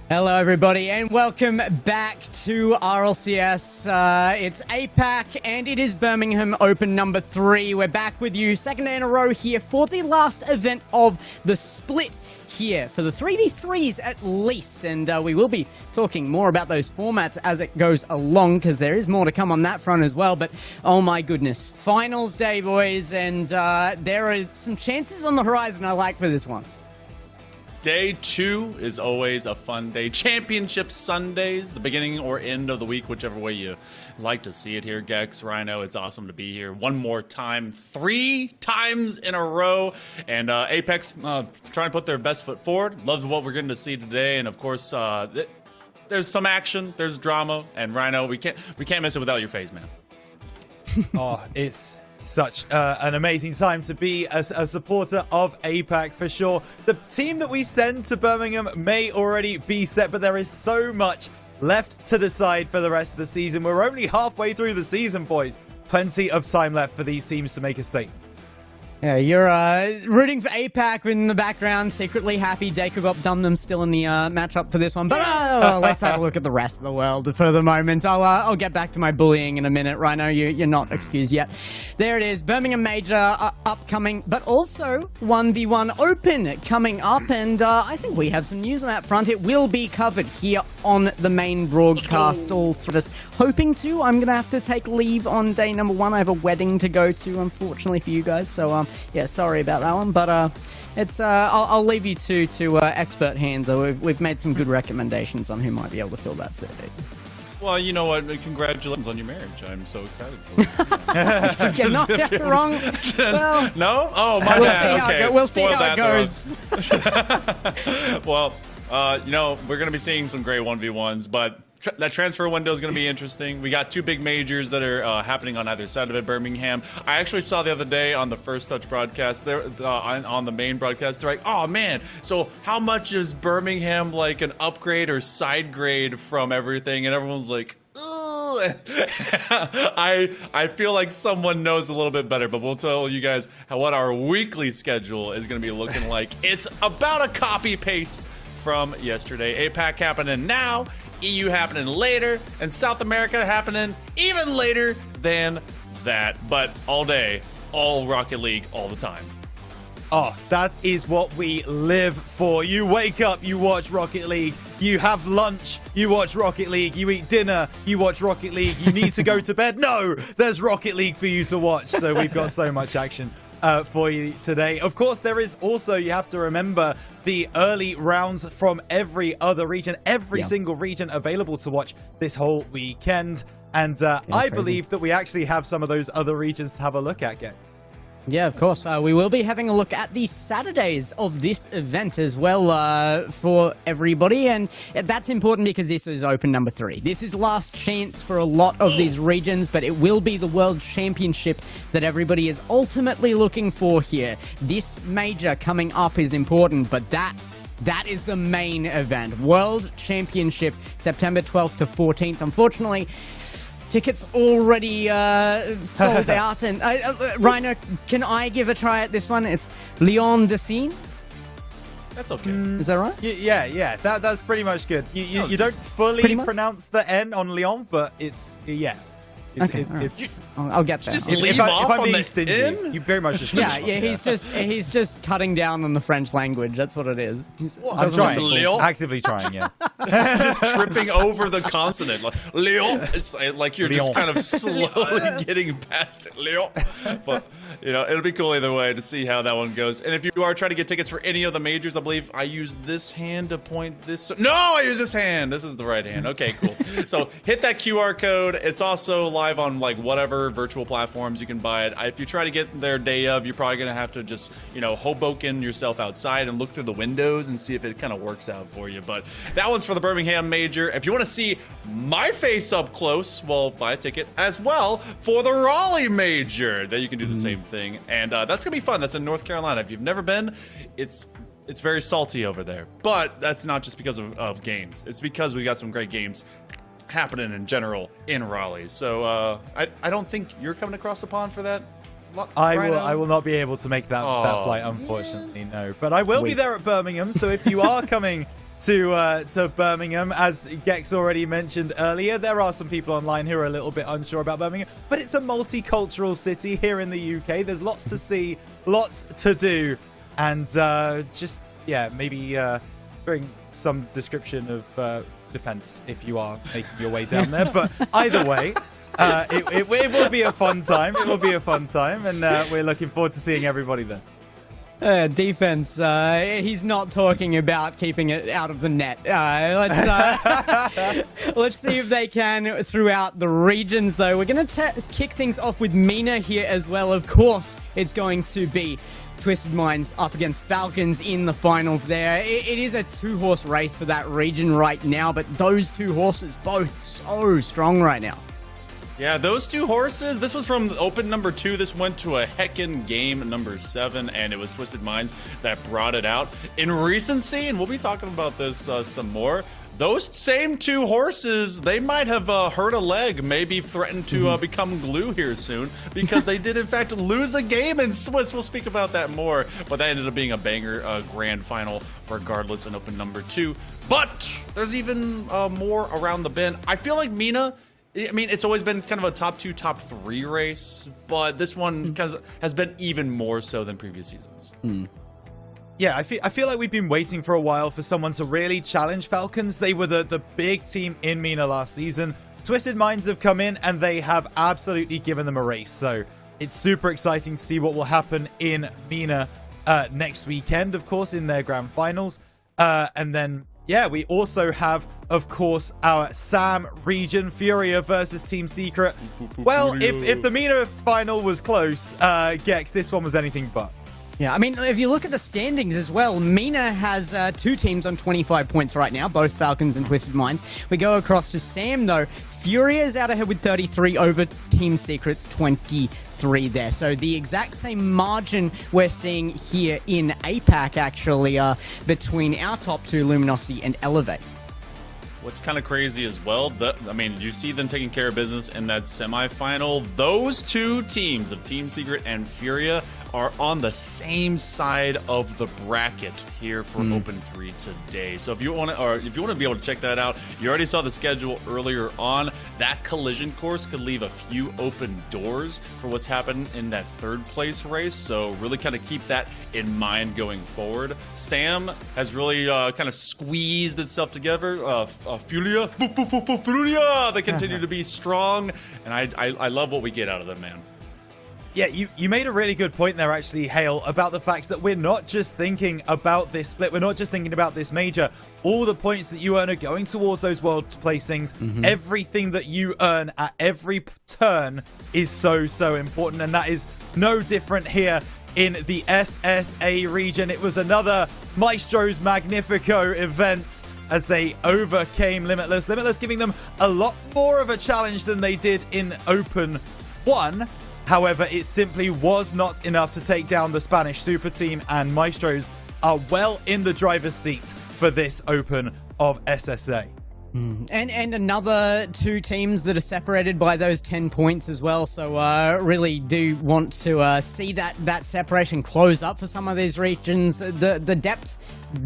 Hello everybody and welcome back to RLCS. It's APAC and it is Birmingham Open number 3. We're back with you second day in a row here for the last event of the split here for the 3v3s at least, and we will be talking more about those formats as it goes along because there is more to come on that front as well. But oh my goodness, finals day boys, and there are some chances on the horizon I like for this one. Day 2 is always a fun day. Championship Sundays, the beginning or end of the week, whichever way you like to see it here. Gex, Rhino, it's awesome to be here one more time, 3 times in a row. And Apex trying to put their best foot forward. Loves what we're going to see today. And of course, there's some action, there's drama. And Rhino, we can't miss it without your face, man. Oh, it's such an amazing time to be a supporter of APAC for sure. The team that we send to Birmingham may already be set, but there is so much left to decide for the rest of the season. We're only halfway through the season, boys. Plenty of time left for these teams to make a statement. Yeah, you're rooting for APAC in the background, secretly happy Dakogop Dumnum still in the matchup for this one. But let's have a look at the rest of the world for the moment. I'll get back to my bullying in a minute. Rhino, you're not excused yet. There it is, Birmingham Major upcoming, but also 1v1 Open coming up, and I think we have some news on that front. It will be covered here on the main broadcast. All three of us hoping to. I'm going to have to take leave on day number 1. I have a wedding to go to, unfortunately for you guys, so yeah, sorry about that one, but it's I'll leave you two to expert hands. We've made some good recommendations on who might be able to fill that seat. Well, you know what? Congratulations on your marriage. I'm so excited for you. You're not wrong. Well, no? Oh, my bad. Okay, we'll see how it goes. Well, you know, we're going to be seeing some great 1v1s, but that transfer window is going to be interesting. We got 2 big majors that are happening on either side of it. Birmingham. I actually saw the other day on the First Touch broadcast, there on the main broadcast, they're like, "Oh man, so how much is Birmingham like an upgrade or side grade from everything?" And everyone's like, "Ugh." I feel like someone knows a little bit better, but we'll tell you guys what our weekly schedule is going to be looking like. It's about a copy paste from yesterday. APAC happening now, EU happening later, and South America happening even later than that. But all day, all Rocket League, all the time. Oh, that is what we live for. You wake up, you watch Rocket League. You have lunch, you watch Rocket League. You eat dinner, you watch Rocket League. You need to go to bed. No, there's Rocket League for you to watch. So we've got so much action for you today. Of course, there is also, you have to remember, the early rounds from every other region, every single region available to watch this whole weekend. And I believe that we actually have some of those other regions to have a look at, Gek. Yeah, of course. We will be having a look at the Saturdays of this event as well for everybody. And that's important because this is Open number 3. This is last chance for a lot of these regions, but it will be the World Championship that everybody is ultimately looking for here. This major coming up is important, but that is the main event. World Championship, September 12th to 14th. Unfortunately, tickets already sold out. And Rhino, can I give a try at this one? It's Lyon Decine. That's okay. Is that right? Yeah. That's pretty much good. You don't fully pronounce the N on Lyon, but it's I'll get there. Just leave off on the N? You very much just he's just cutting down on the French language. That's what it is. I'm trying, actively trying, yeah. Just tripping over the consonant, like Lyon. It's like you're just kind of slowly getting past it, Lyon. But you know, it'll be cool either way to see how that one goes. And if you are trying to get tickets for any of the majors, I believe I use this hand to point this. No, I use this hand. This is the right hand. Okay, cool. So hit that QR code. It's also live on like whatever virtual platforms you can buy it. If you try to get there day of, you're probably gonna have to just, you know, Hoboken yourself outside and look through the windows and see if it kind of works out for you. But that one's for the Birmingham Major. If you want to see my face up close, well, buy a ticket as well for the Raleigh Major. Then you can do the same thing, and that's gonna be fun. That's in North Carolina. If you've never been, it's very salty over there, but that's not just because of games. It's because we got some great games happening in general in Raleigh. So I don't think you're coming across the pond for that. I will not be able to make that flight, unfortunately, no. But I will be there at Birmingham, so if you are coming to Birmingham. As Gex already mentioned earlier, there are some people online who are a little bit unsure about Birmingham, but it's a multicultural city here in the UK. There's lots to see, lots to do, and maybe bring some description of defense if you are making your way down there. But either way, it will be a fun time. It will be a fun time, and we're looking forward to seeing everybody there. Defense. He's not talking about keeping it out of the net. Let's see if they can throughout the regions, though. We're going to kick things off with MENA here as well. Of course, it's going to be Twisted Minds up against Falcons in the finals there. It is a two-horse race for that region right now, but those two horses both so strong right now. Yeah, those two horses, this was from open number 2. This went to a heckin' game number 7, and it was Twisted Minds that brought it out. In recency, and we'll be talking about this some more, those same two horses, they might have hurt a leg, maybe threatened to become glue here soon, because they did, in fact, lose a game in Swiss. We'll speak about that more, but that ended up being a banger grand final regardless in open number 2. But there's even more around the bend. I feel like MENA, I mean, it's always been kind of a top 2, top 3 race, but this one has been even more so than previous seasons. Yeah, I feel like we've been waiting for a while for someone to really challenge Falcons. They were the big team in MENA last season. Twisted Minds have come in, and they have absolutely given them a race. So it's super exciting to see what will happen in MENA next weekend, of course, in their grand finals. And then, yeah, we also have, of course, our SAM region, Furia versus Team Secret. Well, if the MENA final was close, Gex, this one was anything but. Yeah, I mean, if you look at the standings as well, MENA has 2 teams on 25 points right now, both Falcons and Twisted Minds. We go across to SAM, though. Furia is out ahead with 33 over Team Secret's 23 there. So the exact same margin we're seeing here in APAC, actually, between our top 2, Luminosity and Elevate. What's kind of crazy as well, I mean, you see them taking care of business in that semifinal. Those 2 teams of Team Secret and Furia are on the same side of the bracket here for Open 3 today. So if you want to be able to check that out, you already saw the schedule earlier on. That collision course could leave a few open doors for what's happened in that 3rd place race. So really kind of keep that in mind going forward. SAM has really kind of squeezed itself together. Furia, they continue to be strong, and I love what we get out of them, man. Yeah, you made a really good point there, actually, Hale, about the fact that we're not just thinking about this split. We're not just thinking about this major. All the points that you earn are going towards those world placings. Everything that you earn at every turn is so important, and that is no different here in the SSA region. It was another Maestro's Magnifico event as they overcame Limitless. Limitless giving them a lot more of a challenge than they did in Open 1. However, it simply was not enough to take down the Spanish super team, and Maestros are well in the driver's seat for this Open of SSA. And another 2 teams that are separated by those 10 points as well. So really do want to see that separation close up for some of these regions. The depth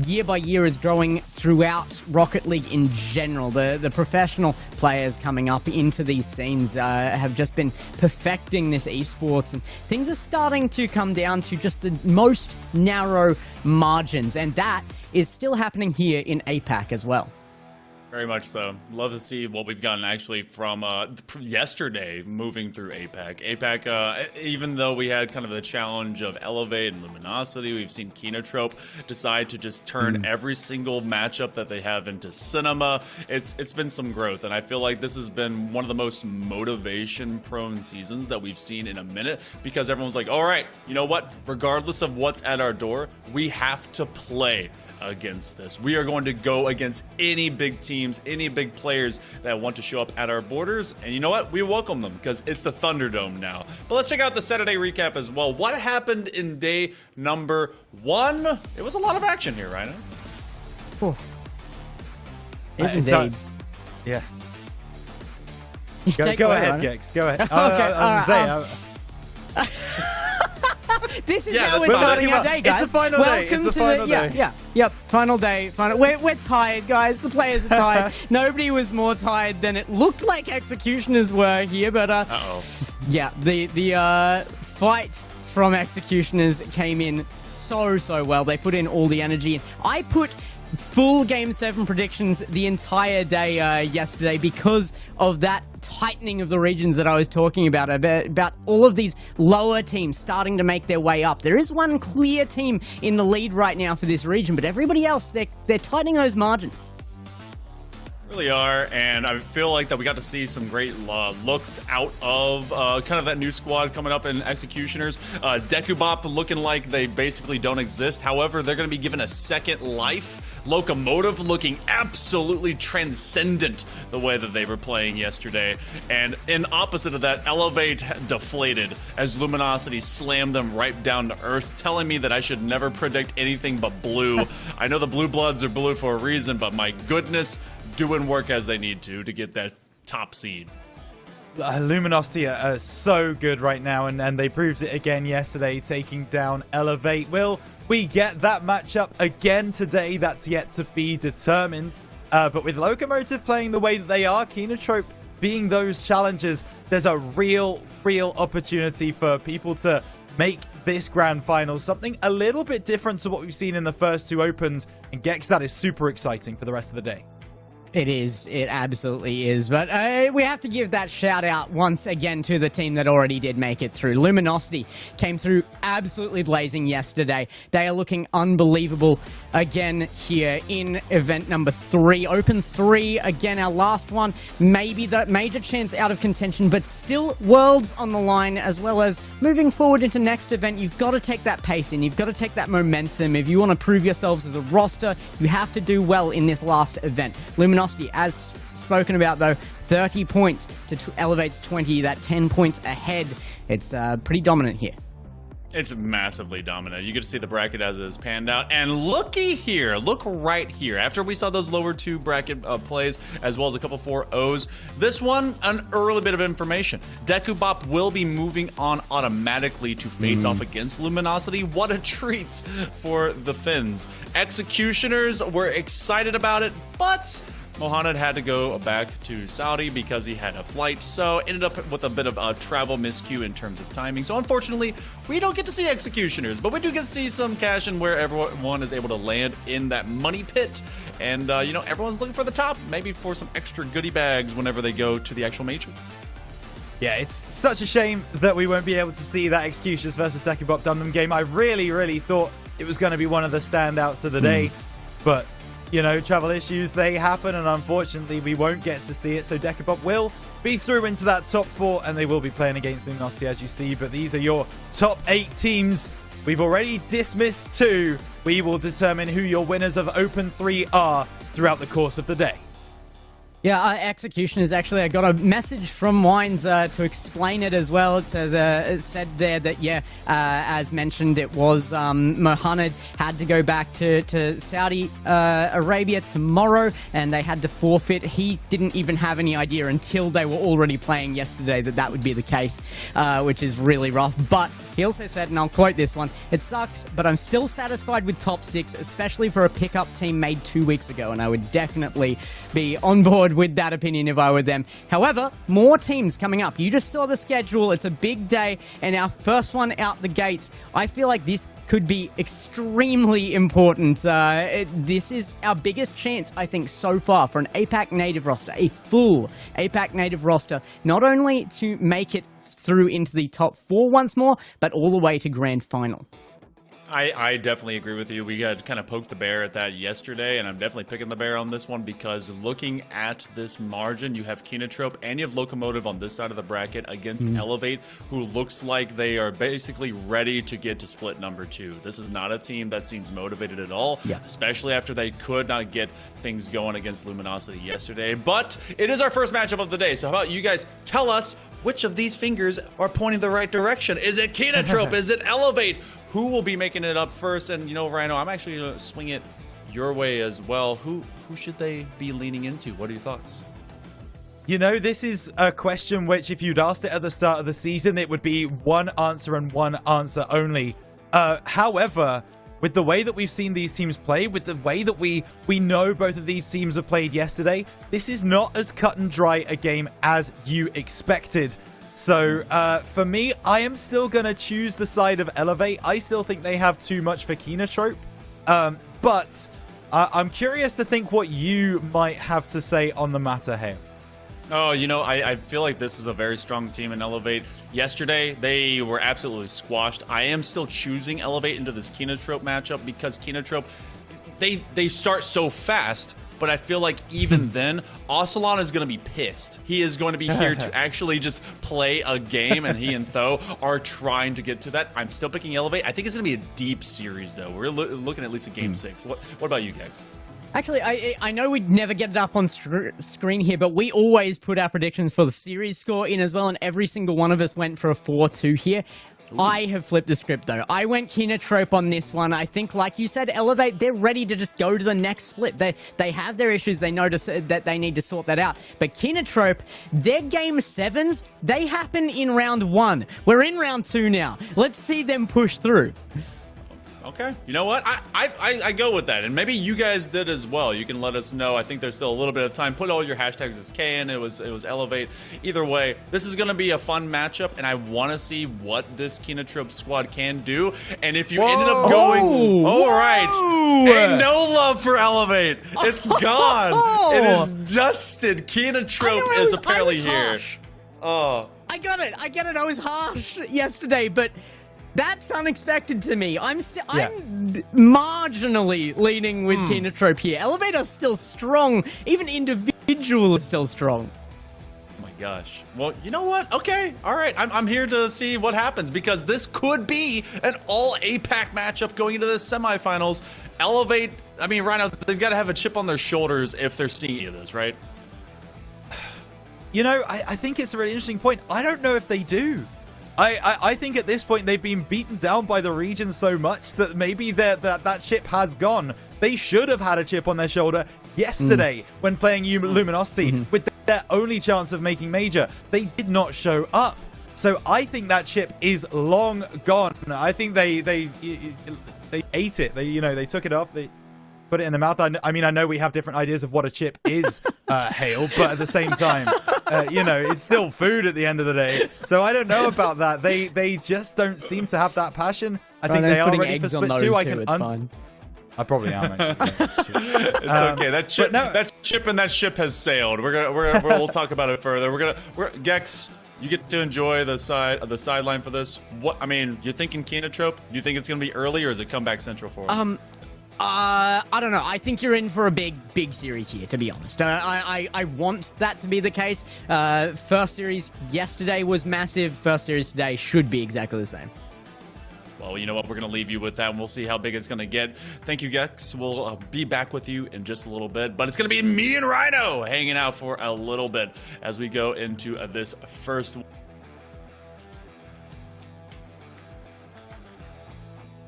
year by year is growing throughout Rocket League in general. The professional players coming up into these scenes have just been perfecting this esports, and things are starting to come down to just the most narrow margins, and that is still happening here in APAC as well. Very much so. Love to see what we've gotten actually from yesterday moving through APAC. APAC, even though we had kind of the challenge of Elevate and Luminosity, we've seen Kenotrope decide to just turn every single matchup that they have into cinema. It's been some growth, and I feel like this has been one of the most motivation-prone seasons that we've seen in a minute, because everyone's like, all right, you know what? Regardless of what's at our door, we have to play against this. We are going to go against any big teams, any big players that want to show up at our borders, and you know what? We welcome them because it's the Thunderdome now. But let's check out the Saturday recap as well. What happened in day number 1? It was a lot of action here, right? Indeed. Yeah. Go Take ahead, Rhino. Gex. Go ahead. Okay, This is Yeah, how we're that's starting our fine. day, guys. It's the final day. Welcome It's the to final day. Yep. Final day. We're tired, guys. The players are tired. Nobody was more tired than it looked like Executioners were here, but yeah, the fight from Executioners came in so well. They put in all the energy, and I put full Game 7 predictions the entire day yesterday because of that tightening of the regions that I was talking about all of these lower teams starting to make their way up. There is one clear team in the lead right now for this region, but everybody else, they're tightening those margins. Really are, and I feel like that we got to see some great looks out of kind of that new squad coming up in Executioners. Dekubop looking like they basically don't exist. However, they're going to be given a second life. Locomotive looking absolutely transcendent the way that they were playing yesterday. And in opposite of that, Elevate deflated as Luminosity slammed them right down to earth, telling me that I should never predict anything but blue. I know the Blue Bloods are blue for a reason, but my goodness, doing work as they need to get that top seed. Luminosity are so good right now, and they proved it again yesterday, taking down Elevate. Will we get that matchup again today? That's yet to be determined. But with Locomotive playing the way that they are, Kenotrope being those challengers, there's a real opportunity for people to make this grand final something a little bit different to what we've seen in the first two opens. And Gex, that is super exciting for the rest of the day. It is. It absolutely is. But we have to give that shout out once again to the team that already did make it through. Luminosity came through absolutely blazing yesterday. They are looking unbelievable again here in event number 3. Open 3, again, our last one. Maybe the major chance out of contention, but still worlds on the line, as well as moving forward into next event. You've got to take that pace in. You've got to take that momentum. If you want to prove yourselves as a roster, you have to do well in this last event. Luminosity, as spoken about though, 30 points to Elevate's 20, that 10 points ahead. It's pretty dominant here. It's massively dominant. You get to see the bracket as it is panned out. And looky here. Look right here. After we saw those lower two bracket plays, as well as a couple 4-0s, this one, an early bit of information. Dekubop will be moving on automatically to face off against Luminosity. What a treat for the Finns. Executioners were excited about it, but Mohamed had to go back to Saudi because he had a flight, so ended up with a bit of a travel miscue in terms of timing. So unfortunately, we don't get to see Executioners, but we do get to see some cash in where everyone is able to land in that money pit. And, you know, everyone's looking for the top, maybe for some extra goodie bags whenever they go to the actual major. Yeah, it's such a shame that we won't be able to see that Executioners versus Dekubop Dundam game. I really thought it was going to be one of the standouts of the day, but you know, travel issues, they happen, and unfortunately we won't get to see it. So Dekubop will be through into that top 4, and they will be playing against Luminosity, as you see. But these are your top 8 teams. We've already dismissed 2. We will determine who your winners of Open 3 are throughout the course of the day. Yeah, Executioners, actually, I got a message from Wines to explain it as well. It said there that, yeah, as mentioned, it was Mohamed had to go back to Saudi Arabia tomorrow, and they had to forfeit. He didn't even have any idea until they were already playing yesterday that would be the case, which is really rough. But he also said, and I'll quote this one, "It sucks, but I'm still satisfied with top 6, especially for a pickup team made 2 weeks ago," and I would definitely be on board with that opinion if I were them. However, more teams coming up. You just saw the schedule. It's a big day, and our first one out the gates, I feel like this could be extremely important. This is our biggest chance, I think, so far for an APAC native roster, a full APAC native roster, not only to make it through into the top 4 once more, but all the way to grand final. I definitely agree with you. We had kind of poked the bear at that yesterday, and I'm definitely picking the bear on this one because looking at this margin, you have Kenotrope and you have Locomotive on this side of the bracket against Elevate, who looks like they are basically ready to get to split number 2. This is not a team that seems motivated at all, especially after they could not get things going against Luminosity yesterday. But it is our first matchup of the day, so how about you guys tell us which of these fingers are pointing the right direction? Is it Kenotrope? Is it Elevate? Who will be making it up first? And, you know, Rhino, I'm actually going to swing it your way as well. Who should they be leaning into? What are your thoughts? You know, this is a question which, if you'd asked it at the start of the season, it would be one answer and one answer only. However, with the way that we've seen these teams play, with the way that we know both of these teams have played yesterday, this is not as cut and dry a game as you expected. So, for me, I am still going to choose the side of Elevate. I still think they have too much for Kinotrope. But I'm curious to think what you might have to say on the matter, Hale. Oh, you know, I feel like this is a very strong team in Elevate. Yesterday, they were absolutely squashed. I am still choosing Elevate into this Kinotrope matchup because Kinotrope, they start so fast, but I feel like even then, Ocelon is going to be pissed. He is going to be here to actually just play a game, and he and Tho are trying to get to that. I'm still picking Elevate. I think it's going to be a deep series, though. We're looking at least at Game 6. What about you guys? Actually, I know we'd never get it up on screen here, but we always put our predictions for the series score in as well, and every single one of us went for a 4-2 here. Ooh. I have flipped the script, though. I went Kinotrope on this one. I think, like you said, Elevate, they're ready to just go to the next split. They have their issues. They know that they need to sort that out. But Kinotrope, their Game 7s, they happen in round 1. We're in round 2 now. Let's see them push through. Okay, you know what? I go with that, and maybe you guys did as well. You can let us know. I think there's still a little bit of time. Put all your hashtags as K in. It was Elevate. Either way, this is going to be a fun matchup, and I want to see what this Kinotrope squad can do. And if you ended up going, all right, ain't no love for Elevate. It's gone. It is dusted. Kinotrope is apparently here. Oh, I got it. I was harsh yesterday, but that's unexpected to me. I'm marginally leaning with Kinotrope here. Elevator's still strong. Even individual is still strong. Oh my gosh. Well, you know what? Okay. All right. I'm here to see what happens because this could be an all APAC matchup going into the semifinals. Elevate, I mean, right now, they've got to have a chip on their shoulders if they're seeing this, right? You know, I think it's a really interesting point. I don't know if they do. I think at this point they've been beaten down by the region so much that maybe that chip has gone. They should have had a chip on their shoulder yesterday when playing Luminosity with their only chance of making major. They did not show up. So I think that chip is long gone. I think they ate it. They took it off. They put it in the mouth. I mean, I know we have different ideas of what a chip is, Hale, but at the same time, it's still food at the end of the day. So I don't know about that. They just don't seem to have that passion. I think they are ready for split 2. I probably am, actually. It's okay. That chip and that ship has sailed. We'll talk about it further. Gex, you get to enjoy the sideline for this. I mean, you're thinking Kinotrope? Do you think it's going to be early, or is it comeback central for us? I don't know. I think you're in for a big series here, to be honest. I want that to be the case. First series yesterday was massive. First series today should be exactly the same. Well, you know what? We're going to leave you with that, and we'll see how big it's going to get. Thank you, Gex. We'll be back with you in just a little bit, but it's going to be me and Rhino hanging out for a little bit as we go into this first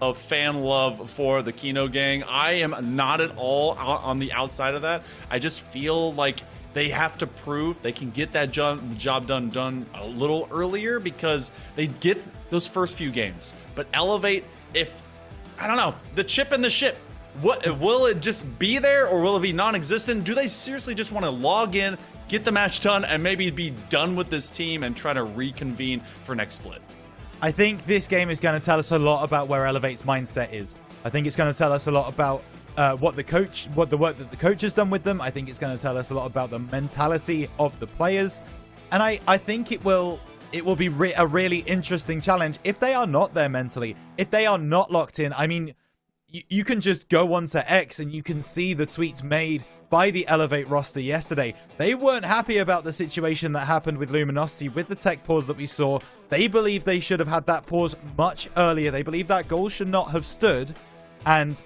of fan love for the Kino gang. I am not at all on the outside of that. I just feel like they have to prove they can get that job done a little earlier because they get those first few games. But Elevate, I don't know, the chip and the ship, will it just be there or will it be non-existent? Do they seriously just want to log in, get the match done, and maybe be done with this team and try to reconvene for next split? I think this game is going to tell us a lot about where Elevate's mindset is. I think it's going to tell us a lot about what the work that the coach has done with them. I think it's going to tell us a lot about the mentality of the players, and I think it will be a really interesting challenge if they are not there mentally, if they are not locked in. I mean, you can just go onto X and you can see the tweets made by the Elevate roster yesterday. They weren't happy about the situation that happened with Luminosity, with the tech pause that we saw. They believe they should have had that pause much earlier. They believe that goal should not have stood. And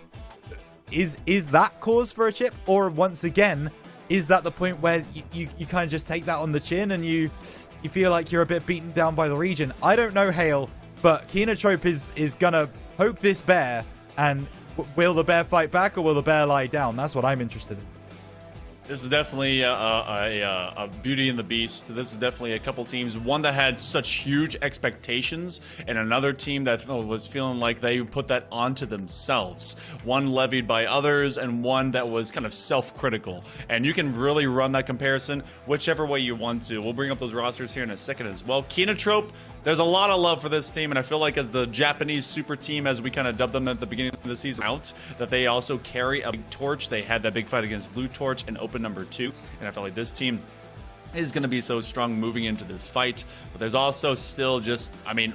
is that cause for a chip? Or once again, is that the point where you kind of just take that on the chin and you feel like you're a bit beaten down by the region? I don't know, Hale, but Kinotrope is gonna poke this bear, and will the bear fight back or will the bear lie down? That's what I'm interested in. This is definitely a Beauty and the Beast. This is definitely a couple teams. One that had such huge expectations, and another team that was feeling like they put that onto themselves. One levied by others, and one that was kind of self-critical. And you can really run that comparison whichever way you want to. We'll bring up those rosters here in a second as well. Kinotrope, there's a lot of love for this team, and I feel like as the Japanese super team, as we kind of dubbed them at the beginning of the season, that they also carry a big torch. They had that big fight against Blue Torch and Open number 2, and I felt like this team is going to be so strong moving into this fight. But there's also still just, I mean,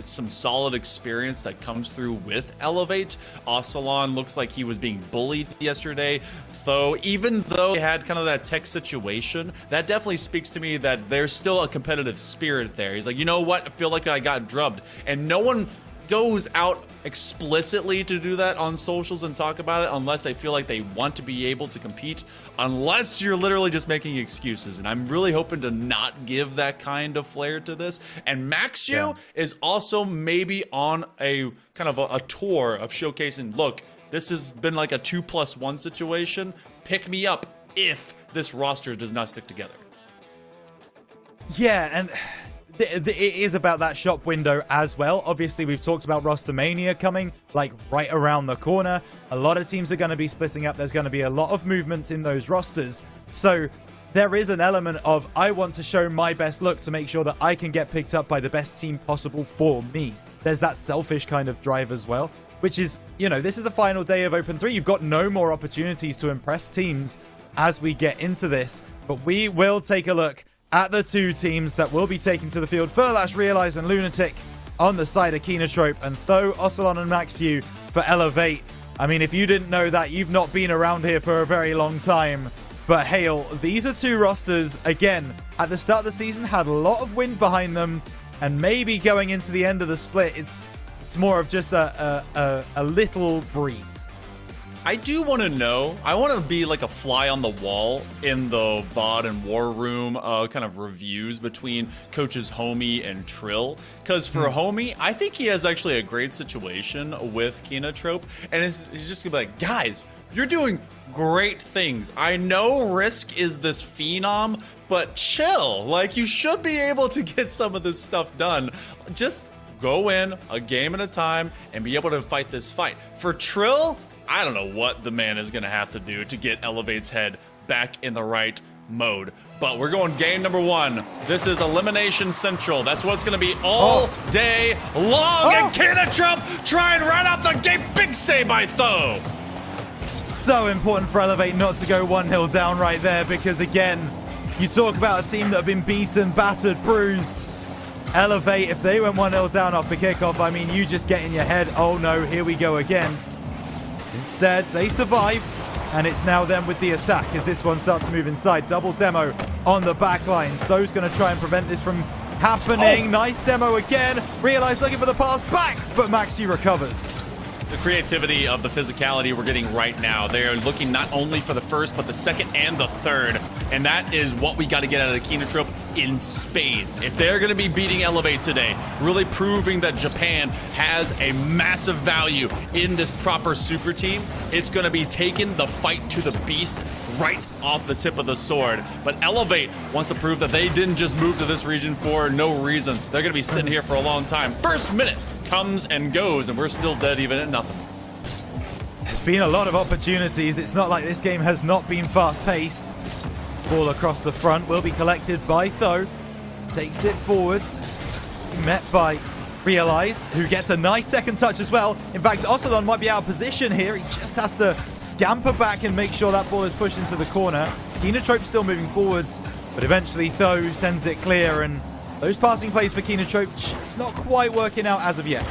some solid experience that comes through with Elevate. Ocelon looks like he was being bullied yesterday, though even though they had kind of that tech situation, that definitely speaks to me that there's still a competitive spirit there. He's like, you know what, I feel like I got drubbed, and no one goes out explicitly to do that on socials and talk about it unless they feel like they want to be able to compete, unless you're literally just making excuses. And I'm really hoping to not give that kind of flair to this. And Maxu is also maybe on a kind of a tour of showcasing, look, this has been like a 2+1 situation. Pick me up if this roster does not stick together. Yeah, and it is about that shop window as well. Obviously, we've talked about Rostermania coming like right around the corner. A lot of teams are going to be splitting up. There's going to be a lot of movements in those rosters. So there is an element of, I want to show my best look to make sure that I can get picked up by the best team possible for me. There's that selfish kind of drive as well, which is, you know, this is the final day of Open 3. You've got no more opportunities to impress teams as we get into this. But we will take a look at the two teams that will be taken to the field. Furlash, Realize, and Lunatic on the side of Kinotrope, and Tho, Ocelon, and Maxu for Elevate. I mean, if you didn't know that, you've not been around here for a very long time. But Hail, these are two rosters, again, at the start of the season, had a lot of wind behind them, and maybe going into the end of the split, it's more of just a little breeze. I do want to know, I want to be like a fly on the wall in the VOD and War Room kind of reviews between coaches Homie and Trill. Because for Homie, I think he has actually a great situation with Kinotrope. And he's just going to be like, guys, you're doing great things. I know Risk is this phenom, but chill. Like, you should be able to get some of this stuff done. Just go in a game at a time and be able to fight this fight. For Trill, I don't know what the man is going to have to do to get Elevate's head back in the right mode. But we're going game number 1. This is Elimination Central. That's what it's going to be all day long. And Kinotrope trying right out the gate. Big save by Tho. So important for Elevate not to go 1-0 down right there, because again, you talk about a team that have been beaten, battered, bruised. Elevate, if they went 1-0 down off the kickoff, I mean, you just get in your head, oh no, here we go again. Instead, they survive, and it's now them with the attack as this one starts to move inside. Double demo on the back lines. Tho's going to try and prevent this from happening. Nice demo again. Realize looking for the pass back, but Maxi recovers. The creativity of the physicality we're getting right now. They're looking not only for the first, but the second and the third. And that is what we got to get out of the Kinotrope in spades. If they're going to be beating Elevate today, really proving that Japan has a massive value in this proper super team, it's going to be taking the fight to the beast right off the tip of the sword. But Elevate wants to prove that they didn't just move to this region for no reason. They're going to be sitting here for a long time. First minute comes and goes, and we're still dead even at nothing. There's been a lot of opportunities. It's not like this game has not been fast-paced. Ball across the front will be collected by Tho. Takes it forwards. Met by Realize, who gets a nice second touch as well. In fact, Ocelon might be out of position here. He just has to scamper back and make sure that ball is pushed into the corner. Kinotrope still moving forwards, but eventually Tho sends it clear, and those passing plays for Kinotrope just not quite working out as of yet.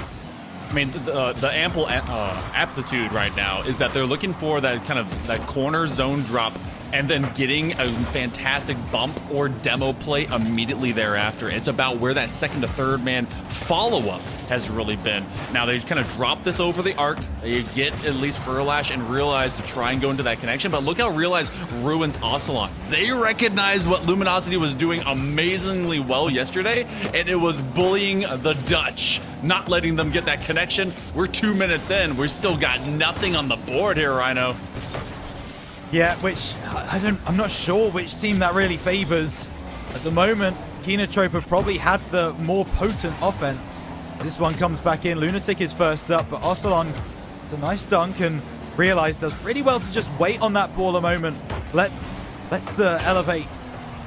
I mean, the ample aptitude right now is that they're looking for that kind of that corner zone drop and then getting a fantastic bump or demo play immediately thereafter. It's about where that second to third man follow-up has really been. Now they kind of drop this over the arc. They get at least Furlash and Realize to try and go into that connection, but look how Realize ruins Ocelon. They recognized what Luminosity was doing amazingly well yesterday, and it was bullying the Dutch, not letting them get that connection. We're 2 minutes in. We've still got nothing on the board here, Rhino. Yeah, which I'm not sure which team that really favors. At the moment, Kinotrope have probably had the more potent offense. This one comes back in. Lunatic is first up, but Ocelon, it's a nice dunk, and Realize does really well to just wait on that ball a moment. Let's the Elevate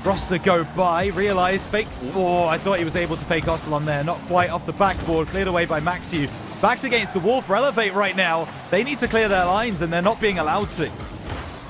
roster go by. Realize fakes. Oh, I thought he was able to fake Ocelon there. Not quite off the backboard. Cleared away by Maxu. Backs against the wall for Elevate right now. They need to clear their lines, and they're not being allowed to.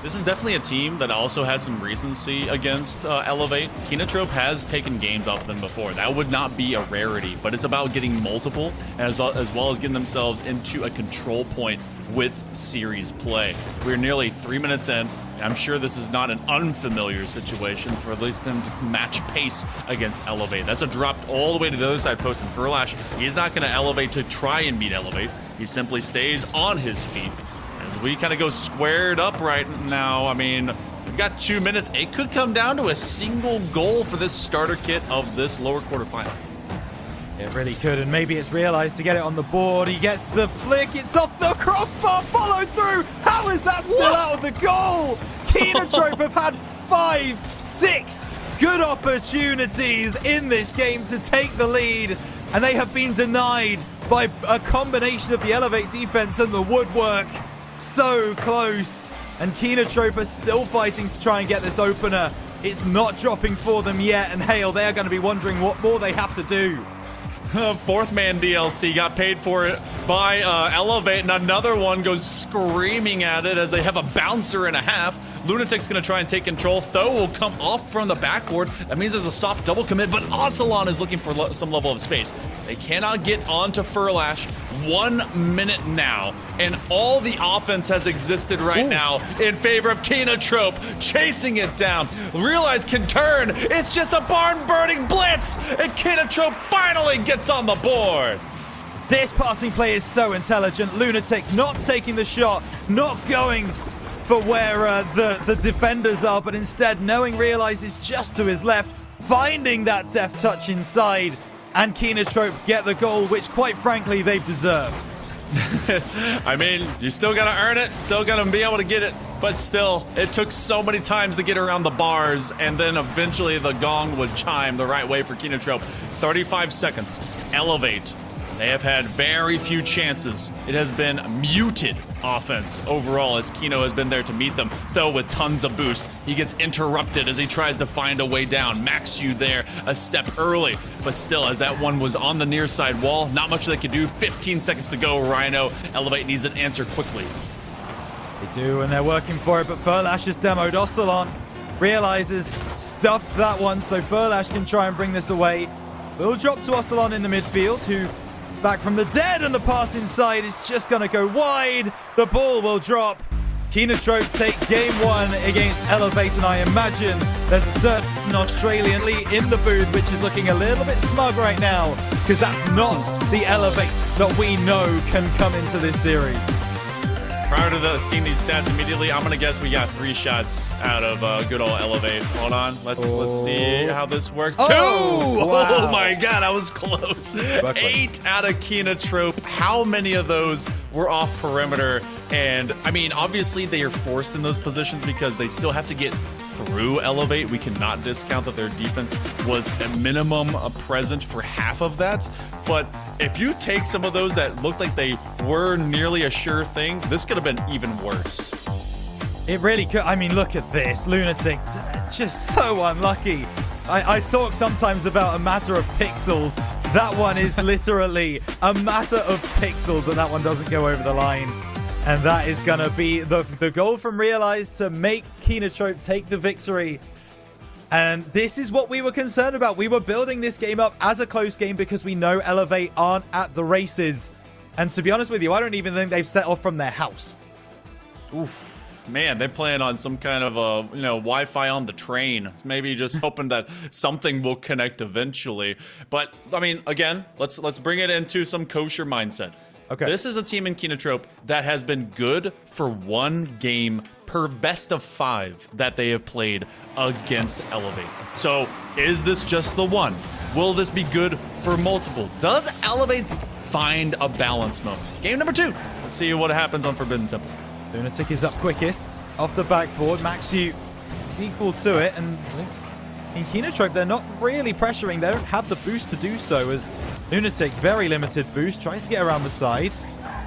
This is definitely a team that also has some recency against Elevate. Kinotrope has taken games off of them before. That would not be a rarity, but it's about getting multiple as well as getting themselves into a control point with series play. We're nearly 3 minutes in. I'm sure this is not an unfamiliar situation for at least them to match pace against Elevate. That's a drop all the way to the other side post, and Furlash, he's not going to elevate to try and beat Elevate. He simply stays on his feet. As we kind of go squared up right now, I mean, we've got 2 minutes. It could come down to a single goal for this starter kit of this lower quarterfinal. It really could, and maybe it's Realized to get it on the board. He gets the flick. It's off the crossbar, followed through. How is that still out of the goal? Kinotrope have had 5, 6 good opportunities in this game to take the lead, and they have been denied by a combination of the Elevate defense and the woodwork. So close, and Kinotrope are still fighting to try and get this opener. It's not dropping for them yet, and Hale, they're going to be wondering what more they have to do. Fourth man DLC got paid for it by Elevate, and another one goes screaming at it as they have a bouncer and a half. Lunatic's going to try and take control. Tho will come off from the backboard. That means there's a soft double commit, but Ocelon is looking for some level of space. They cannot get onto Furlash. 1 minute now, and all the offense has existed right now in favor of Kinotrope, chasing it down. Realize can turn. It's just a barn-burning blitz, and Kinotrope finally gets on the board. This passing play is so intelligent. Lunatic not taking the shot, not going for where the defenders are, but instead knowing Realize is just to his left, finding that deft touch inside, and Kinotrope get the goal, which quite frankly they've deserved. I mean, you still gotta earn it, still gotta be able to get it, but still, it took so many times to get around the bars, and then eventually the gong would chime the right way for Kinotrope. 35 seconds. Elevate. They have had very few chances. It has been muted offense overall as Kino has been there to meet them, though with tons of boost. He gets interrupted as he tries to find a way down. Maxu there a step early, but still, as that one was on the near side wall, not much they could do. 15 seconds to go. Rhino, Elevate needs an answer quickly. They do, and they're working for it, but Furlash has demoed Ocelon. Realizes stuffed that one, so Furlash can try and bring this away. Will drop to Ocelon in the midfield, who back from the dead, and the pass inside is just going to go wide. The ball will drop. Kinotrope take game 1 against Elevate, and I imagine there's a certain Australian Lee in the booth which is looking a little bit smug right now, because that's not the Elevate that we know can come into this series. Prior to seeing these stats immediately, I'm going to guess we got 3 shots out of good old Elevate. Hold on. Let's see how this works. 2! Wow. Oh my god, I was close. 8 out of Kinotrope. How many of those were off perimeter? And, I mean, obviously they are forced in those positions because they still have to get through Elevate. We cannot discount that their defense was a minimum present for half of that. But if you take some of those that looked like they were nearly a sure thing, this could have been even worse. It really could. I mean, look at this. Lunatic, just so unlucky. I talk sometimes about a matter of pixels. That one is literally a matter of pixels that one doesn't go over the line. And that is going to be the goal from Realize to make Kinotrope take the victory. And this is what we were concerned about. We were building this game up as a close game because we know Elevate aren't at the races. And to be honest with you, I don't even think they've set off from their house. Oof. Man, they're playing on some kind of Wi-Fi on the train. Maybe just hoping that something will connect eventually. But I mean, again, let's bring it into some kosher mindset. Okay. This is a team in Kinotrope that has been good for 1 game per best of 5 that they have played against Elevate. So is this just the one? Will this be good for multiple? Does Elevate find a balance moment? Game number 2. Let's see what happens on Forbidden Temple. Lunatic is up quickest. off the backboard. Maxu is equal to it, and in Kinotrope, they're not really pressuring. They don't have the boost to do so, as Lunatic, very limited boost, tries to get around the side.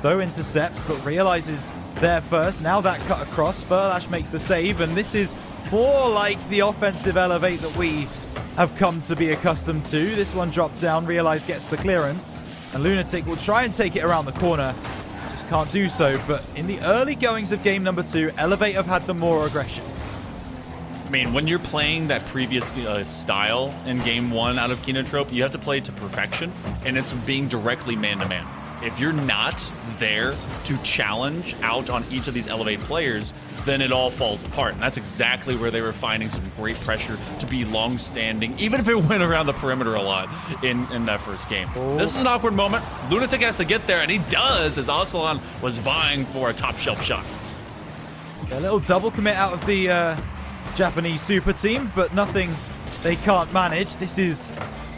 Though intercepts, but realizes there first. Now that cut across, Furlash makes the save, and this is more like the offensive elevate that we have come to be accustomed to. This one dropped down, Realize gets the clearance, and Lunatic will try and take it around the corner. Just can't do so, but in the early goings of game number 2, Elevate have had the more aggression. I mean, when you're playing that previous style in game 1 out of Kinotrope, you have to play to perfection, and it's being directly man-to-man. If you're not there to challenge out on each of these Elevate players, then it all falls apart. And that's exactly where they were finding some great pressure to be long-standing, even if it went around the perimeter a lot in that first game. Oh. This is an awkward moment. Lunatic has to get there, and he does, as Aslan was vying for a top-shelf shot. A little double commit out of the Japanese super team, but nothing they can't manage. This is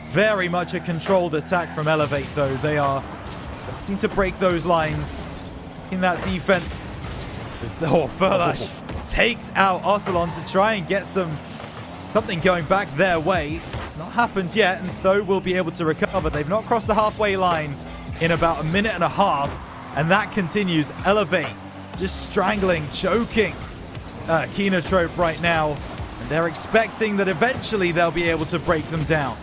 very much a controlled attack from Elevate, though. They are starting to break those lines in that defense. Furlash takes out Ocelon to try and get something going back their way. It's not happened yet, and Tho will be able to recover. They've not crossed the halfway line in about a minute and a half, and that continues. Elevate just strangling, choking Kinotrope right now, and they're expecting that eventually they'll be able to break them down.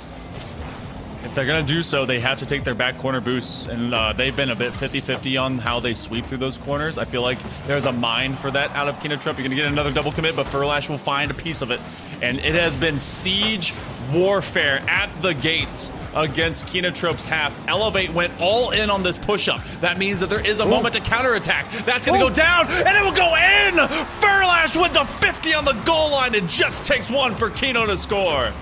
If they're going to do so, they have to take their back corner boosts, and they've been a bit 50-50 on how they sweep through those corners. I feel like there's a mine for that out of Kinotrope. You're going to get another double commit, but Furlash will find a piece of it. And it has been siege warfare at the gates against Kinotrope's half. Elevate went all in on this push-up. That means that there is a moment to counterattack. That's going to go down, and it will go in! Furlash wins a 50 on the goal line. It just takes one for Kino to score.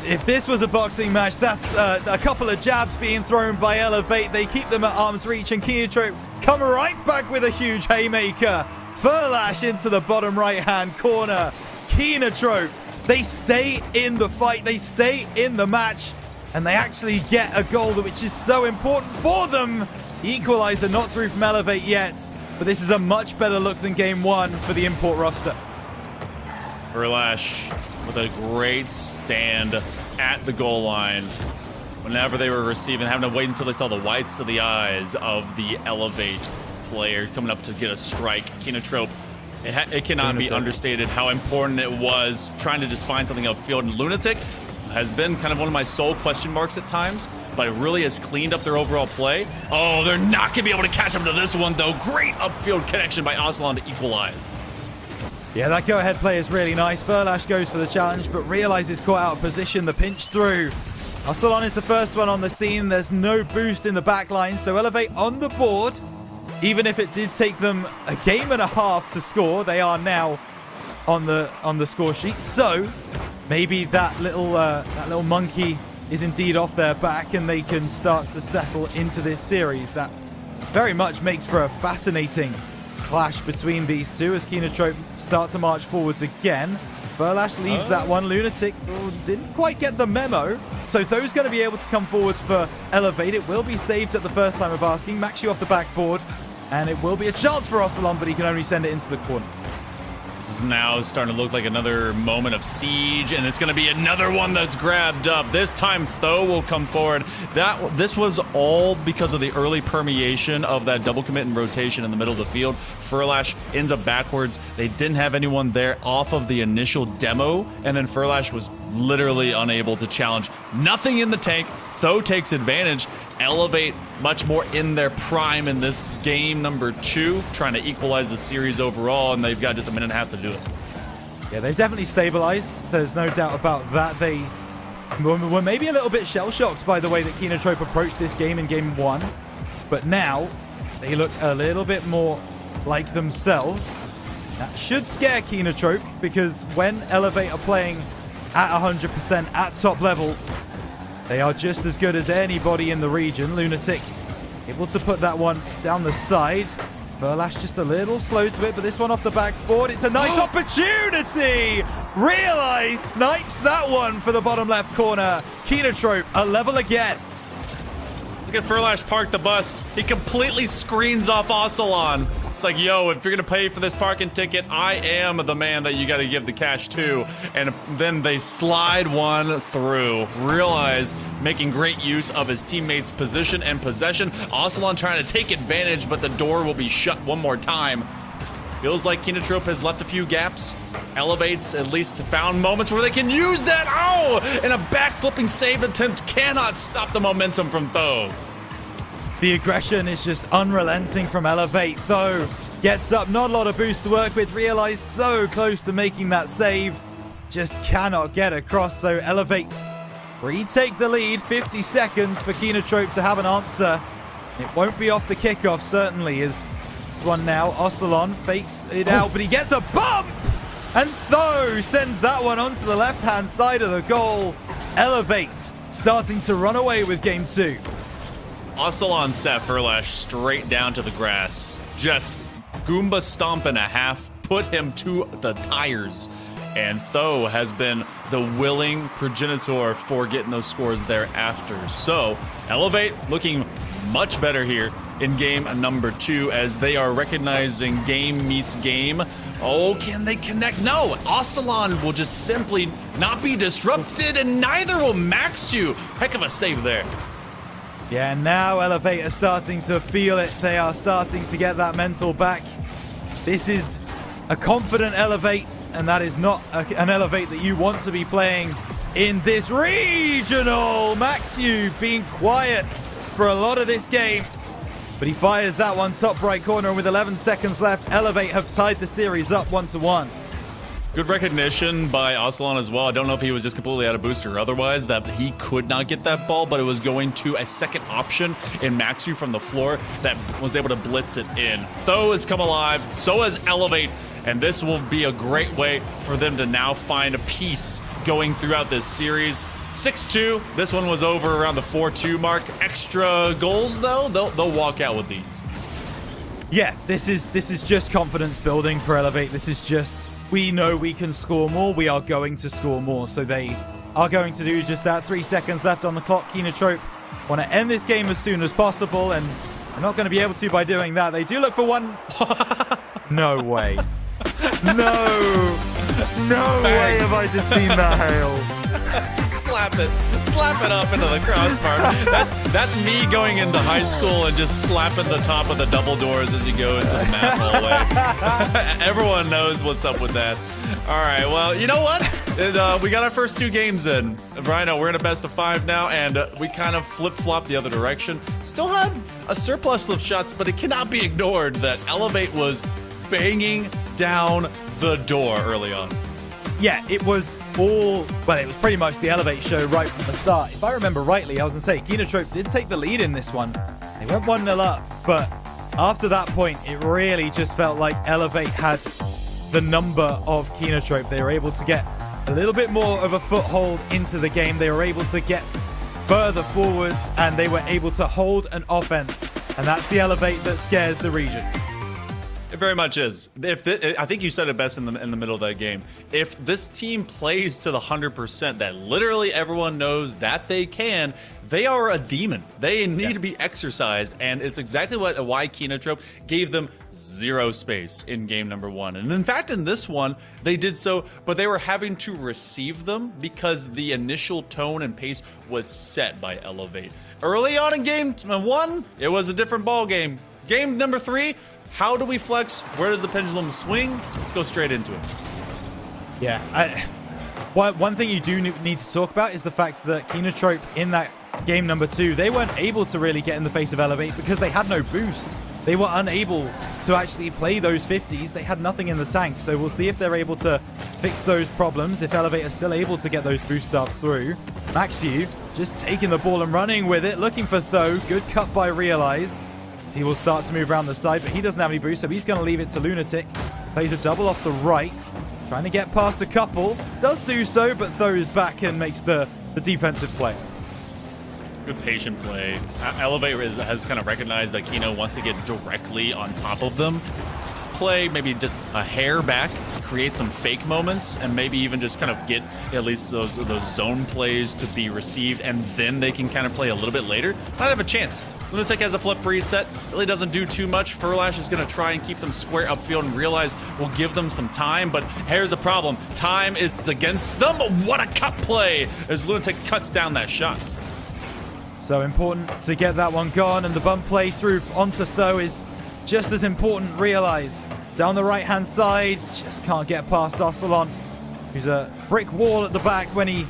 If this was a boxing match, that's a couple of jabs being thrown by Elevate. They keep them at arm's reach, and Kinotrope come right back with a huge haymaker. Furlash into the bottom right-hand corner. Kinotrope, they stay in the fight, they stay in the match, and they actually get a goal, which is so important for them. The equalizer not through from Elevate yet, but this is a much better look than game 1 for the import roster. Furlash with a great stand at the goal line. Whenever they were receiving, having to wait until they saw the whites of the eyes of the Elevate player coming up to get a strike. Kinotrope, it cannot be understated how important it was trying to just find something upfield. And Lunatic has been kind of one of my sole question marks at times, but it really has cleaned up their overall play. Oh, they're not going to be able to catch up to this one, though. Great upfield connection by Aslan to equalize. Yeah, that go-ahead play is really nice. Furlash goes for the challenge, but realizes caught out of position. The pinch through. Aslan is the first one on the scene. There's no boost in the back line, so Elevate on the board. Even if it did take them a game and a half to score, they are now on the score sheet. So maybe that little monkey is indeed off their back, and they can start to settle into this series. That very much makes for a fascinating clash between these two as Kinotrope start to march forwards again. Furlash leaves that one. Lunatic didn't quite get the memo, so Tho's going to be able to come forwards for Elevate. It will be saved at the first time of asking. Maxu off the backboard, and it will be a chance for Ocelon, but he can only send it into the corner. This is now starting to look like another moment of siege, and it's going to be another one that's grabbed up. This time, Tho will come forward. This was all because of the early permeation of that double commit and rotation in the middle of the field. Furlash ends up backwards. They didn't have anyone there off of the initial demo, and then Furlash was literally unable to challenge. Nothing in the tank. Tho takes advantage. Elevate much more in their prime in this game number 2, trying to equalize the series overall, and they've got just a minute and a half to do it. Yeah, they've definitely stabilized. There's no doubt about that. They were maybe a little bit shell-shocked by the way that Kinotrope approached this game in game 1, but now they look a little bit more like themselves. That should scare Kinotrope, because when Elevate are playing at 100% at top level, they are just as good as anybody in the region. Lunatic able to put that one down the side. Furlash just a little slow to it, but this one off the backboard. It's a nice opportunity! Realize snipes that one for the bottom left corner. Kinotrope a level again. Look at Furlash park the bus. He completely screens off Ocelon. It's like, yo, if you're going to pay for this parking ticket, I am the man that you got to give the cash to. And then they slide one through. Realize making great use of his teammates' position and possession. Ocelon trying to take advantage, but the door will be shut one more time. Feels like Kinotrope has left a few gaps. Elevates at least found moments where they can use that. Oh! And a back-flipping save attempt cannot stop the momentum from Tho. The aggression is just unrelenting from Elevate. Tho gets up, not a lot of boost to work with. Realize so close to making that save. Just cannot get across. So Elevate retake the lead. 50 seconds for Kinotrope to have an answer. It won't be off the kickoff, certainly, as this one now. Ocelon fakes it out, but he gets a bump! And Tho sends that one onto the left-hand side of the goal. Elevate starting to run away with game 2. Ocelon set Furlash straight down to the grass. Just Goomba stomp and a half, put him to the tires. And Tho has been the willing progenitor for getting those scores thereafter. So, Elevate looking much better here in game number 2 as they are recognizing game meets game. Oh, can they connect? No, Ocelon will just simply not be disrupted, and neither will Maxu. Heck of a save there. Yeah, now Elevate are starting to feel it. They are starting to get that mental back. This is a confident Elevate, and that is not an Elevate that you want to be playing in this regional. Maxu being quiet for a lot of this game, but he fires that one top right corner, and with 11 seconds left, Elevate have tied the series up 1-1. Good recognition by Ocelon as well. I don't know if he was just completely out of boost or otherwise, that he could not get that ball, but it was going to a second option in Maxu from the floor that was able to blitz it in. Tho has come alive, so has Elevate, and this will be a great way for them to now find a piece going throughout this series. 6-2. This one was over around the 4-2 mark. Extra goals, though, they'll walk out with these. Yeah, this is just confidence building for Elevate. This is just, we know we can score more. We are going to score more. So they are going to do just that. 3 seconds left on the clock. Kinotrope want to end this game as soon as possible, and they're not going to be able to by doing that. They do look for one. No way. No way have I just seen that hail. Slap it up into the crossbar. That's me going into high school and just slapping the top of the double doors as you go into the math hallway. Everyone knows what's up with that. All right, well, you know what? We got our first 2 games in. Rhino, we're in a best of 5 now, and we kind of flip-flopped the other direction. Still had a surplus of shots, but it cannot be ignored that Elevate was banging down the door early on. Yeah, it was all, well, it was pretty much the Elevate show right from the start. If I remember rightly, I was going to say, Kinotrope did take the lead in this one. They went 1-0 up, but after that point, it really just felt like Elevate had the number of Kinotrope. They were able to get a little bit more of a foothold into the game. They were able to get further forwards, and they were able to hold an offense. And that's the Elevate that scares the region. It very much is. I think you said it best in the middle of that game. If this team plays to the 100% that literally everyone knows that they can, they are a demon. They need to be exercised, and it's exactly why Kinotrope gave them 0 space in game number 1. And in fact, in this one, they did so, but they were having to receive them because the initial tone and pace was set by Elevate. Early on in game 1, it was a different ball game. Game number 3, how do we flex? Where does the pendulum swing? Let's go straight into it. Yeah. One thing you do need to talk about is the fact that Kinotrope in that game number 2, they weren't able to really get in the face of Elevate because they had no boost. They were unable to actually play those 50s. They had nothing in the tank. So we'll see if they're able to fix those problems, if Elevate are still able to get those boost starts through. Maxu just taking the ball and running with it, looking for Tho. Good cut by Realize. He will start to move around the side, but he doesn't have any boost, so he's going to leave it to Lunatic. Plays a double off the right, trying to get past a couple. Does do so, but throws back and makes the defensive play. Good patient play. Elevate has kind of recognized that Kino wants to get directly on top of them. Play maybe just a hair back, create some fake moments, and maybe even just kind of get at least those zone plays to be received, and then they can kind of play a little bit later. Might have a chance. Lunatic has a flip reset. Really doesn't do too much. Furlash is going to try and keep them square upfield and realize we'll give them some time. But here's the problem. Time is against them. What a cut play as Lunatic cuts down that shot. So important to get that one gone. And the bump play through onto Tho is just as important. Realize down the right-hand side. Just can't get past Ocelon, who's a brick wall at the back when he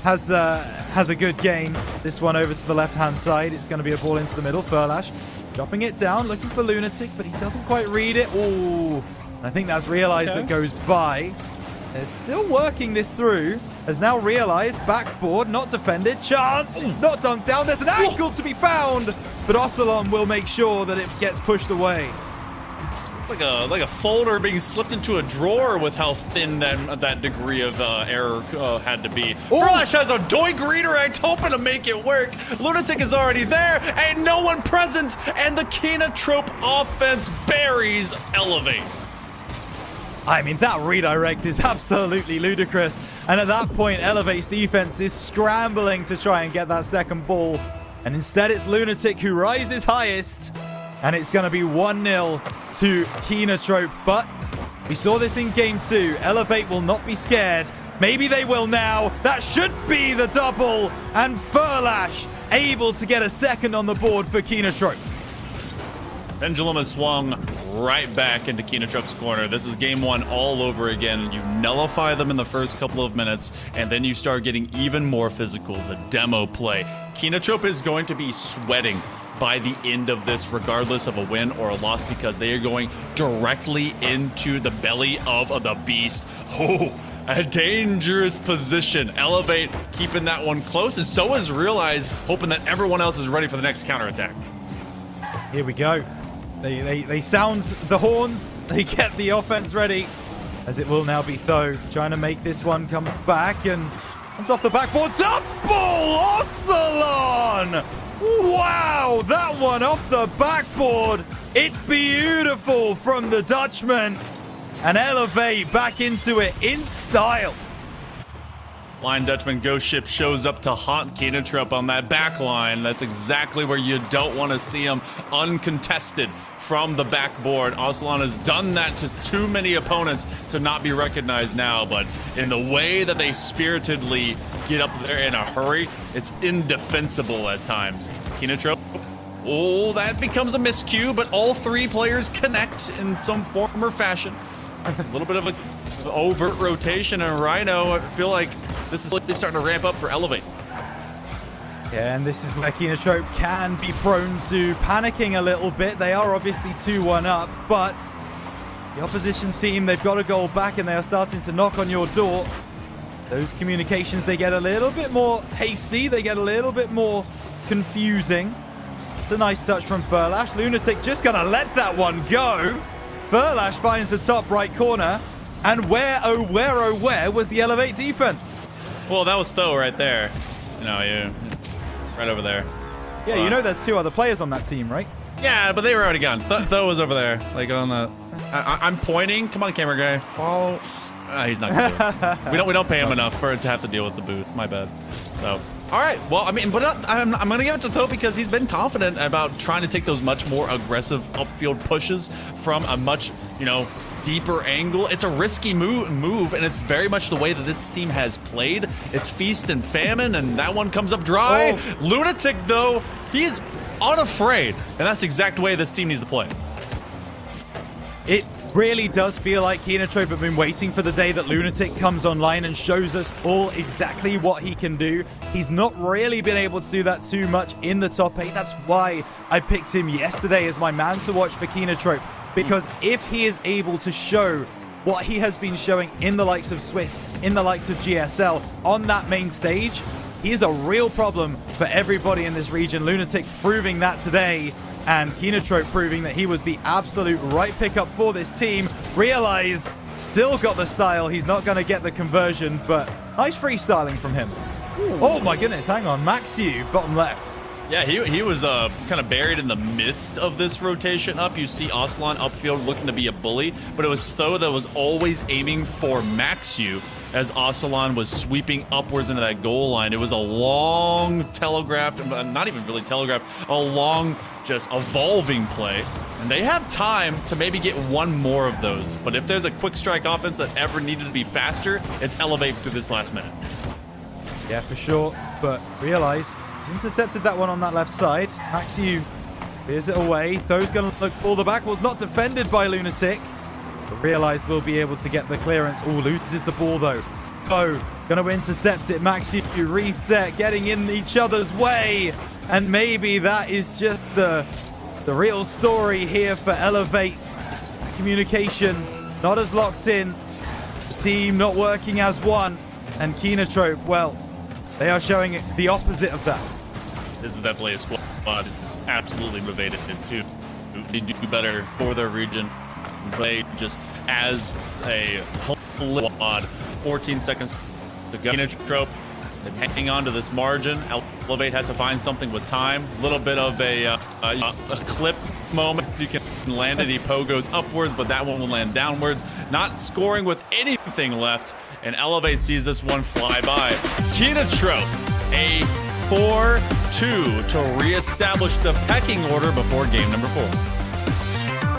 has a good game. This one over to the left-hand side. It's going to be a ball into the middle. Furlash dropping it down, looking for Lunatic, but he doesn't quite read it. Oh, I think that's realized that goes by. They're still working this through. Has now realized backboard, not defended. Chance! It's not dunked down. There's an angle to be found, but Ocelon will make sure that it gets pushed away. Like a folder being slipped into a drawer with how thin that degree of error had to be. Furlash has a doink redirect, hoping to make it work. Lunatic is already there, and no one present, and the Kinotrope offense buries Elevate. I mean, that redirect is absolutely ludicrous. And at that point, Elevate's defense is scrambling to try and get that second ball. And instead, it's Lunatic who rises highest. And it's going to be 1-0 to Kinotrope. But we saw this in game 2. Elevate will not be scared. Maybe they will now. That should be the double. And Furlash able to get a second on the board for Kinotrope. Pendulum has swung right back into Kinotrope's corner. This is game 1 all over again. You nullify them in the first couple of minutes, and then you start getting even more physical. The demo play. Kinotrope is going to be sweating by the end of this, regardless of a win or a loss, because they are going directly into the belly of the beast. Oh, a dangerous position. Elevate keeping that one close, and so is Realize, hoping that everyone else is ready for the next counterattack. Here we go. They sound the horns. They get the offense ready, as it will now be Tho trying to make this one come back, and it's off the backboard. Double Ocelon! Wow, that one off the backboard. It's beautiful from the Dutchman. And Elevate back into it in style. Line Dutchman Ghost Ship shows up to haunt Kinotrope on that back line. That's exactly where you don't want to see him, uncontested from the backboard. Ocelon has done that to too many opponents to not be recognized now, but in the way that they spiritedly get up there in a hurry, it's indefensible at times. Kinotrope, oh, that becomes a miscue, but all 3 players connect in some form or fashion. A little bit of an overt rotation, and Rhino, I feel like this is starting to ramp up for Elevate. Yeah, and this is where Kinotrope can be prone to panicking a little bit. They are obviously 2-1 up, but the opposition team, they've got a goal back, and they are starting to knock on your door. Those communications, they get a little bit more hasty. They get a little bit more confusing. It's a nice touch from Furlash. Lunatic just going to let that one go. Furlash finds the top right corner. And where, oh where was the Elevate defense? Well, that was Tho right there. You know, right over there. Yeah, you know there's 2 other players on that team, right? Yeah, but they were already gone. Tho was over there, like on the... I'm pointing. Come on, camera guy. Follow. He's not gonna do it. We don't pay him enough for it to have to deal with the booth. My bad. So, all right. Well, I mean, but I'm gonna give it to Tho because he's been confident about trying to take those much more aggressive upfield pushes from a much, deeper angle. It's a risky move, and it's very much the way that this team has played. It's feast and famine, and that one comes up dry. Oh. Lunatic, though, he's unafraid, and that's the exact way this team needs to play. It really does feel like Kinotrope have been waiting for the day that Lunatic comes online and shows us all exactly what he can do. He's not really been able to do that too much in the top 8. That's why I picked him yesterday as my man to watch for Kinotrope. Because if he is able to show what he has been showing in the likes of Swiss, in the likes of GSL, on that main stage, he is a real problem for everybody in this region. Lunatic proving that today, and Kinotrope proving that he was the absolute right pickup for this team. Realize, still got the style. He's not going to get the conversion, but nice freestyling from him. Ooh. Oh my goodness, hang on. Maxu, bottom left. Yeah, he was kind of buried in the midst of this rotation up. You see Ocelon upfield looking to be a bully, but it was Tho that was always aiming for Maxu. as Ocelon was sweeping upwards into that goal line. It was a long telegraphed, not even really telegraphed, a long just evolving play. And they have time to maybe get one more of those. But if there's a quick strike offense that ever needed to be faster, it's Elevate through this last minute. Yeah, for sure. But realize he's intercepted that one on that left side. Maxiu clears it away. Tho's going to look for the backwards, not defended by Lunatic. But realize we'll be able to get the clearance. Oh, loses the ball though. Tho going to intercept it. Maxiu reset, getting in each other's way. And maybe that is just the real story here for Elevate. Communication not as locked in. The team not working as one. And Kenotrope, well, they are showing the opposite of that. This is definitely a squad that's absolutely motivated to do better for their region. They just, as a whole squad, 14 seconds to go. Kenotrope, hanging on to this margin. Elevate has to find something with time. A little bit of a clip moment. You can land it. He goes upwards, but that one will land downwards. Not scoring with anything left. And Elevate sees this one fly by. Kenotrope, a 4-2 to reestablish the pecking order before game number 4.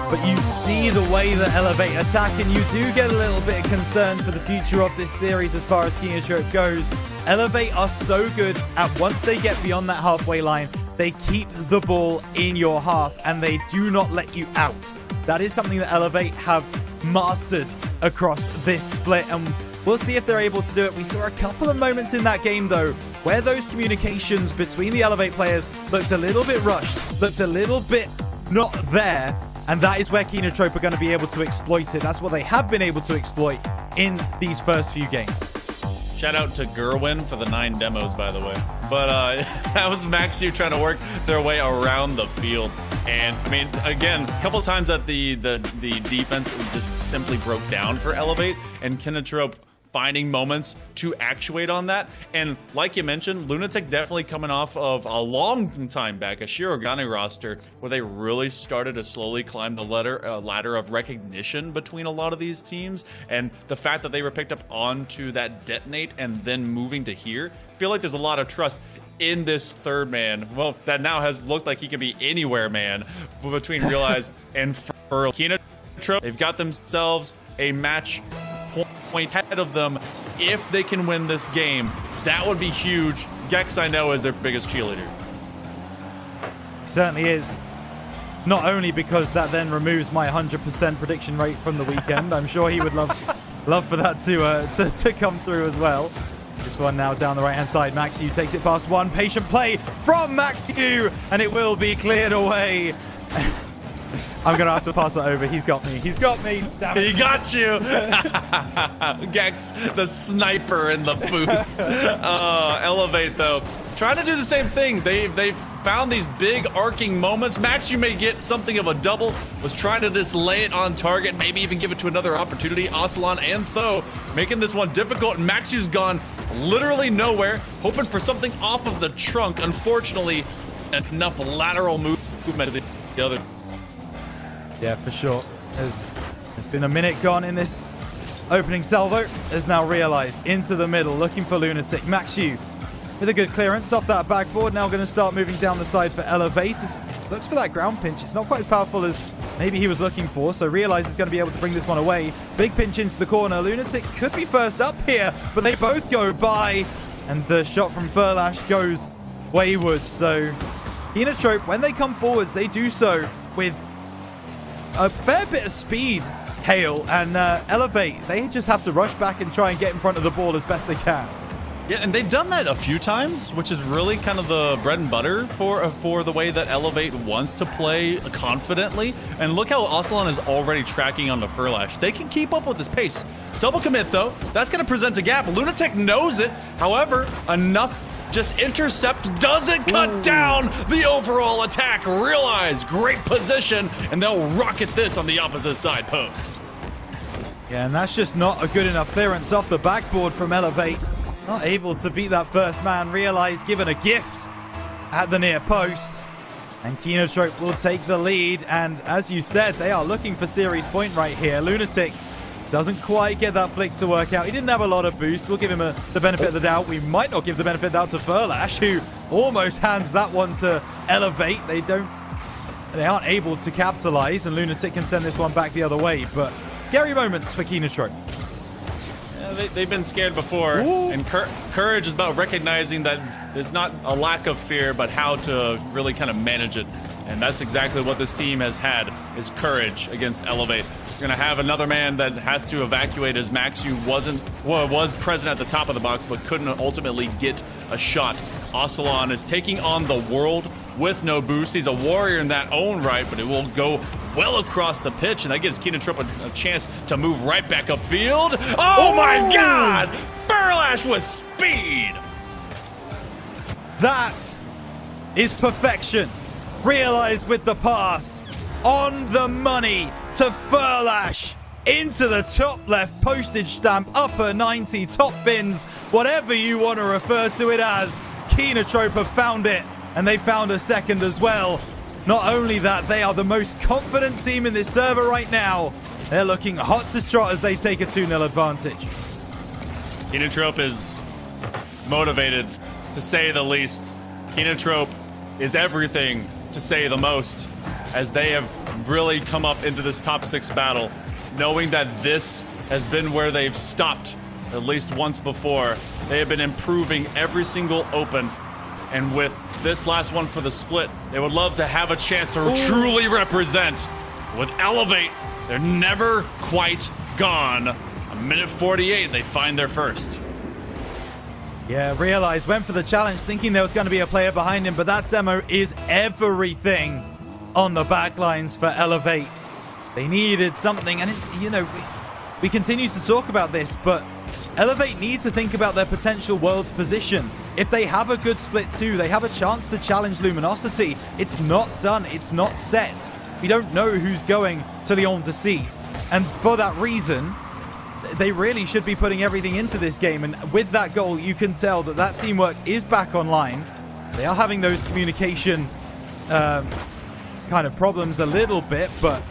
But you see the way that Elevate attack, and you do get a little bit concerned for the future of this series as far as Kenotrope goes. Elevate are so good at once they get beyond that halfway line, they keep the ball in your half and they do not let you out. That is something that Elevate have mastered across this split, and we'll see if they're able to do it. We saw a couple of moments in that game, though, where those communications between the Elevate players looked a little bit rushed, looked a little bit not there, and that is where Kenotrope are going to be able to exploit it. That's what they have been able to exploit in these first few games. Shout out to Gerwin for the 9 demos, by the way. But that was Maxiu trying to work their way around the field. And, I mean, again, a couple times that the defense just simply broke down for Elevate, and Kenotrope finding moments to actuate on that. And like you mentioned, Lunatic definitely coming off of a long time back, a Shirogane roster, where they really started to slowly climb the ladder of recognition between a lot of these teams. And the fact that they were picked up onto that Detonate and then moving to here, I feel like there's a lot of trust in this third man, well, that now has looked like he can be anywhere man, between Realize and Furl. Kenotrope, they've got themselves a match point ahead of them. If they can win this game, that would be huge. Gex, I know, is their biggest cheerleader. Certainly is. Not only because that then removes my 100% prediction rate from the weekend. I'm sure he would love for that to come through as well. This one now down the right-hand side. Maxiu takes it past one. Patient play from Maxiu, and it will be cleared away. I'm going to have to pass that over. He's got me. He's got me. Damn it. He got you. Gex, the sniper in the booth. Elevate, though, trying to do the same thing. They've found these big arcing moments. Max, you may get something of a double. Was trying to just lay it on target, maybe even give it to another opportunity. Ocelon and Tho making this one difficult. And Maxiu's gone literally nowhere, hoping for something off of the trunk. Unfortunately, enough lateral movement to the other. Yeah, for sure. There's been a minute gone in this opening salvo. Has now realized into the middle, looking for Lunatic. Maxiu with a good clearance off that backboard. Now going to start moving down the side for Elevate. Looks for that ground pinch. It's not quite as powerful as maybe he was looking for, so Realize is going to be able to bring this one away. Big pinch into the corner. Lunatic could be first up here, but they both go by, and the shot from Furlash goes wayward. So Kenotrope, when they come forwards, they do so with a fair bit of speed, Hale, and Elevate. They just have to rush back and try and get in front of the ball as best they can. Yeah, and they've done that a few times, which is really kind of the bread and butter for the way that Elevate wants to play confidently. And look how Ocelon is already tracking on the Furlash. They can keep up with this pace. Double commit, though. That's going to present a gap. Lunatic knows it. However, enough just intercept doesn't cut down the overall attack. Realize great position, and they'll rocket this on the opposite side post. Yeah, and that's just not a good enough clearance off the backboard from Elevate. Not able to beat that first man. Realize given a gift at the near post. And Kenotrope will take the lead. And as you said, they are looking for series point right here. Lunatic Doesn't quite get that flick to work out. He didn't have a lot of boost. We'll give him the benefit of the doubt. We might not give the benefit of the doubt to Furlash, who almost hands that one to Elevate. They aren't able to capitalize, and Lunatic can send this one back the other way. But scary moments for Keenatrope. They've been scared before, and courage is about recognizing that it's not a lack of fear, but how to really kind of manage it. And that's exactly what this team has had, is courage against Elevate. You're going to have another man that has to evacuate, as Maxu was present at the top of the box, but couldn't ultimately get a shot. Ocelon is taking on the world with no boost. He's a warrior in that own right, but it will go well across the pitch, and that gives Keenatrope a chance to move right back upfield. Oh my God! Furlash with speed! That is perfection. Realized with the pass. On the money to Furlash. Into the top left, postage stamp, upper 90, top bins, whatever you want to refer to it as. Keenatrope have found it, and they found a second as well. Not only that, they are the most confident team in this server right now. They're looking hot to trot as they take a 2-0 advantage. Keenatrope is motivated, to say the least. Keenatrope is everything, to say the most, as they have really come up into this top 6 battle, knowing that this has been where they've stopped at least once before. They have been improving every single open, and with this last one for the split, they would love to have a chance to truly represent. With Elevate, they're never quite gone. A minute 48, they find their first. Yeah, realized, went for the challenge thinking there was going to be a player behind him, but that demo is everything on the backlines for Elevate. They needed something, and it's, you know, we continue to talk about this, but Elevate need to think about their potential world's position. If they have a good split 2, they have a chance to challenge Luminosity. It's not done. It's not set. We don't know who's going to Lyon to see. And for that reason, they really should be putting everything into this game. And with that goal, you can tell that that teamwork is back online. They are having those communication kind of problems a little bit, but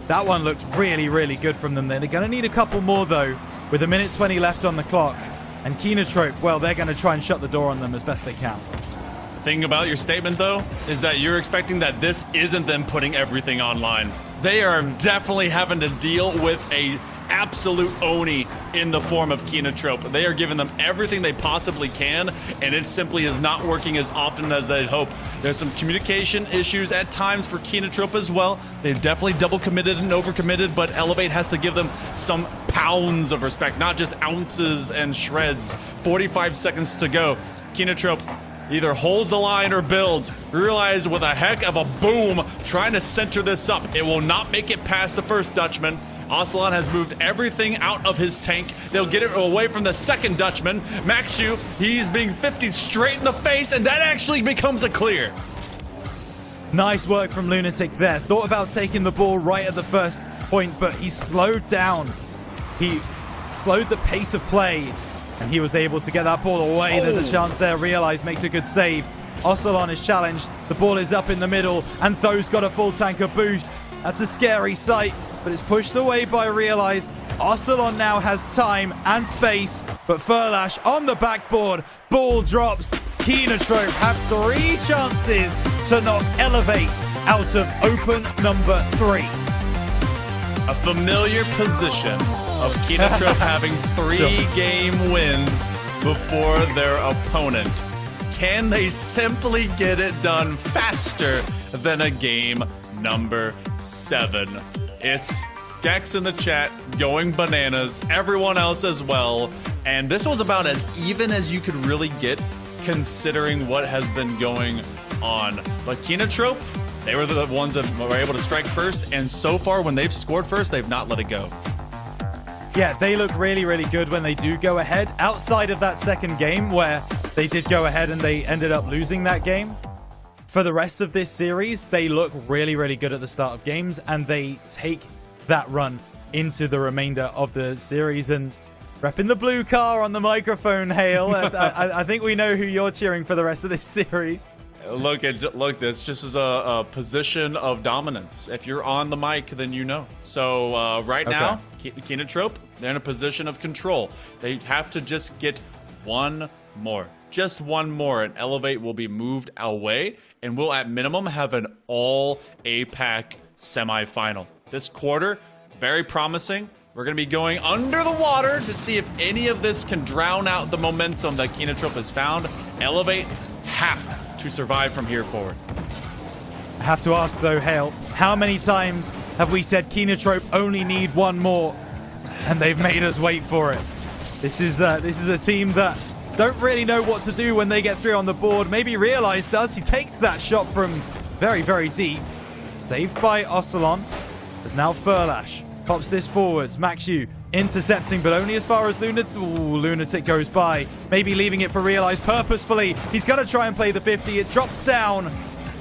that one looks really, really good from them. They're going to need a couple more, though, with a minute 20 left on the clock. And Keenatrope, well, they're going to try and shut the door on them as best they can. The thing about your statement, though, is that you're expecting that this isn't them putting everything online. They are definitely having to deal with a absolute Oni in the form of Keenatrope. They are giving them everything they possibly can, and it simply is not working as often as they'd hope. There's some communication issues at times for Keenatrope as well. They've definitely double committed and overcommitted, but Elevate has to give them some pounds of respect, not just ounces and shreds. 45 seconds to go. Keenatrope either holds the line or builds. Realize with a heck of a boom, trying to center this up. It will not make it past the first Dutchman. Ocelon has moved everything out of his tank. They'll get it away from the second Dutchman. Maxu, he's being 50 straight in the face, and that actually becomes a clear. Nice work from Lunatic there. Thought about taking the ball right at the first point, but he slowed down. He slowed the pace of play, and he was able to get that ball away. There's a chance there. Realize makes a good save. Ocelon is challenged. The ball is up in the middle, and Tho's got a full tank of boost. That's a scary sight, but it's pushed away by Realize. Ocelon now has time and space, but Furlash on the backboard. Ball drops. Keenatrope have 3 chances to knock Elevate out of open number 3. A familiar position of Keenatrope having 3 game wins before their opponent. Can they simply get it done faster than a game number 7? It's Gex in the chat going bananas, everyone else as well, and this was about as even as you could really get considering what has been going on. But Keenatrope, they were the ones that were able to strike first, and so far when they've scored first, they've not let it go. Yeah, they look really, really good when they do go ahead. Outside of that second game where they did go ahead and they ended up losing that game, for the rest of this series, they look really, really good at the start of games, and they take that run into the remainder of the series. And repping the blue car on the microphone, Hale. I think we know who you're cheering for the rest of this series. Look, this just is a position of dominance. If you're on the mic, then you know. So right now, Kenotrope, they're in a position of control. They have to just get one more. Just one more, and Elevate will be moved away, and we'll at minimum have an all APAC semifinal. This quarter, very promising. We're going to be going under the water to see if any of this can drown out the momentum that Kenotrope has found. Elevate have to survive from here forward. I have to ask though, Hale, how many times have we said Kenotrope only need one more, and they've made us wait for it? This is a team that don't really know what to do when they get 3 on the board. Maybe Realize does. He takes that shot from very, very deep. Saved by Ocelon. There's now Furlash. Pops this forwards. Maxu intercepting, but only as far as Lunatic goes by. Maybe leaving it for Realize purposefully. He's going to try and play the 50. It drops down.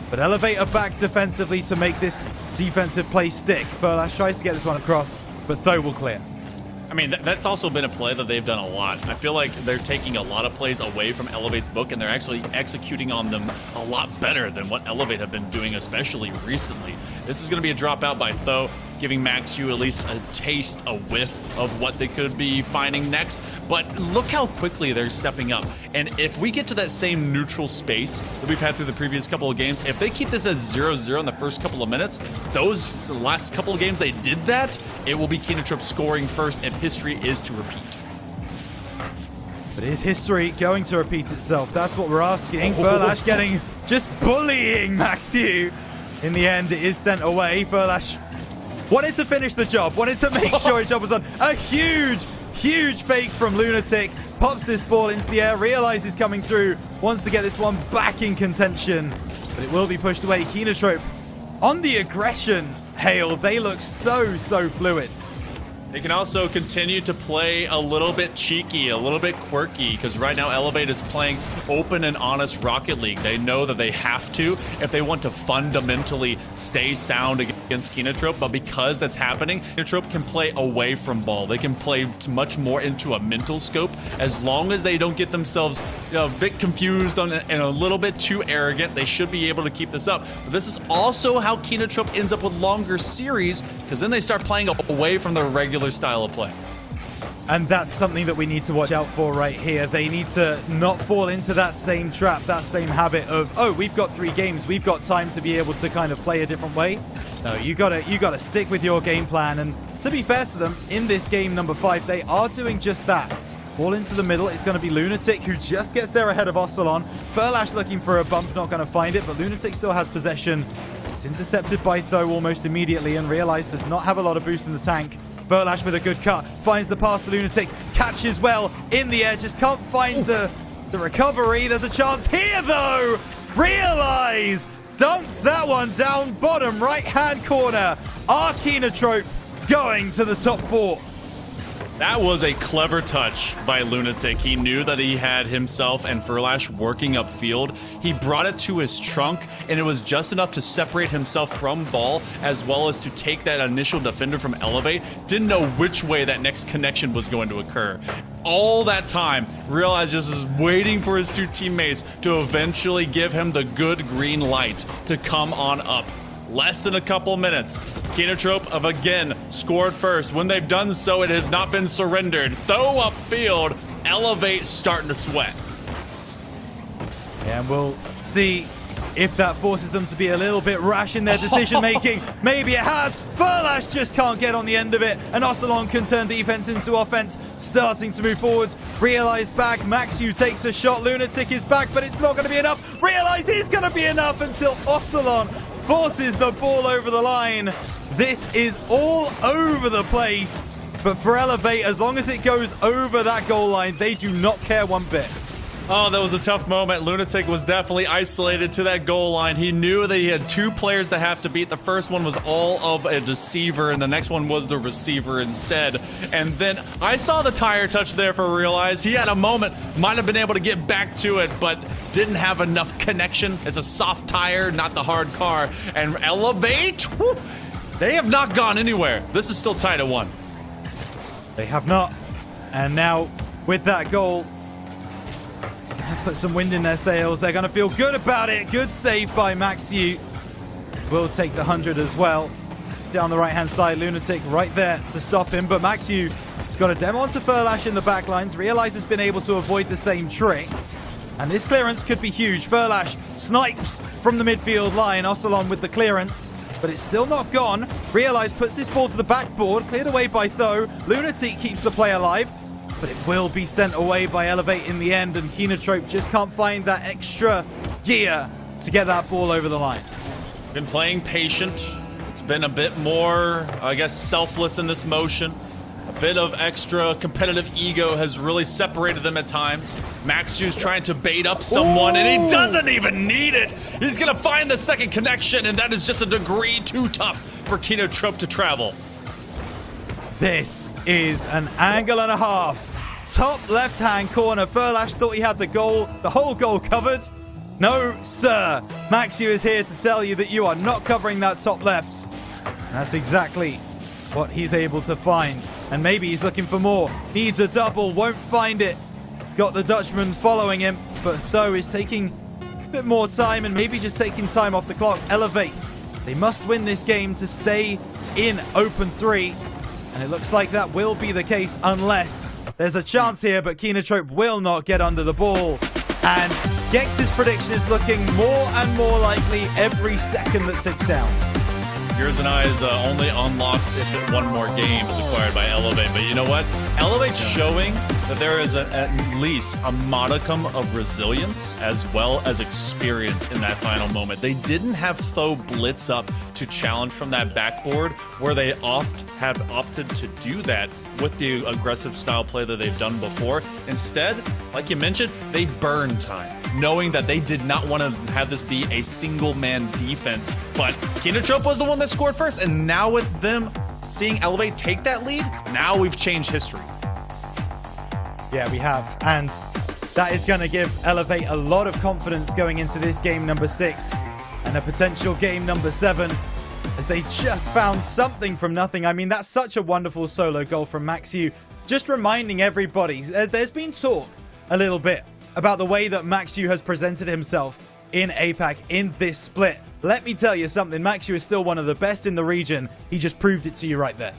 But Elevate are back defensively to make this defensive play stick. Furlash tries to get this one across, but Tho will clear. I mean, that's also been a play that they've done a lot. I feel like they're taking a lot of plays away from Elevate's book, and they're actually executing on them a lot better than what Elevate have been doing, especially recently. This is going to be a dropout by Tho, giving Maxu at least a taste, a whiff of what they could be finding next. But look how quickly they're stepping up. And if we get to that same neutral space that we've had through the previous couple of games, if they keep this as 0-0 in the first couple of minutes, those last couple of games they did that, it will be Kenotrope scoring first, and history is to repeat. But is history going to repeat itself? That's what we're asking. Furlash getting, just bullying Maxu. In the end, it is sent away. Furlash wanted to finish the job, wanted to make sure his job was done. A huge, huge fake from Lunatic. Pops this ball into the air, realizes coming through, wants to get this one back in contention. But it will be pushed away. Kenotrope on the aggression, Hale. They look so, so fluid. They can also continue to play a little bit cheeky, a little bit quirky, because right now Elevate is playing open and honest Rocket League. They know that they have to if they want to fundamentally stay sound against Kenotrope, but because that's happening, Kenotrope can play away from ball. They can play much more into a mental scope as long as they don't get themselves a bit confused and a little bit too arrogant. They should be able to keep this up. But this is also how Kenotrope ends up with longer series, because then they start playing away from their regular style of play. And that's something that we need to watch out for right here. They need to not fall into that same trap, that same habit of, oh, we've got 3 games, we've got time to be able to kind of play a different way. No, you gotta stick with your game plan. And to be fair to them, in this game number 5, they are doing just that. Ball into the middle. It's going to be Lunatic, who just gets there ahead of Ocelon. Furlash looking for a bump, not going to find it, but Lunatic still has possession. It's intercepted by Tho almost immediately, and Realize does not have a lot of boost in the tank. Furlash with a good cut, finds the pass to Lunatic, catches well in the air, just can't find the recovery. There's a chance here though. Realize dunks that one down bottom right-hand corner. Our Kenotrope going to the top 4. That was a clever touch by Lunatic. He knew that he had himself and Furlash working upfield. He brought it to his trunk, and it was just enough to separate himself from ball, as well as to take that initial defender from Elevate. Didn't know which way that next connection was going to occur. All that time, Realize just is waiting for his 2 teammates to eventually give him the good green light to come on up. Less than a couple minutes. Kenotrope have again scored first. When they've done so, it has not been surrendered. Though upfield, Elevate starting to sweat. And we'll see if that forces them to be a little bit rash in their decision making. Maybe it has. Furlash just can't get on the end of it. And Ocelon can turn defense into offense, starting to move forwards. Realize back. Maxu takes a shot. Lunatic is back, but it's not going to be enough. Realize is going to be enough until Ocelon forces the ball over the line. This is all over the place. But for Elevate, as long as it goes over that goal line, they do not care one bit. Oh, that was a tough moment. Lunatic was definitely isolated to that goal line. He knew that he had 2 players to have to beat. The first one was all of a deceiver, and the next one was the receiver instead. And then I saw the tire touch there for Realize. He had a moment, might have been able to get back to it, but didn't have enough connection. It's a soft tire, not the hard car. And Elevate, whew, they have not gone anywhere. This is still tied at 1. They have not. And now, with that goal, Put some wind in their sails. They're going to feel good about it. Good save by Maxiu. Will take the 100 as well. Down the right-hand side, Lunatic right there to stop him. But Maxiu has got a demo onto Furlash in the back lines. Realizes been able to avoid the same trick. And this clearance could be huge. Furlash snipes from the midfield line. Ocelon with the clearance. But it's still not gone. Realize puts this ball to the backboard. Cleared away by Tho. Lunatic keeps the play alive. But it will be sent away by Elevate in the end. And Kenotrope just can't find that extra gear to get that ball over the line. Been playing patient. It's been a bit more, I guess, selfless in this motion. A bit of extra competitive ego has really separated them at times. Maxiu's trying to bait up someone, and he doesn't even need it. He's going to find the second connection, and that is just a degree too tough for Kenotrope to travel. This is an angle and a half. Top left-hand corner. Furlash thought he had the goal, the whole goal covered. No, sir. Maxiu is here to tell you that you are not covering that top left. That's exactly what he's able to find. And maybe he's looking for more. Needs a double, won't find it. He's got the Dutchman following him, but Tho is taking a bit more time and maybe just taking time off the clock. Elevate. They must win this game to stay in open 3. And it looks like that will be the case unless there's a chance here, but Kenotrope will not get under the ball. And Gex's prediction is looking more and more likely every second that ticks down. Yours and I's only unlocks if one more game is acquired by Elevate. But you know what? Elevate's showing that there is at least a modicum of resilience as well as experience in that final moment. They didn't have Tho blitz up to challenge from that backboard where they have opted to do that with the aggressive style play that they've done before. Instead, like you mentioned, they burn time, knowing that they did not want to have this be a single-man defense. But Kenotrope was the one that scored first, and now with them seeing Elevate take that lead, now we've changed history. Yeah, we have. And that is going to give Elevate a lot of confidence going into this game number 6 and a potential game number 7 as they just found something from nothing. I mean, that's such a wonderful solo goal from Maxiu. Just reminding everybody, there's been talk a little bit about the way that Maxiu has presented himself in APAC in this split. Let me tell you something, Maxiu is still one of the best in the region. He just proved it to you right there.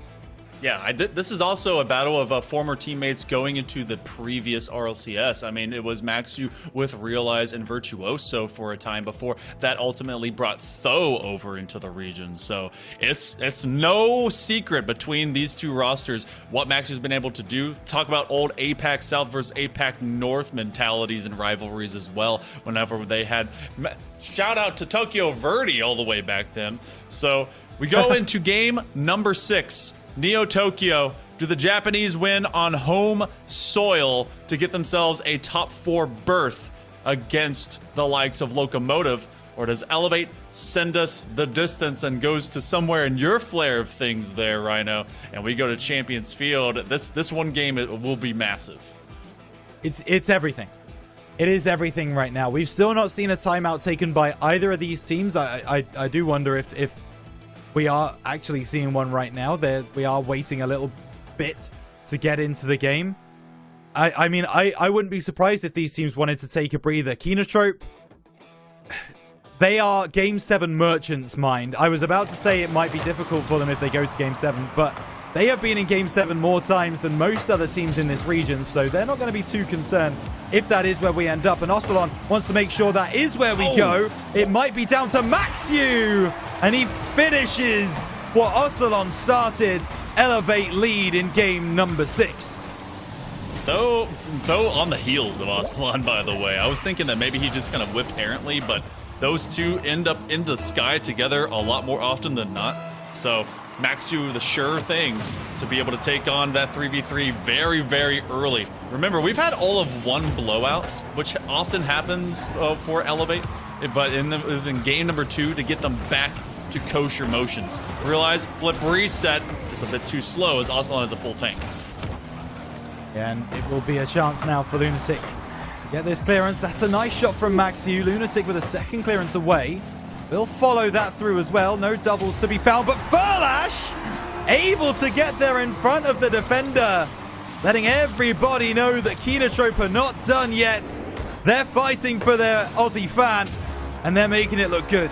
Yeah, this is also a battle of former teammates going into the previous RLCS. I mean, it was Maxiu with Realize and Virtuoso for a time before that ultimately brought Tho over into the region. So it's no secret between these two rosters what Maxiu's been able to do. Talk about old APAC South versus APAC North mentalities and rivalries as well whenever they had... Shout out to Tokyo Verde all the way back then. So we go into game number 6. Neo Tokyo, do the Japanese win on home soil to get themselves a top 4 berth against the likes of Locomotive? Or does Elevate send us the distance and goes to somewhere in your flair of things there, Rhino, and we go to Champions Field? This one game it will be massive. It's everything. It is everything right now. We've still not seen a timeout taken by either of these teams. I do wonder if we are actually seeing one right now. We are waiting a little bit to get into the game. I mean, I wouldn't be surprised if these teams wanted to take a breather. Kenotrope, they are Game 7 merchants, mind. I was about to say it might be difficult for them if they go to Game 7, but they have been in Game 7 more times than most other teams in this region, so they're not going to be too concerned if that is where we end up. And Ocelon wants to make sure that is where we go. It might be down to Maxiu, and he finishes what Ocelon started. Elevate lead in game number 6. Though on the heels of Ocelon, by the way. I was thinking that maybe he just kind of whipped errantly, but those two end up in the sky together a lot more often than not. So Maxiu, the sure thing to be able to take on that 3v3 very, very early. Remember, we've had all of one blowout, which often happens for Elevate, but it was in game number 2 to get them back to kosher motions. Realize flip reset is a bit too slow as Ocelon has a full tank. Yeah, and it will be a chance now for Lunatic to get this clearance. That's a nice shot from Maxiu. Lunatic with a second clearance away. They'll follow that through as well. No doubles to be found, but Furlash able to get there in front of the defender, letting everybody know that Kenotrope are not done yet. They're fighting for their Aussie fan, and they're making it look good.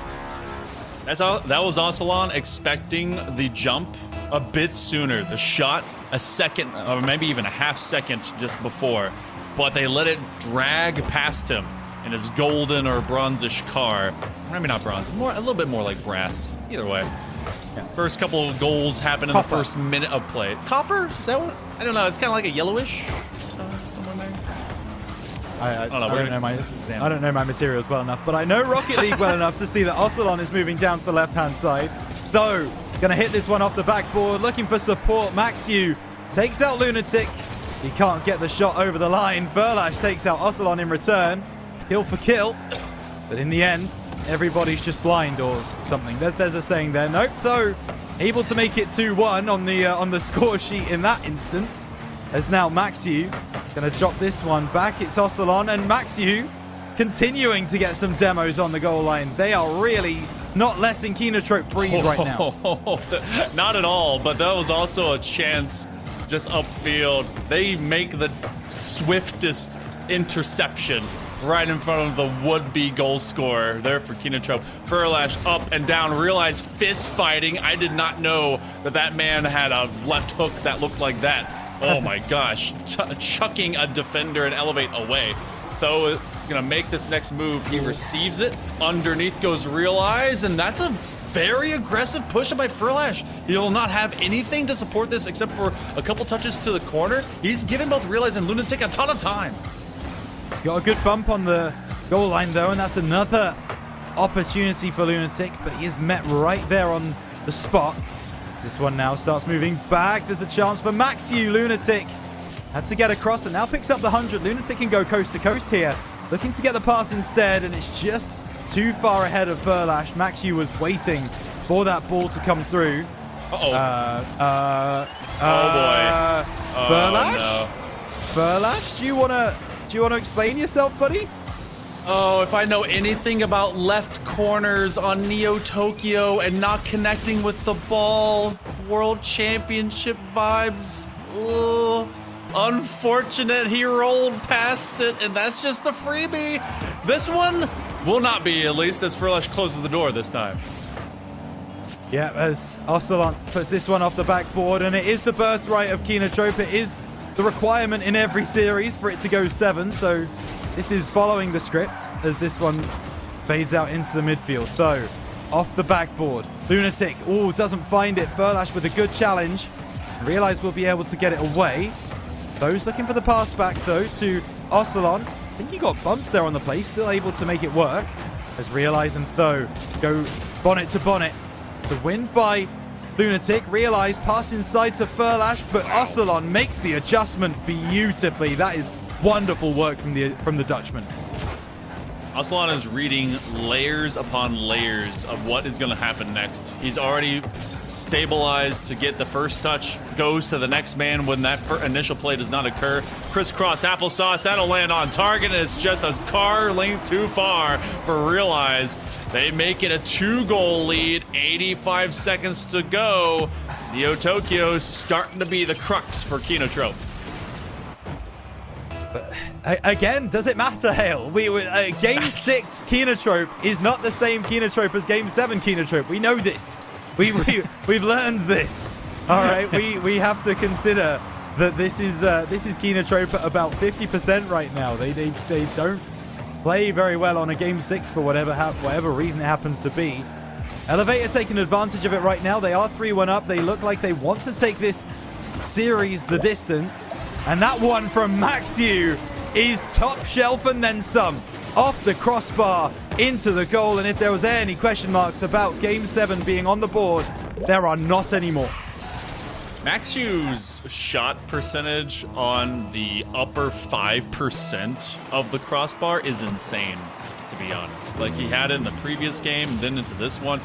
That was Ocelon expecting the jump a bit sooner. The shot a second, or maybe even a half second just before. But they let it drag past him in his golden or bronzish car. Maybe not bronze, a little bit more like brass. Either way. Yeah. First couple of goals happen in the first minute of play. Copper? Is that what? I don't know. It's kind of like a yellowish. Somewhere there. I don't know my materials well enough, but I know Rocket League well enough to see that Ocelon is moving down to the left-hand side. Though, gonna hit this one off the backboard, looking for support. Maxu takes out Lunatic. He can't get the shot over the line. Furlash takes out Ocelon in return. Kill for kill. But in the end, everybody's just blind or something. There's a saying there. Nope, though, able to make it 2-1 on the score sheet in that instance. As now Maxu going to drop this one back. It's Ocelon and Maxu continuing to get some demos on the goal line. They are really not letting Kenotrope breathe right now. Not at all, but that was also a chance just upfield. They make the swiftest interception right in front of the would-be goal scorer there for Kenotrope. Furlash up and down, realized fist fighting. I did not know that man had a left hook that looked like that. Oh my gosh, chucking a defender and elevate away. Though is going to make this next move. He receives it. Underneath goes Realize, and that's a very aggressive push by Furlash. He'll not have anything to support this except for a couple touches to the corner. He's given both Realize and Lunatic a ton of time. He's got a good bump on the goal line, though, and that's another opportunity for Lunatic, but he is met right there on the spot. This one now starts moving back. There's a chance for Maxu. Lunatic had to get across and now picks up the 100. Lunatic can go coast to coast here. Looking to get the pass instead, and it's just too far ahead of Furlash. Maxu was waiting for that ball to come through. Oh boy. Furlash? No. Furlash, do you wanna explain yourself, buddy? Oh, if I know anything about left corners on Neo Tokyo and not connecting with the ball, World Championship vibes. Ugh. Unfortunate, he rolled past it, and that's just a freebie. This one will not be, at least as Furlash closes the door this time. Yeah, as Ocelon puts this one off the backboard, and it is the birthright of Kenotrope. It is the requirement in every series for it to go 7, so this is following the script as this one fades out into the midfield. So, off the backboard, Lunatic, doesn't find it. Furlash with a good challenge. Realize we'll be able to get it away. Those looking for the pass back, though, to Ocelon. I think he got bumped there on the play, still able to make it work. As Realize and Tho go bonnet to bonnet. It's a win by Lunatic. Realize pass inside to Furlash, but Ocelon makes the adjustment beautifully. That is wonderful work from the Dutchman. Ocelon is reading layers upon layers of what is going to happen next. He's already stabilized to get the first touch, goes to the next man when that initial play does not occur. Crisscross applesauce, that'll land on target, and it's just a car length too far for Realize. They make it a 2-goal lead, 85 seconds to go. Neo Tokyo starting to be the crux for Kenotrope. Again, does it matter, Hale? Game 6 Kenotrope is not the same Kenotrope as Game 7 Kenotrope. We know this. We've learned this. All right, we have to consider that this is Kenotrope at about 50% right now. They don't play very well on a Game 6 for whatever reason it happens to be. Elevator taking advantage of it right now. They are 3-1 up. They look like they want to take this series the distance, and that one from Maxu is top shelf and then some, off the crossbar into the goal. And if there was any question marks about Game 7 being on the board, there are not anymore. Maxu's shot percentage on the upper 5% of the crossbar is insane, to be honest. Like, he had it in the previous game, then into this one.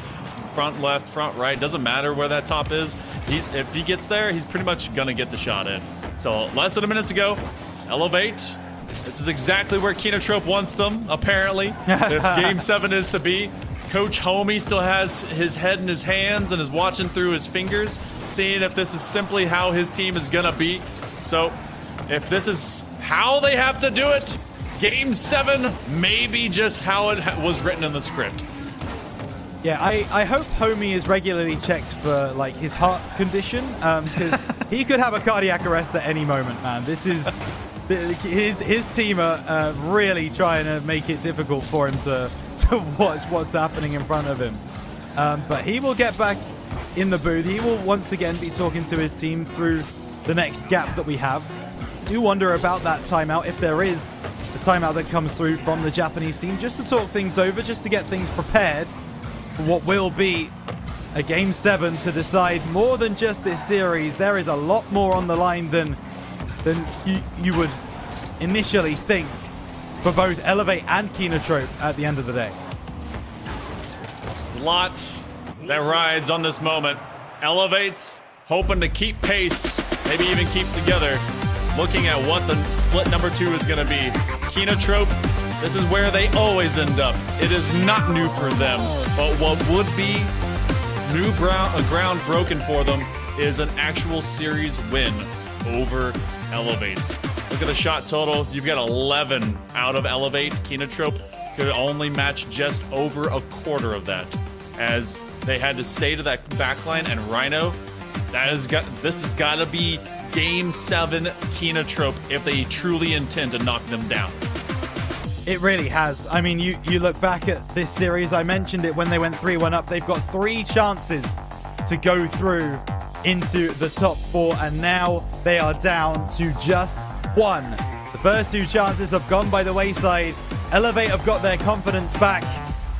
Front left, front right, doesn't matter where that top is. If he gets there, he's pretty much gonna get the shot in. So less than a minute to go. Elevate. This is exactly where Kenotrope wants them, apparently. If Game 7 is to be. Coach Homie still has his head in his hands and is watching through his fingers, seeing if this is simply how his team is gonna be. So if this is how they have to do it, Game 7 may be just how it was written in the script. Yeah, I hope Homie is regularly checked for like his heart condition, because he could have a cardiac arrest at any moment, man. This is his team are really trying to make it difficult for him to watch what's happening in front of him. But he will get back in the booth. He will once again be talking to his team through the next gap that we have. I do wonder about that timeout, if there is a timeout that comes through from the Japanese team, just to talk things over, just to get things prepared for what will be a Game 7 to decide more than just this series. There is a lot more on the line than you would initially think for both Elevate and Kinotrope at the end of the day. There's a lot that rides on this moment. Elevate's hoping to keep pace, maybe even keep together, looking at what the split number 2 is going to be. Kinotrope, this is where they always end up. It is not new for them, but what would be new ground broken for them is an actual series win over Elevates. Look at the shot total. You've got 11 out of Elevate. Kinotrope could only match just over a quarter of that, as they had to stay to that backline. And Rhino, this has got to be Game 7 Kinotrope if they truly intend to knock them down. It really has. I mean, you look back at this series, I mentioned it when they went 3-1 up. They've got 3 chances to go through into the top 4, and now they are down to just 1. The first 2 chances have gone by the wayside. Elevate have got their confidence back,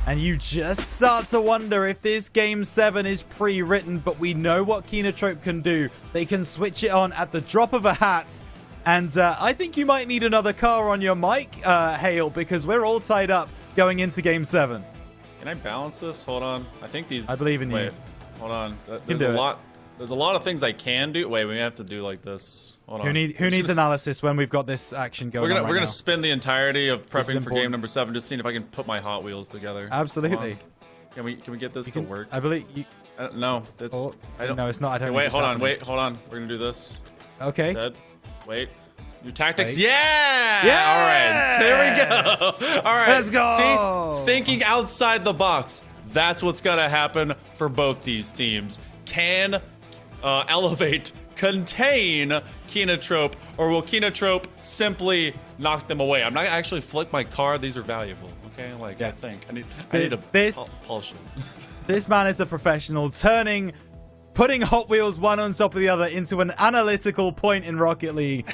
and you just start to wonder if this Game 7 is pre-written, but we know what Kinotrope can do. They can switch it on at the drop of a hat. And I think you might need another car on your mic, Hale, because we're all tied up going into Game 7. Can I balance this? Hold on. I think these... I believe in you. Hold on. There's a lot of things I can do. Wait, we have to do like this. Hold on. Who needs analysis when we've got this action going on? We're gonna spend the entirety of prepping for game number 7, just seeing if I can put my Hot Wheels together. Absolutely. Can we get this to work? I believe you... No, it's... Oh, no, it's not. I don't. Wait, hold on. We're gonna do this. Okay. Instead. Wait. New tactics. Wait. Yeah! Yeah! All right. There we go. All right. Let's go. See? Thinking outside the box. That's what's going to happen for both these teams. Can Elevate contain Kinotrope, or will Kinotrope simply knock them away? I'm not actually flick my card. These are valuable. Okay? Like, yeah. I think. I need a pulse. This man is a professional, putting Hot Wheels one on top of the other into an analytical point in Rocket League.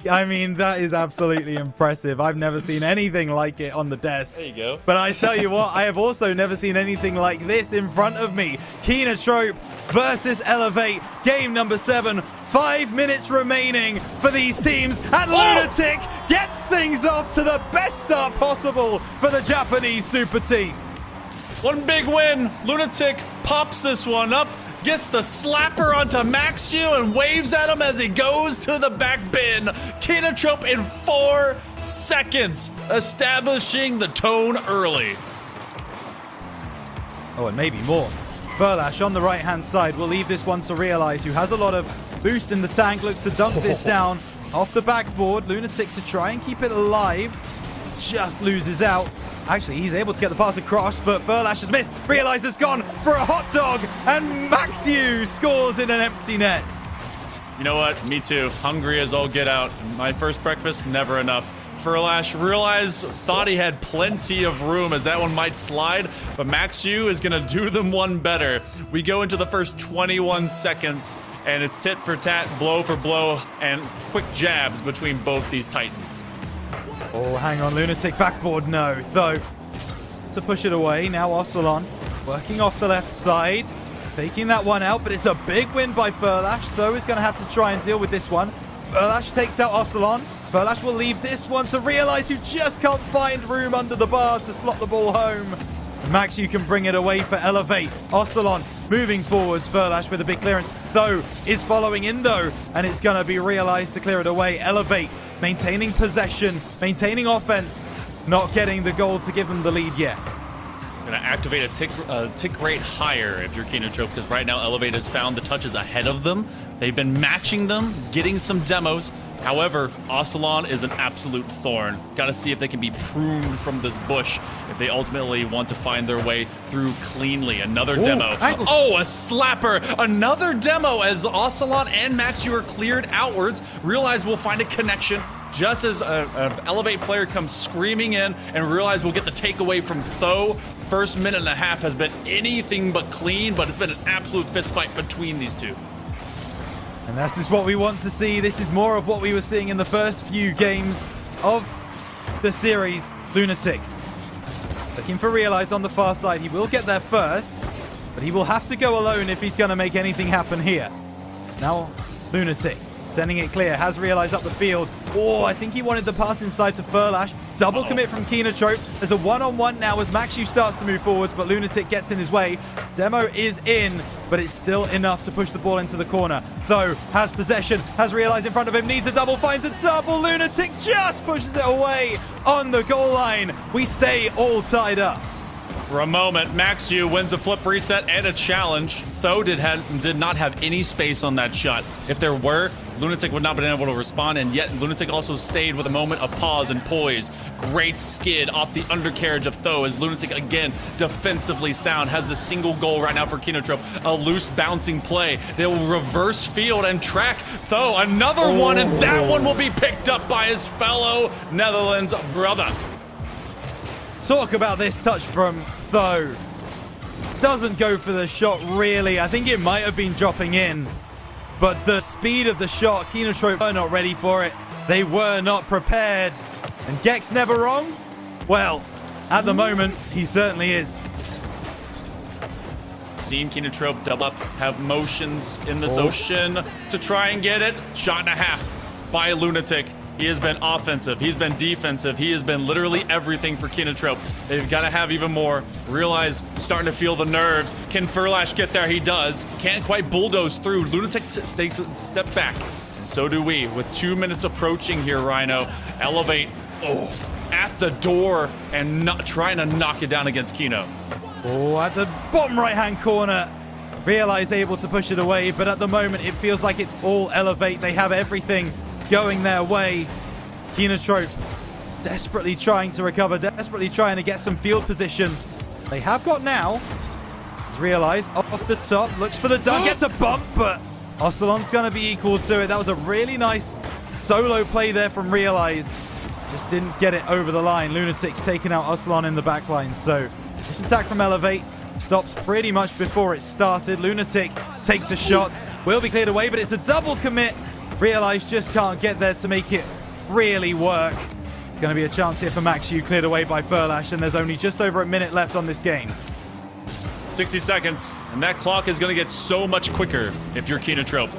I mean, that is absolutely impressive. I've never seen anything like it on the desk. There you go. But I tell you what, I have also never seen anything like this in front of me. Kinotrope versus Elevate, game number 7. 5 minutes remaining for these teams, and Lunatic gets things off to the best start possible for the Japanese super team. One big win. Lunatic pops this one up, gets the slapper onto Maxiu and waves at him as he goes to the back bin. Kinotrope in 4 seconds, establishing the tone early. Oh, and maybe more. Verlash on the right-hand side will leave this one to Realize, who has a lot of boost in the tank, looks to dump this down off the backboard. Lunatic to try and keep it alive, just loses out. Actually, he's able to get the pass across, but Verlash has missed. Realize has gone for a hot dog, and Maxiu scores in an empty net. You know what? Me too. Hungry as all get out. My first breakfast, never enough. Verlash thought he had plenty of room as that one might slide, but Maxiu is going to do them one better. We go into the first 21 seconds, and it's tit for tat, blow for blow, and quick jabs between both these titans. Oh, hang on, Lunatic backboard, no. Though, to push it away, now Ocelon working off the left side, taking that one out, but it's a big win by Verlash, though he's going to have to try and deal with this one. Verlash takes out Ocelon. Verlash will leave this one to Realize, who just can't find room under the bar to slot the ball home. Max, you can bring it away for Elevate. Ocelon moving forwards. Verlash with a big clearance, though, is following in, though, and it's going to be Realize to clear it away. Elevate maintaining possession, maintaining offense, not getting the goal to give them the lead yet. Going to activate a tick rate higher if you're Kinotrope, because right now Elevate has found the touches ahead of them. They've been matching them, getting some demos, However, Ocelon is an absolute thorn. Got to see if they can be pruned from this bush if they ultimately want to find their way through cleanly. Another demo. Oh, a slapper. Another demo as Ocelon and Maxu are cleared outwards. Realize we'll find a connection just as an Elevate player comes screaming in, and Realize we'll get the takeaway from Tho. First minute and a half has been anything but clean, but it's been an absolute fist fight between these two. And this is what we want to see. This is more of what we were seeing in the first few games of the series. Lunatic looking for Realize on the far side. He will get there first, but he will have to go alone if he's going to make anything happen here. It's now Lunatic sending it clear, has Realize up the field. Oh, I think he wanted the pass inside to Furlash. Double commit from Kinotrope. There's a one-on-one now as Maxu starts to move forwards, but Lunatic gets in his way. Demo is in, but it's still enough to push the ball into the corner. Tho has possession, has Realize in front of him, needs a double, finds a double. Lunatic just pushes it away on the goal line. We stay all tied up. For a moment, Maxu wins a flip reset and a challenge. Tho did not have any space on that shot. If there were, Lunatic would not have been able to respond, and yet Lunatic also stayed with a moment of pause and poise. Great skid off the undercarriage of Tho as Lunatic, again, defensively sound, has the single goal right now for Kinotrope. A loose bouncing play. They will reverse field and track Tho. Another one, and that one will be picked up by his fellow Netherlands brother. Talk about this touch from Tho. Doesn't go for the shot, really. I think it might have been dropping in. But the speed of the shot, Kinotrope were not ready for it. They were not prepared. And Gex never wrong? Well, at the moment, he certainly is. Seen Kinotrope double up, have motions in this ocean to try and get it. Shot and a half by Lunatic. He has been offensive. He's been defensive. He has been literally everything for Kinotrope. They've got to have even more. Realize starting to feel the nerves. Can Furlash get there? He does. Can't quite bulldoze through. Lunatic takes a step back. And so do we. With 2 minutes approaching here, Rhino. Elevate at the door and not trying to knock it down against Kino. Oh, at the bottom right-hand corner. Realize able to push it away, but at the moment it feels like it's all Elevate. They have everything going their way. Kinotrope desperately trying to recover, desperately trying to get some field position. They have got now. Realize off the top, looks for the dunk, gets a bump, but Ocelon's going to be equal to it. That was a really nice solo play there from Realize. Just didn't get it over the line. Lunatic's taking out Ocelon in the back line. So this attack from Elevate stops pretty much before it started. Lunatic takes a shot, will be cleared away, but it's a double commit. Realize just can't get there to make it really work. It's going to be a chance here for Maxu, cleared away by Furlash, and there's only just over a minute left on this game. 60 seconds, and that clock is going to get so much quicker if you're Kinotrope,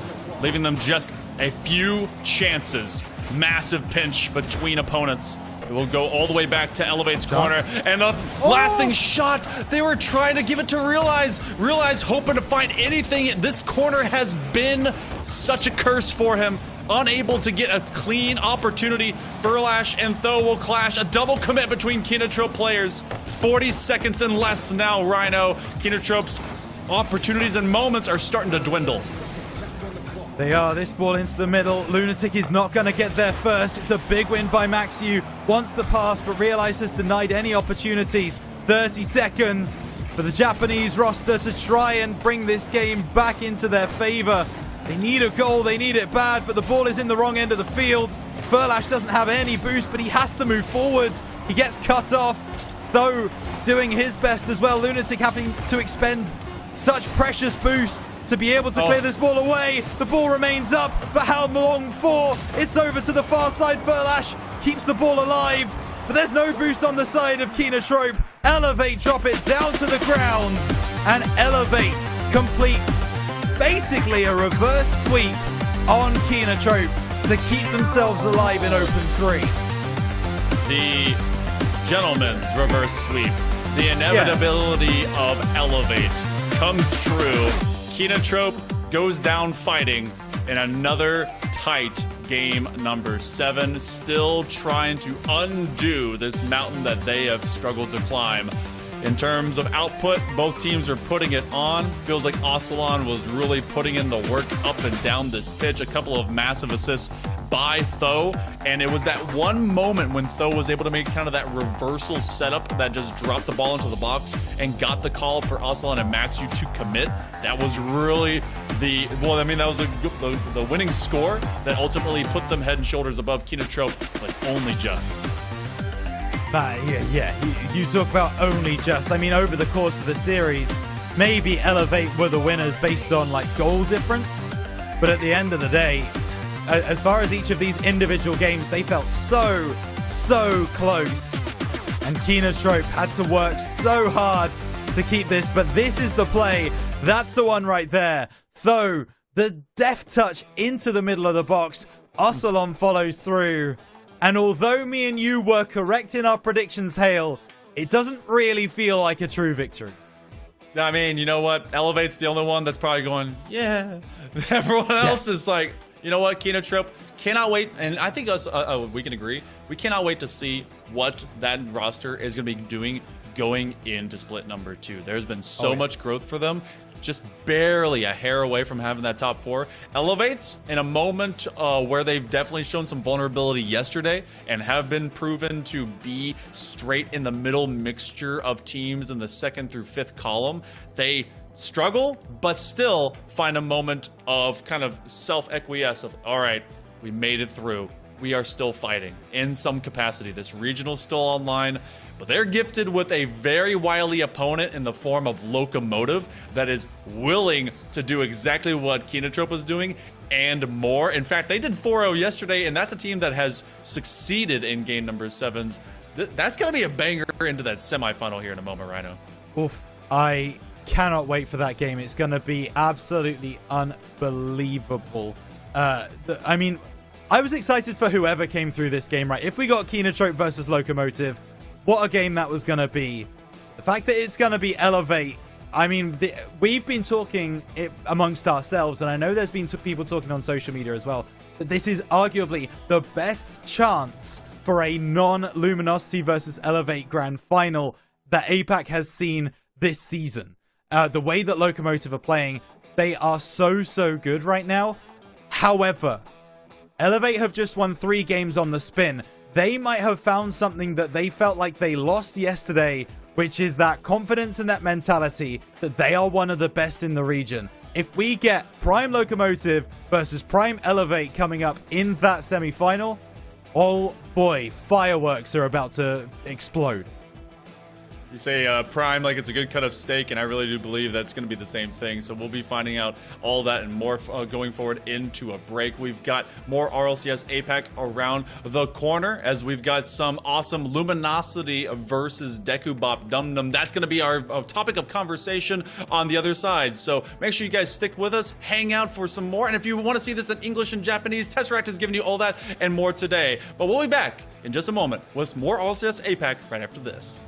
leaving them just a few chances. Massive pinch between opponents. It will go all the way back to Elevate's corner, and a lasting shot. They were trying to give it to Realize. Realize hoping to find anything. This corner has been such a curse for him. Unable to get a clean opportunity. Furlash and Tho will clash. A double commit between Kinotrope players. 40 seconds and less now, Rhino. Kinotrope's opportunities and moments are starting to dwindle. They are. This ball into the middle. Lunatic is not going to get there first. It's a big win by Maxu. Wants the pass, but Realize has denied any opportunities. 30 seconds for the Japanese roster to try and bring this game back into their favor. They need a goal. They need it bad, but the ball is in the wrong end of the field. Furlash doesn't have any boost, but he has to move forwards. He gets cut off, though doing his best as well. Lunatic having to expend such precious boosts to be able to clear this ball away. The ball remains up, but how long for? It's over to the far side. Furlash keeps the ball alive, but there's no boost on the side of Kinotrope. Elevate drop it down to the ground, and Elevate complete basically a reverse sweep on Kinotrope to keep themselves alive in open 3. The gentleman's reverse sweep. The inevitability of Elevate comes true. Kinotrope goes down fighting in another tight game number 7, still trying to undo this mountain that they have struggled to climb. In terms of output, both teams are putting it on. Feels like Ocelon was really putting in the work up and down this pitch. A couple of massive assists by Tho, and it was that one moment when Tho was able to make kind of that reversal setup that just dropped the ball into the box and got the call for Aslan and Maxu to commit. That was really that was the winning score that ultimately put them head and shoulders above Kinotrope, but only just. You talk about only just. I mean, over the course of the series, maybe Elevate were the winners based on like goal difference, but at the end of the day, as far as each of these individual games, they felt so close, and Kinotrope had to work so hard to keep this, but this is the play. That's the one right there. Though the deft touch into the middle of the box, Aslan follows through. And although me and you were correct in our predictions, Hale, it doesn't really feel like a true victory. I mean, you know what? Elevate's the only one that's probably going, yeah. Everyone else is like, you know what? Kinotrope cannot wait. And I think us, we can agree. We cannot wait to see what that roster is going to be doing going into split number 2. There's been so much growth for them. Just barely a hair away from having that top 4. Elevates in a moment where they've definitely shown some vulnerability yesterday and have been proven to be straight in the middle mixture of teams in the 2nd through 5th column. They struggle, but still find a moment of kind of self-acquiesce of, all right, we made it through. We are still fighting in some capacity. This regional's still online, but they're gifted with a very wily opponent in the form of Locomotive that is willing to do exactly what Kinotrope was doing and more. In fact, they did 4-0 yesterday, and that's a team that has succeeded in game number 7s. That's going to be a banger into that semifinal here in a moment, Rhino. Oof, I cannot wait for that game. It's going to be absolutely unbelievable. I mean, I was excited for whoever came through this game, right? If we got Kinotrope versus Locomotive, what a game that was going to be. The fact that it's going to be Elevate, I mean, we've been talking amongst ourselves, and I know there's been people talking on social media as well, that this is arguably the best chance for a non-Luminosity versus Elevate grand final that APAC has seen this season. The way that Locomotive are playing, they are so good right now. However, Elevate have just won 3 games on the spin. They might have found something that they felt like they lost yesterday, which is that confidence and that mentality that they are one of the best in the region. If we get Prime Locomotive versus Prime Elevate coming up in that semi-final, oh boy, fireworks are about to explode. You say Prime like it's a good cut of steak, and I really do believe that's going to be the same thing. So we'll be finding out all that and more going forward into a break. We've got more RLCS APAC around the corner as we've got some awesome Luminosity versus Dekubop Dum Dum. That's going to be our topic of conversation on the other side. So make sure you guys stick with us, hang out for some more. And if you want to see this in English and Japanese, Tesseract has given you all that and more today. But we'll be back in just a moment with more RLCS APAC right after this.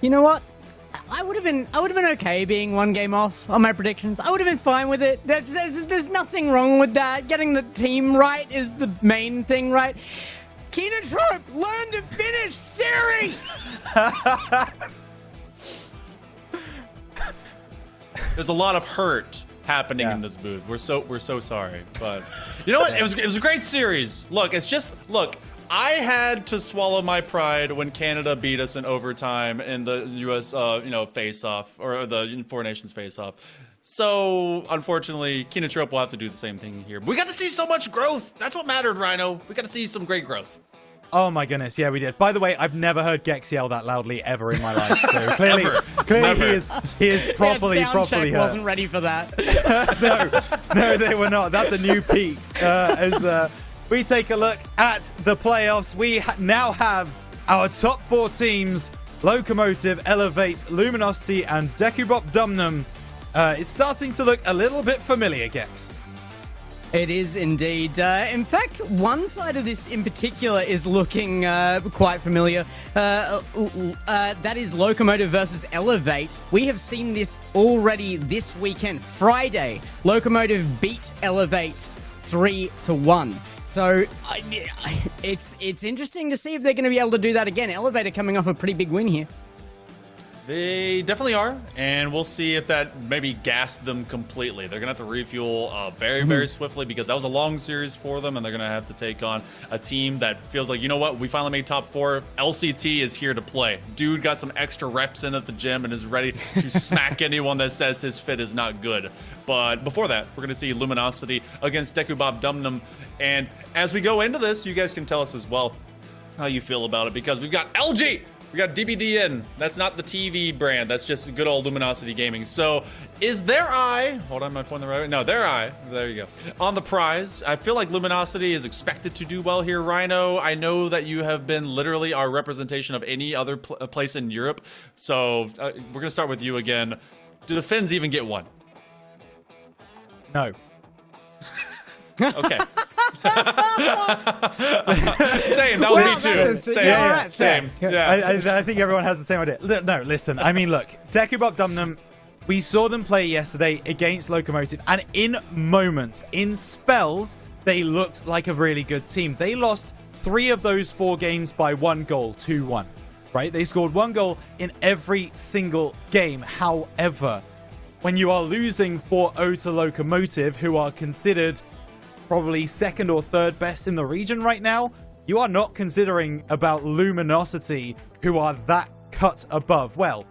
You know what? I would have been okay being one game off on my predictions. I would have been fine with it. There's nothing wrong with that. Getting the team right is the main thing, right? Keenan Trope, learn to finish Siri. There's a lot of hurt happening in this booth. We're so sorry, but you know what? It was a great series. Look, I had to swallow my pride when Canada beat us in overtime in the U.S. face-off, or the Four Nations face-off. So, unfortunately, Keenan Trope will have to do the same thing here. But we got to see so much growth. That's what mattered, Rhino. We got to see some great growth. Oh my goodness, yeah, we did. By the way, I've never heard Gex yell that loudly ever in my life. So clearly, he is properly hurt. Wasn't ready for that. no, they were not. That's a new peak. As we take a look at the playoffs, we now have our top 4 teams: Locomotive, Elevate, Luminosity, and Dekubop Dumnum. It's starting to look a little bit familiar, Gex. It is indeed. In fact, one side of this in particular is looking quite familiar. That is Locomotive versus Elevate. We have seen this already this weekend. Friday, Locomotive beat Elevate 3-1. So it's interesting to see if they're going to be able to do that again. Elevate are coming off a pretty big win here. They definitely are, and we'll see if that maybe gassed them completely. They're going to have to refuel very swiftly, because that was a long series for them, and they're going to have to take on a team that feels like, you know what, we finally made top 4. LCT is here to play. Dude got some extra reps in at the gym and is ready to smack anyone that says his fit is not good. But before that, we're going to see Luminosity against Dekubop Dumnum, and as we go into this, you guys can tell us as well how you feel about it, because we've got LG! We got DBDN. That's not the TV brand. That's just good old Luminosity Gaming. So, is their eye... Hold on, am I pointing the right way? No, their eye. There you go. On the prize. I feel like Luminosity is expected to do well here, Rhino. I know that you have been literally our representation of any other place in Europe. So, we're going to start with you again. Do the Finns even get one? No. Okay. Same. That was me too. Same. Yeah. I think everyone has the same idea. No, listen. I mean, look. Dekubop Dumnum, we saw them play yesterday against Locomotive, and in moments, in spells, they looked like a really good team. They lost 3 of those 4 games by 1 goal, 2-1. Right? They scored 1 goal in every single game. However, when you are losing 4-0 to Locomotive, who are considered probably 2nd or 3rd best in the region right now, you are not considering about Luminosity, who are that cut above. Well,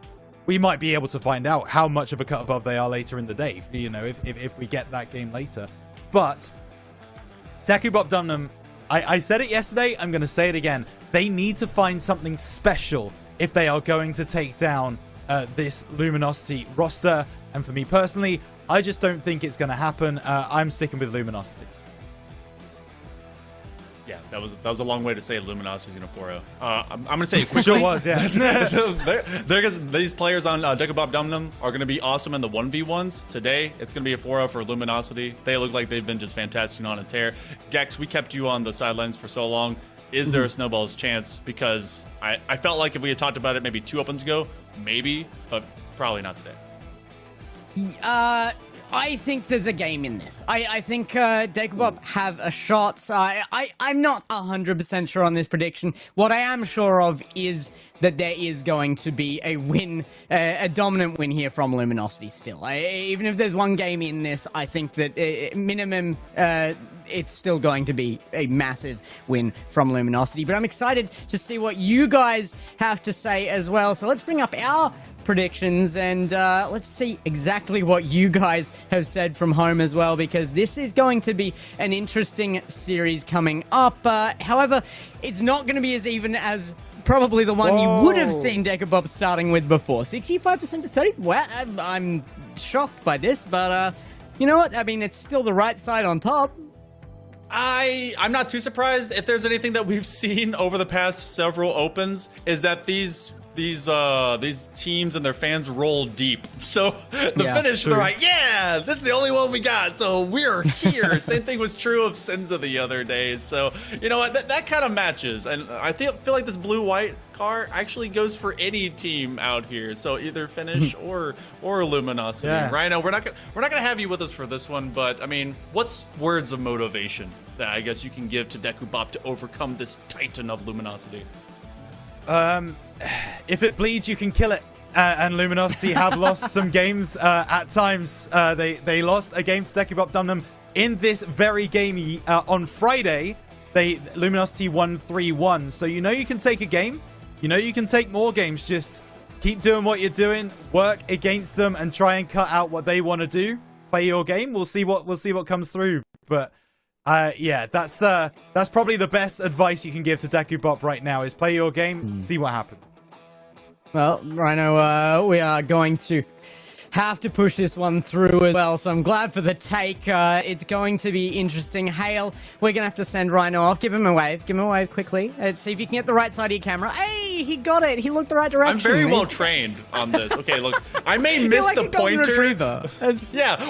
we might be able to find out how much of a cut above they are later in the day, you know, if we get that game later. But Dekubop Dumnum, I said it yesterday, I'm going to say it again. They need to find something special if they are going to take down this Luminosity roster. And for me personally, I just don't think it's going to happen. I'm sticking with Luminosity. Yeah, that was a long way to say Luminosity's gonna 4-0. I'm gonna say it quickly. Sure was, yeah. These players on Dekabop Dum Dum are gonna be awesome in the 1v1s. Today, it's gonna be a 4-0 for Luminosity. They look like they've been just fantastic on a tear. Gex, we kept you on the sidelines for so long. Is there a snowball's chance? Because I felt like if we had talked about it maybe 2 opens ago, maybe, but probably not today. I think there's a game in this. I think Dekabop have a shot. I'm not 100% sure on this prediction. What I am sure of is that there is going to be a win, a dominant win here from Luminosity still. Even if there's one game in this, I think that minimum it's still going to be a massive win from Luminosity. But I'm excited to see what you guys have to say as well. So let's bring up our predictions and let's see exactly what you guys have said from home as well, because this is going to be an interesting series coming up. However, it's not going to be as even as probably the one you would have seen Dekabop starting with before. 65% to 30. Well, I'm shocked by this, but you know what? I mean, it's still the right side on top. I'm not too surprised. If there's anything that we've seen over the past several opens, is that these teams and their fans roll deep. So the finish, they're like, yeah, this is the only one we got, so we're here. Same thing was true of Senza the other day. So you know what, that kind of matches, and I feel like this blue-white car actually goes for any team out here. So either finish or Luminosity. Yeah. Rhino, we're not gonna have you with us for this one, but I mean, what's words of motivation that I guess you can give to Dekubop to overcome this titan of Luminosity? If it bleeds, you can kill it. And Luminosity have lost some games at times. They lost a game to Dekubop Dum Dum in this very game on Friday. Luminosity won 3-1. So you know you can take a game. You know you can take more games. Just keep doing what you're doing. Work against them and try and cut out what they want to do. Play your game. We'll see what comes through. But yeah, that's probably the best advice you can give to Dekubop right now is play your game, see what happens. Well, Rhino, we are going to have to push this one through as well, so I'm glad for the take. It's going to be interesting. Hale, we're going to have to send Rhino off. Give him a wave. Give him a wave quickly. See if you can get the right side of your camera. Hey, he got it. He looked the right direction. I'm very well trained on this. Okay, look, I may miss like the pointer. Retriever. Yeah.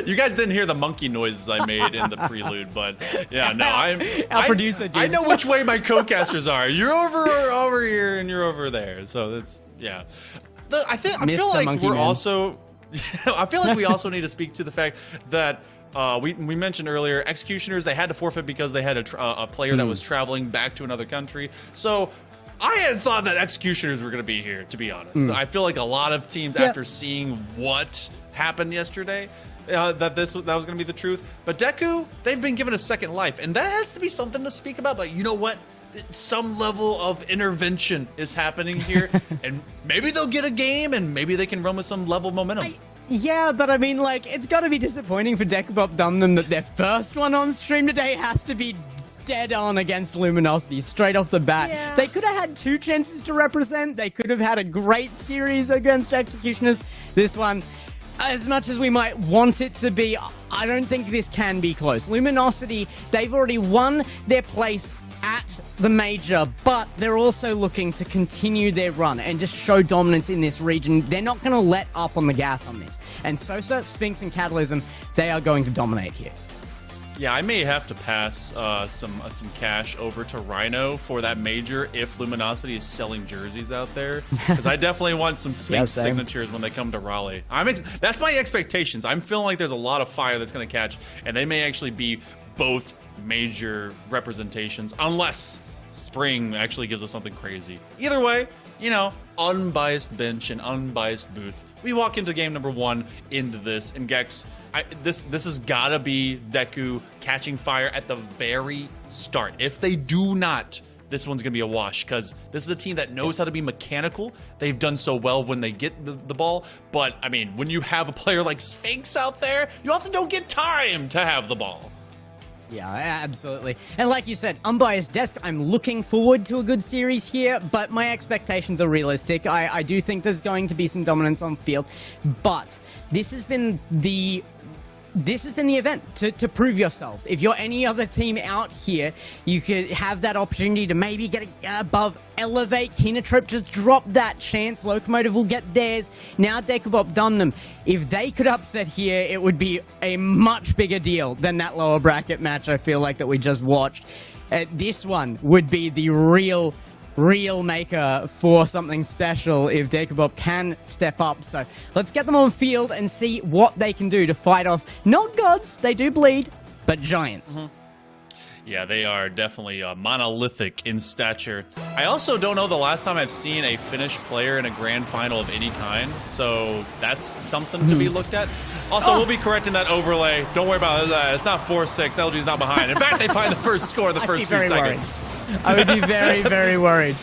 You guys didn't hear the monkey noises I made in the prelude, but yeah, no, our producer did. I know which way my co-casters are. You're over here, and you're over there. So that's yeah. I feel like we're also. I feel like we also need to speak to the fact that we mentioned earlier, Executioners, they had to forfeit because they had a player that was traveling back to another country. So I had thought that Executioners were going to be here, to be honest. I feel like a lot of teams, after seeing what happened yesterday, that was going to be the truth. But Deku, they've been given a second life, and that has to be something to speak about. Like, you know what? Some level of intervention is happening here, and maybe they'll get a game, and maybe they can run with some level of momentum. Yeah, but I mean, like, it's got to be disappointing for Dekubop Dum Dum that their first one on stream today has to be dead on against Luminosity straight off the bat. Yeah. They could have had 2 chances to represent. They could have had a great series against Executioners. This one, as much as we might want it to be, I don't think this can be close. Luminosity, they've already won their place at the major, but they're also looking to continue their run and just show dominance in this region. They're not going to let up on the gas on this. And Sosa, Sphinx, and Catalysm, they are going to dominate here. Yeah, I may have to pass some cash over to Rhino for that major if Luminosity is selling jerseys out there, because I definitely want some Sphinx signatures when they come to Raleigh. That's my expectations. I'm feeling like there's a lot of fire that's going to catch, and they may actually be both major representations, unless Spring actually gives us something crazy. Either way, you know, unbiased bench and unbiased booth. We walk into game number 1 into this, and Gex, this has got to be Deku catching fire at the very start. If they do not, this one's going to be a wash, because this is a team that knows how to be mechanical. They've done so well when they get the ball, but, I mean, when you have a player like Sphinx out there, you also don't get time to have the ball. Yeah, absolutely. And like you said, unbiased desk, I'm looking forward to a good series here, but my expectations are realistic. I do think there's going to be some dominance on field, but this has been the event to prove yourselves. If you're any other team out here, you could have that opportunity to maybe get above, elevate. Kinatrip just dropped that chance. Locomotive will get theirs. Now Dekubop done them. If they could upset here, it would be a much bigger deal than that lower bracket match I feel like that we just watched. This one would be the real maker for something special if Dekubop can step up. So let's get them on field and see what they can do to fight off not gods, they do bleed, but giants. Yeah, they are definitely monolithic in stature. I also don't know the last time I've seen a Finnish player in a grand final of any kind, so that's something to be looked at. Also, we'll be correcting that overlay. Don't worry about it. It's not 4-6. LG's not behind. In fact, they find the first score in the first few seconds. I would be very, very worried.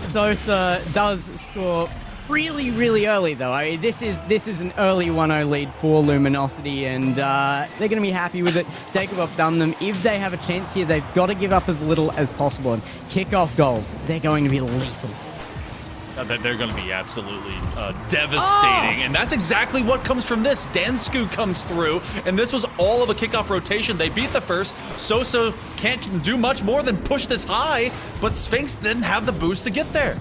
Sosa does score really early, though. I mean, this is an early 1-0 lead for Luminosity, and they're going to be happy with it. Dekubop done them. If they have a chance here, they've got to give up as little as possible. And kick-off goals, they're going to be lethal. They're going to be absolutely devastating, and that's exactly what comes from this. Dansku comes through, and this was all of a kickoff rotation. They beat the first. Sosa can't do much more than push this high, but Sphinx didn't have the boost to get there.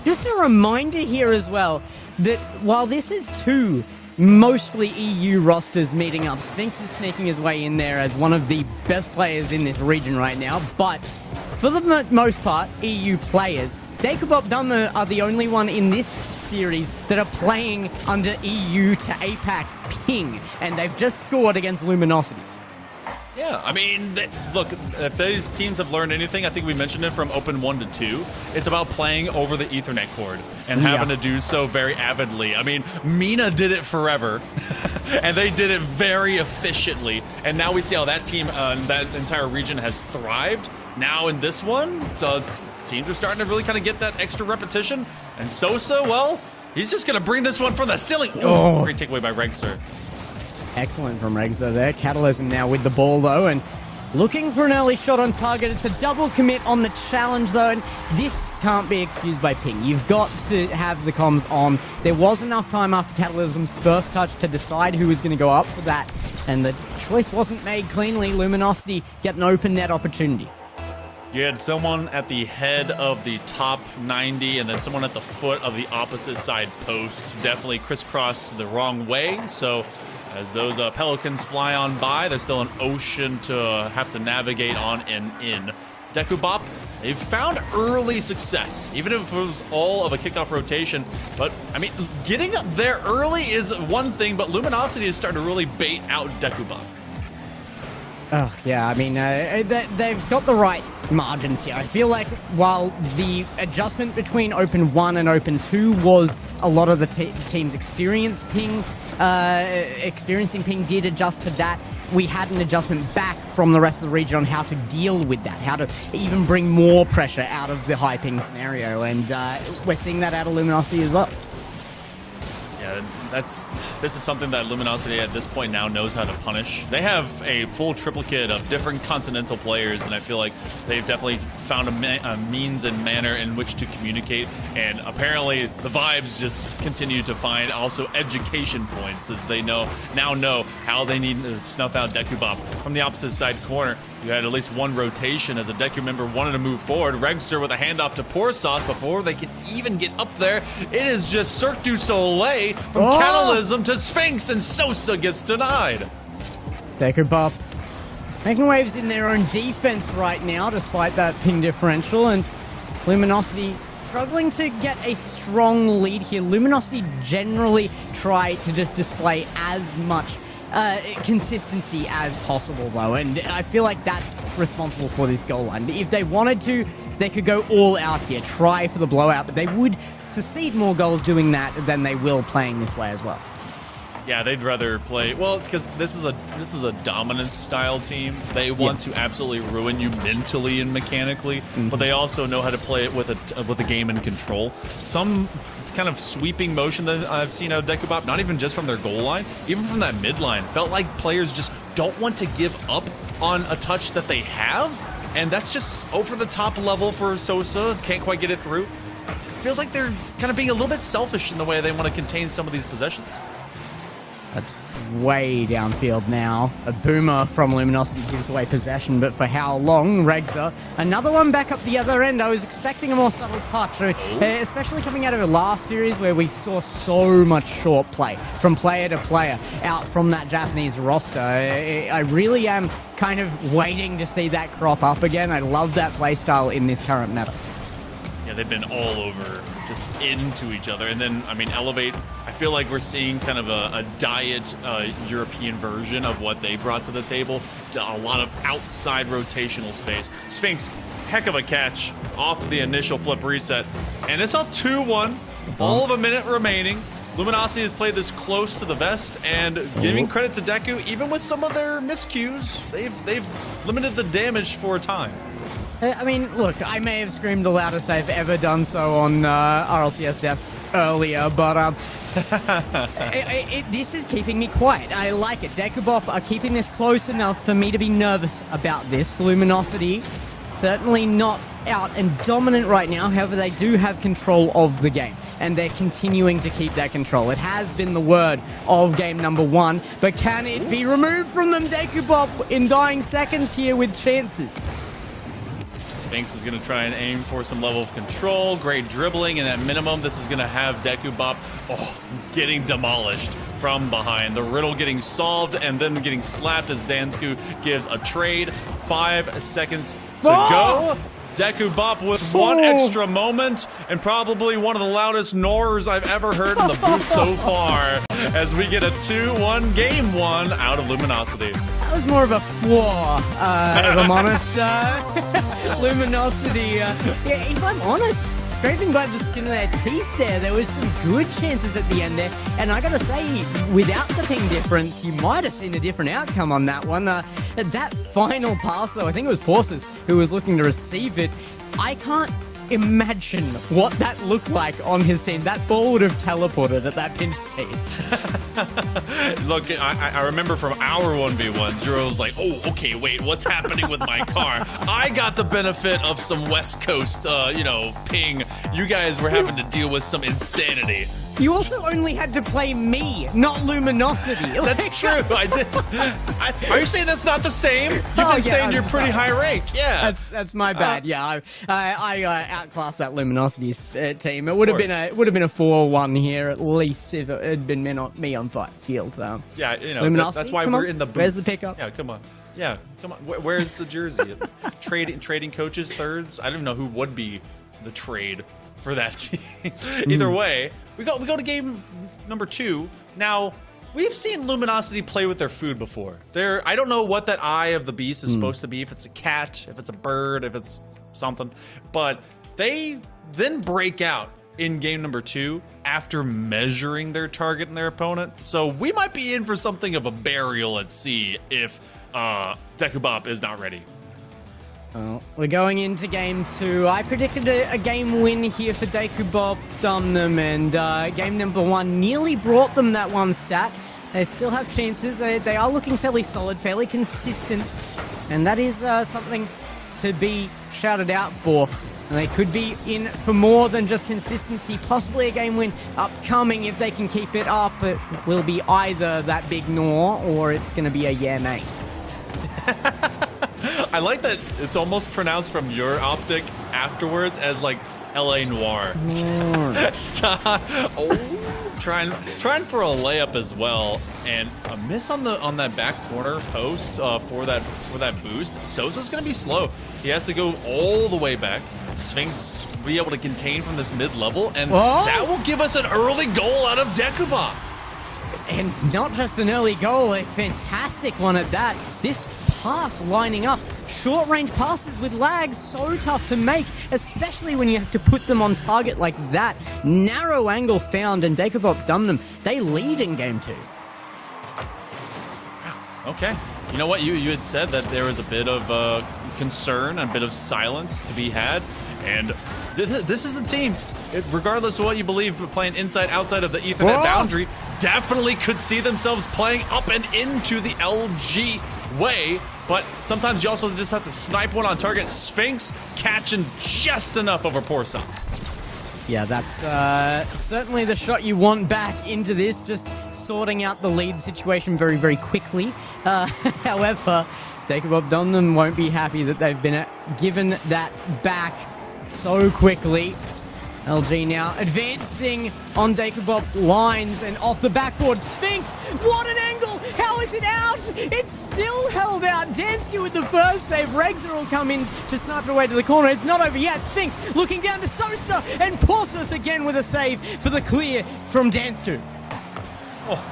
Just a reminder here as well that while this is two mostly EU rosters meeting up, Sphinx is sneaking his way in there as one of the best players in this region right now, but for the most part, EU players. Dekubop Dunma are the only one in this series that are playing under EU to APAC ping, and they've just scored against Luminosity. Yeah, I mean, look, if these teams have learned anything, I think we mentioned it from Open 1 to 2, it's about playing over the Ethernet cord and having to do so very avidly. I mean, Mina did it forever, and they did it very efficiently, and now we see how that team, that entire region has thrived. Now in this one, teams are starting to really kind of get that extra repetition, and Sosa, well, he's just going to bring this one for the ceiling. Oh, great takeaway by Regster. Excellent from Regster there. Catalysm now with the ball, though, and looking for an early shot on target. It's a double commit on the challenge, though, and this can't be excused by ping. You've got to have the comms on. There was enough time after Catalysm's first touch to decide who was going to go up for that, and the choice wasn't made cleanly. Luminosity get an open net opportunity. You had someone at the head of the top 90 and then someone at the foot of the opposite side post. Definitely crisscrossed the wrong way, so as those Pelicans fly on by, there's still an ocean to have to navigate on and in. Dekubop, they've found early success, even if it was all of a kickoff rotation. But, I mean, getting up there early is one thing, but Luminosity is starting to really bait out Dekubop. Oh, yeah, I mean, they've got the right margins here. I feel like while the adjustment between Open 1 and Open 2 was a lot of the teams experiencing ping did adjust to that, we had an adjustment back from the rest of the region on how to deal with that, how to even bring more pressure out of the high ping scenario, and we're seeing that out of Luminosity as well. Yeah, this is something that Luminosity at this point now knows how to punish. They have a full triplicate of different continental players, and I feel like they've definitely found a means and manner in which to communicate, and apparently the vibes just continue to find also education points as they now know how they need to snuff out Dekubop. From the opposite side corner, you had at least one rotation as a Deku member wanted to move forward. Regster with a handoff to Poor Sauce before they can even get up there. It is just Cirque du Soleil from Catalysm to Sphinx, and Sosa gets denied. Dekubop making waves in their own defense right now, despite that ping differential, and Luminosity struggling to get a strong lead here. Luminosity generally try to just display as much consistency as possible, though, and I feel like that's responsible for this goal line. If they wanted to, they could go all out here, try for the blowout, but they would succeed more goals doing that than they will playing this way as well. Yeah, they'd rather play, well, because this is a dominance style team. They want to absolutely ruin you mentally and mechanically, but they also know how to play it with a game in control. Some kind of sweeping motion that I've seen out of Dekubop, not even just from their goal line, even from that midline, felt like players just don't want to give up on a touch that they have, and that's just over the top level for Sosa. Can't quite get it through. It feels like they're kind of being a little bit selfish in the way they want to contain some of these possessions. That's way downfield now. A boomer from Luminosity gives away possession, but for how long? Regza, another one back up the other end. I was expecting a more subtle touch, especially coming out of the last series where we saw so much short play from player to player out from that Japanese roster. I really am kind of waiting to see that crop up again. I love that playstyle in this current meta. Yeah, they've been all over, just into each other. And then, I mean, Elevate, I feel like we're seeing kind of a diet European version of what they brought to the table. A lot of outside rotational space. Sphinx, heck of a catch off the initial flip reset. And it's all 2-1, all of a minute remaining. Luminosity has played this close to the vest, and giving credit to Deku, even with some of their miscues, they've limited the damage for a time. I mean, look, I may have screamed the loudest I've ever done so on RLCS desk earlier, but this is keeping me quiet. I like it. Dekubop are keeping this close enough for me to be nervous about this. Luminosity, certainly not out and dominant right now. However, they do have control of the game, and they're continuing to keep that control. It has been the word of game number 1, but can it be removed from them? Dekubop in dying seconds here with chances. Sphinx is going to try and aim for some level of control. Great dribbling, and at minimum, this is going to have Dekubop getting demolished from behind. The riddle getting solved and then getting slapped as Dansku gives a trade. 5 seconds to go. Dekubop with one extra moment and probably one of the loudest Nors I've ever heard in the booth so far as we get a 2-1 game 1 out of Luminosity. That was more of a flaw, if I'm honest. Luminosity, if I'm honest, scraping by the skin of their teeth there was some good chances at the end there. And I gotta say, without the ping difference, you might have seen a different outcome on that one. That final pass, though, I think it was Porces who was looking to receive it. I can't imagine what that looked like on his team. That ball would have teleported at that pinch speed. Look, I remember from our 1v1, Zero was like, oh, okay, wait, what's happening with my car? I got the benefit of some West Coast, ping. You guys were having to deal with some insanity. You also only had to play me, not Luminosity. That's true. I did. Are you saying that's not the same? You've been saying you're pretty high rank. Yeah. That's my bad. Yeah, I outclassed that Luminosity team. It would have been a 4-1 here at least if it had been me on field. Yeah, Luminosity, that's why we're in the booth. Where's the pickup? Yeah, come on. Yeah, come on. Where's the jersey? Trading coaches thirds. I don't even know who would be the trade for that team. Either way, we go to game number 2. Now, we've seen Luminosity play with their food before. I don't know what that eye of the beast is supposed to be, if it's a cat, if it's a bird, if it's something, but they then break out in game number 2 after measuring their target and their opponent. So we might be in for something of a burial at sea if Dekubop is not ready. Well, we're going into game 2. I predicted a game win here for Dekubop Dumnum, and game number 1 nearly brought them that one stat. They still have chances. They are looking fairly solid, fairly consistent, and that is something to be shouted out for. And they could be in for more than just consistency, possibly a game win upcoming if they can keep it up. It will be either that big Nor or it's going to be a yeah, mate. I like that it's almost pronounced from your optic afterwards as like LA Noir. Stop. Oh, trying for a layup as well, and a miss on that back corner post for that boost. Sosa's gonna be slow. He has to go all the way back. Sphinx will be able to contain from this mid level, and that will give us an early goal out of Dekubop. And not just an early goal, a fantastic one at that. This pass lining up, short range passes with lags, so tough to make, especially when you have to put them on target like that. Narrow angle found, and Dekubop Dumnum, they lead in game 2. Okay. You know what? You had said that there was a bit of concern, a bit of silence to be had, and this is the team. Regardless of what you believe, playing inside, outside of the Ethernet boundary, definitely could see themselves playing up and into the LG way, but sometimes you also just have to snipe one on target. Sphinx catching just enough over Porsos. Yeah, that's certainly the shot you want back into this, just sorting out the lead situation very, very quickly. However, Jacob Donnum won't be happy that they've been given that back so quickly. LG now advancing on Jacob lines and off the backboard. Sphinx, what an angle! How is it out? It's still held out. Dansky with the first save. Regzer will come in to snipe it away to the corner. It's not over yet. Sphinx looking down to Sosa and Porsos again with a save for the clear from Dansky. Oh,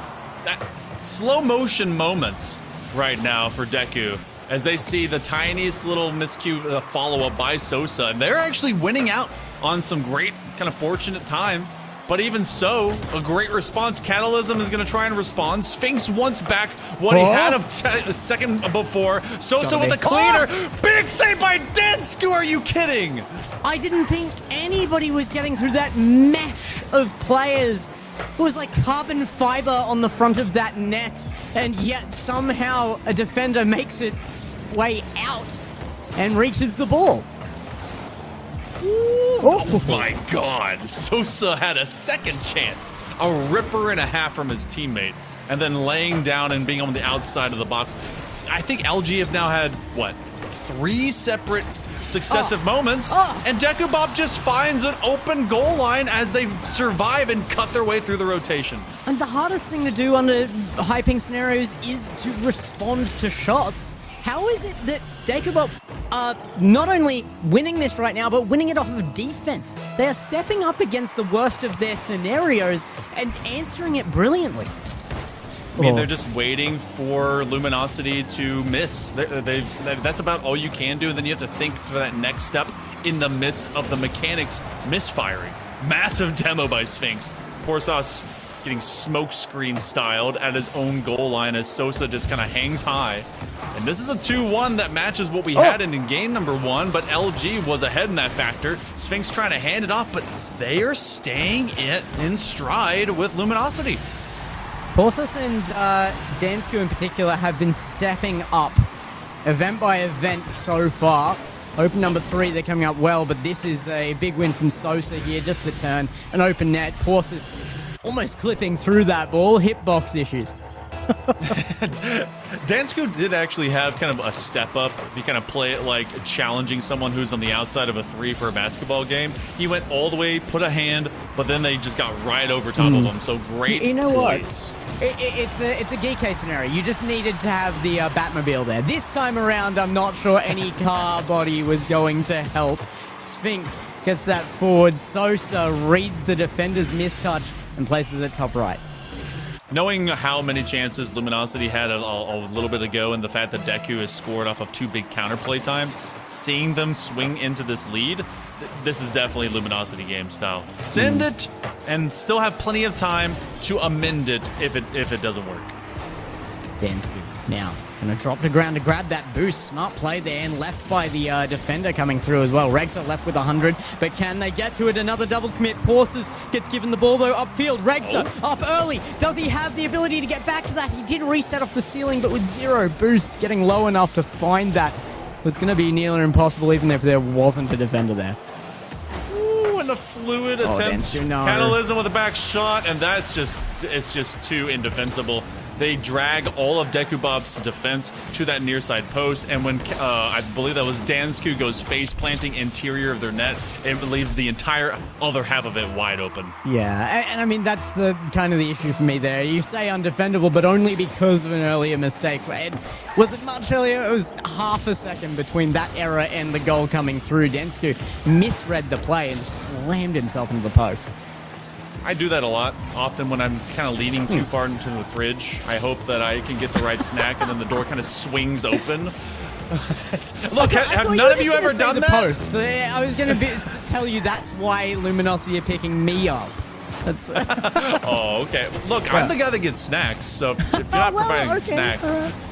that slow motion moments right now for Deku as they see the tiniest little miscue follow-up by Sosa, and they're actually winning out on some great kind of fortunate times. But even so, a great response. Catalysm is going to try and respond. Sphinx wants back what he had a second before. Sosa with a cleaner. Big save by Dansky. Are you kidding? I didn't think anybody was getting through that mesh of players. It was like carbon fiber on the front of that net, and yet somehow a defender makes its way out and reaches the ball. Oh my god, Sosa had a second chance. A ripper and a half from his teammate, and then laying down and being on the outside of the box. I think LG have now had, what, 3 separate successive moments, and Deku Bob just finds an open goal line as they survive and cut their way through the rotation. And the hardest thing to do under high ping scenarios is to respond to shots. How is it that Deku are not only winning this right now, but winning it off of defense? They are stepping up against the worst of their scenarios and answering it brilliantly. I mean, they're just waiting for Luminosity to miss. That's about all you can do, and then you have to think for that next step in the midst of the mechanics misfiring. Massive demo by Sphinx. Porsos getting smokescreen styled at his own goal line as Sosa just kind of hangs high. And this is a 2-1 that matches what we had in game number 1, but LG was ahead in that factor. Sphinx trying to hand it off, but they are staying in stride with Luminosity. Porsos and Dansky in particular have been stepping up event by event so far. Open number 3, they're coming up well, but this is a big win from Sosa here. Just the turn, an open net. Porsos almost clipping through that ball. Hitbox issues. Dansky did actually have kind of a step up. He kind of play it like challenging someone who's on the outside of a 3 for a basketball game. He went all the way, put a hand, but then they just got right over top of him. So great. You know plays. what? It's a geek scenario. You just needed to have the Batmobile there. This time around, I'm not sure any car body was going to help. Sphinx gets that forward. Sosa reads the defender's mistouch and places it top right. Knowing how many chances Luminosity had a little bit ago, and the fact that Deku has scored off of 2 big counterplay times, seeing them swing into this lead, this is definitely Luminosity game style. Send it, and still have plenty of time to amend it if it doesn't work. Dansky now gonna drop to ground to grab that boost. Smart play there, and left by the defender coming through as well. Regzer left with 100, but can they get to it? Another double commit. Porsos gets given the ball though upfield. Regzer up early. Does he have the ability to get back to that? He did reset off the ceiling, but with 0 boost, getting low enough to find that was going to be nearly impossible even if there wasn't a defender there. Ooh, and a fluid attempt. Catalysm with a back shot, and it's just too indefensible. They drag all of Deku Bob's defense to that near side post, and when I believe that was Dansky goes face planting interior of their net, it leaves the entire other half of it wide open. Yeah, and I mean that's the kind of the issue for me there. You say undefendable, but only because of an earlier mistake. Was it much earlier? It was half a second between that error and the goal coming through. Dansky misread the play and slammed himself into the post. I do that a lot. Often when I'm kind of leaning too far into the fridge, I hope that I can get the right snack, and then the door kind of swings open. Look, have none of you ever done that? Post. I was going to tell you that's why Luminosity are picking me up. That's oh, okay. Look, I'm the guy that gets snacks, so if you're not providing snacks,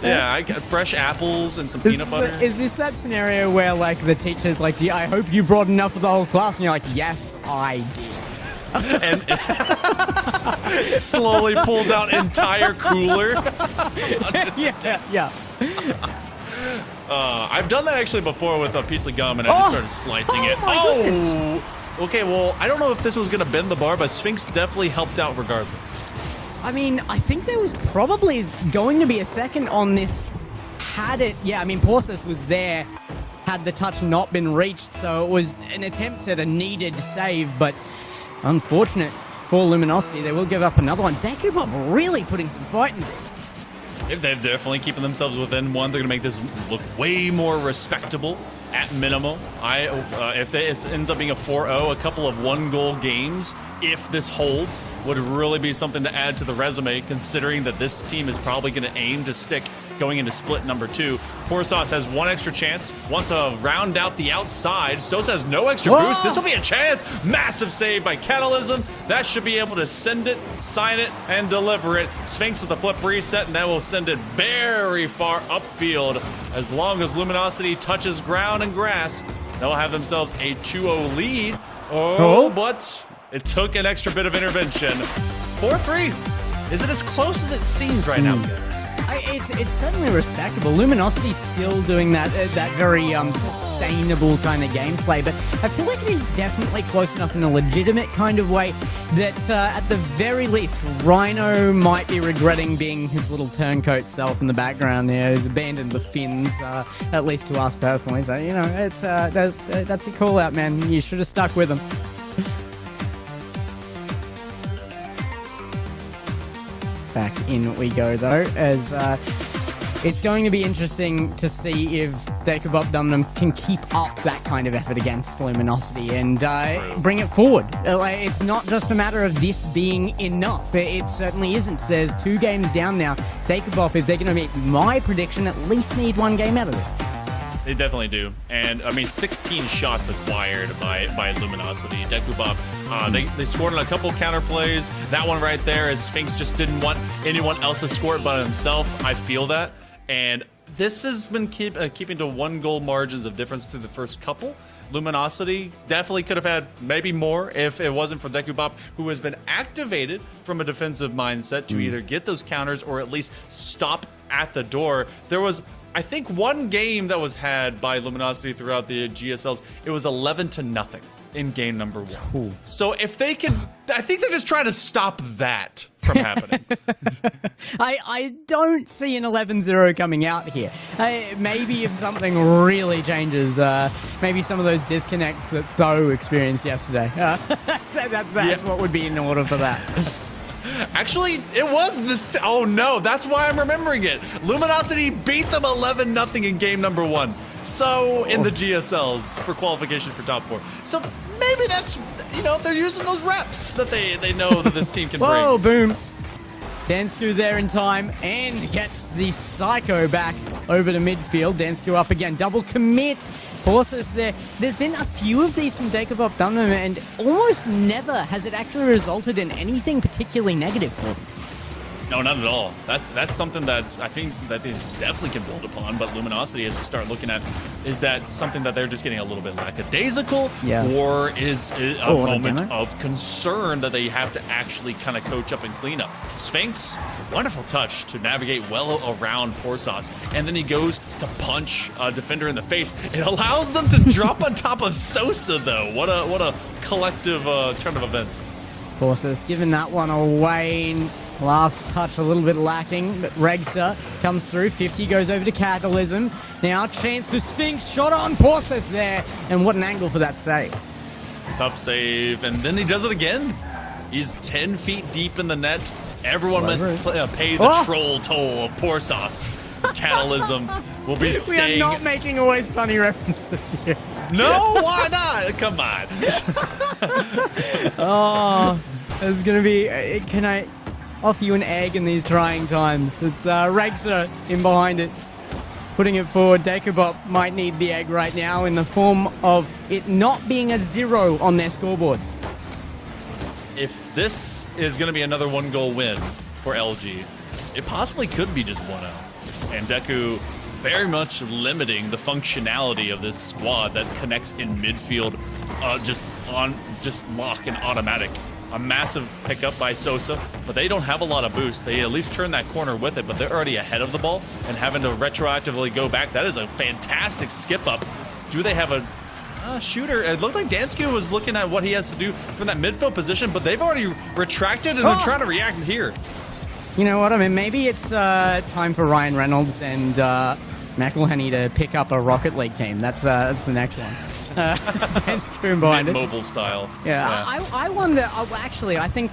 yeah, I got fresh apples and some peanut butter. Is this that scenario where, like, the teacher's like, I hope you brought enough for the whole class, and you're like, yes, I did. and slowly pulls out entire cooler. Yeah. I've done that actually before with a piece of gum, and I just started slicing it. Oh! Okay, well, I don't know if this was going to bend the bar, but Sphinx definitely helped out regardless. I mean, I think there was probably going to be a second on this. Porsus was there had the touch not been reached, so it was an attempt at a needed save, but unfortunate for Luminosity. They will give up another one. Dekubop really putting some fight in this. They're definitely keeping themselves within one. They're going to make this look way more respectable at minimum. If it ends up being a 4-0, a couple of one-goal games, if this holds, would really be something to add to the resume, considering that this team is probably going to aim to stick going into split number 2. Poor Sauce has one extra chance, wants to round out the outside. Sosa has no extra boost. This will be a chance. Massive save by Catalysm. That should be able to send it, sign it, and deliver it. Sphinx with a flip reset, and that will send it very far upfield. As long as Luminosity touches ground and grass, they'll have themselves a 2-0 lead. But it took an extra bit of intervention. 4-3. Is it as close as it seems right now, guys? It's certainly respectable. Luminosity's still doing that very sustainable kind of gameplay, but I feel like it is definitely close enough in a legitimate kind of way that at the very least, Rhino might be regretting being his little turncoat self in the background there. He's abandoned the Finns, at least to us personally. So, you know, it's that's a call out, man. You should have stuck with him. Back in we go, though, as it's going to be interesting to see if Dekubop Dumnum can keep up that kind of effort against Luminosity and bring it forward. It's not just a matter of this being enough. It certainly isn't. There's 2 games down now. Dekubop, if they're going to meet my prediction, at least need 1 game out of this. They definitely do. And, I mean, 16 shots acquired by Luminosity. Dekubop, they scored on a couple counter plays. That one right there is Sphinx just didn't want anyone else to score it but himself. I feel that. And this has been keeping to 1-goal margins of difference through the first couple. Luminosity definitely could have had maybe more if it wasn't for Dekubop, who has been activated from a defensive mindset to either get those counters or at least stop at the door. There was, I think, 1 game that was had by Luminosity throughout the GSLs. It was 11-0 in game number 1. Ooh. So if they can, I think they're just trying to stop that from happening. I don't see an 11-0 coming out here. Maybe if something really changes, maybe some of those disconnects that Tho experienced yesterday. So that's what would be in order for that. Actually, it was this. Oh no, that's why I'm remembering it. Luminosity beat them 11-0 in game number 1. So in the GSLs for qualification for top 4. So maybe that's, you know, they're using those reps that they know that this team can bring. Whoa, boom. Dansku there in time and gets the Psycho back over to midfield. Dansku up again. Double commit. Forces there. There's been a few of these from Dekubop Dumnum, and almost never has it actually resulted in anything particularly negative for them. No, not at all. That's something that I think that they definitely can build upon, but Luminosity has to start looking at, is that something that they're just getting a little bit lackadaisical, or is it a moment of concern that they have to actually kind of coach up and clean up? Sphinx, wonderful touch to navigate well around Poor Sauce, and then he goes to punch a defender in the face. It allows them to drop on top of Sosa, though. What a collective turn of events. Forces giving that one away. Last touch a little bit lacking, but Regsa comes through. 50 goes over to Catalysm. Now chance for Sphinx. Shot on Porsus there. And what an angle for that save. Tough save. And then he does it again. He's 10 feet deep in the net. Everyone must pay the troll toll of Poor Sauce. Catalysm will be staying. We are not making Always Sunny references here. No, why not? Come on. Oh, there's going to be... Can I offer you an egg in these trying times? It's Regsa in behind it, putting it forward. Dekubop might need the egg right now in the form of it not being a 0 on their scoreboard. If this is going to be another 1-goal win for LG, it possibly could be just 1-0. And Deku very much limiting the functionality of this squad that connects in midfield, just lock and automatic. A massive pickup by Sosa, but they don't have a lot of boost. They at least turn that corner with it, but they're already ahead of the ball and having to retroactively go back. That is a fantastic skip up. Do they have a shooter? It looked like Dansku was looking at what he has to do from that midfield position, but they've already retracted and they're trying to react here. You know what? I mean, maybe it's time for Ryan Reynolds and McElhenney to pick up a Rocket League team. That's the next one. Dansku behind it. Mobile style. Yeah. I wonder. Actually, I think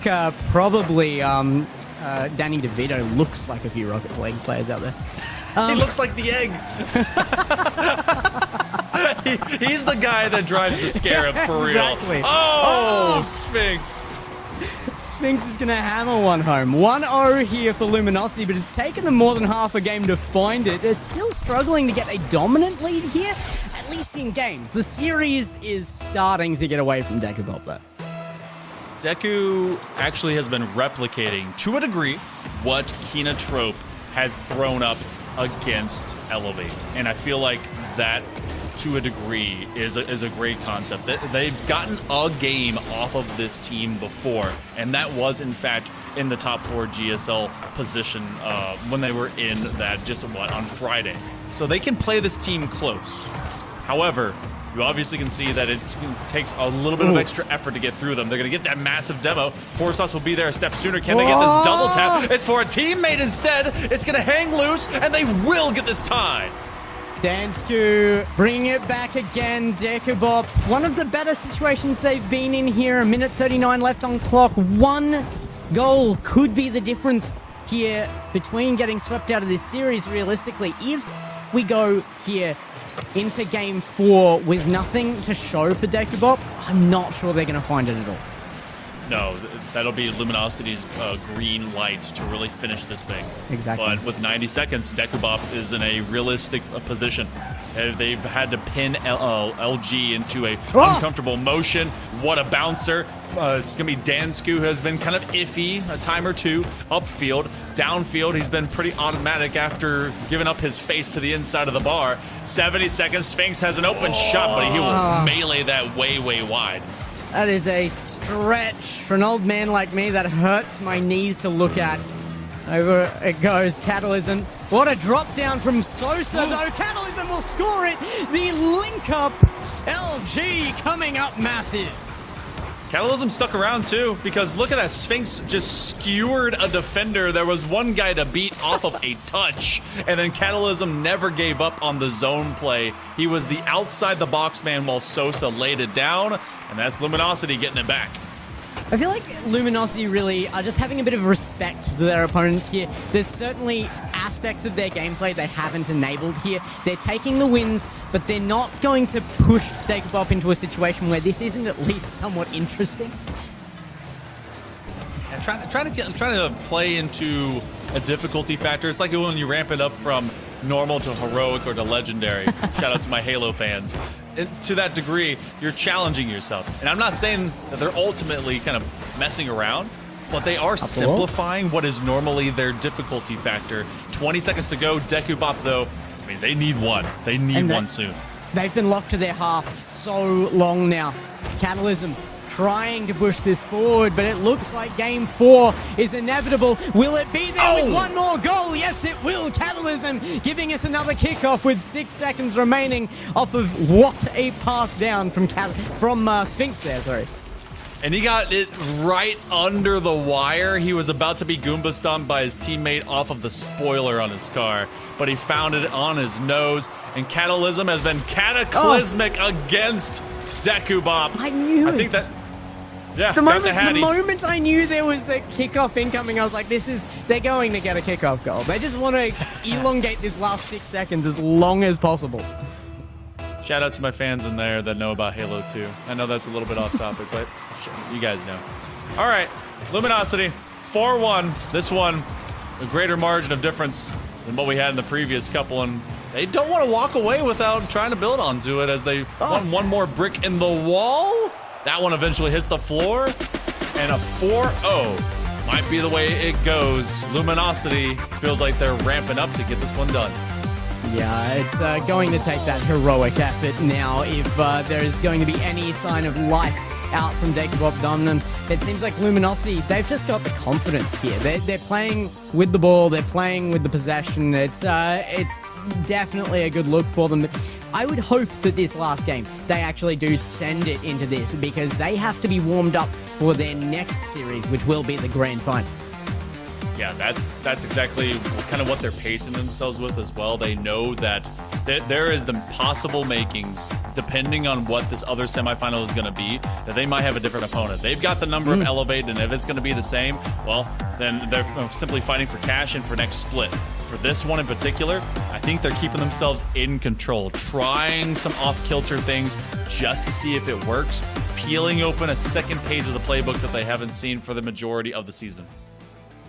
probably Danny DeVito looks like a few Rocket League players out there. He looks like the egg. He's the guy that drives the Scarab for real. Exactly. Oh, Sphinx. Sphinx is going to hammer one home. 1-0 here for Luminosity, but it's taken them more than half a game to find it. They're still struggling to get a dominant lead here, at least in games. The series is starting to get away from Dekubop, though. Deku actually has been replicating, to a degree, what Kina Trope had thrown up against Elevate. And I feel like that, to a degree, is a great concept. They've gotten a game off of this team before, and that was, in fact, in the top 4 GSL position when they were in that, on Friday. So they can play this team close. However, you obviously can see that it takes a little bit of extra effort to get through them. They're going to get that massive demo. Forsos will be there a step sooner. Can they get this double tap? It's for a teammate instead. It's going to hang loose, and they will get this tie. Dansku bringing it back again. Dekubop, one of the better situations they've been in here. 1:39 left on clock. One goal could be the difference here between getting swept out of this series realistically. If we go here into game 4 with nothing to show for Dekubop, I'm not sure they're going to find it at all. No, that'll be Luminosity's green light to really finish this thing. Exactly. But with 90 seconds, Dekubop is in a realistic position. They've had to pin LG into a uncomfortable motion. What a bouncer. It's going to be Dansku, who has been kind of iffy a time or two. Upfield, downfield, he's been pretty automatic after giving up his face to the inside of the bar. 70 seconds, Sphinx has an open shot, but he will melee that way, way wide. That is a stretch for an old man like me. That hurts my knees to look at. Over it goes, Catalysm. What a drop down from Sosa, though. Catalysm will score it. The link up, LG coming up massive. Catalysm stuck around too, because look at that, Sphinx just skewered a defender. There was one guy to beat off of a touch, and then Catalysm never gave up on the zone play. He was the outside the box man while Sosa laid it down, and that's Luminosity getting it back. I feel like Luminosity really are just having a bit of respect for their opponents here. There's certainly aspects of their gameplay they haven't enabled here. They're taking the wins, but they're not going to push Dekubop into a situation where this isn't at least somewhat interesting. And trying to play into a difficulty factor. It's like when you ramp it up from normal to heroic or to legendary. Shout out to my Halo fans. To that degree, you're challenging yourself. And I'm not saying that they're ultimately kind of messing around, but they are simplifying what is normally their difficulty factor. 20 seconds to go. Dekubop, though, I mean, they need one. They need one soon. They've been locked to their half so long now. Catalysm trying to push this forward, but it looks like game 4 is inevitable. Will it be there with one more goal? Yes, it will. Catalysm giving us another kickoff with 6 seconds remaining off of what a pass down from Sphinx there, sorry. And he got it right under the wire. He was about to be Goomba stomped by his teammate off of the spoiler on his car, but he found it on his nose, and Catalysm has been cataclysmic against Dekubop. I knew it. I think that... Yeah, the moment I knew there was a kickoff incoming, I was like, they're going to get a kickoff goal. They just want to elongate this last 6 seconds as long as possible. Shout out to my fans in there that know about Halo 2. I know that's a little bit off topic, but you guys know. All right, Luminosity, 4-1. This one, a greater margin of difference than what we had in the previous couple, and they don't want to walk away without trying to build onto it as they want one more brick in the wall. That one eventually hits the floor, and a 4-0 might be the way it goes. Luminosity feels like they're ramping up to get this one done. Yeah, it's going to take that heroic effort now if there is going to be any sign of life out from Jacob Domnum. It seems like Luminosity, they've just got the confidence here. They're playing with the ball, they're playing with the possession. It's definitely a good look for them. I would hope that this last game, they actually do send it into this, because they have to be warmed up for their next series, which will be the grand final. Yeah, that's exactly kind of what they're pacing themselves with as well. They know that there is the possible makings, depending on what this other semifinal is going to be, that they might have a different opponent. They've got the number of Elevate, and if it's going to be the same, well, then they're simply fighting for cash and for next split. For this one in particular, I think they're keeping themselves in control, trying some off-kilter things just to see if it works, peeling open a second page of the playbook that they haven't seen for the majority of the season.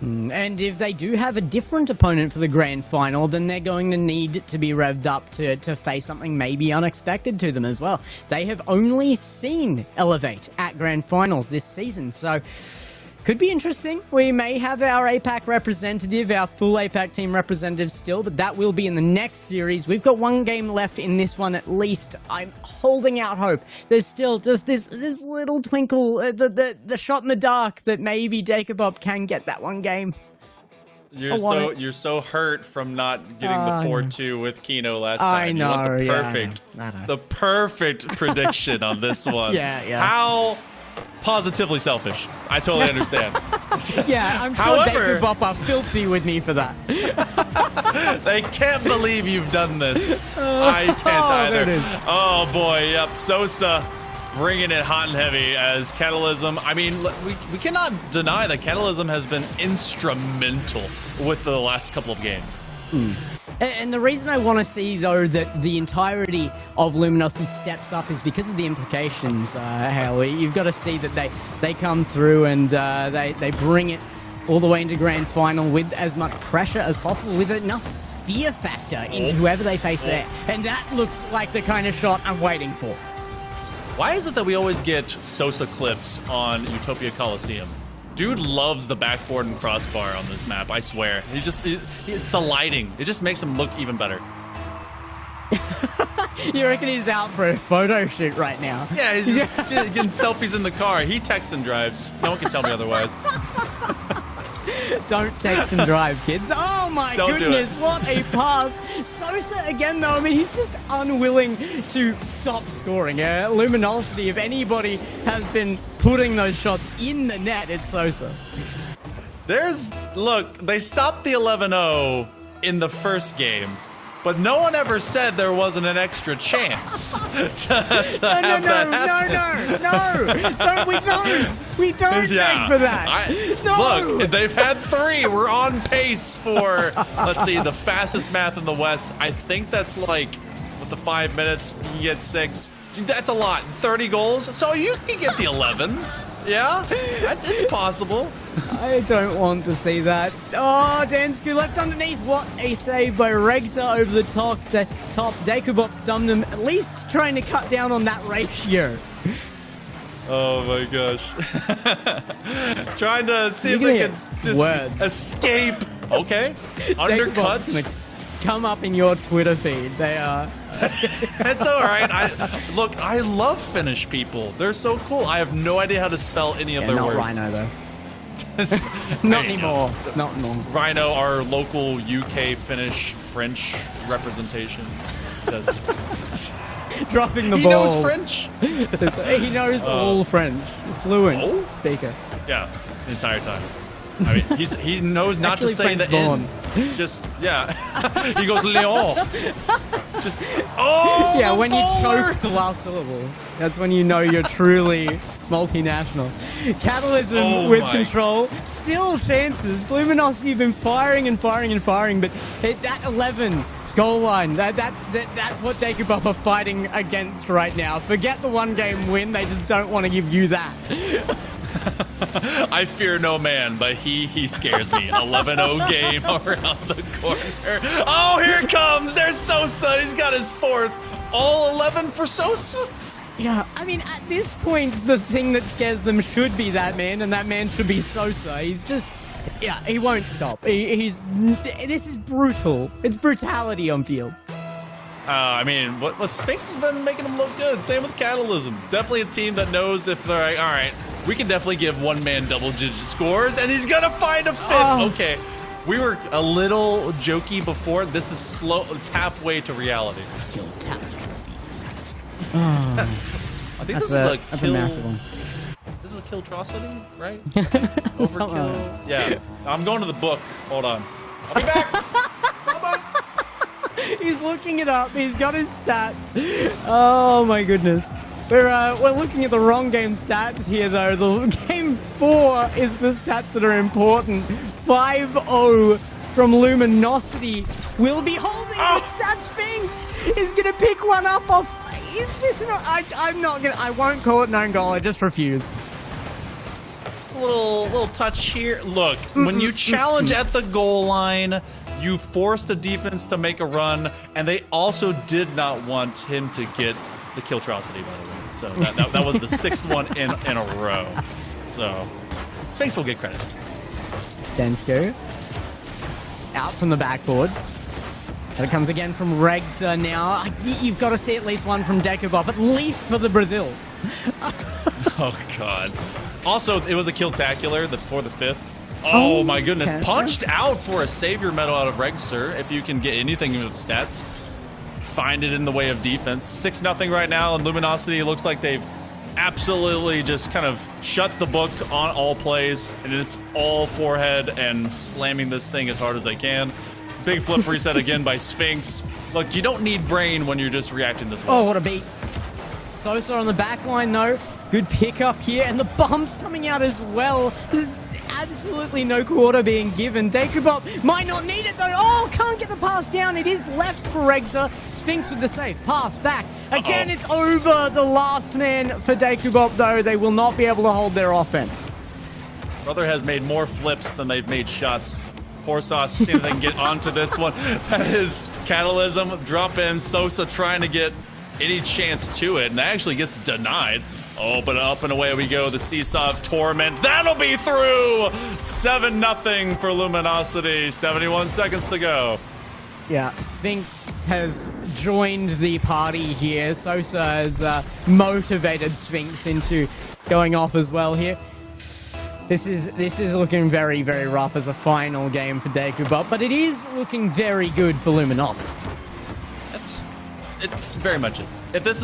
And if they do have a different opponent for the grand final, then they're going to need to be revved up to face something maybe unexpected to them as well. They have only seen Elevate at grand finals this season, so could be interesting. We may have our APAC representative, our full APAC team representative still, but that will be in the next series. We've got one game left in this one at least. I'm holding out hope. There's still just this little twinkle, the shot in the dark that maybe Jacob can get that one game. You're so hurt from not getting the 4-2 with Kino last time. I know, you want the perfect prediction on this one. Yeah. How positively selfish. I totally understand. Yeah, I'm sure However, Jacob are filthy with me for that. They can't believe you've done this. I can't either. Oh boy, yep. Sosa bringing it hot and heavy as Catalysm. I mean, we cannot deny that Catalysm has been instrumental with the last couple of games. And the reason I want to see, though, that the entirety of Luminosity steps up is because of the implications, Hale. You've got to see that they come through and they bring it all the way into grand final with as much pressure as possible, with enough fear factor into whoever they face there. And that looks like the kind of shot I'm waiting for. Why is it that we always get Sosa clips on Utopia Coliseum? Dude loves the backboard and crossbar on this map, I swear. It's the lighting. It just makes him look even better. You reckon he's out for a photo shoot right now? Yeah, he's just getting selfies in the car. He texts and drives. No one can tell me otherwise. Don't text and drive, kids. Oh my goodness, what a pass. Sosa again, though, I mean, he's just unwilling to stop scoring. Luminosity, if anybody has been putting those shots in the net, it's Sosa. Look, they stopped the 11-0 in the first game, but no one ever said there wasn't an extra chance to have that happen. We don't think for that. Look, they've had 3. We're on pace for, let's see, the fastest math in the West. I think that's like, with the 5 minutes, you get 6. That's a lot. 30 goals, so you can get the 11. Yeah, it's possible. I don't want to see that. Oh, Dansku left underneath. What a save by Regza over the top. Dakubop Dumnum at least trying to cut down on that ratio. Oh my gosh. Trying to see if they can just escape. Okay. Undercut. Gonna come up in your Twitter feed. They are. It's all right. Look, I love Finnish people. They're so cool. I have no idea how to spell any of their not words. Rhino, though. Not anymore. Not anymore. Rhino, our local UK, Finnish, French representation. Dropping the ball. He knows French. He knows all French. Fluent speaker. Yeah, the entire time. I mean, he knows not to say the N. Just, yeah. He goes, Leon. Just, yeah, when you choke the last syllable, that's when you know you're truly multinational. Catalysm with control. Still chances. Luminosity have been firing and firing and firing, but that 11 goal line, that's what Dakubop are fighting against right now. Forget the one-game win. They just don't want to give you that. I fear no man, but he scares me. 11-0 game around the corner. Oh, here it comes. There's Sosa. He's got his 4th. All 11 for Sosa? Yeah, I mean, at this point, the thing that scares them should be that man, and that man should be Sosa. He's just... Yeah, he won't stop. This is brutal. It's brutality on field. I mean, what Sphinx has been making them look good. Same with Catalysm. Definitely a team that knows if they're like, all right, we can definitely give one man double-digit scores, and he's gonna find a fifth. Okay, we were a little jokey before. This is slow. It's halfway to reality. Catastrophe. I think this is a that's kill. a massive one. This is a Killtrocity, right? Something Overkill. Yeah, I'm going to the book. Hold on. I'll be back. He's looking it up. He's got his stats. Oh my goodness. We're looking at the wrong game stats here though. The game 4 is the stats that are important. 5-0 from Luminosity. Will be holding with stats. Sphinx is gonna pick one up off. Is this I'm not gonna. I won't call it an own goal. I just refuse. Just a little touch here. Look, when you challenge at the goal line, you force the defense to make a run, and they also did not want him to get the Killtrocity, by the way. So that was the 6th one in a row. So Sphinx will get credit. Densko out from the backboard. And it comes again from Regsa now. You've got to see at least one from Dekubov, at least for the Brazil. Oh, God. Also, it was a Killtacular for the 5th. Oh my goodness. okay. Punched out for a savior medal out of Regser. If you can get anything of stats, find it in the way of defense. 6-0 right now, and Luminosity looks like they've absolutely just kind of shut the book on all plays, and it's all forehead and slamming this thing as hard as they can. Big flip reset again by Sphinx. Look, you don't need brain when you're just reacting this way. Oh, what a beat. Sosa on the back line, though. Good pickup here, and the bumps coming out as well. There's absolutely no quarter being given. Dekubov might not need it, though. Oh, can't get the pass down. It is left for Regsa. Sphinx with the save. Pass back. Again, it's over the last man for Dekubov, though. They will not be able to hold their offense. Brother has made more flips than they've made shots. Poor Sauce, see if they can get onto this one. That is Catalysm. Drop in. Sosa trying to get any chance to it, and that actually gets denied. Oh, but up and away we go. The Seesaw of Torment. That'll be through! 7-0 for Luminosity. 71 seconds to go. Yeah, Sphinx has joined the party here. Sosa has motivated Sphinx into going off as well here. This is looking very, very rough as a final game for Dekubov, but it is looking very good for Luminosity. It very much is. If this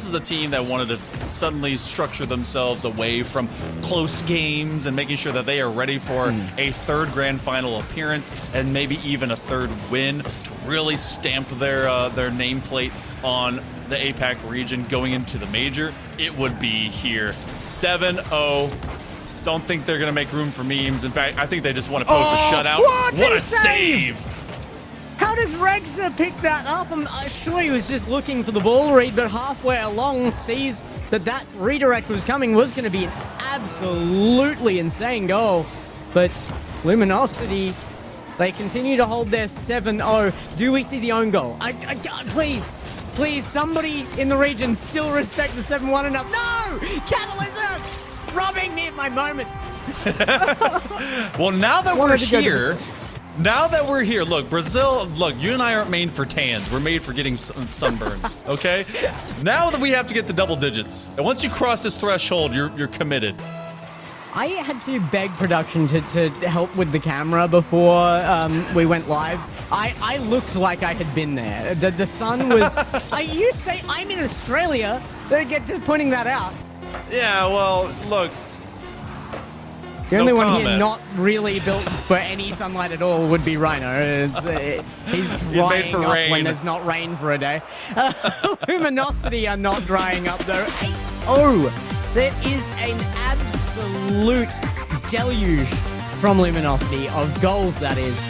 is a team that wanted to suddenly structure themselves away from close games and making sure that they are ready for a 3rd grand final appearance and maybe even a 3rd win to really stamp their nameplate on the APAC region going into the major, it would be here. 7-0. Don't think they're going to make room for memes. In fact, I think they just want to post a shutout. What a save! How does Regsa pick that up? I'm sure he was just looking for the ball read, but halfway along sees that redirect was coming, was going to be an absolutely insane goal. But Luminosity, they continue to hold their 7-0. Do we see the own goal? Please, somebody in the region still respect the 7-1 enough. No! Catalysm! Robbing me at my moment. Well, now that we're here, look, Brazil, look, you and I aren't made for tans. We're made for getting sunburns, okay? Now that we have to get to double digits, and once you cross this threshold, you're committed. I had to beg production to help with the camera before we went live. I looked like I had been there. The sun was... you say I'm in Australia? Just pointing that out. Yeah, well, look. The only one here not really built for any sunlight at all would be Rhino. He's drying up when there's not rain for a day. Luminosity are not drying up though. 8-0. There is an absolute deluge from Luminosity of goals, that is.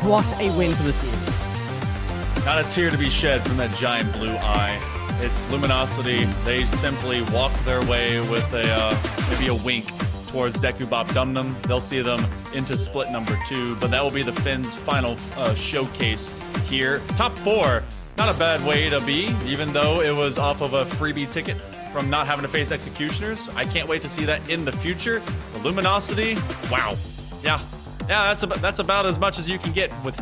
What a win for the series. Not a tear to be shed from that giant blue eye. It's Luminosity. They simply walk their way with maybe a wink towards Dekubop Dumnum. They'll see them into split number 2, but that will be the Finns' final showcase here. Top 4, not a bad way to be, even though it was off of a freebie ticket from not having to face Executioners. I can't wait to see that in the future. The Luminosity, wow. Yeah, that's about as much as you can get with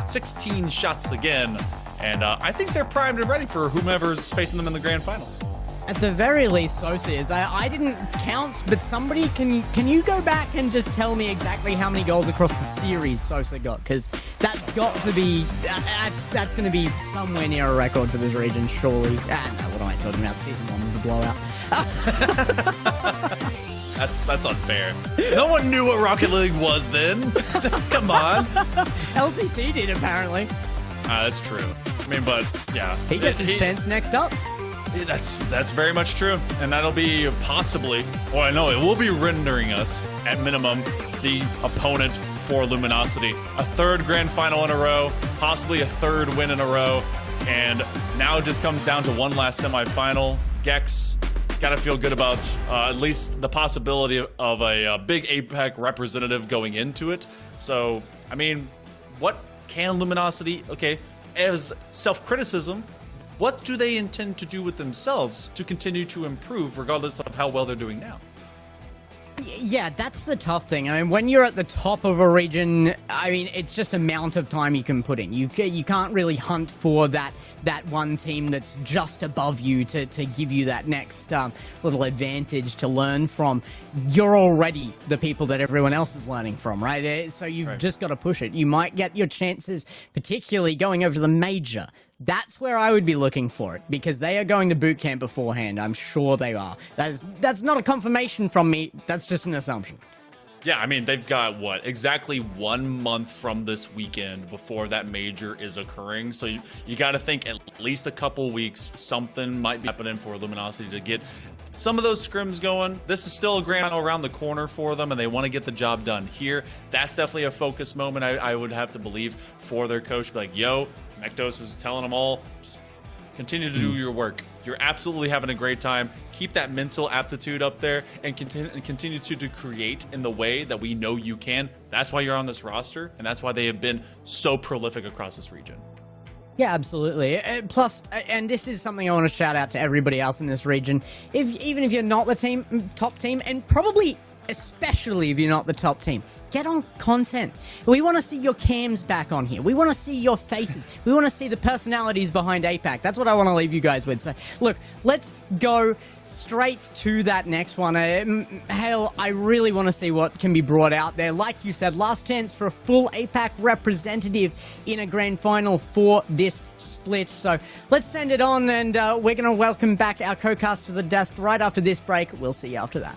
16 shots again. And I think they're primed and ready for whomever's facing them in the grand finals. At the very least, Sosa is. I didn't count, but somebody can you go back and just tell me exactly how many goals across the series Sosa got? Because that's got to be that's going to be somewhere near a record for this region, surely. No, what am I talking about? Season 1 was a blowout. That's unfair. No one knew what Rocket League was then. Come on. LCT did apparently. That's true. I mean, but yeah, he gets his chance next up. That's very much true, and that'll be possibly, or I know it will be rendering us at minimum the opponent for Luminosity. A third grand final in a row, possibly a third win in a row, and now it just comes down to one last semifinal. Gex got to feel good about at least the possibility of a big APAC representative going into it. So, I mean, what can Luminosity, okay, as self-criticism, what do they intend to do with themselves to continue to improve regardless of how well they're doing now? Yeah, that's the tough thing. I mean, when you're at the top of a region, I mean, it's just amount of time you can put in. You can't really hunt for that one team that's just above you to give you that next little advantage to learn from. You're already the people that everyone else is learning from, right? So you've just got to push it. You might get your chances, particularly going over to the major. That's where I would be looking for it, because they are going to boot camp beforehand. I'm sure they are. That's not a confirmation from me. That's just an assumption. Yeah, I mean, they've got, what, exactly 1 month from this weekend before that major is occurring. So you got to think at least a couple weeks, something might be happening for Luminosity to get some of those scrims going. This is still a grand final around the corner for them, and they want to get the job done here. That's definitely a focus moment, I would have to believe, for their coach. Be like, yo, Mektos is telling them all, just continue to do your work. You're absolutely having a great time. Keep that mental aptitude up there and continue to create in the way that we know you can. That's why you're on this roster, and that's why they have been so prolific across this region. Yeah, absolutely. Plus, and this is something I want to shout out to everybody else in this region. Even if you're not the top team, and probably especially if you're not the top team, get on content. We want to see your cams back on here. We want to see your faces. We want to see the personalities behind APAC. That's what I want to leave you guys with. So, look, let's go straight to that next one. Hell, I really want to see what can be brought out there. Like you said, last chance for a full APAC representative in a grand final for this split. So let's send it on, and we're going to welcome back our co-cast to the desk right after this break. We'll see you after that.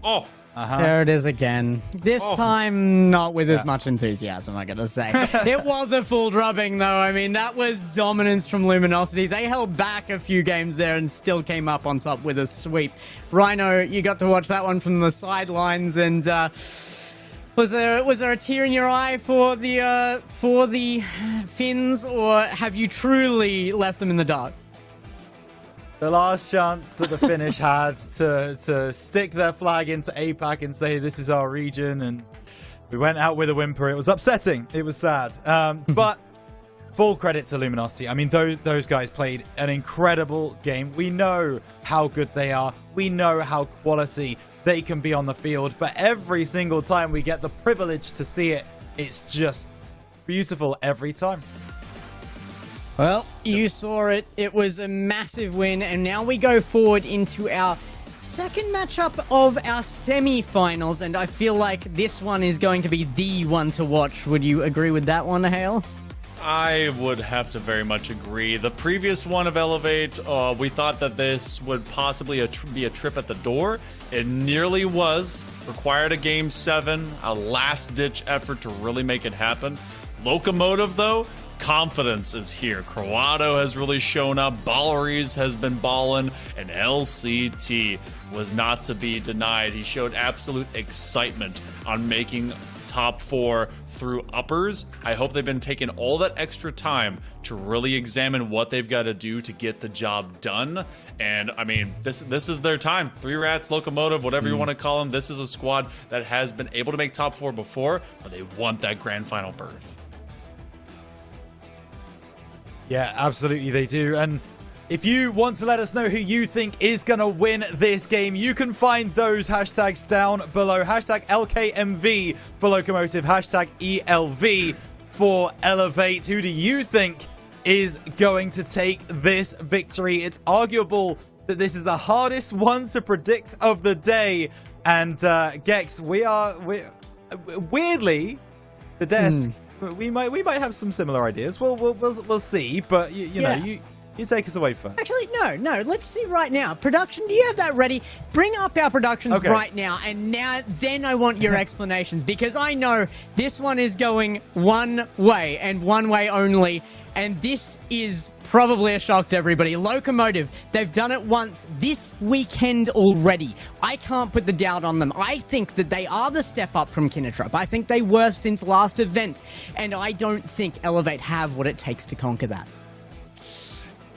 Oh, There it is again. This time, not with as much enthusiasm, I gotta say. It was a full drubbing, though. I mean, that was dominance from Luminosity. They held back a few games there and still came up on top with a sweep. Rhino, you got to watch that one from the sidelines, and was there a tear in your eye for the Finns, or have you truly left them in the dark? The last chance that the Finnish had to stick their flag into APAC and say this is our region, and we went out with a whimper. It was upsetting. It was sad. But full credit to Luminosity. I mean, those guys played an incredible game. We know how good they are. We know how quality they can be on the field. But every single time we get the privilege to see it, it's just beautiful every time. Well, you saw it. It was a massive win, and now we go forward into our second matchup of our semi-finals, and I feel like this one is going to be the one to watch. Would you agree with that one, Hale? I would have to very much agree. The previous one of Elevate, we thought that this would possibly be a trip at the door. It nearly was. Required a Game 7, a last-ditch effort to really make it happen. Locomotive, though, confidence is here. Croato has really shown up. Balleries has been balling. And LCT was not to be denied. He showed absolute excitement on making top 4 through uppers. I hope they've been taking all that extra time to really examine what they've got to do to get the job done. And I mean, this is their time. 3 Rats, Locomotive, whatever you want to call them. This is a squad that has been able to make top 4 before, but they want that grand final berth. Yeah, absolutely they do. And if you want to let us know who you think is going to win this game, you can find those hashtags down below. Hashtag LKMV for Locomotive, hashtag ELV for Elevate. Who do you think is going to take this victory? It's arguable that this is the hardest one to predict of the day. And Gex, we're weirdly, the desk... We might have some similar ideas. We'll see. But you know, you take us away first. Actually, no. Let's see right now. Production, do you have that ready? Bring up our productions right now, and then I want your explanations, because I know this one is going one way and one way only, and this is probably a shock to everybody. Locomotive, they've done it once this weekend already. I can't put the doubt on them. I think that they are the step up from Kinnetrop. I think they were since last event, and I don't think Elevate have what it takes to conquer that.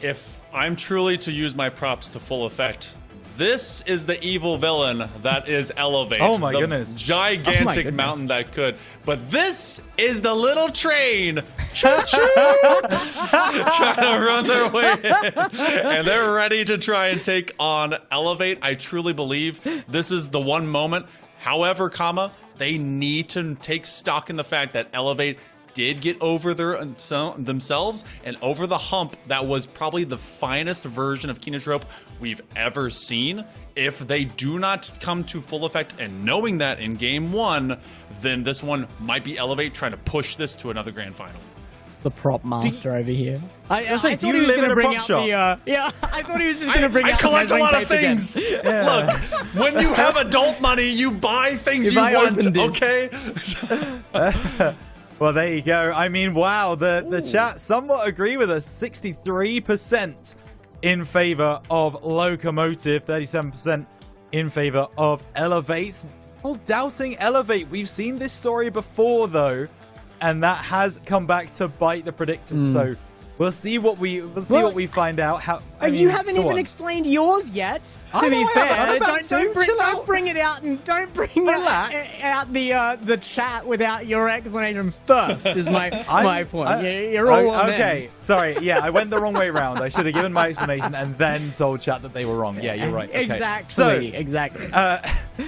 If I'm truly to use my props to full effect, this is the evil villain that is Elevate. Oh my the goodness. Gigantic mountain that could. But this is the little train choo-choo, trying to run their way in. And they're ready to try and take on Elevate. I truly believe this is the one moment. However, they need to take stock in the fact that Elevate did get over themselves and over the hump, that was probably the finest version of Kinotrope we've ever seen. If they do not come to full effect, and knowing that in game 1, then this one might be Elevate trying to push this to another grand final. The prop master over here. I like, thought he was going to bring out the... yeah, I thought he was just going to bring out I collect the a lot of tape things. again. Look, when you have adult money, you buy things you want, okay? Well, there you go. I mean, wow, the chat somewhat agree with us. 63% in favor of Locomotive, 37% in favor of Elevate. All doubting Elevate. We've seen this story before, though, and that has come back to bite the predictors. So we'll see what we find out. You haven't even explained yours yet. To be fair, don't bring it out and don't bring out the chat without your explanation first. Is my point. You're all on okay. them. Sorry. Yeah, I went the wrong way around. I should have given my explanation and then told chat that they were wrong. Yeah, you're right. Okay. Exactly.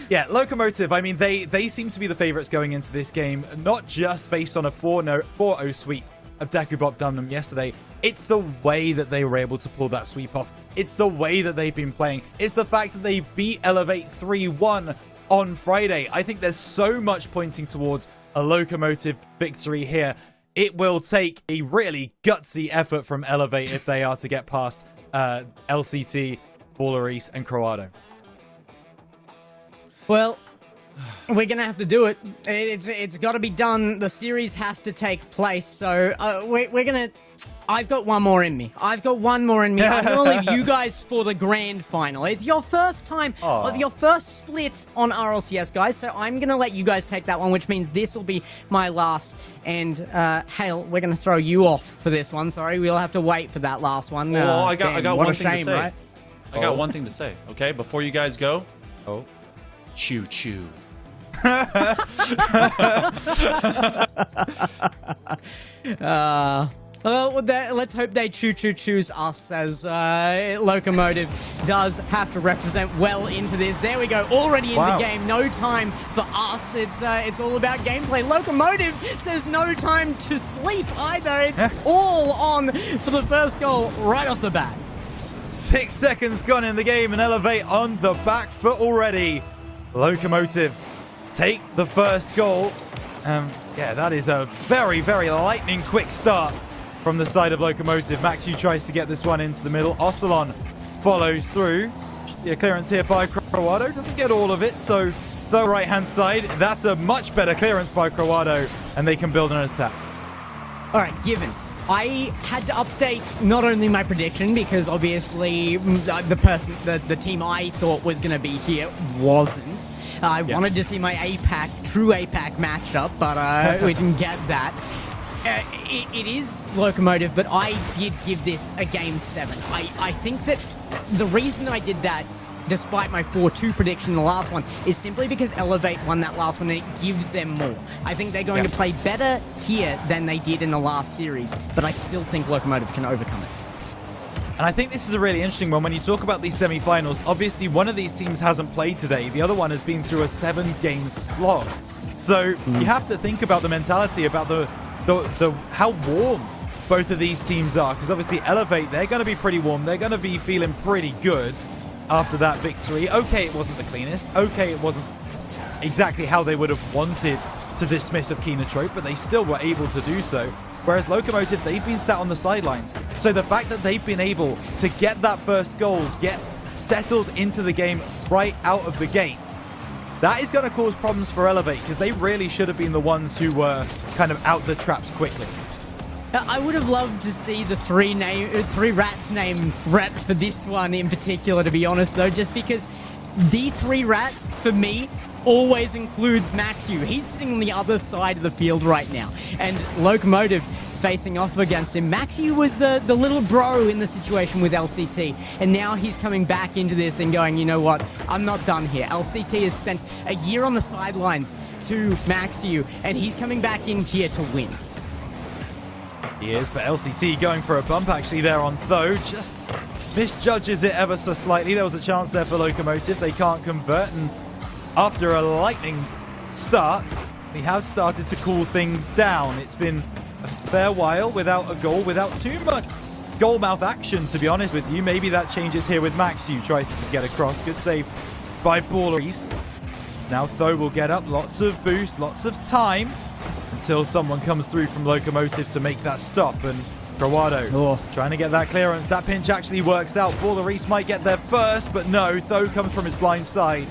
Yeah, Locomotive. I mean, they seem to be the favorites going into this game, not just based on a 4-0 sweep of Dekubop Dumnum yesterday. It's the way that they were able to pull that sweep off. It's the way that they've been playing. It's the fact that they beat Elevate 3-1 on Friday. I think there's so much pointing towards a Locomotive victory here. It will take a really gutsy effort from Elevate if they are to get past LCT, Ballaris, and Croado. Well, we're going to have to do it. It's got to be done. The series has to take place. So we're going to... I've got one more in me. I'm going to leave you guys for the grand final. It's your first time of your first split on RLCS, guys. So I'm going to let you guys take that one, which means this will be my last. And, Hale, we're going to throw you off for this one. Sorry, we'll have to wait for that last one. I got one thing to say. Right? I got one thing to say, okay? Before you guys go. Oh. Choo-choo. Well, let's hope they choose us, as Locomotive does have to represent well into this. There we go, already in the game. No time for us. It's all about gameplay. Locomotive says no time to sleep either. It's all on for the first goal right off the bat. 6 seconds gone in the game, and Elevate on the back foot already. Locomotive take the first goal. Yeah, that is a very, very lightning quick start from the side of Locomotive. Maxu tries to get this one into the middle. Ocelon follows through. Yeah, clearance here by Croado. Doesn't get all of it, so the right-hand side. That's a much better clearance by Croado, and they can build an attack. All right, given. I had to update not only my prediction, because obviously the team I thought was going to be here wasn't. I wanted to see my true APAC matchup, but we didn't get that. It is Locomotive, but I did give this a game 7. I think that the reason I did that, despite my 4-2 prediction in the last one, is simply because Elevate won that last one and it gives them more. I think they're going to play better here than they did in the last series, but I still think Locomotive can overcome it. And I think this is a really interesting one. When you talk about these semi-finals, obviously one of these teams hasn't played today. The other one has been through a 7-game slog. So you have to think about the mentality, about the how warm both of these teams are. Because obviously Elevate, they're going to be pretty warm. They're going to be feeling pretty good after that victory. Okay, it wasn't the cleanest. Okay, it wasn't exactly how they would have wanted to dismiss of Kinotrope, but they still were able to do so. Whereas Locomotive, they've been sat on the sidelines. So the fact that they've been able to get that first goal, get settled into the game right out of the gates, that is going to cause problems for Elevate, because they really should have been the ones who were kind of out the traps quickly. I would have loved to see the three rats name repped for this one in particular, to be honest, though, just because the 3 rats, for me, always includes Maxu. He's sitting on the other side of the field right now, and Locomotive facing off against him. Maxu was the little bro in the situation with LCT, and now he's coming back into this and going, you know what, I'm not done here. LCT has spent a year on the sidelines to Maxu, and he's coming back in here to win. He is, but LCT going for a bump actually there on Tho, just misjudges it ever so slightly. There was a chance there for Locomotive. They can't convert, and after a lightning start, we have started to cool things down. It's been a fair while without a goal, without too much goal mouth action, to be honest with you. Maybe that changes here with Maxu. Tries to get across. Good save by Reese. Now Tho will get up. Lots of boost, lots of time until someone comes through from Locomotive to make that stop. And Brawado trying to get that clearance. That pinch actually works out. Reese might get there first, but no. Tho comes from his blind side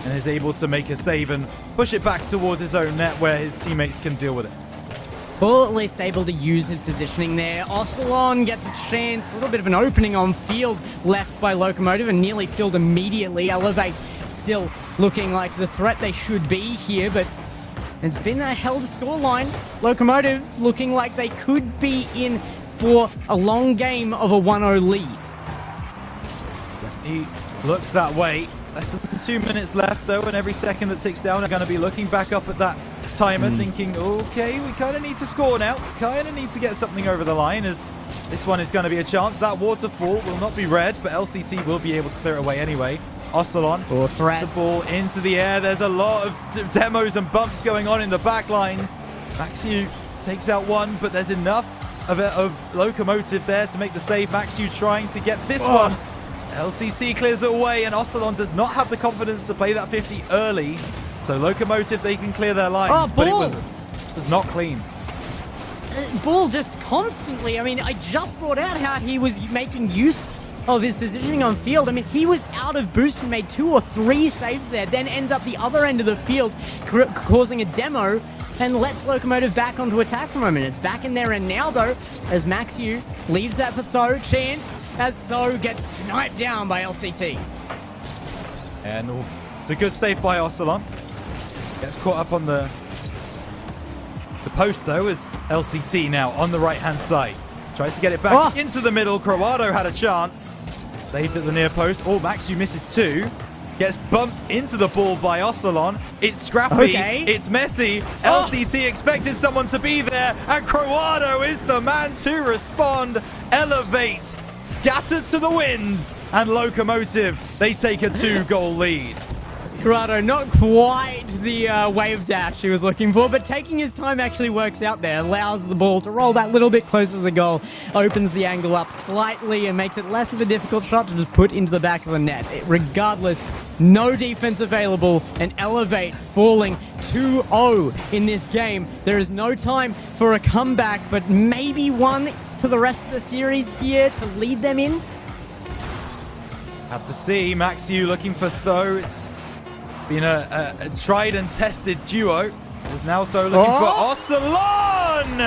and is able to make a save and push it back towards his own net where his teammates can deal with it. Bull at least able to use his positioning there. Ocelon gets a chance. A little bit of an opening on field left by Locomotive and nearly filled immediately. Elevate still looking like the threat they should be here, but it's been a hell to scoreline. Locomotive looking like they could be in for a long game of a 1-0 lead. Definitely looks that way. Less than 2 minutes left, though, and every second that ticks down, are going to be looking back up at that timer, thinking, okay, we kind of need to score now. Kind of need to get something over the line, as this one is going to be a chance. That waterfall will not be red, but LCT will be able to clear it away anyway. Ocelon, the ball into the air. There's a lot of demos and bumps going on in the back lines. Maxu takes out one, but there's enough of Locomotive there to make the save. Maxu trying to get this one. LCT clears it away, and Ocelon does not have the confidence to play that 50 early. So Locomotive, they can clear their lines, but it was not clean. Bull just constantly, I mean, I just brought out how he was making use of his positioning on field. I mean, he was out of boost and made 2 or 3 saves there, then ends up the other end of the field, causing a demo, and lets Locomotive back onto attack for a moment. It's back in there and now, though, as Maxu leaves that for Tho. Chance as Tho gets sniped down by LCT. And it's a good save by Ocelon. Gets caught up on the post, though, as LCT now on the right-hand side. Tries to get it back into the middle. Brawado had a chance. Saved at the near post. Maxu misses 2. Gets bumped into the ball by Ocelon. It's scrappy. It's messy. LCT expected someone to be there, and Brawado is the man to respond. Elevate scattered to the winds, and Locomotive, they take a 2-goal lead. Brawado, not quite the wave dash he was looking for, but taking his time actually works out there. Allows the ball to roll that little bit closer to the goal, opens the angle up slightly and makes it less of a difficult shot to just put into the back of the net. Regardless, no defense available, and Elevate falling 2-0 in this game. There is no time for a comeback, but maybe one for the rest of the series here to lead them in. Have to see. Maxu looking for Tho. It's been a tried and tested duo. There's now Tho looking for Ocelon!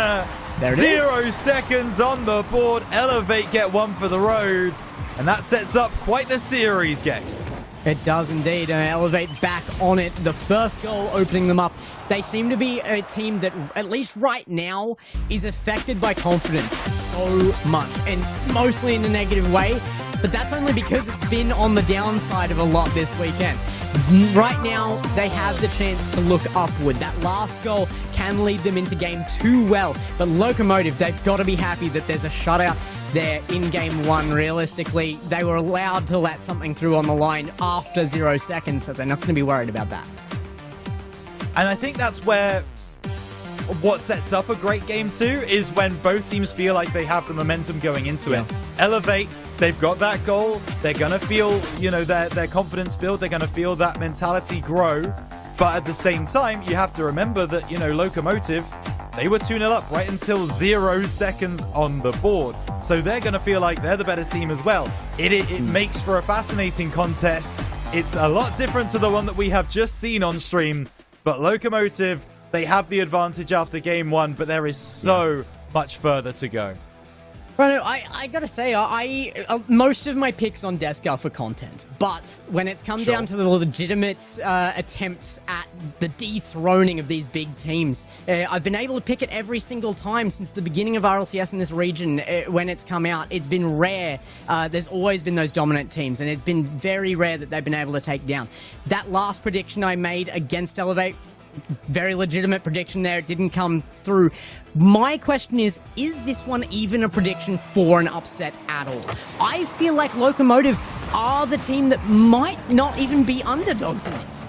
There it 0 seconds on the board. Elevate get one for the road. And that sets up quite the series, Gex. It does indeed. Elevate back on it. The first goal opening them up. They seem to be a team that, at least right now, is affected by confidence so much. And mostly in a negative way. But that's only because it's been on the downside of a lot this weekend. Right now, they have the chance to look upward. That last goal can lead them into game 2 well. But Locomotive, they've got to be happy that there's a shutout there in game 1. Realistically, they were allowed to let something through on the line after 0 seconds, so they're not going to be worried about that. And I think that's where what sets up a great game 2 is when both teams feel like they have the momentum going into it. Elevate, they've got that goal. They're going to feel, their confidence build. They're going to feel that mentality grow. But at the same time, you have to remember that, Locomotive, they were 2-0 up right until 0 seconds on the board. So they're going to feel like they're the better team as well. It makes for a fascinating contest. It's a lot different to the one that we have just seen on stream. But Locomotive, they have the advantage after game 1, but there is so much further to go. Right, I gotta say, most of my picks on Desk are for content, but when it's come down to the legitimate attempts at the dethroning of these big teams, I've been able to pick it every single time since the beginning of RLCS in this region. When it's come out, it's been rare. There's always been those dominant teams, and it's been very rare that they've been able to take down. That last prediction I made against Elevate, very legitimate prediction there. It didn't come through. My question is this one even a prediction for an upset at all? I feel like Locomotive are the team that might not even be underdogs in this.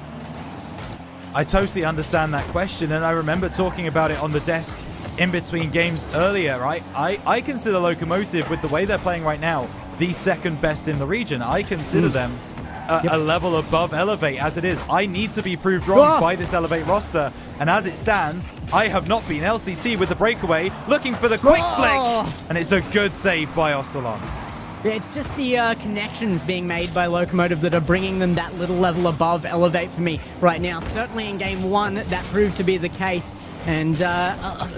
I totally understand that question, and I remember talking about it on the desk in between games earlier, right? I consider Locomotive, with the way they're playing right now, the second best in the region. I consider them a level above Elevate as it is. I need to be proved wrong by this Elevate roster, and as it stands, I have not been. LCT with the breakaway, looking for the quick flick, and it's a good save by Ocelon. It's just the connections being made by Locomotive that are bringing them that little level above Elevate for me right now. Certainly in game one, that proved to be the case. And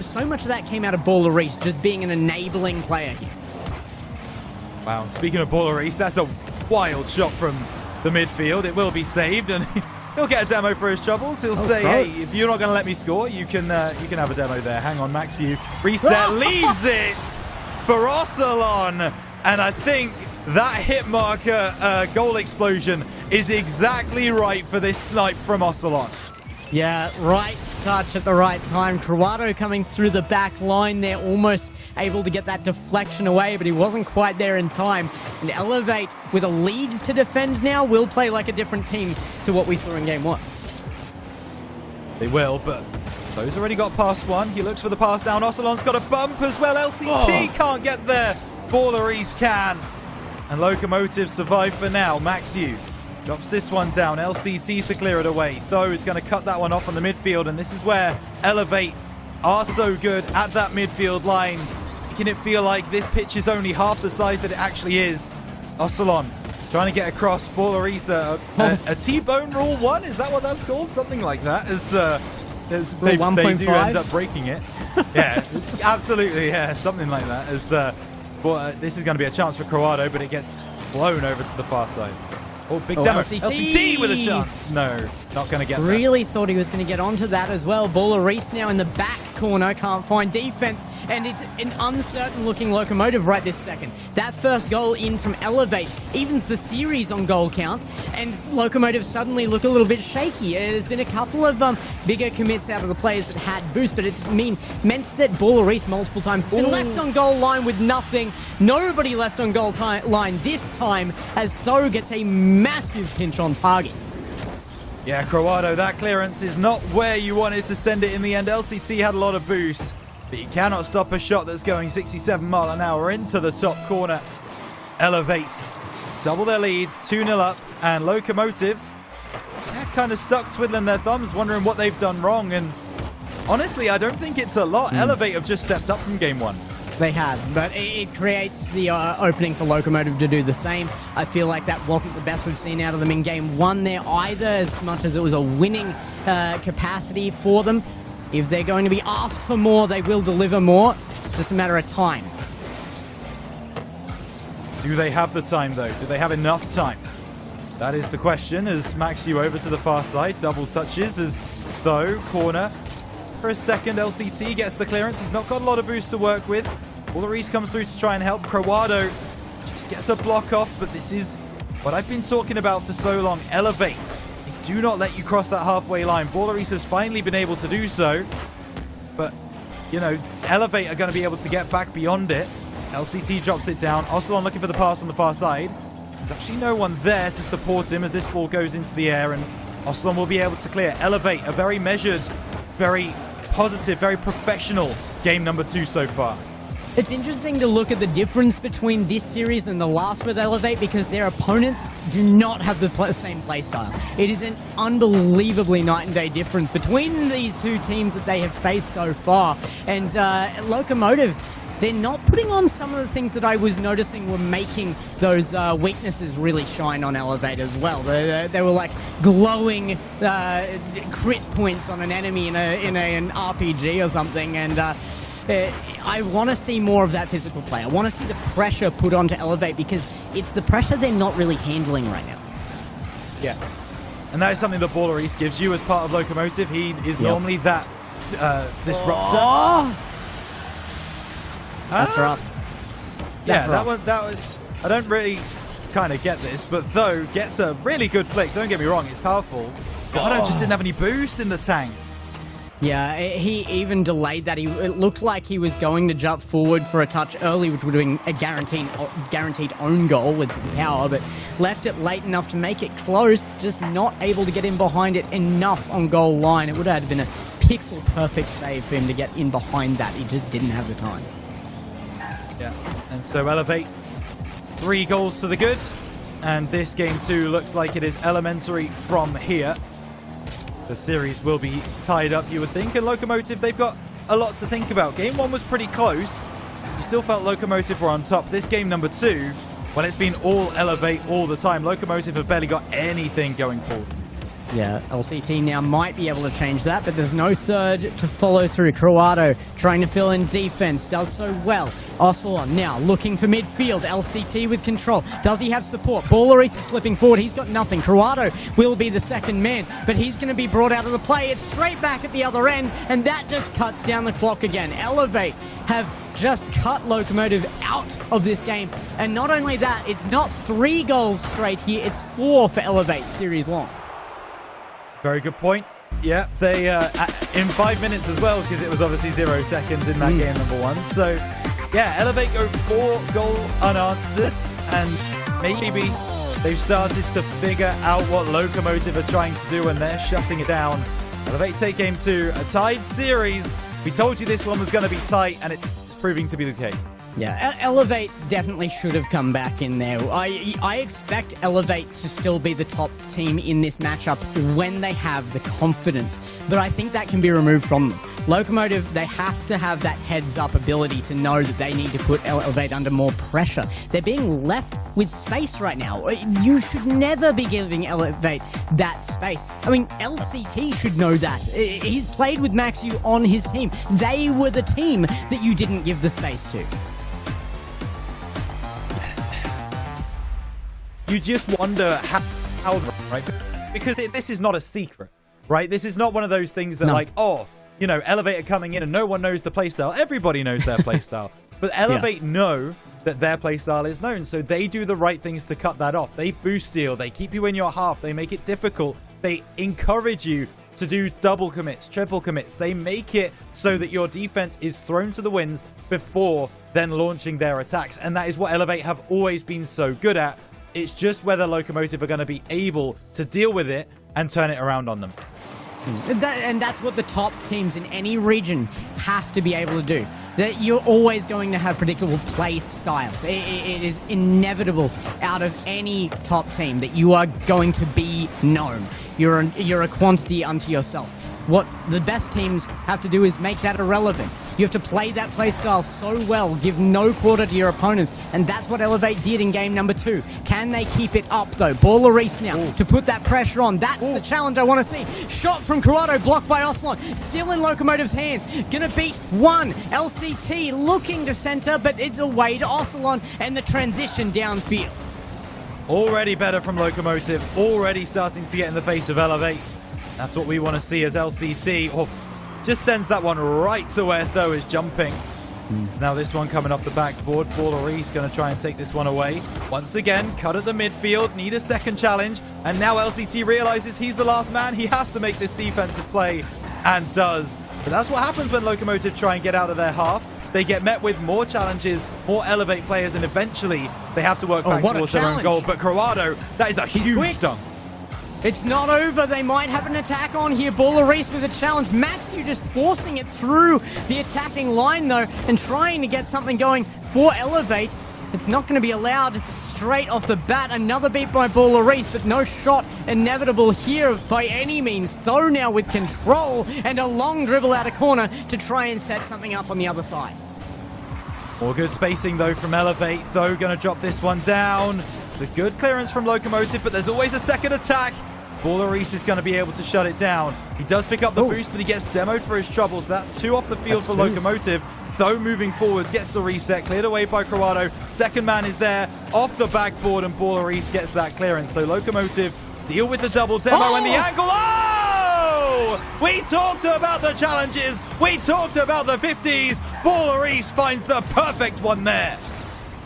so much of that came out of Baller Reese, just being an enabling player here. Wow, speaking of Baller Reese, that's a wild shot from the midfield. It will be saved, and he'll get a demo for his troubles. He'll say, hey, if you're not going to let me score, you can have a demo there. Hang on, Max, you reset, leaves it for Ocelon. And I think that hit marker goal explosion is exactly right for this snipe from Ocelon. Yeah, right touch at the right time. Crawado coming through the back line there, almost able to get that deflection away, but he wasn't quite there in time. And Elevate, with a lead to defend now, will play like a different team to what we saw in game one. They will, but Bo's already got past one. He looks for the pass down. Ocelon's got a bump as well. LCT can't get there. Baller East can. And Locomotive survive for now. Max Yu drops this one down. LCT to clear it away. Tho is going to cut that one off on the midfield, and this is where Elevate are so good at that midfield line, making it feel like this pitch is only half the size that it actually is. Ocelon trying to get across. Baller East, a T-bone rule 1? Is that what that's called? Something like that. They do end up breaking it. Yeah, absolutely. Yeah, something like that. Well, this is going to be a chance for Crawado, but it gets flown over to the far side. Oh, big demo. LCT with a chance. No, not going to get that. Really thought he was going to get onto that as well. Baller Reese now in the back corner, can't find defense, and it's an uncertain looking Locomotive right this second. That first goal in from Elevate evens the series on goal count, and Locomotive suddenly look a little bit shaky. There's been a couple of bigger commits out of the players that had boost, but it's meant that Baller Reese multiple times has been left on goal line with nothing. Nobody left on goal line this time, as Tho gets a massive pinch on target. Yeah, Crawado, that clearance is not where you wanted to send it in the end. LCT had a lot of boost, but you cannot stop a shot that's going 67 miles an hour into the top corner. Elevate double their leads, 2-0 up, and Locomotive kind of stuck twiddling their thumbs, wondering what they've done wrong. And honestly, I don't think it's a lot. Elevate have just stepped up from game one. They have, but it creates the opening for Locomotive to do the same. I feel like that wasn't the best we've seen out of them in game one there either, as much as it was a winning capacity for them. If they're going to be asked for more, they will deliver more. It's just a matter of time. Do they have the time, though? Do they have enough time? That is the question, as Max Yu over to the far side. Double touches as Tho, corner. For a second, LCT gets the clearance. He's not got a lot of boost to work with. Baller Reese comes through to try and help. Crawado just gets a block off, but this is what I've been talking about for so long. Elevate. They do not let you cross that halfway line. Baller Reese has finally been able to do so, but, you know, Elevate are going to be able to get back beyond it. LCT drops it down. Ocelon looking for the pass on the far side. There's actually no one there to support him as this ball goes into the air, and Ocelon will be able to clear. Elevate, a very measured, very positive, very professional game number 2 so far. It's interesting to look at the difference between this series and the last with Elevate, because their opponents do not have the same playstyle. It is an unbelievably night and day difference between these two teams that they have faced so far. And Locomotive, they're not putting on some of the things that I was noticing were making those weaknesses really shine on Elevate as well. They were like glowing crit points on an enemy in an RPG or something, and I want to see more of that physical play. I want to see the pressure put onto Elevate, because it's the pressure they're not really handling right now. Yeah, and that is something that Baller East gives you as part of Locomotive. He is normally that disruptor. Oh. That's rough. That was. I don't really kind of get this, but Tho gets a really good flick. Don't get me wrong, it's powerful. God, I just didn't have any boost in the tank. Yeah, he even delayed that. It looked like he was going to jump forward for a touch early, which would have been a guaranteed own goal with some power, but left it late enough to make it close, just not able to get in behind it enough on goal line. It would have been a pixel-perfect save for him to get in behind that. He just didn't have the time. Yeah, and so Elevate, 3 goals to the good, and this game too looks like it is elementary from here. The series will be tied up, you would think, and Locomotive, they've got a lot to think about. Game 1 was pretty close. You still felt Locomotive were on top. This game number 2, well, it's been all Elevate all the time. Locomotive have barely got anything going forward. Yeah, LCT now might be able to change that, but there's no third to follow through. Croato trying to fill in defense, does so well. Ocelot now looking for midfield. LCT with control. Does he have support? Ballaris is flipping forward. He's got nothing. Croato will be the second man, but he's going to be brought out of the play. It's straight back at the other end, and that just cuts down the clock again. Elevate have just cut Locomotive out of this game, and not only that, it's not 3 goals straight here, it's 4 for Elevate series long. Very good point. Yeah, they in 5 minutes as well, because it was obviously 0 seconds in that game number 1. So, yeah, Elevate go 4-goal unanswered, and maybe they've started to figure out what Locomotive are trying to do, and they're shutting it down. Elevate take game 2, a tied series. We told you this one was going to be tight, and it's proving to be the case. Yeah, Elevate definitely should have come back in there. I expect Elevate to still be the top team in this matchup when they have the confidence, but I think that can be removed from them. Locomotive, they have to have that heads-up ability to know that they need to put Elevate under more pressure. They're being left with space right now. You should never be giving Elevate that space. I mean, LCT should know that. He's played with Maxu on his team. They were the team that you didn't give the space to. You just wonder how right? Because this is not a secret, right? This is not one of those things that like, oh, you know, Elevate are coming in and no one knows the playstyle. Everybody knows their playstyle. But Elevate know that their playstyle is known, so they do the right things to cut that off. They boost steal, they keep you in your half, they make it difficult, they encourage you to do double commits, triple commits. They make it so that your defense is thrown to the winds before then launching their attacks. And that is what Elevate have always been so good at. It's just whether Locomotive are going to be able to deal with it and turn it around on them. And that's what the top teams in any region have to be able to do. That you're always going to have predictable play styles. It is inevitable out of any top team that you are going to be known. You're a quantity unto yourself. What the best teams have to do is make that irrelevant. You have to play that play style so well, give no quarter to your opponents, and that's what Elevate did in game number 2. Can they keep it up, though? Ballaris now to put that pressure on. That's the challenge I want to see. Shot from Croato, blocked by Ocelot. Still in Locomotive's hands. Gonna beat 1. LCT looking to center, but it's away to Ocelot, and the transition downfield. Already better from Locomotive. Already starting to get in the face of Elevate. That's what we want to see as LCT. Oh, just sends that one right to where Tho is jumping. So now this one coming off the backboard. Ballaris going to try and take this one away. Once again, cut at the midfield. Need a second challenge. And now LCT realizes he's the last man. He has to make this defensive play. And does. But that's what happens when Locomotive try and get out of their half. They get met with more challenges, more Elevate players, and eventually they have to work back towards their own goal. But Croato, that is a huge dunk. It's not over. They might have an attack on here. Ballaris with a challenge. Maxu just forcing it through the attacking line, though, and trying to get something going for Elevate. It's not going to be allowed straight off the bat. Another beat by Ballaris, but no shot inevitable here by any means. Tho now with control and a long dribble out of corner to try and set something up on the other side. More good spacing, though, from Elevate. Tho going to drop this one down. It's a good clearance from Locomotive, but there's always a second attack. Ballaris is going to be able to shut it down. He does pick up the boost, but he gets demoed for his troubles. That's 2 off the field for Locomotive. Tho moving forwards, gets the reset, cleared away by Croato. Second man is there, off the backboard, and Ballaris gets that clearance. So Locomotive deal with the double demo and the angle. Oh! We talked about the challenges. We talked about the 50s. Ballaris finds the perfect one there.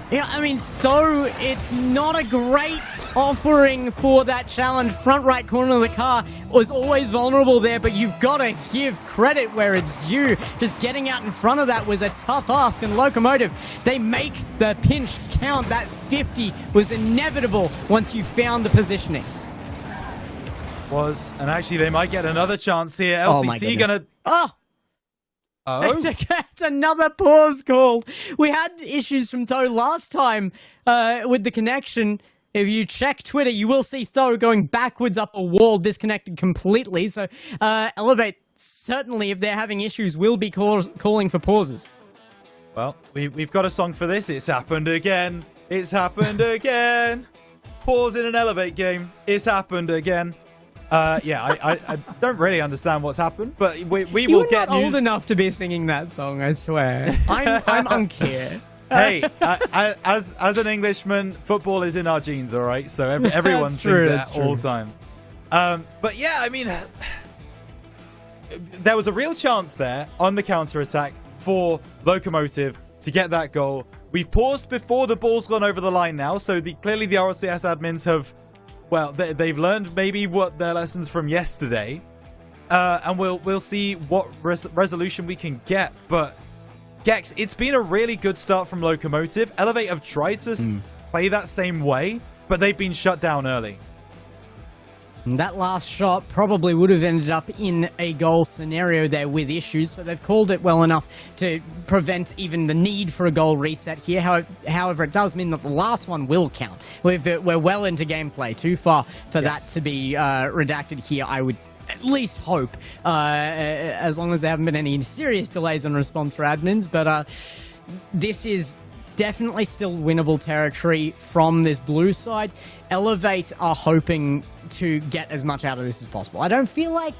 Yeah, I mean, though it's not a great offering for that challenge. Front right corner of the car was always vulnerable there, but you've got to give credit where it's due. Just getting out in front of that was a tough ask, and Locomotive, they make the pinch count. That 50 was inevitable once you found the positioning. And actually they might get another chance here. Oh my LCT goodness. Oh. It's another pause called. We had issues from Tho last time with the connection. If you check Twitter, you will see Tho going backwards up a wall, disconnected completely. So Elevate, certainly, if they're having issues, will be calling for pauses. Well, we've got a song for this. It's happened again. It's happened again. Pause in an Elevate game. It's happened again. I don't really understand what's happened, but we will get news. You're not old enough to be singing that song, I swear. I'm unclear. Hey, as an Englishman, football is in our genes, all right? So everyone sings it at all time. But yeah, I mean, there was a real chance there on the counter-attack for Locomotive to get that goal. We've paused before the ball's gone over the line now, so clearly the RLCS admins have... Well, they've learned maybe what their lessons from yesterday, and we'll see what resolution we can get. But Gex, it's been a really good start from Locomotive. Elevate have tried to play that same way, but they've been shut down early. And that last shot probably would have ended up in a goal scenario there with issues, so they've called it well enough to prevent even the need for a goal reset here. However, it does mean that the last one will count. We're well into gameplay, too far for that to be redacted here, I would at least hope, as long as there haven't been any serious delays on response for admins. But this is definitely still winnable territory from this blue side. Elevate are hoping to get as much out of this as possible. I don't feel like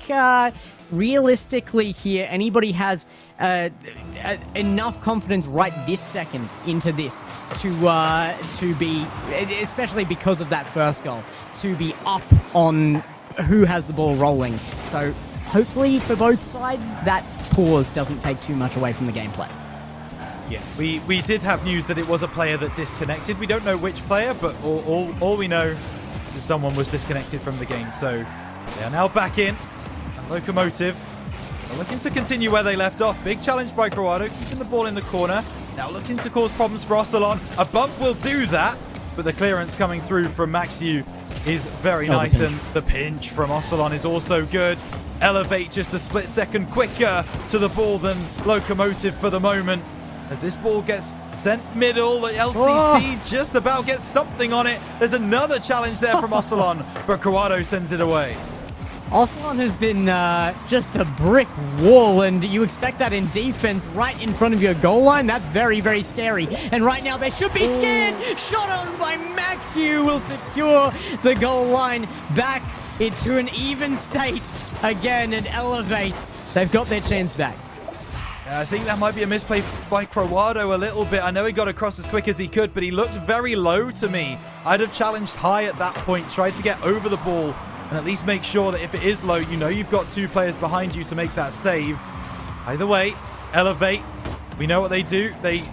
realistically here anybody has enough confidence right this second into this to be, especially because of that first goal, to be up on who has the ball rolling. So hopefully for both sides that pause doesn't take too much away from the gameplay. Yeah, we did have news that it was a player that disconnected. We don't know which player, but all we know is that someone was disconnected from the game. So they are now back in. And Locomotive are looking to continue where they left off. Big challenge by Croado, keeping the ball in the corner. Now looking to cause problems for Ocelon. A bump will do that, but the clearance coming through from Maxiu is very nice, and the pinch from Ocelon is also good. Elevate just a split second quicker to the ball than Locomotive for the moment. As this ball gets sent middle, the LCT just about gets something on it. There's another challenge there from Ocelon, but Croado sends it away. Ocelon has been just a brick wall, and you expect that in defense right in front of your goal line. That's very, very scary. And right now they should be scared. Shot on by Maxiu will secure the goal line back into an even state again, and Elevate. They've got their chance back. I think that might be a misplay by Croado a little bit. I know he got across as quick as he could, but he looked very low to me. I'd have challenged high at that point, tried to get over the ball, and at least make sure that if it is low, you know you've got two players behind you to make that save. Either way, Elevate, we know what they do. They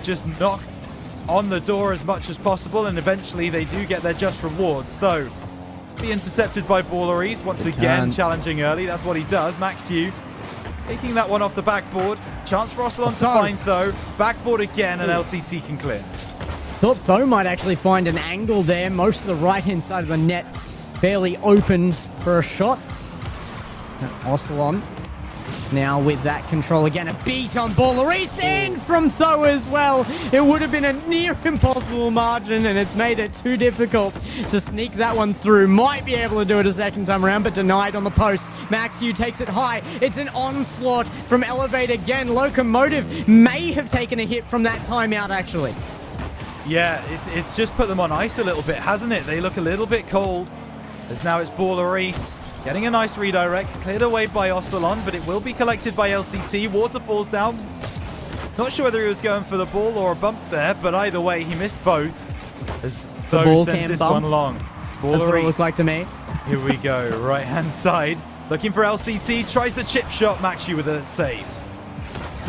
just knock on the door as much as possible, and eventually they do get their just rewards. Though, be intercepted by Balleries, once again challenging early. That's what he does. Maxiu taking that one off the backboard. Chance for Ocelon to find Tho. Backboard again, and LCT can clear. Thought Tho might actually find an angle there. Most of the right-hand side of the net fairly open for a shot. Ocelon now with that control again. A beat on Balleries in from Tho as well. It would have been a near impossible margin, and it's made it too difficult to sneak that one through. Might be able to do it a second time around, but denied on the post. Maxiu takes it high. It's an onslaught from Elevate again. Locomotive may have taken a hit from that timeout, actually. Yeah, it's just put them on ice a little bit, hasn't it? They look a little bit cold. As now it's Balleries getting a nice redirect, cleared away by Ocelon, but it will be collected by LCT. Water falls down. Not sure whether he was going for the ball or a bump there, but either way, he missed both. As Tho sends this one long. That's what it looks like to me. Here we go, right-hand side. Looking for LCT, tries the chip shot. Maxiu with a save.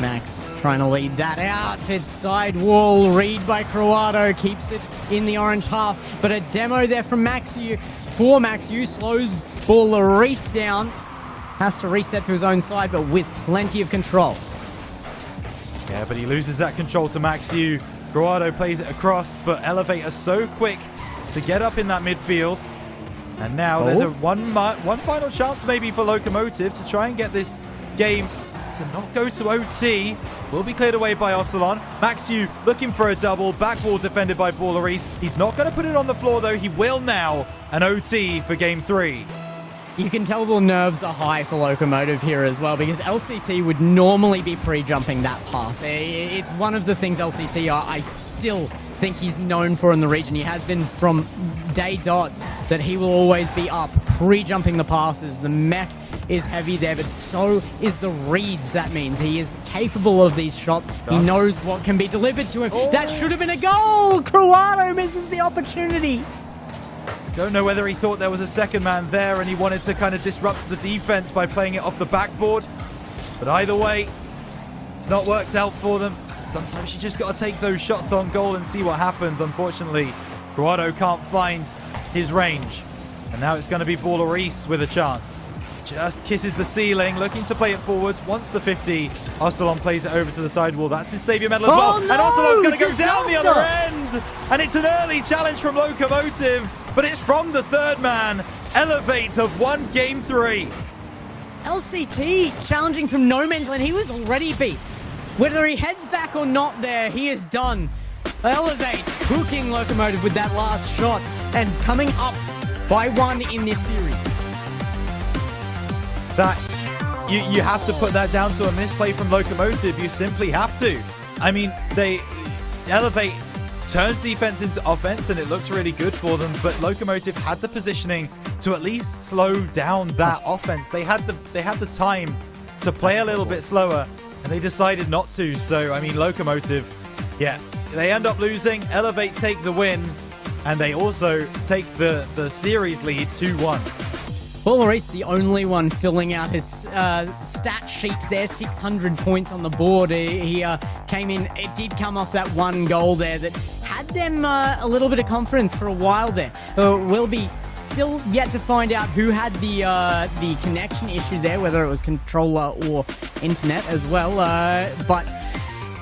Max trying to lead that out. It's side wall. Read by Croato. Keeps it in the orange half. But a demo there from Maxiu. For Maxiu. Slows Ballerice down. Has to reset to his own side, but with plenty of control. Yeah, but he loses that control to Maxiu. Croato plays it across, but Elevate are so quick to get up in that midfield. And now there's a one final chance maybe for Locomotive to try and get this game to not go to OT. Will be cleared away by Ocelon. Maxiu looking for a double. Back wall defended by Ballerice. He's not going to put it on the floor though. He will now. An OT for game 3. You can tell the nerves are high for Locomotive here as well, because LCT would normally be pre-jumping that pass. It's one of the things LCT are, I still think he's known for in the region. He has been from day dot, that he will always be up, pre-jumping the passes. The mech is heavy there, but so is the reads. That means he is capable of these shots. He knows what can be delivered to him. That should have been a goal! Croato misses the opportunity. Don't know whether he thought there was a second man there and he wanted to kind of disrupt the defense by playing it off the backboard. But either way, it's not worked out for them. Sometimes you just got to take those shots on goal and see what happens. Unfortunately, Croato can't find his range. And now it's going to be Ballerice with a chance. Just kisses the ceiling, looking to play it forwards. Once the 50, Ocelon plays it over to the sidewall. That's his savior medal as well. No! And Ocelon's going to go down the other end. And it's an early challenge from Locomotive, but it's from the third man. Elevate have won game 3. LCT challenging from no man's land. He was already beat. Whether he heads back or not there, he is done. Elevate cooking Locomotive with that last shot and coming up by 1 in this series. That you have to put that down to a misplay from Locomotive. You simply have to. I mean, they Elevate turns defense into offense and it looked really good for them, but Locomotive had the positioning to at least slow down that offense. They had the time to play a little bit slower and they decided not to. So I mean, Locomotive, yeah, they end up losing. Elevate take the win and they also take the series lead 2-1. Ballerice, the only one filling out his stat sheet there, 600 points on the board. He came in, it did come off that one goal there that had them a little bit of confidence for a while there. We'll be still yet to find out who had the connection issue there, whether it was controller or internet as well. But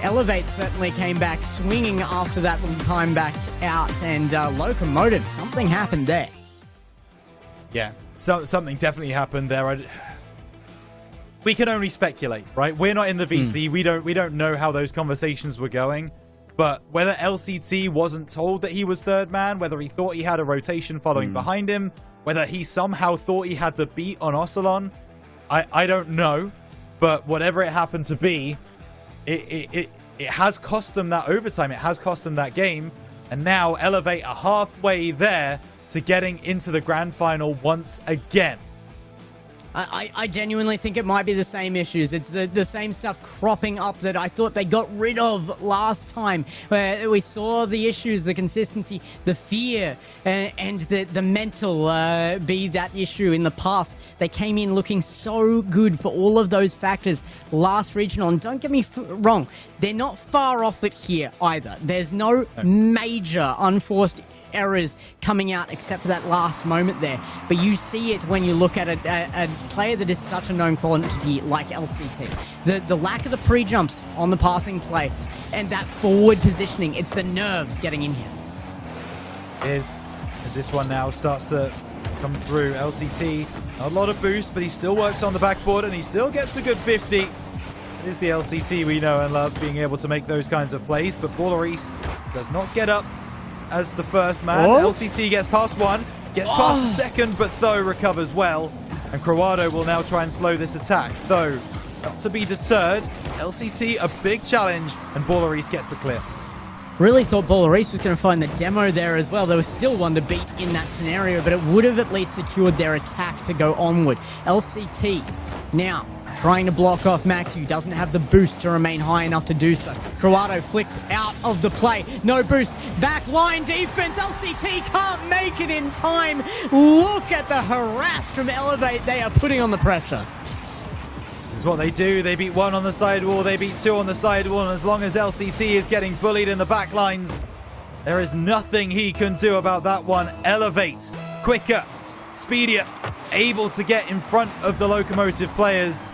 Elevate certainly came back swinging after that little time back out, and Locomotive, something happened there. Yeah, so something definitely happened there. We can only speculate, right? We're not in the VC. We don't know how those conversations were going. But whether LCT wasn't told that he was third man, whether he thought he had a rotation following behind him, whether he somehow thought he had the beat on Ocelon, I don't know. But whatever it happened to be, it has cost them that overtime. It has cost them that game. And now Elevate are halfway there to getting into the grand final once again. I genuinely think it might be the same issues. It's the same stuff cropping up that I thought they got rid of last time, where we saw the issues, the consistency, the fear, and the mental be that issue in the past. They came in looking so good for all of those factors last regional, and don't get me wrong, they're not far off it here either. There's no major unforced errors coming out except for that last moment there, but you see it when you look at a player that is such a known quantity like LCT. The lack of the pre-jumps on the passing plays and that forward positioning, it's the nerves getting in here. As this one now starts to come through, LCT, a lot of boost, but he still works on the backboard and he still gets a good 50. It is the LCT we know and love, being able to make those kinds of plays, but Ballerice does not get up as the first man. LCT gets past one, gets past the second, but Tho recovers well. And Croato will now try and slow this attack. Tho, not to be deterred. LCT, a big challenge, and Ballerice gets the clear. Really thought Ballerice was going to find the demo there as well. There was still one to beat in that scenario, but it would have at least secured their attack to go onward. LCT now trying to block off Max, who doesn't have the boost to remain high enough to do so. Croato flicked out of the play. No boost. Back line defense. LCT can't make it in time. Look at the harass from Elevate they are putting on the pressure. This This is what they do. They beat 1 on the sidewall, they beat 2 on the sidewall, and as long as LCT is getting bullied in the back lines, there is nothing he can do about that one. Elevate, quicker, speedier, able to get in front of the Locomotive players.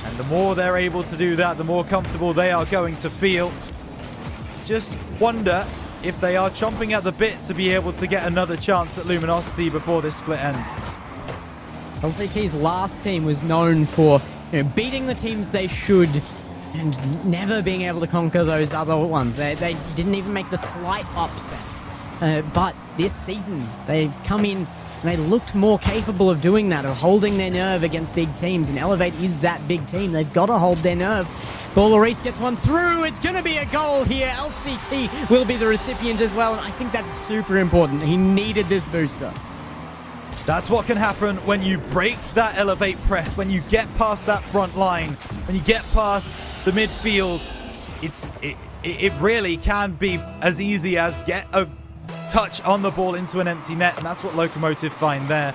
And the more they're able to do that, the more comfortable they are going to feel. Just wonder if they are chomping at the bit to be able to get another chance at Luminosity before this split ends. LCT's last team was known for beating the teams they should and never being able to conquer those other ones. They didn't even make the slight upsets. But this season, they've come in and they looked more capable of doing that, of holding their nerve against big teams. And Elevate is that big team. They've got to hold their nerve. Ballerice gets one through. It's going to be a goal here. LCT will be the recipient as well. And I think that's super important. He needed this booster. That's what can happen when you break that Elevate press, when you get past that front line, when you get past the midfield. It really can be as easy as get a touch on the ball into an empty net, and that's what Locomotive find there.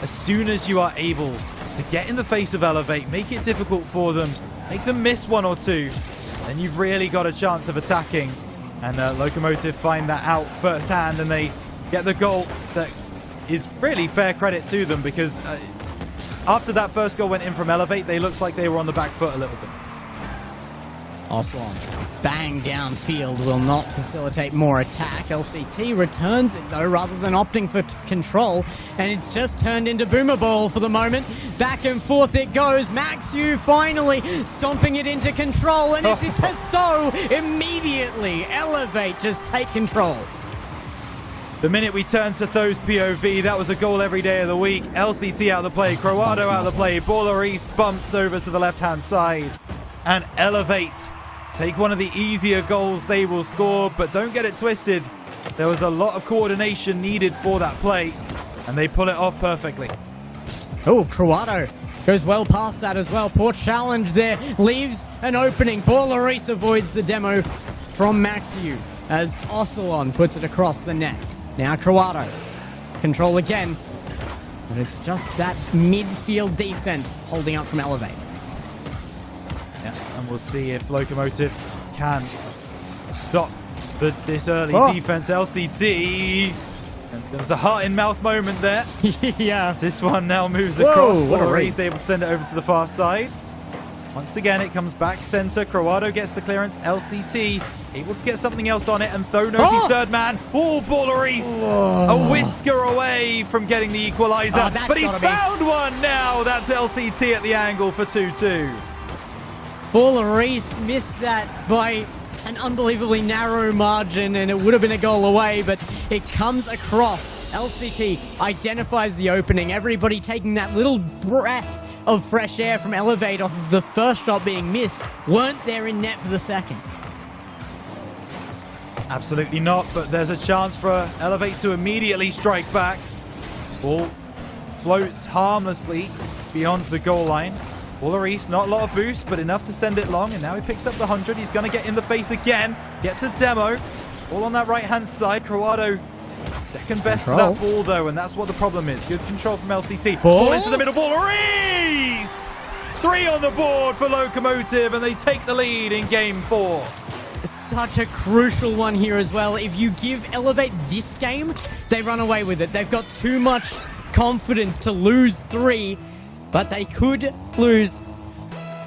As soon as you are able to get in the face of Elevate, make it difficult for them, make them miss 1 or 2, then you've really got a chance of attacking. And Locomotive find that out firsthand, and they get the goal that is really fair credit to them, because after that first goal went in from Elevate, they looked like they were on the back foot a little bit. Oswan, bang downfield will not facilitate more attack. LCT returns it though, rather than opting for control, and it's just turned into boomer ball for the moment. Back and forth it goes. Maxiu finally stomping it into control, and it's into Tho immediately. Elevate just take control. The minute we turn to Tho's POV, that was a goal every day of the week. LCT out of the play, Croado out of the play, Ballerice bumps over to the left-hand side, and Elevate take one of the easier goals they will score, but don't get it twisted. There was a lot of coordination needed for that play, and they pull it off perfectly. Oh, Croado goes well past that as well. Poor challenge there, leaves an opening. Ballerice avoids the demo from Maxiu as Ocelon puts it across the net. Now Croado, control again, but it's just that midfield defense holding up from Elevate. Yeah, and we'll see if Locomotive can stop this early defense. LCT, and there was a heart-in-mouth moment there. Yeah. This one now moves across. What a Ballerice able to send it over to the far side. Once again, it comes back center. Croado gets the clearance. LCT able to get something else on it, and Tho knows he's third man. Oh, Ballerice! A whisker away from getting the equalizer, but he's found one now. That's LCT at the angle for 2-2. Ballerice missed that by an unbelievably narrow margin, and it would have been a goal away, but it comes across. LCT identifies the opening. Everybody taking that little breath of fresh air from Elevate off of the first shot being missed, weren't there in net for the second. Absolutely not, but there's a chance for Elevate to immediately strike back. Ball floats harmlessly beyond the goal line. Ballerice, not a lot of boost, but enough to send it long, and now he picks up the 100. He's going to get in the face again. Gets a demo. All on that right-hand side. Croado second best to that ball, though, and that's what the problem is. Good control from LCT. Ball into the middle. Ballerice! 3 on the board for Locomotive, and they take the lead in Game 4. Such a crucial one here as well. If you give Elevate this game, they run away with it. They've got too much confidence to lose 3, but they could lose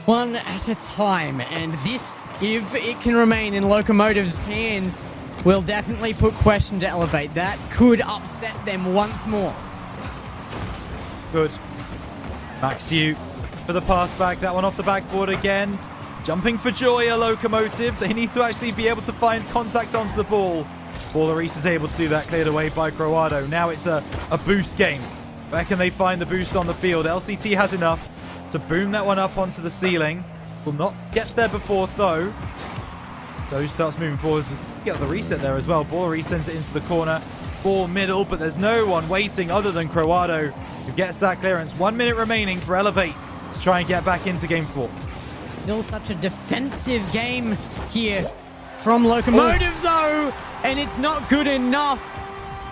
1 at a time. And this, if it can remain in Locomotive's hands, will definitely put question to Elevate. That could upset them once more. Good. Maxiu for the pass back. That one off the backboard again. Jumping for joy, a Locomotive. They need to actually be able to find contact onto the ball. Ballerice is able to do that, cleared away by Croado. Now it's a boost game. Where can they find the boost on the field? LCT has enough to boom that one up onto the ceiling. Will not get there before Tho. Tho starts moving forward. Get the reset there as well. Ballerice sends it into the corner. Ball middle, but there's no one waiting other than Croado, who gets that clearance. 1 minute remaining for Elevate to try and get back into Game 4. Still such a defensive game here from Locomotive, though, and it's not good enough.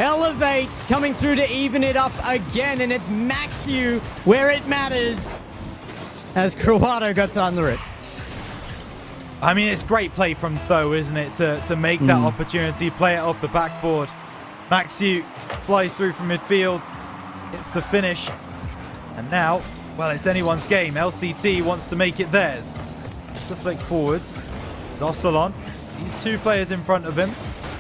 Elevate coming through to even it up again, and it's Maxiu where it matters. as Crawado got under it. I mean, it's great play from Tho, isn't it, to make that opportunity, play it off the backboard. Maxiu flies through from midfield. It's the finish. And now, well, it's anyone's game. LCT wants to make it theirs. It's the flick forwards. Zossalon sees two players in front of him.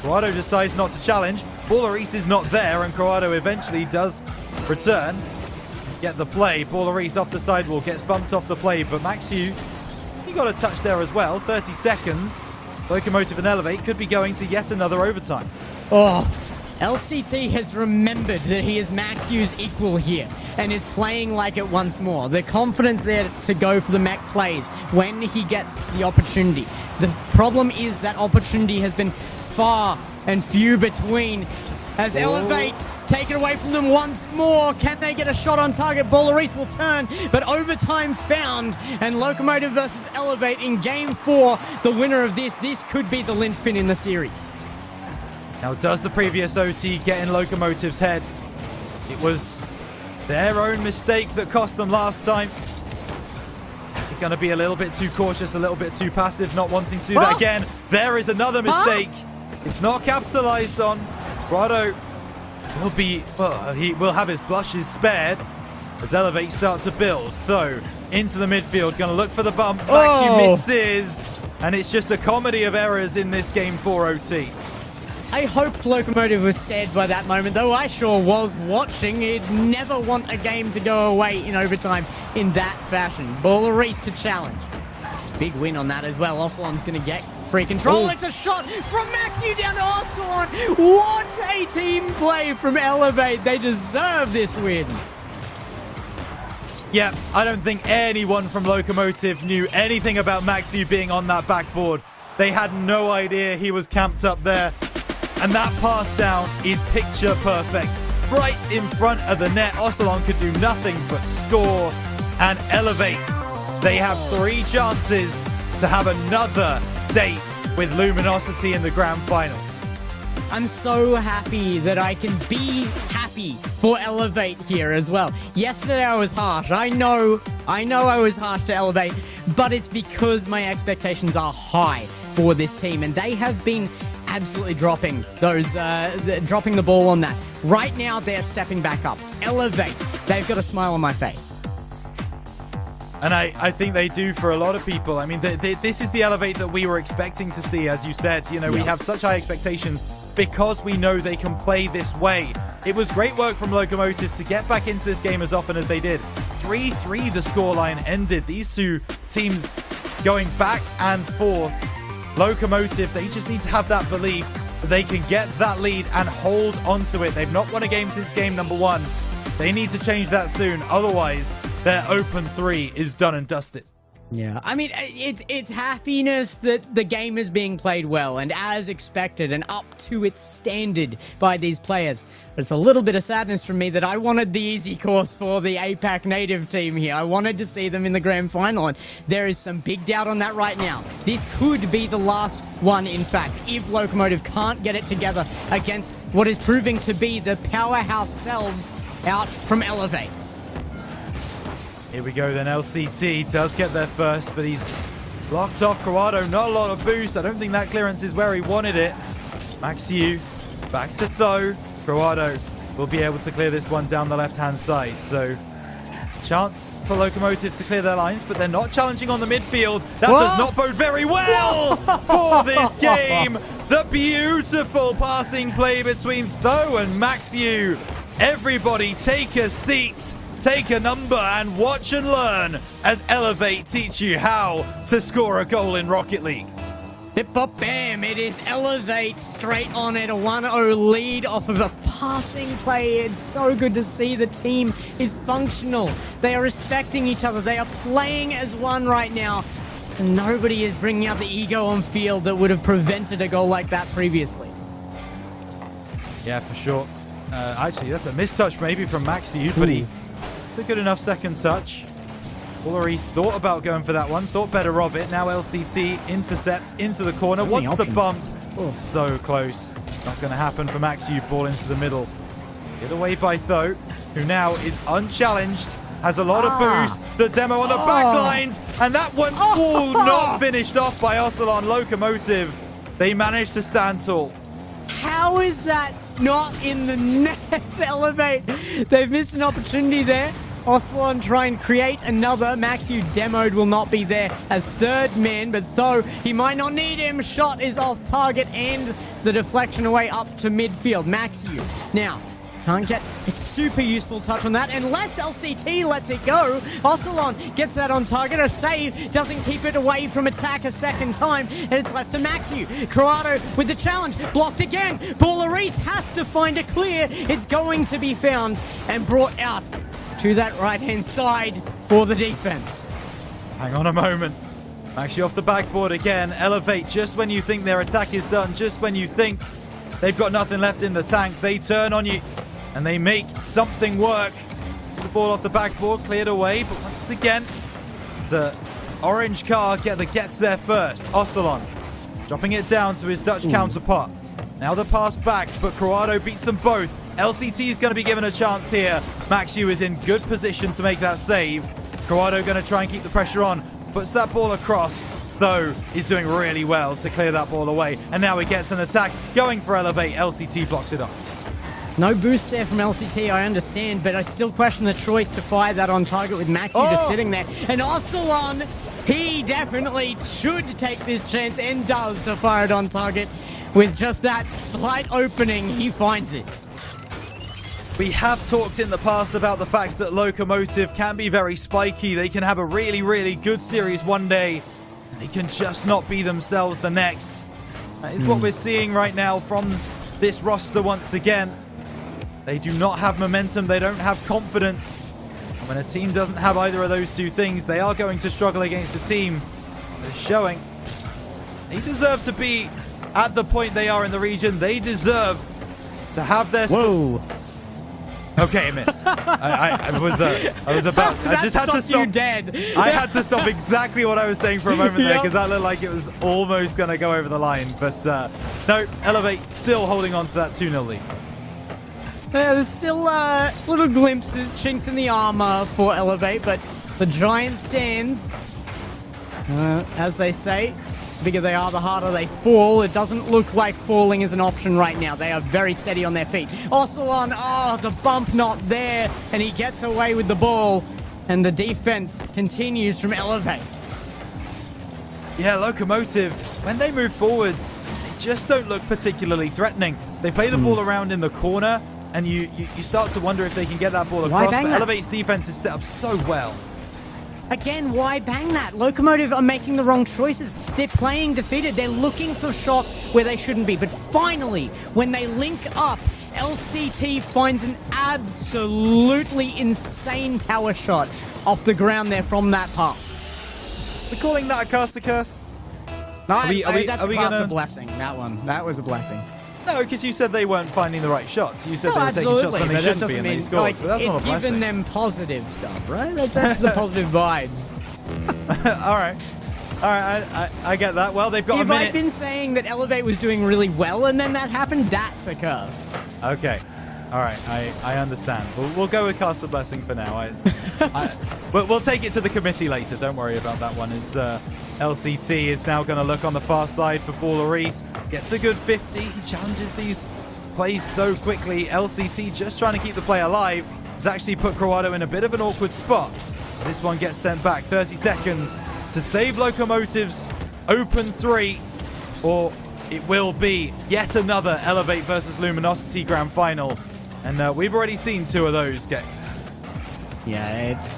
Crawado decides not to challenge. Ballaris is not there, and Crawado eventually does return. Get the play. Ballaris off the sidewall, gets bumped off the play, but Maxiu, he got a touch there as well. 30 seconds. Locomotive and Elevate could be going to yet another overtime. Oh, LCT has remembered that he is Maxiu's equal here and is playing like it once more. The confidence there to go for the Mac plays when he gets the opportunity. The problem is that opportunity has been far and few between. As Elevate taken away from them once more. Can they get a shot on target? Ballaris will turn, but overtime found. And Locomotive versus Elevate in Game 4. The winner of this could be the linchpin in the series. Now, does the previous OT get in Locomotive's head? It was their own mistake that cost them last time. They're going to be a little bit too cautious, a little bit too passive, not wanting to do that again. There is another mistake. It's not capitalized on. Crawado will be, well, he will have his blushes spared as Elevate start to build. Tho into the midfield, going to look for the bump. Maxiu misses, and it's just a comedy of errors in this Game 4 OT. I hope Locomotive was scared by that moment, though I sure was watching. He'd never want a game to go away in overtime in that fashion. Ballaris to challenge. Big win on that as well. Ossalon's going to get free control. It's a shot from Maxiu down to Ossalon. What a team play from Elevate. They deserve this win. Yeah, I don't think anyone from Locomotive knew anything about Maxiu being on that backboard. They had no idea he was camped up there. And that pass down is picture perfect. Right in front of the net. Ossalon could do nothing but score and Elevate. They have 3 chances to have another date with Luminosity in the grand finals. I'm so happy that I can be happy for Elevate here as well. Yesterday I was harsh. I know I was harsh to Elevate, but it's because my expectations are high for this team, and they have been absolutely dropping the ball on that. Right now they're stepping back up. Elevate, they've got a smile on my face. And I think they do for a lot of people. I mean, this is the Elevate that we were expecting to see, as you said. You know, we have such high expectations because we know they can play this way. It was great work from Locomotive to get back into this game as often as they did. 3-3 the scoreline ended. These two teams going back and forth. Locomotive, they just need to have that belief that they can get that lead and hold onto it. They've not won a game since game number 1. They need to change that soon. Otherwise, their open 3 is done and dusted. Yeah, I mean, it's happiness that the game is being played well and as expected and up to its standard by these players. But it's a little bit of sadness from me that I wanted the easy course for the APAC native team here. I wanted to see them in the grand final, and there is some big doubt on that right now. This could be the last one, in fact, if Locomotive can't get it together against what is proving to be the powerhouse selves out from Elevate. Here we go then. LCT does get there first, but he's blocked off Crawado. Not a lot of boost. I don't think that clearance is where he wanted it. Maxiu back to Tho. Crawado will be able to clear this one down the left-hand side. So, chance for Locomotive to clear their lines, but they're not challenging on the midfield. That does not bode very well for this game. The beautiful passing play between Tho and Maxiu. Everybody take a seat. Take a number and watch and learn as Elevate teach you how to score a goal in Rocket League. Bip bop bam, it is Elevate straight on it, a 1-0 lead off of a passing play. It's so good to see the team is functional. They are respecting each other. They are playing as one right now. And nobody is bringing out the ego on field that would have prevented a goal like that previously. Yeah, for sure. Actually, that's a mistouch maybe from Maxiu, but it's a good enough second touch. Ballaris thought about going for that one, thought better of it. Now LCT intercepts into the corner. What's the bump? Oh, so close. Not going to happen for Maxiu. Ball into the middle. Get away by Tho, who now is unchallenged. has a lot of boost. The demo on the back lines, and that one's all not finished off by Ocelon. Locomotive, they managed to stand tall. How is that not in the net? Elevate. They've missed an opportunity there. Ocelon try and create another. Maxiu demoed will not be there as third man, but though he might not need him, shot is off target and the deflection away up to midfield. Maxiu now can't get a super useful touch on that unless LCT lets it go. Ocelon gets that on target. A save doesn't keep it away from attack a second time, and it's left to Maxiu. Corrado with the challenge, blocked again. Baller has to find a clear. It's going to be found and brought out to that right-hand side for the defense. Hang on a moment. Actually off the backboard again. Elevate just when you think their attack is done, just when you think they've got nothing left in the tank, they turn on you and they make something work. See the ball off the backboard, cleared away, but once again, it's an orange car that gets there first. Ocelon dropping it down to his Dutch counterpart. Now the pass back, but Corrado beats them both. LCT is going to be given a chance here. Maxiu is in good position to make that save. Corrado going to try and keep the pressure on. Puts that ball across, though he's doing really well to clear that ball away. And now he gets an attack going for Elevate. LCT blocks it off. No boost there from LCT, I understand, but I still question the choice to fire that on target with Maxiu just sitting there. And Ocelon, he definitely should take this chance and does to fire it on target. With just that slight opening, he finds it. We have talked in the past about the fact that Locomotive can be very spiky. They can have a really, really good series one day. They can just not be themselves the next. That is what we're seeing right now from this roster once again. They do not have momentum. They don't have confidence. And when a team doesn't have either of those two things, they are going to struggle against a team that is showing they deserve to be at the point they are in the region. They deserve to have their... Whoa. Okay, it missed. I was about... I just had to stop. You dead. I had to stop exactly what I was saying for a moment there, because that looked like it was almost going to go over the line. But no, Elevate still holding on to that 2-0 lead. Yeah, there's still little glimpses, chinks in the armor for Elevate, but the giant stands, as they say. The bigger they are, the harder they fall. It doesn't look like falling is an option right now. They are very steady on their feet. Ocelon, the bump not there, and he gets away with the ball, and the defense continues from Elevate. Yeah, Locomotive, when they move forwards, they just don't look particularly threatening. They play the ball around in the corner, and you start to wonder if they can get that ball across, but Elevate's defense is set up so well. Again, why bang that? Locomotive are making the wrong choices. They're playing defeated. They're looking for shots where they shouldn't be. But finally, when they link up, LCT finds an absolutely insane power shot off the ground there from that pass. We're calling that a caster curse? No, that's a caster blessing, that one. That was a blessing. No, because you said they weren't finding the right shots. You said they were absolutely, taking shots when they shouldn't be, and they scored. Like, so that's not a blessing. It's given them positive stuff, right? That's the positive vibes. All right, I get that. Well, they've got a minute. If I've been saying that Elevate was doing really well and then that happened, that's a curse. Okay. All right, I understand. We'll go with cast the blessing for now. We'll take it to the committee later. Don't worry about that one. As LCT is now going to look on the far side for Baller. Gets a good 50. He challenges these plays so quickly. LCT just trying to keep the play alive. Has actually put Corrado in a bit of an awkward spot. As this one gets sent back. 30 seconds to save Locomotive's open 3. Or it will be yet another Elevate versus Luminosity grand final. And we've already seen 2 of those, Gex. Yeah, it's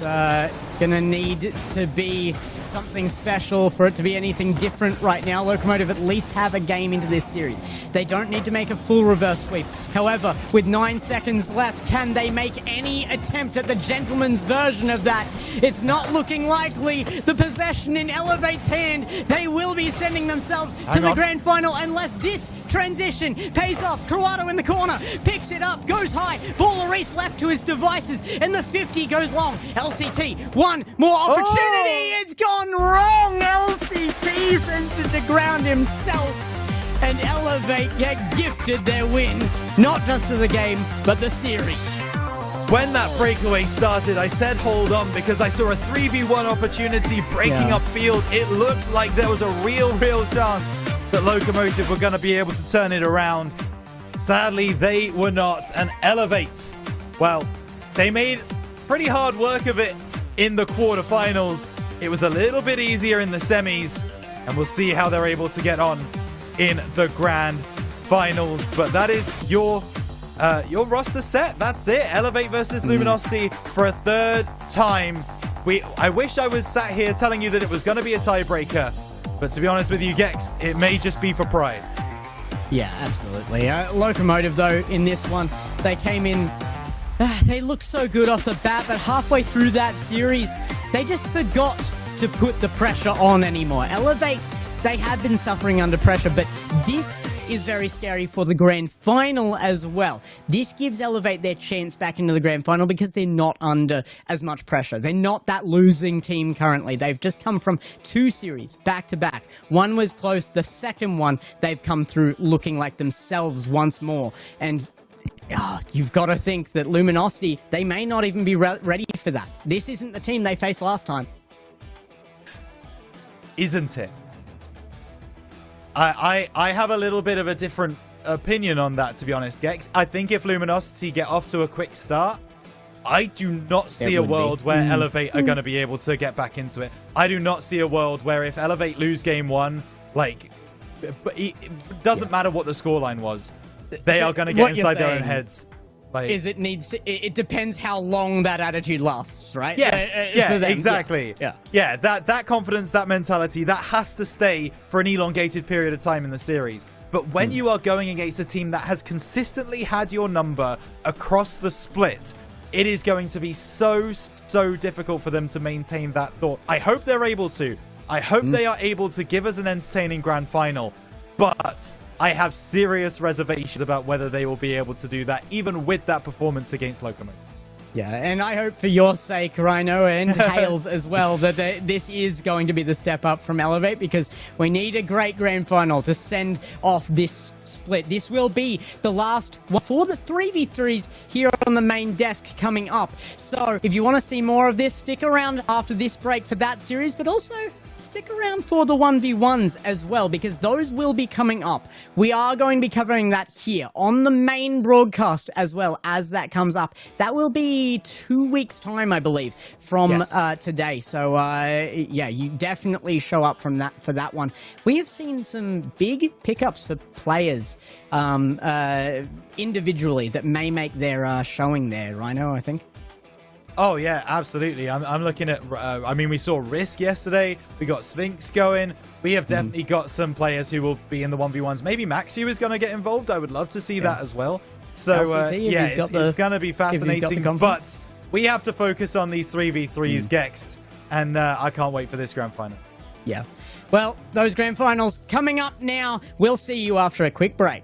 gonna need to be something special for it to be anything different right now. Locomotive at least have a game into this series. They don't need to make a full reverse sweep. However, with 9 seconds left, can they make any attempt at the gentleman's version of that? It's not looking likely. The possession in Elevate's hand. They will be sending themselves to the grand final unless this transition pays off. Corrado in the corner, picks it up, goes high. Baller left to his devices, and the 50 goes long. LCT, one more opportunity. It's gone wrong. LCT sends it to ground himself. And Elevate get gifted their win, not just of the game, but the series. when that breakaway started, I said hold on because I saw a 3v1 opportunity breaking upfield. It looked like there was a real chance that Locomotive were going to be able to turn it around. Sadly, they were not. And Elevate, well, they made pretty hard work of it in the quarterfinals. It was a little bit easier in the semis, and we'll see how they're able to get on in the grand finals. But that is your roster set. That's it. Elevate versus Luminosity for a third time. I wish I was sat here telling you that it was going to be a tiebreaker, but to be honest with you, Gex, it may just be for pride. Yeah, absolutely. Locomotive, though, in this one, they came in. They looked so good off the bat, but halfway through that series, they just forgot to put the pressure on anymore. Elevate, they have been suffering under pressure, but this is very scary for the grand final as well. This gives Elevate their chance back into the grand final because they're not under as much pressure. They're not that losing team currently. They've just come from 2 series back to back. One was close. The second one, they've come through looking like themselves once more. And you've got to think that Luminosity, they may not even be ready for that. This isn't the team they faced last time. Isn't it? I have a little bit of a different opinion on that, to be honest, Gex. I think if Luminosity get off to a quick start, I do not see a world where Elevate are going to be able to get back into it. I do not see a world where if Elevate lose game 1, like, it doesn't matter what the scoreline was, they are going to get inside their own heads. Like, it depends how long that attitude lasts, right? Yes, yeah, exactly. Yeah, that confidence, that mentality, that has to stay for an elongated period of time in the series. But when you are going against a team that has consistently had your number across the split, it is going to be so difficult for them to maintain that thought. I hope they're able to. I hope they are able to give us an entertaining grand final. But I have serious reservations about whether they will be able to do that, even with that performance against Locomotive. Yeah, and I hope for your sake, Rhino, and Hales as well, that this is going to be the step up from Elevate, because we need a great grand final to send off this split. This will be the last one for the 3v3s here on the main desk coming up. So if you want to see more of this, stick around after this break for that series, but also stick around for the 1v1s as well, because those will be coming up. We are going to be covering that here on the main broadcast as well as that comes up. That will be 2 weeks' time, I believe, from today. So, yeah, you definitely show up for that one. We have seen some big pickups for players individually that may make their showing there, Rhino, I think. Oh, yeah, absolutely. I'm looking at, I mean, we saw Risk yesterday. We got Sphinx going. We have definitely got some players who will be in the 1v1s. Maybe Maxu is going to get involved. I would love to see that as well. So, yeah, it's going to be fascinating. But we have to focus on these 3v3s, Gex. And I can't wait for this grand final. Yeah. Well, those grand finals coming up now. We'll see you after a quick break.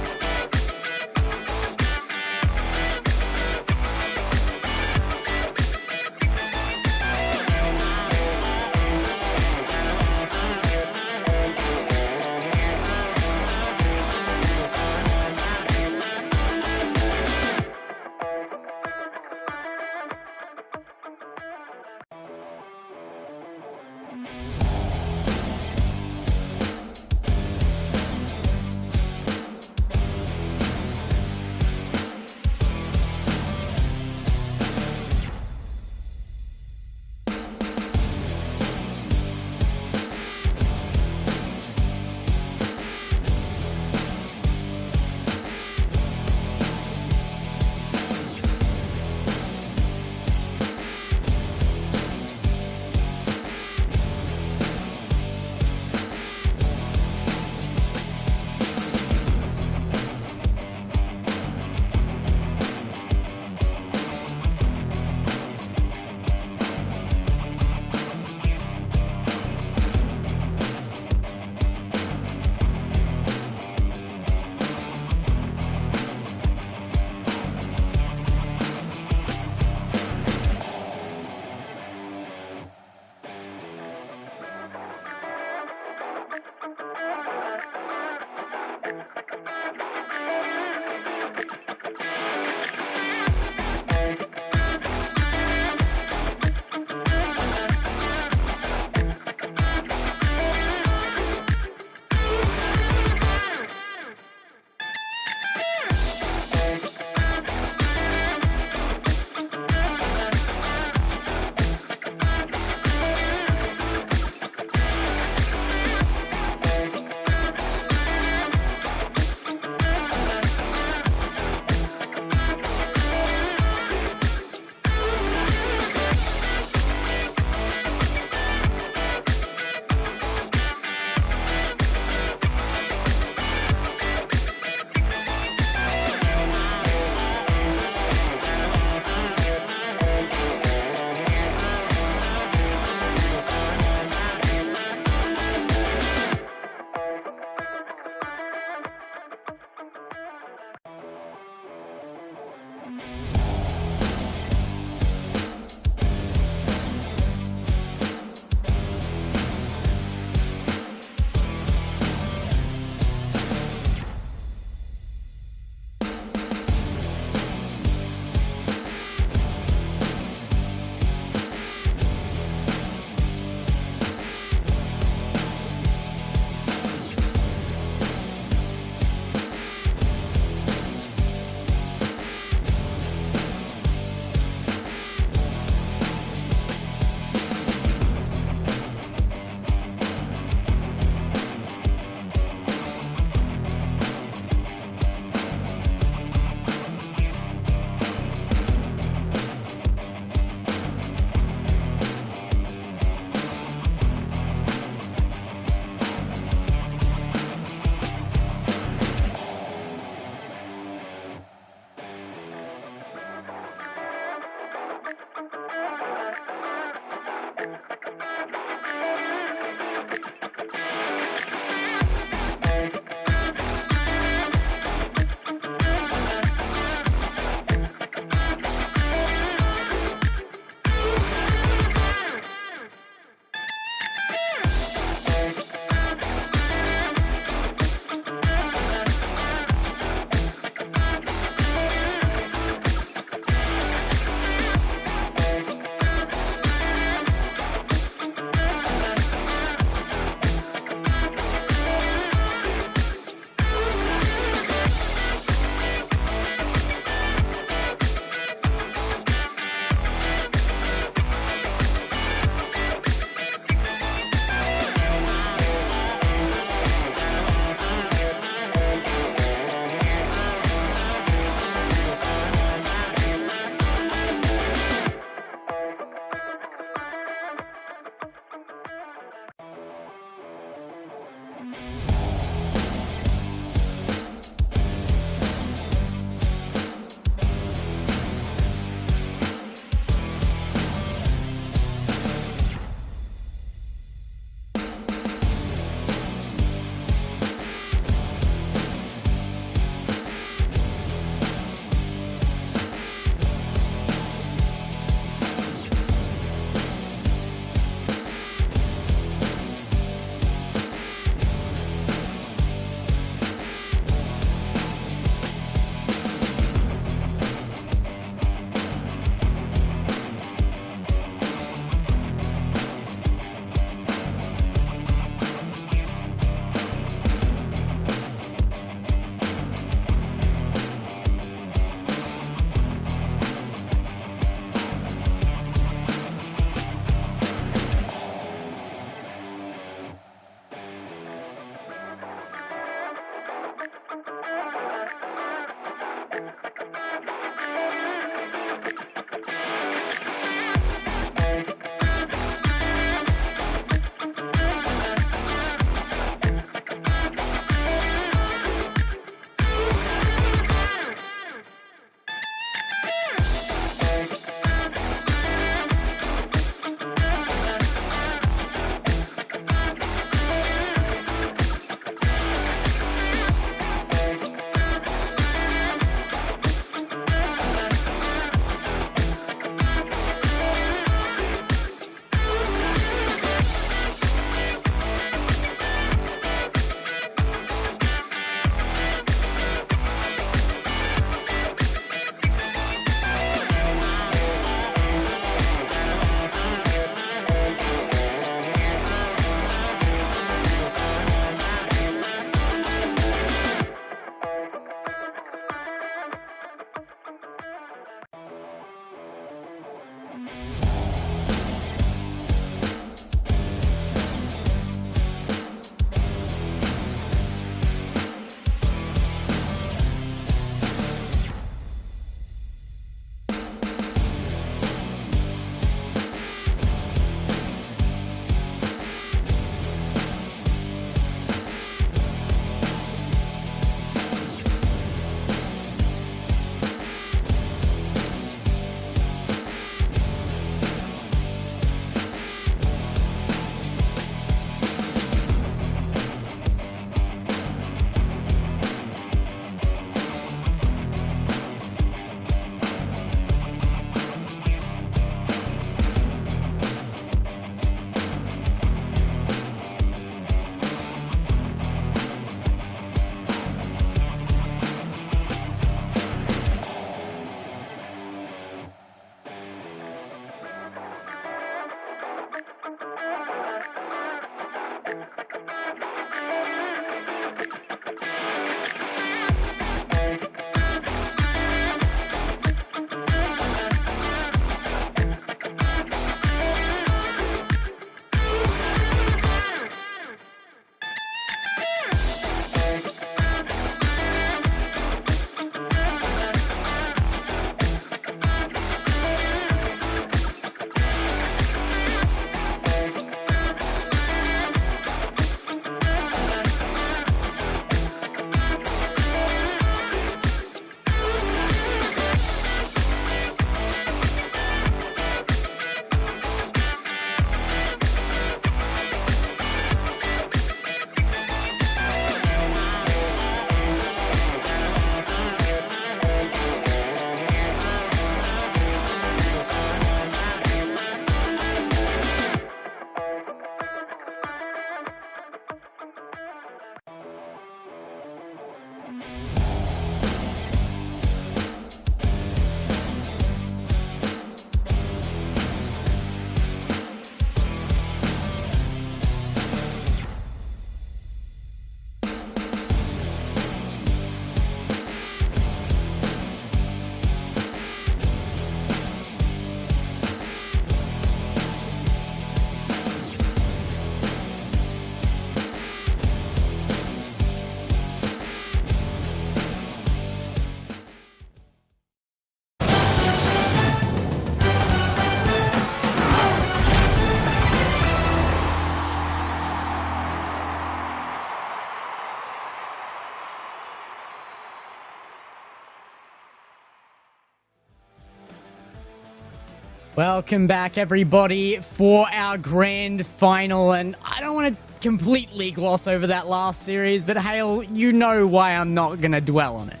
Welcome back, everybody, for our grand final. And I don't want to completely gloss over that last series, but Hale, you know why I'm not going to dwell on it.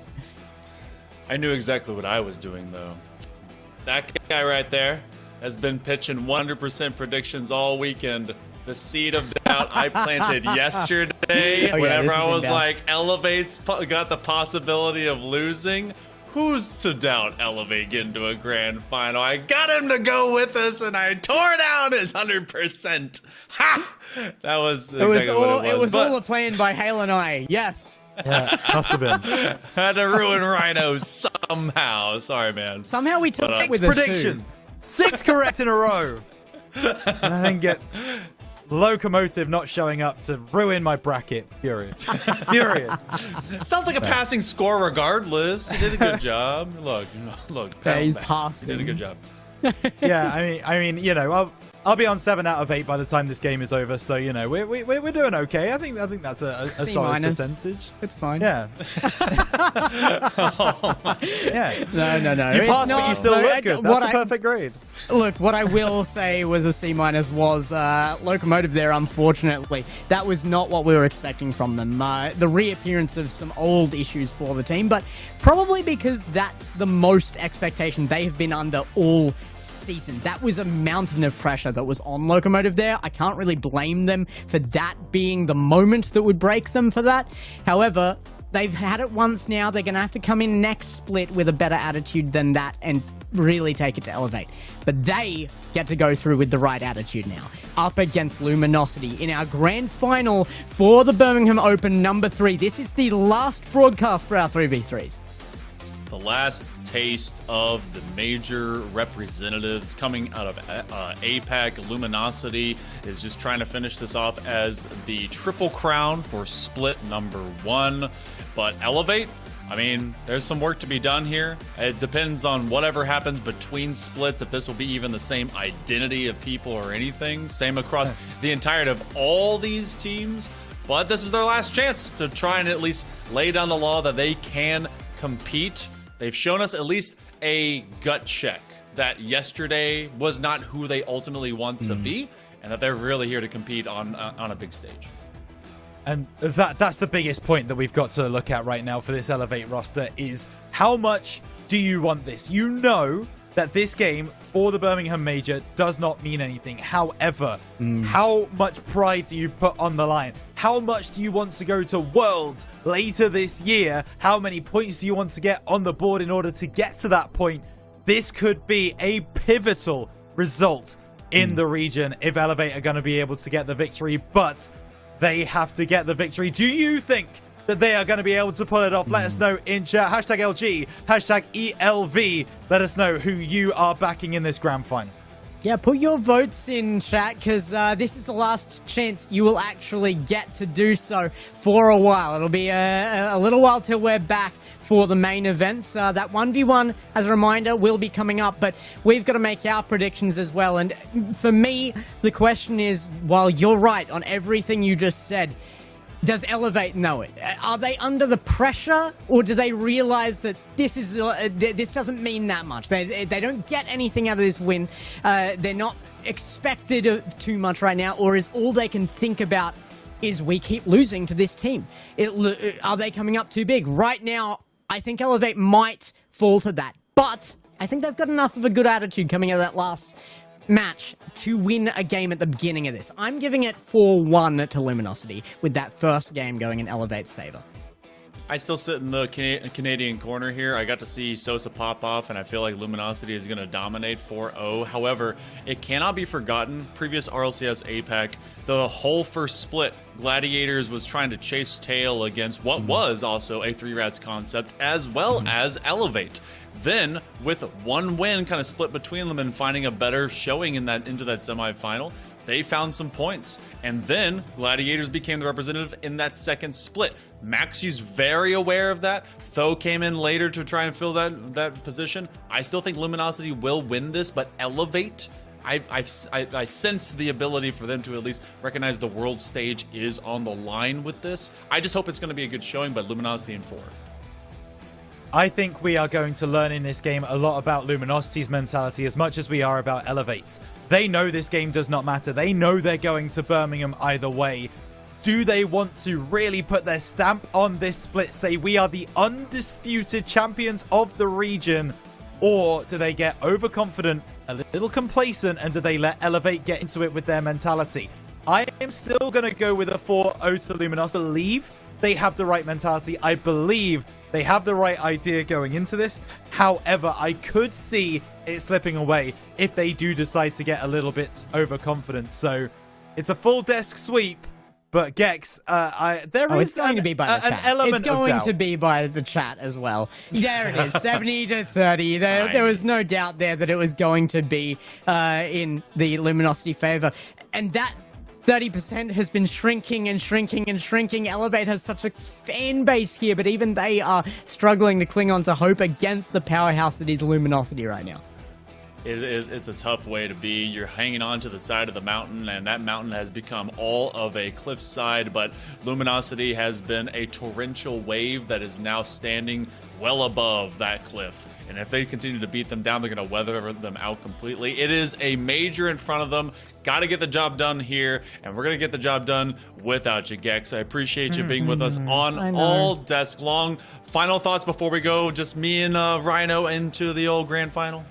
I knew exactly what I was doing, though. That guy right there has been pitching 100% predictions all weekend. The seed of doubt I planted yesterday, whenever I was like, Elevate's got the possibility of losing. Who's to doubt Elevate getting to a grand final? I got him to go with us, and I tore down his 100%. Ha! That was exactly what it was. It was all a plan by Hale and I. Yes. Yeah, must have been. Had to ruin Rhino somehow. Sorry, man. Somehow we took it with prediction. 6 correct in a row. And then get Locomotive not showing up to ruin my bracket. Furious. Furious. Sounds like a passing score regardless. You did a good job. Look. Yeah, he's passing. You did a good job. Yeah, I mean, you know, I'll be on 7 out of 8 by the time this game is over. So you know, we're doing okay. I think that's a solid percentage. It's fine. Yeah. Yeah. No. You passed, but you still look good. That's the perfect grade. Look, what I will say was a C- was Locomotive there, unfortunately. That was not what we were expecting from them. The reappearance of some old issues for the team, but probably because that's the most expectation they have been under all season. That was a mountain of pressure that was on Locomotive there. I can't really blame them for that being the moment that would break them for that. However, they've had it once now. They're going to have to come in next split with a better attitude than that and really take it to Elevate. But they get to go through with the right attitude now. Up against Luminosity in our grand final for the Birmingham Open number 3. This is the last broadcast for our 3v3s. The last taste of the major representatives coming out of APAC. Luminosity is just trying to finish this off as the triple crown for split number 1. But Elevate, I mean, there's some work to be done here. It depends on whatever happens between splits, if this will be even the same identity of people or anything. Same across the entirety of all these teams. But this is their last chance to try and at least lay down the law that they can compete. They've shown us at least a gut check that yesterday was not who they ultimately want to be, and that they're really here to compete on a big stage. And that's the biggest point that we've got to look at right now for this Elevate roster is how much do you want this? You know that this game for the Birmingham Major does not mean anything. However, how much pride do you put on the line? How much do you want to go to Worlds later this year? How many points do you want to get on the board in order to get to that point? This could be a pivotal result in the region if Elevate are going to be able to get the victory, but they have to get the victory. Do you think that they are going to be able to pull it off? Let us know in chat. Hashtag LG, hashtag ELV. Let us know who you are backing in this grand final. Yeah, put your votes in chat, because this is the last chance you will actually get to do so for a while. It'll be a little while till we're back for the main events. That 1v1, as a reminder, will be coming up, but we've got to make our predictions as well. And for me, the question is, while you're right on everything you just said, does Elevate know it? Are they under the pressure, or do they realize that this doesn't mean that much? They don't get anything out of this win. They're not expected of too much right now, or is all they can think about is we keep losing to this team? Are they coming up too big? Right now, I think Elevate might fall to that, but I think they've got enough of a good attitude coming out of that last match to win a game at the beginning of this. I'm giving it 4-1 to Luminosity, with that first game going in Elevate's favor. I still sit in the Canadian corner here. I got to see Sosa pop off, and I feel like Luminosity is going to dominate 4-0. However, it cannot be forgotten, previous RLCS APAC, the whole first split, Gladiators was trying to chase tail against what was also a 3-Rats concept, as well as Elevate. Then, with one win kind of split between them and finding a better showing into that semifinal, they found some points. And then Gladiators became the representative in that second split. Maxi's very aware of that. Tho came in later to try and fill that position. I still think Luminosity will win this, but Elevate, I sense the ability for them to at least recognize the world stage is on the line with this. I just hope it's going to be a good showing, but Luminosity in 4. I think we are going to learn in this game a lot about Luminosity's mentality as much as we are about Elevate's. They know this game does not matter. They know they're going to Birmingham either way. Do they want to really put their stamp on this split, say we are the undisputed champions of the region, or do they get overconfident, a little complacent, and do they let Elevate get into it with their mentality? I am still going to go with a 4-0 to Luminosity. I believe they have the right mentality. I believe they have the right idea going into this. However, I could see it slipping away if they do decide to get a little bit overconfident. So it's a full desk sweep. But Gex, it's going to be by the chat. Element it's going of doubt. to be by the chat as well. There it is, 70-30. There was no doubt there that it was going to be in the Luminosity favor, and that 30% has been shrinking and shrinking and shrinking. Elevate has such a fan base here, but even they are struggling to cling on to hope against the powerhouse that is Luminosity right now. It's a tough way to be. You're hanging on to the side of the mountain, and that mountain has become all of a cliffside, but Luminosity has been a torrential wave that is now standing well above that cliff. And if they continue to beat them down, they're going to weather them out completely. It is a major in front of them. Got to get the job done here, and we're going to get the job done without you, Gex. I appreciate you being with us on all desk long. Final thoughts before we go, just me and Rhino into the old grand final?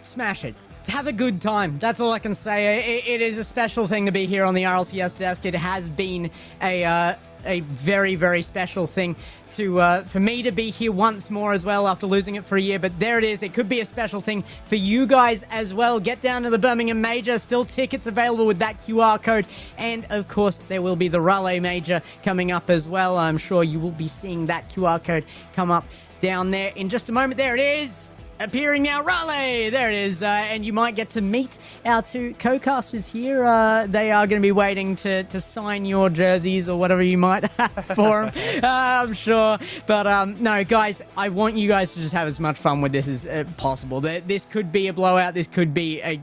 Smash it. Have a good time. That's all I can say. It is a special thing to be here on the RLCS desk. It has been a very, very special thing for me to be here once more as well after losing it for a year. But there it is. It could be a special thing for you guys as well. Get down to the Birmingham Major. Still tickets available with that QR code. And, of course, there will be the Raleigh Major coming up as well. I'm sure you will be seeing that QR code come up down there in just a moment. There it is. Appearing now, Raleigh! There it is. And you might get to meet our two co-casters here. They are going to be waiting to sign your jerseys or whatever you might have for them, I'm sure. But no, guys, I want you guys to just have as much fun with this as possible. This could be a blowout. This could be a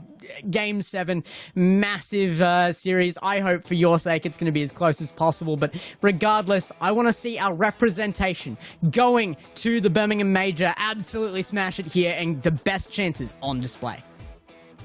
Game 7 massive series. I hope for your sake it's going to be as close as possible, but regardless, I want to see our representation going to the Birmingham Major. Absolutely smash it here, and the best chances on display.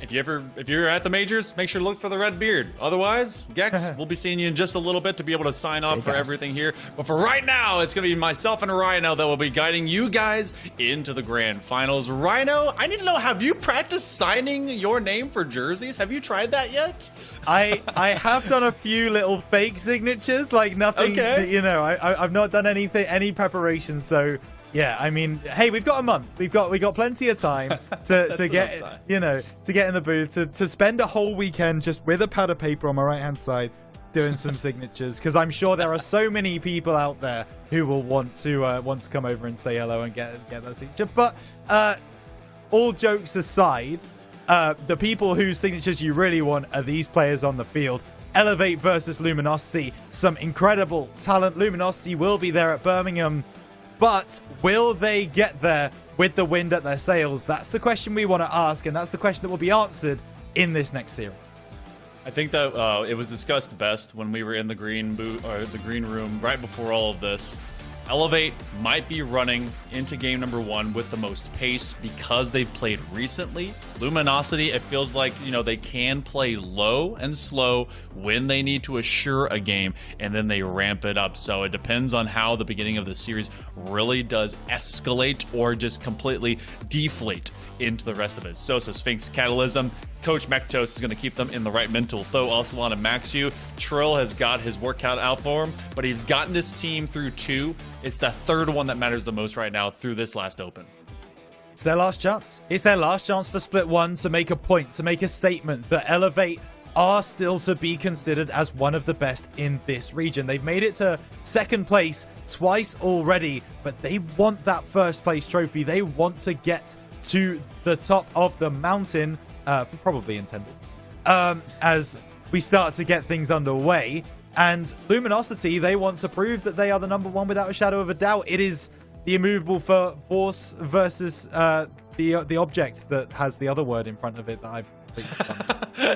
If you're at the majors, make sure to look for the red beard. Otherwise, Gex, we'll be seeing you in just a little bit to be able to sign off for everything here. But for right now, it's going to be myself and Rhino that will be guiding you guys into the grand finals. Rhino, I need to know, have you practiced signing your name for jerseys? Have you tried that yet? I have done a few little fake signatures, like nothing, you know, I've not done any preparation, so... Yeah, I mean, hey, we've got a month. We got plenty of time to get, you know, to get in the booth, to spend a whole weekend just with a pad of paper on my right-hand side doing some signatures, because I'm sure there are so many people out there who will want to come over and say hello and get that signature. But all jokes aside, the people whose signatures you really want are these players on the field. Elevate versus Luminosity, some incredible talent. Luminosity will be there at Birmingham. But will they get there with the wind at their sails? That's the question we want to ask, and that's the question that will be answered in this next series. I think that it was discussed best when we were in the green room right before all of this. Elevate might be running into game number 1 with the most pace because they've played recently. Luminosity, it feels like, you know, they can play low and slow when they need to assure a game, and then they ramp it up. So it depends on how the beginning of the series really does escalate or just completely deflate into the rest of it. Sosa, Sphinx, Catalysm, Coach Mektos is going to keep them in the right mental. Though Ocelon and Maxu, Trill has got his workout out for him, but he's gotten this team through 2. It's the third one that matters the most right now through this last Open. It's their last chance. It's their last chance for Split 1 to make a point, to make a statement that Elevate are still to be considered as one of the best in this region. They've made it to second place twice already, but they want that first place trophy. They want to get to the top of the mountain, probably intended, as we start to get things underway. And Luminosity, they want to prove that they are the number 1 without a shadow of a doubt. It is the immovable force versus the object that has the other word in front of it that I've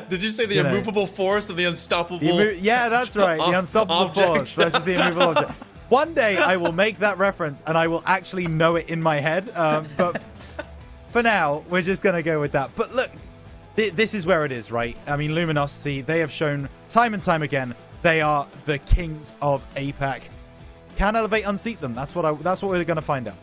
Did you say the immovable force or the unstoppable? Yeah, that's right. The unstoppable force versus the immovable object. One day I will make that reference and I will actually know it in my head. But for now, we're just going to go with that. But look, this is where it is, right? I mean, Luminosity, they have shown time and time again they are the kings of APAC. Can Elevate unseat them? That's what we're going to find out.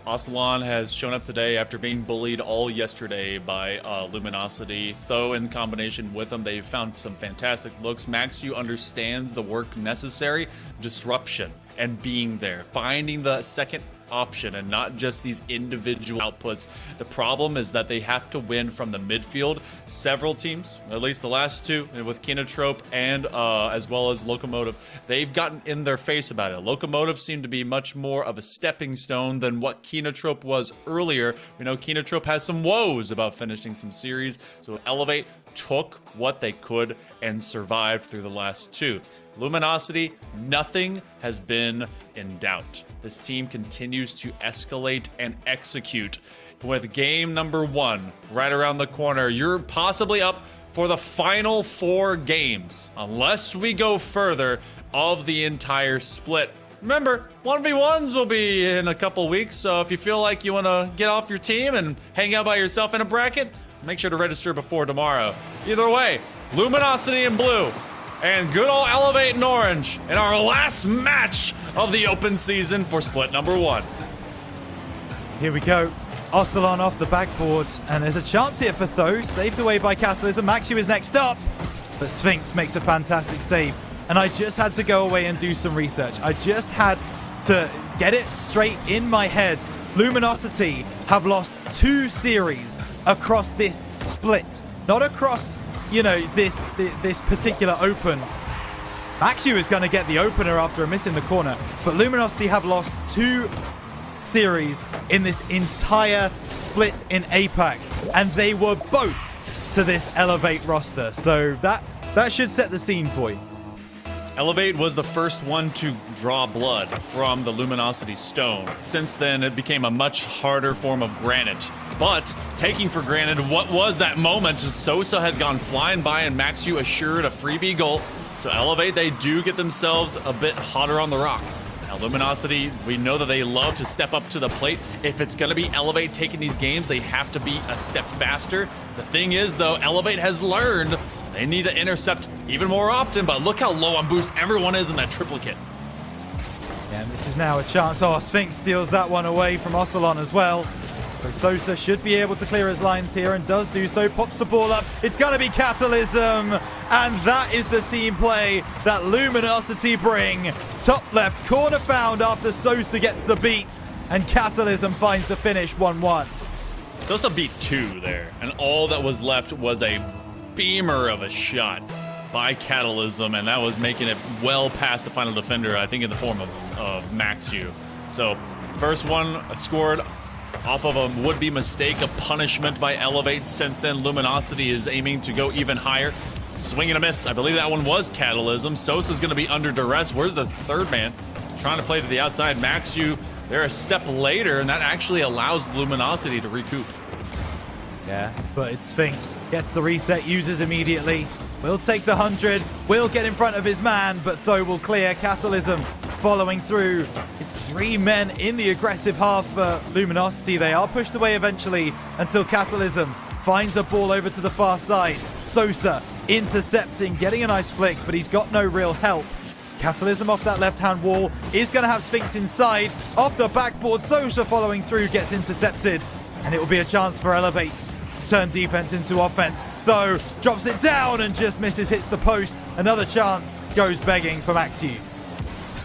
Ocelon has shown up today after being bullied all yesterday by Luminosity. Though in combination with them, they've found some fantastic looks. Maxu understands the work necessary, disruption, and being there. Finding the second option and not just these individual outputs. The problem is that they have to win from the midfield. Several teams, at least the last 2, with Kinotrope and as well as Locomotive, they've gotten in their face about it. Locomotive seemed to be much more of a stepping stone than what Kinotrope was earlier. We know Kinotrope has some woes about finishing some series, so Elevate took what they could and survived through the last 2. Luminosity, nothing has been in doubt. This team continues to escalate and execute. With game number 1 right around the corner, you're possibly up for the final 4 games, unless we go further, of the entire split. Remember, 1v1s will be in a couple weeks, so if you feel like you want to get off your team and hang out by yourself in a bracket, make sure to register before tomorrow. Either way, Luminosity in blue and good old Elevate in orange in our last match of the open season for split number 1. Here we go. Ocelon off the backboard, and there's a chance here for Tho, saved away by Catalysm. Maxu is next up, but Sphinx makes a fantastic save. And I just had to go away and do some research. I just had to get it straight in my head. Luminosity have lost 2 series across this split, not across, you know, this particular opens. Maxu is going to get the opener after a miss in the corner, but Luminosity have lost 2 series in this entire split in APAC, and they were both to this Elevate roster. So that should set the scene for you. Elevate was the first one to draw blood from the Luminosity stone. Since then, it became a much harder form of granite. But taking for granted what was that moment, Sosa had gone flying by and Maxu assured a freebie goal. So Elevate, they do get themselves a bit hotter on the rock. Now Luminosity, we know that they love to step up to the plate. If it's going to be Elevate taking these games, they have to be a step faster. The thing is, though, Elevate has learned they need to intercept even more often, but look how low on boost everyone is in that triple kit. Yeah, and this is now a chance. Oh, Sphinx steals that one away from Ocelon as well. So Sosa should be able to clear his lines here and does do so. Pops the ball up. It's going to be Catalysm. And that is the team play that Luminosity bring. Top left corner found after Sosa gets the beat. And Catalysm finds the finish 1-1. Sosa beat 2 there. And all that was left was a beamer of a shot by Catalysm, and that was making it well past the final defender, I think in the form of Maxu. So first one scored off of a would-be mistake, a punishment by Elevate. Since then, Luminosity is aiming to go even higher. Swing and a miss. I believe that one was Catalysm. Sosa's going to be under duress. Where's the third man? Trying to play to the outside. Maxu, they're a step later, and that actually allows Luminosity to recoup. Yeah, but it's Sphinx. Gets the reset, uses immediately. Will take the 100. Will get in front of his man, but Tho will clear. Catalysm following through. It's 3 men in the aggressive half for Luminosity. They are pushed away eventually until Catalysm finds a ball over to the far side. Sosa intercepting, getting a nice flick, but he's got no real help. Catalysm off that left-hand wall is going to have Sphinx inside. Off the backboard, Sosa following through, gets intercepted. And it will be a chance for Elevate to turn defense into offense. Though, drops it down and just misses, hits the post. Another chance goes begging for Maxiu.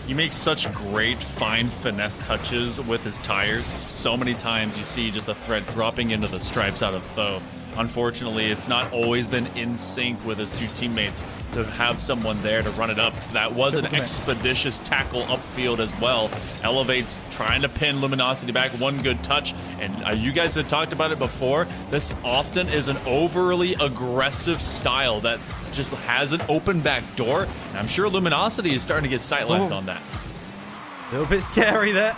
He makes such great fine finesse touches with his tires. So many times you see just a threat dropping into the stripes out of Tho. Unfortunately, it's not always been in sync with his two teammates to have someone there to run it up. That was an expeditious tackle upfield as well. Elevate's trying to pin Luminosity back. One good touch. And you guys have talked about it before. This often is an overly aggressive style that just has an open back door. And I'm sure Luminosity is starting to get sight left on that. A little bit scary there.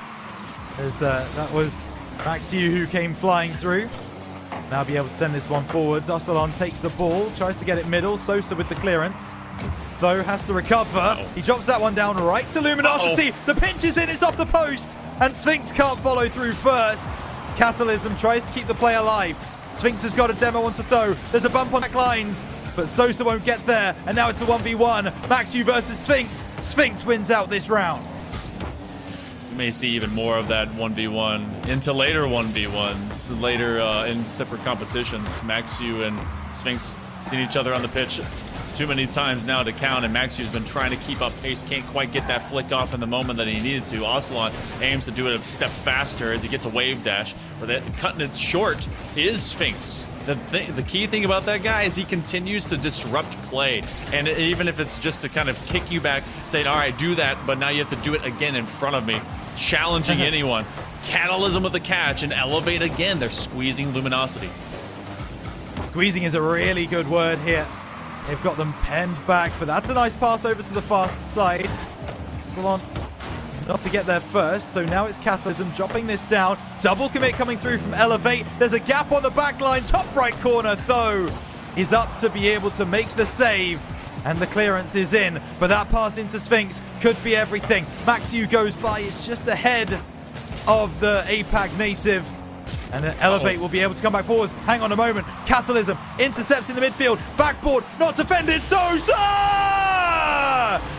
As that was Maxiu who came flying through. Now be able to send this one forwards. Ocelon takes the ball, tries to get it middle. Sosa with the clearance. Though has to recover. He drops that one down right to Luminosity. The pinch is in, it's off the post. And Sphinx can't follow through first. Catalysm tries to keep the play alive. Sphinx has got a demo onto Tho. There's a bump on back lines, but Sosa won't get there. And now it's a 1v1. Maxiu versus Sphinx. Sphinx wins out this round. You may see even more of that 1v1 into later 1v1s, later in separate competitions. Maxiu and Sphinx seen each other on the pitch too many times now to count, and Maxiu's been trying to keep up pace, can't quite get that flick off in the moment that he needed to. Ocelon aims to do it a step faster as he gets a wave dash, but cutting it short is Sphinx. The key thing about that guy is he continues to disrupt play, and even if it's just to kind of kick you back, saying, all right, do that, but now you have to do it again in front of me, challenging anyone. Catalysm with the catch, and Elevate again. They're squeezing Luminosity. Squeezing is a really good word here. They've got them penned back, but that's a nice pass over to the fast side. Salon not to get there first, so now it's Catalysm dropping this down. Double commit coming through from Elevate. There's a gap on the back line, top right corner, Tho is up to be able to make the save. And the clearance is in, but that pass into Sphinx could be everything. Maxiu goes by, it's just ahead of the APAC native. And then Elevate will be able to come back forwards. Hang on a moment. Catalysm intercepts in the midfield. Backboard, not defended. Sosa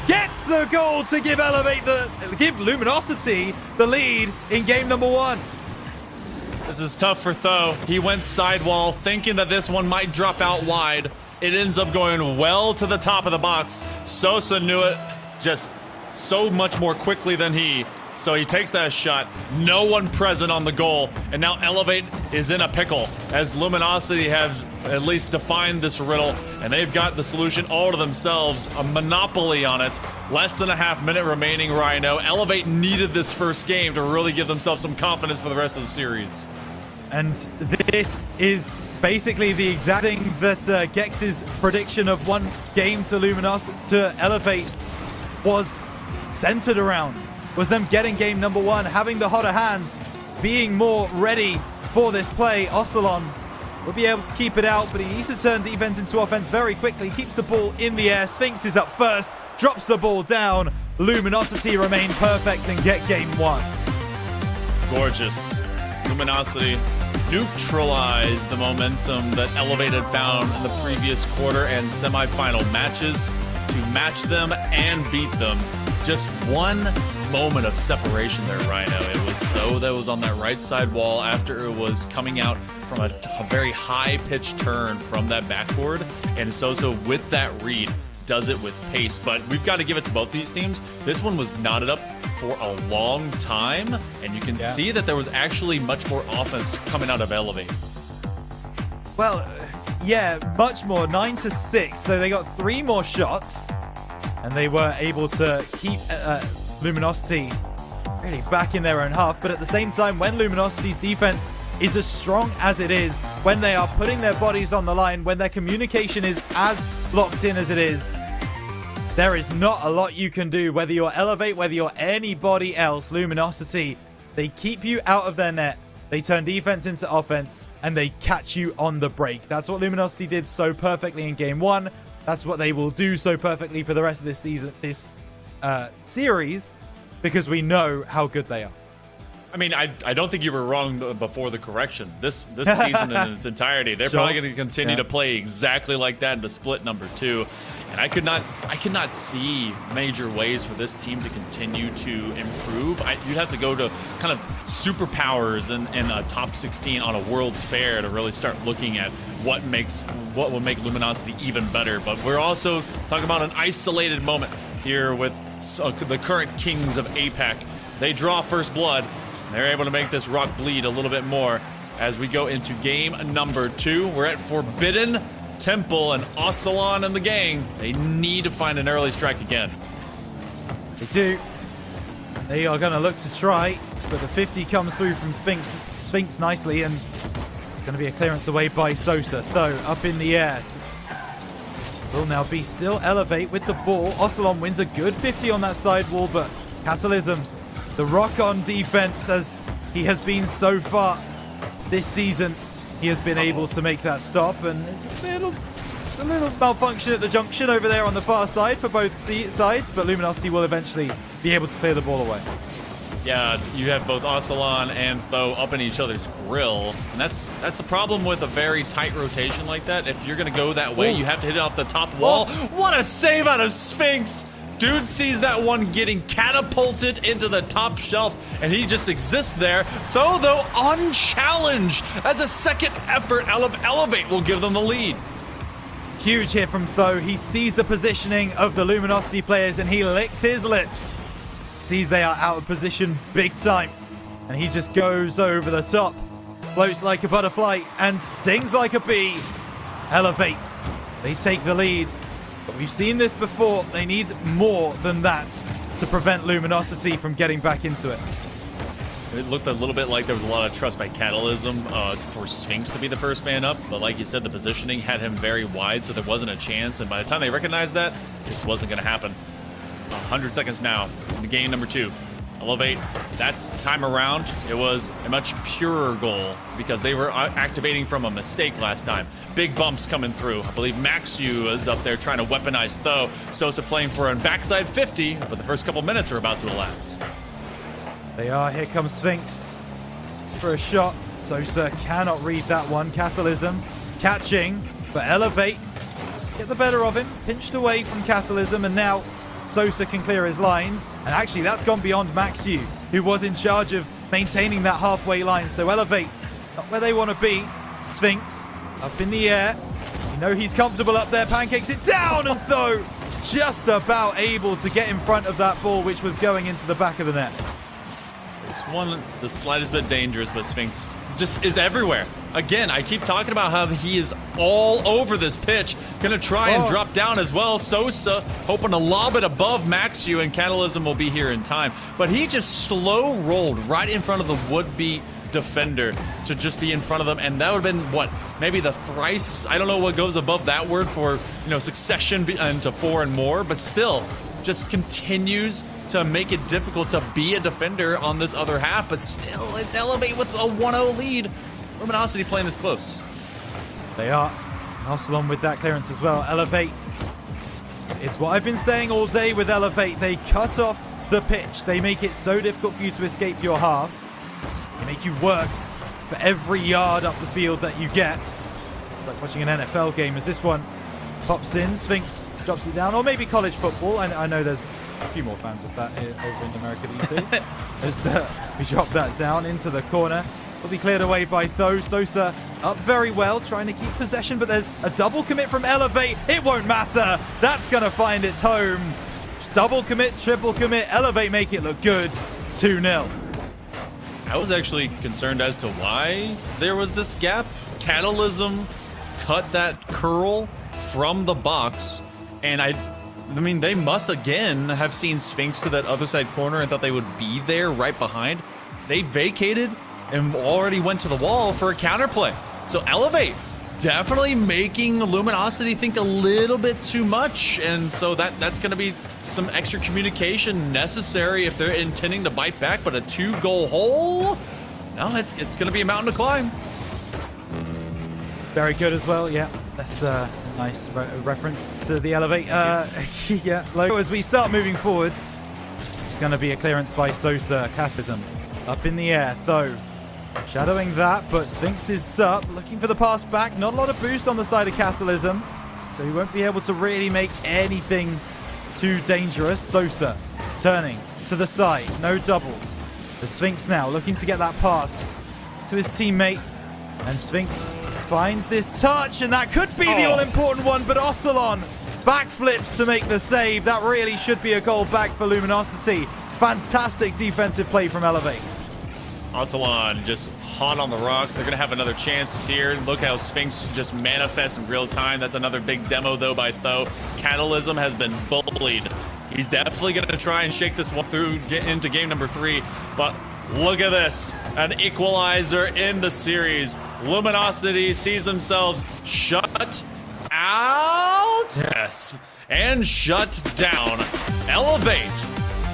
gets the goal to give Luminosity the lead in game number 1. This is tough for Tho. He went sidewall thinking that this one might drop out wide. It ends up going well to the top of the box. Sosa knew it just so much more quickly than he. So he takes that shot. No one present on the goal. And now Elevate is in a pickle as Luminosity has at least defined this riddle. And they've got the solution all to themselves. A monopoly on it. Less than a half minute remaining, Rhino. Elevate needed this first game to really give themselves some confidence for the rest of the series. And this is basically the exact thing that Gex's prediction of one game to Elevate was centered around. Was them getting game number 1, having the hotter hands, being more ready for this play. Ocelon will be able to keep it out, but he needs to turn defense into offense very quickly. Keeps the ball in the air. Sphinx is up first, drops the ball down. Luminosity remain perfect and get game 1. Gorgeous. Luminosity neutralized the momentum that Elevate had found in the previous quarter and semifinal matches to match them and beat them. Just one moment of separation there, Rhino. It was Tho that was on that right side wall after it was coming out from a very high-pitched turn from that backboard, and Sosa with that read does it with pace. But we've got to give it to both these teams. This one was knotted up for a long time, and you can see that there was actually much more offense coming out of Elevate. Well, yeah, much more. 9-6, so they got 3 more shots, and they were able to keep Luminosity really back in their own half. But at the same time, when Luminosity's defense is as strong as it is, when they are putting their bodies on the line, when their communication is as locked in as it is, there is not a lot you can do. Whether you're Elevate, whether you're anybody else, Luminosity, they keep you out of their net. They turn defense into offense, and they catch you on the break. That's what Luminosity did so perfectly in game 1. That's what they will do so perfectly for the rest of this season, this series, because we know how good they are. I mean, I don't think you were wrong before the correction. This season in its entirety, they're probably going to continue to play exactly like that into split number 2. And I could not see major ways for this team to continue to improve. You'd have to go to kind of superpowers and a top 16 on a World's Fair to really start looking at what will make Luminosity even better. But we're also talking about an isolated moment here with the current kings of APAC. They draw first blood. They're able to make this rock bleed a little bit more as we go into game number 2. We're at Forbidden Temple, and Ocelon and the gang, they need to find an early strike again. They do. They are going to look to try, but the 50 comes through from Sphinx nicely, and it's going to be a clearance away by Sosa. Though, up in the air. Will now be still Elevate with the ball. Ocelon wins a good 50 on that side wall, but Catalysm, the rock-on defense, as he has been so far this season, he has been able to make that stop, and it's a little malfunction at the junction over there on the far side for both sides, but Luminosity will eventually be able to clear the ball away. Yeah, you have both Ocelon and Tho up in each other's grill, and that's the problem with a very tight rotation like that. If you're going to go that way, you have to hit it off the top wall. What a save out of Sphinx! Dude sees that one getting catapulted into the top shelf, and he just exists there. Tho, though, unchallenged as a second effort out of Elevate will give them the lead. Huge hit from Tho. He sees the positioning of the Luminosity players, and he licks his lips. Sees they are out of position big time, and he just goes over the top. Floats like a butterfly and stings like a bee. Elevate. They take the lead. But we've seen this before. They need more than that to prevent Luminosity from getting back into it. It looked a little bit like there was a lot of trust by Catalysm for Sphinx to be the first man up. But like you said, the positioning had him very wide, so there wasn't a chance. And by the time they recognized that, this wasn't going to happen. 100 seconds now in the game number 2. Elevate. That time around, it was a much purer goal because they were activating from a mistake last time. Big bumps coming through. I believe Maxu is up there trying to weaponize Tho. Sosa playing for a backside 50, but the first couple minutes are about to elapse. They are. Here comes Sphinx for a shot. Sosa cannot read that one. Catalysm catching, but Elevate get the better of him. Pinched away from Catalysm, and now Sosa can clear his lines, and actually that's gone beyond Maxu, who was in charge of maintaining that halfway line. So Elevate, not where they want to be. Sphinx, up in the air. You know he's comfortable up there, pancakes it down, and Tho just about able to get in front of that ball, which was going into the back of the net. This one, the slightest bit dangerous, but Sphinx just is everywhere. Again, I keep talking about how he is all over this pitch. Gonna try and drop down as well. Sosa hoping to lob it above Maxu, and Catalysm will be here in time. But he just slow rolled right in front of the would-be defender to just be in front of them, and that would have been, what, maybe the thrice? I don't know what goes above that word for, succession into 4 and more, but still, just continues to make it difficult to be a defender on this other half, but still, it's Elevate with a 1-0 lead. Luminosity playing this close. They are. Ocelon with that clearance as well. Elevate. It's what I've been saying all day with Elevate. They cut off the pitch. They make it so difficult for you to escape your half. They make you work for every yard up the field that you get. It's like watching an NFL game as this one pops in. Sphinx drops it down, or maybe college football. I know there's a few more fans of that here over in America these days. As we drop that down into the corner. Will be cleared away by Tho. Sosa up very well, trying to keep possession, but there's a double commit from Elevate. It won't matter. That's going to find its home. Double commit, triple commit. Elevate make it look good. 2-0. I was actually concerned as to why there was this gap. Catalysm cut that curl from the box, and I mean, they must again have seen Sphinx to that other side corner and thought they would be there right behind. They vacated and already went to the wall for a counterplay. So Elevate definitely making Luminosity think a little bit too much, and so that's going to be some extra communication necessary if they're intending to bite back. But a 2-goal hole, no, it's going to be a mountain to climb. Very good as well. Yeah, that's a nice reference to the Elevate. Yeah, as we start moving forwards, it's going to be a clearance by Sosa. Catalysm up in the air, though. Shadowing that, but Sphinx is up, looking for the pass back. Not a lot of boost on the side of Catalysm. so he won't be able to really make anything too dangerous. Sosa turning to the side, no doubles. The Sphinx now looking to get that pass to his teammate, and Sphinx finds this touch, and that could be the all-important one, but Ocelon backflips to make the save. That really should be a goal back for Luminosity. Fantastic defensive play from Elevate. Ocelon just hot on the rock. They're going to have another chance here. Look how Sphinx just manifests in real time. That's another big demo, though, by Tho. Catalysm has been bullied. He's definitely going to try and shake this one through, get into game number 3. But look at this. An equalizer in the series. Luminosity sees themselves shut out. Yes. And shut down. Elevate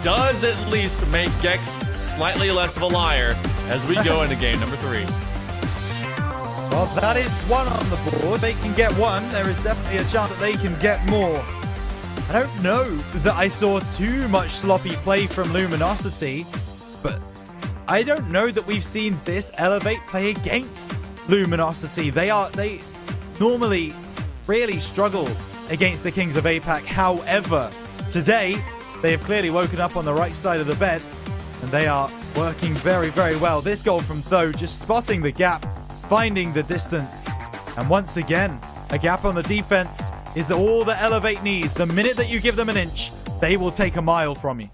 does at least make Gex slightly less of a liar as we go into game number 3. Well, that is one on the board. They can get one. There is definitely a chance that they can get more. I don't know that I saw too much sloppy play from Luminosity, but I don't know that we've seen this Elevate play against Luminosity. They normally really struggle against the Kings of APAC. However, today they have clearly woken up on the right side of the bed, and they are working very, very well. This goal from Tho, just spotting the gap, finding the distance. And once again, a gap on the defense is all that Elevate needs. The minute that you give them an inch, they will take a mile from you.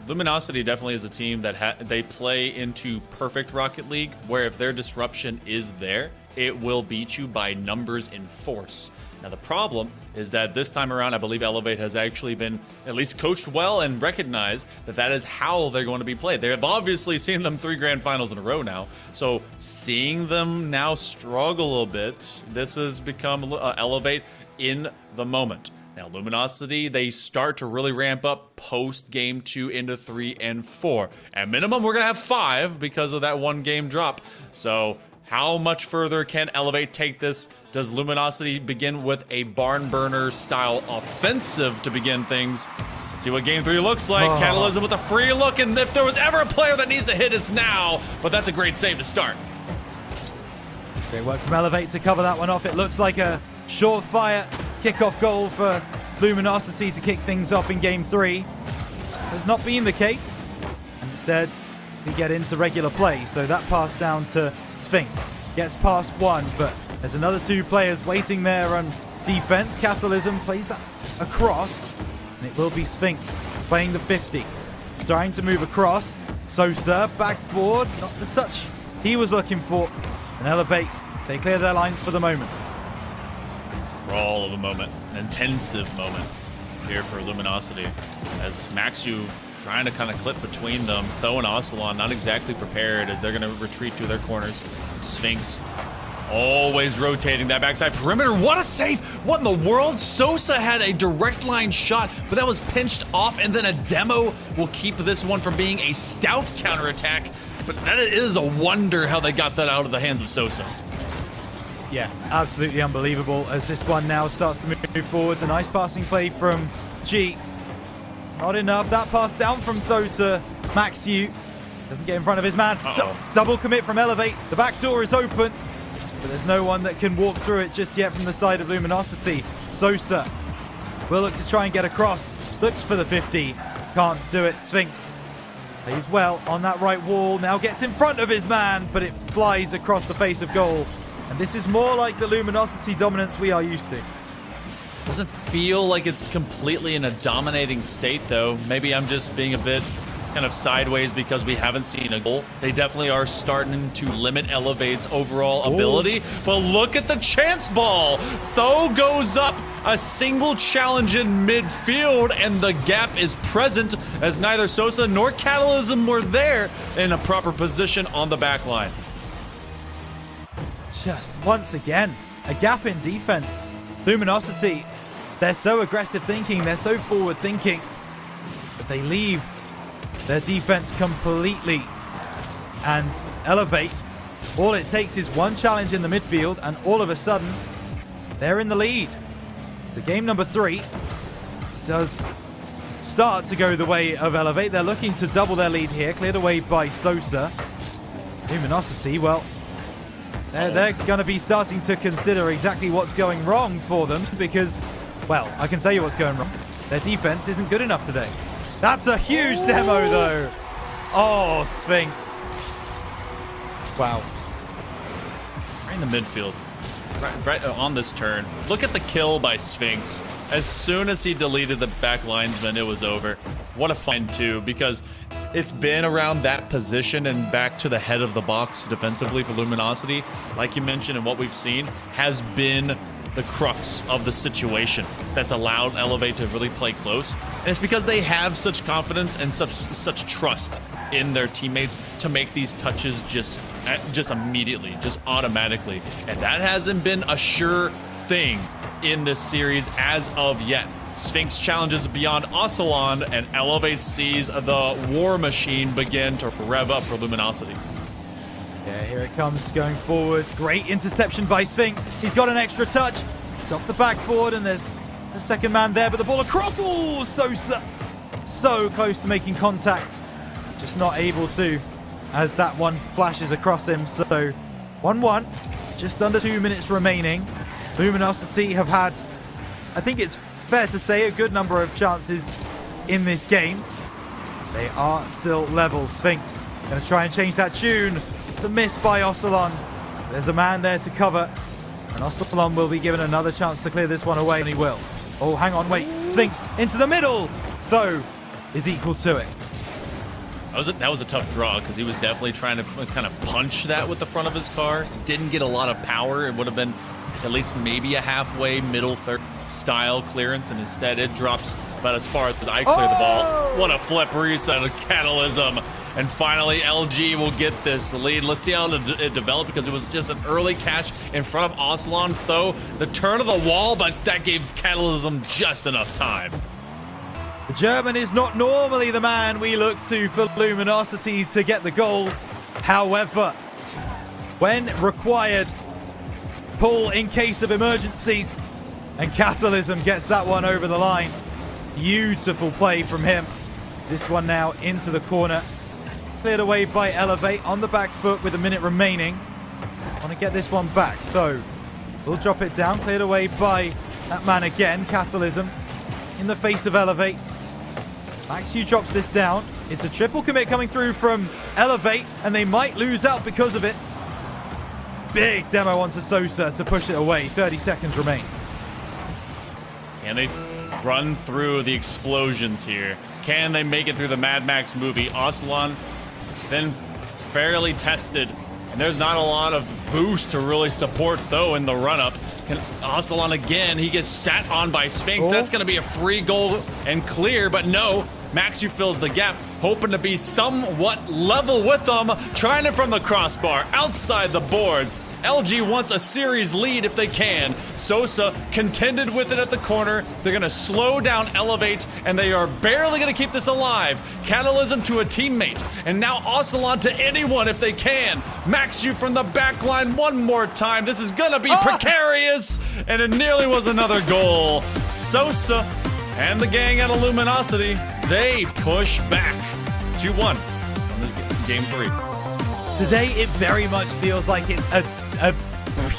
Luminosity definitely is a team that they play into perfect Rocket League, where if their disruption is there, it will beat you by numbers in force. Now, the problem is that this time around, I believe Elevate has actually been at least coached well and recognized that that is how they're going to be played. They have obviously seen them 3 grand finals in a row now. So seeing them now struggle a bit, this has become Elevate in the moment. Now, Luminosity, they start to really ramp up post game 2 into 3 and 4. At minimum, we're going to have 5 because of that 1 game drop. So how much further can Elevate take this? Does Luminosity begin with a barn burner style offensive to begin things? Let's see what game 3 looks like. Catalysm with a free look, and if there was ever a player that needs to hit, it's now. But that's a great save to start. Great work from Elevate to cover that one off. It looks like a surefire kickoff goal for Luminosity to kick things off in game 3. Has not been the case. And instead, we get into regular play. So that pass down to Sphinx. Gets past one, but there's another 2 players waiting there on defense. Catalysm plays that across, and it will be Sphinx playing the 50. Starting to move across. Sosa, backboard, not the touch he was looking for. And Elevate, they clear their lines for the moment. Brawl of a moment, an intensive moment here for Luminosity, as Maxu trying to kind of clip between them. Tho and Ocelon not exactly prepared as they're going to retreat to their corners. Sphinx always rotating that backside perimeter. What a save! What in the world? Sosa had a direct line shot, but that was pinched off, and then a demo will keep this one from being a stout counterattack. But that is a wonder how they got that out of the hands of Sosa. Yeah, absolutely unbelievable as this one now starts to move forwards. A nice passing play from G. It's not enough. That pass down from Tho to Maxu. Doesn't get in front of his man. Double commit from Elevate. The back door is open, but there's no one that can walk through it just yet from the side of Luminosity. Sosa will look to try and get across. Looks for the 50. Can't do it. Sphinx plays well on that right wall. Now gets in front of his man, but it flies across the face of goal. And this is more like the Luminosity dominance we are used to. Doesn't feel like it's completely in a dominating state, though. Maybe I'm just being a bit kind of sideways because we haven't seen a goal. They definitely are starting to limit Elevate's overall ability. But look at the chance ball. Tho goes up, a single challenge in midfield, and the gap is present as neither Sosa nor Catalysm were there in a proper position on the back line. Just once again, a gap in defense. Luminosity, they're so aggressive thinking, they're so forward thinking, but they leave their defense completely. And Elevate, all it takes is one challenge in the midfield, and all of a sudden, they're in the lead. So game number 3 does start to go the way of Elevate. They're looking to double their lead here, cleared away by Sosa. Luminosity, well, They're going to be starting to consider exactly what's going wrong for them because, well, I can tell you what's going wrong. Their defense isn't good enough today. That's a huge demo, though. Oh, Sphinx. Wow. Right in the midfield. Right on this turn. Look at the kill by Sphinx. As soon as he deleted the back linesman, it was over. What a find, too, because it's been around that position and back to the head of the box defensively for Luminosity, like you mentioned, and what we've seen has been the crux of the situation that's allowed Elevate to really play close. And it's because they have such confidence and such trust in their teammates to make these touches just immediately, just automatically. And that hasn't been a sure thing in this series as of yet. Sphinx challenges beyond Ocelon, and Elevate sees the war machine begin to rev up for Luminosity. Yeah, here it comes going forward. Great interception by Sphinx. He's got an extra touch. It's off the backboard, and there's a second man there, but the ball across. Oh, Sosa. So close to making contact. Just not able to, as that one flashes across him. So 1-1, just under 2 minutes remaining. Luminosity have had, I think it's fair to say, a good number of chances in this game. They are still level. Sphinx going to try and change that tune. It's a miss by Ocelon. There's a man there to cover, and Ocelon will be given another chance to clear this one away, and he will. Oh, hang on, wait. Sphinx into the middle, though, is equal to it. That was a tough draw because he was definitely trying to kind of punch that with the front of his car. Didn't get a lot of power. It would have been at least maybe a halfway middle third style clearance, and instead it drops about as far as I clear the ball. What a flip reset of Catalysm. And finally, LG will get this lead. Let's see how it developed, because it was just an early catch in front of Ocelon, though. The turn of the wall, but that gave Catalysm just enough time. The German is not normally the man we look to for Luminosity to get the goals. However, when required, pull in case of emergencies, and Catalysm gets that one over the line. Beautiful play from him. This one now into the corner. Cleared away by Elevate on the back foot with a minute remaining. Want to get this one back, so we'll drop it down. Cleared away by that man again, Catalysm, in the face of Elevate. Maxu drops this down. It's a triple commit coming through from Elevate, and they might lose out because of it. Big demo onto Sosa to push it away. 30 seconds remain. And they run through the explosions here. Can they make it through the Mad Max movie? Ocelon been fairly tested, and there's not a lot of boost to really support, though, in the run-up. Ocelon again, he gets sat on by Sphinx. That's going to be a free goal and clear, but no. Maxu fills the gap, hoping to be somewhat level with them, trying it from the crossbar, outside the boards. LG wants a series lead if they can. Sosa contended with it at the corner. They're going to slow down Elevate, and they are barely going to keep this alive. Catalysm to a teammate, and now Ocelon to anyone if they can. Maxu from the back line one more time. This is going to be precarious, and it nearly was another goal. Sosa and the gang at Luminosity, they push back. 2-1 on this game 3. Today, it very much feels like it's a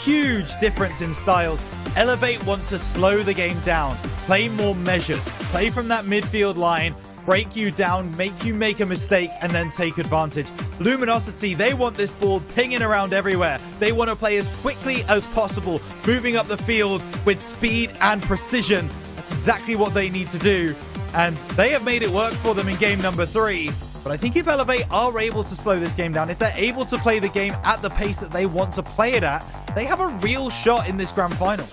huge difference in styles. Elevate want to slow the game down, play more measured, play from that midfield line, break you down, make you make a mistake, and then take advantage. Luminosity, they want this ball pinging around everywhere. They want to play as quickly as possible, moving up the field with speed and precision. That's exactly what they need to do, and they have made it work for them in game number 3. But I think if Elevate are able to slow this game down, if they're able to play the game at the pace that they want to play it at, they have a real shot in this grand final.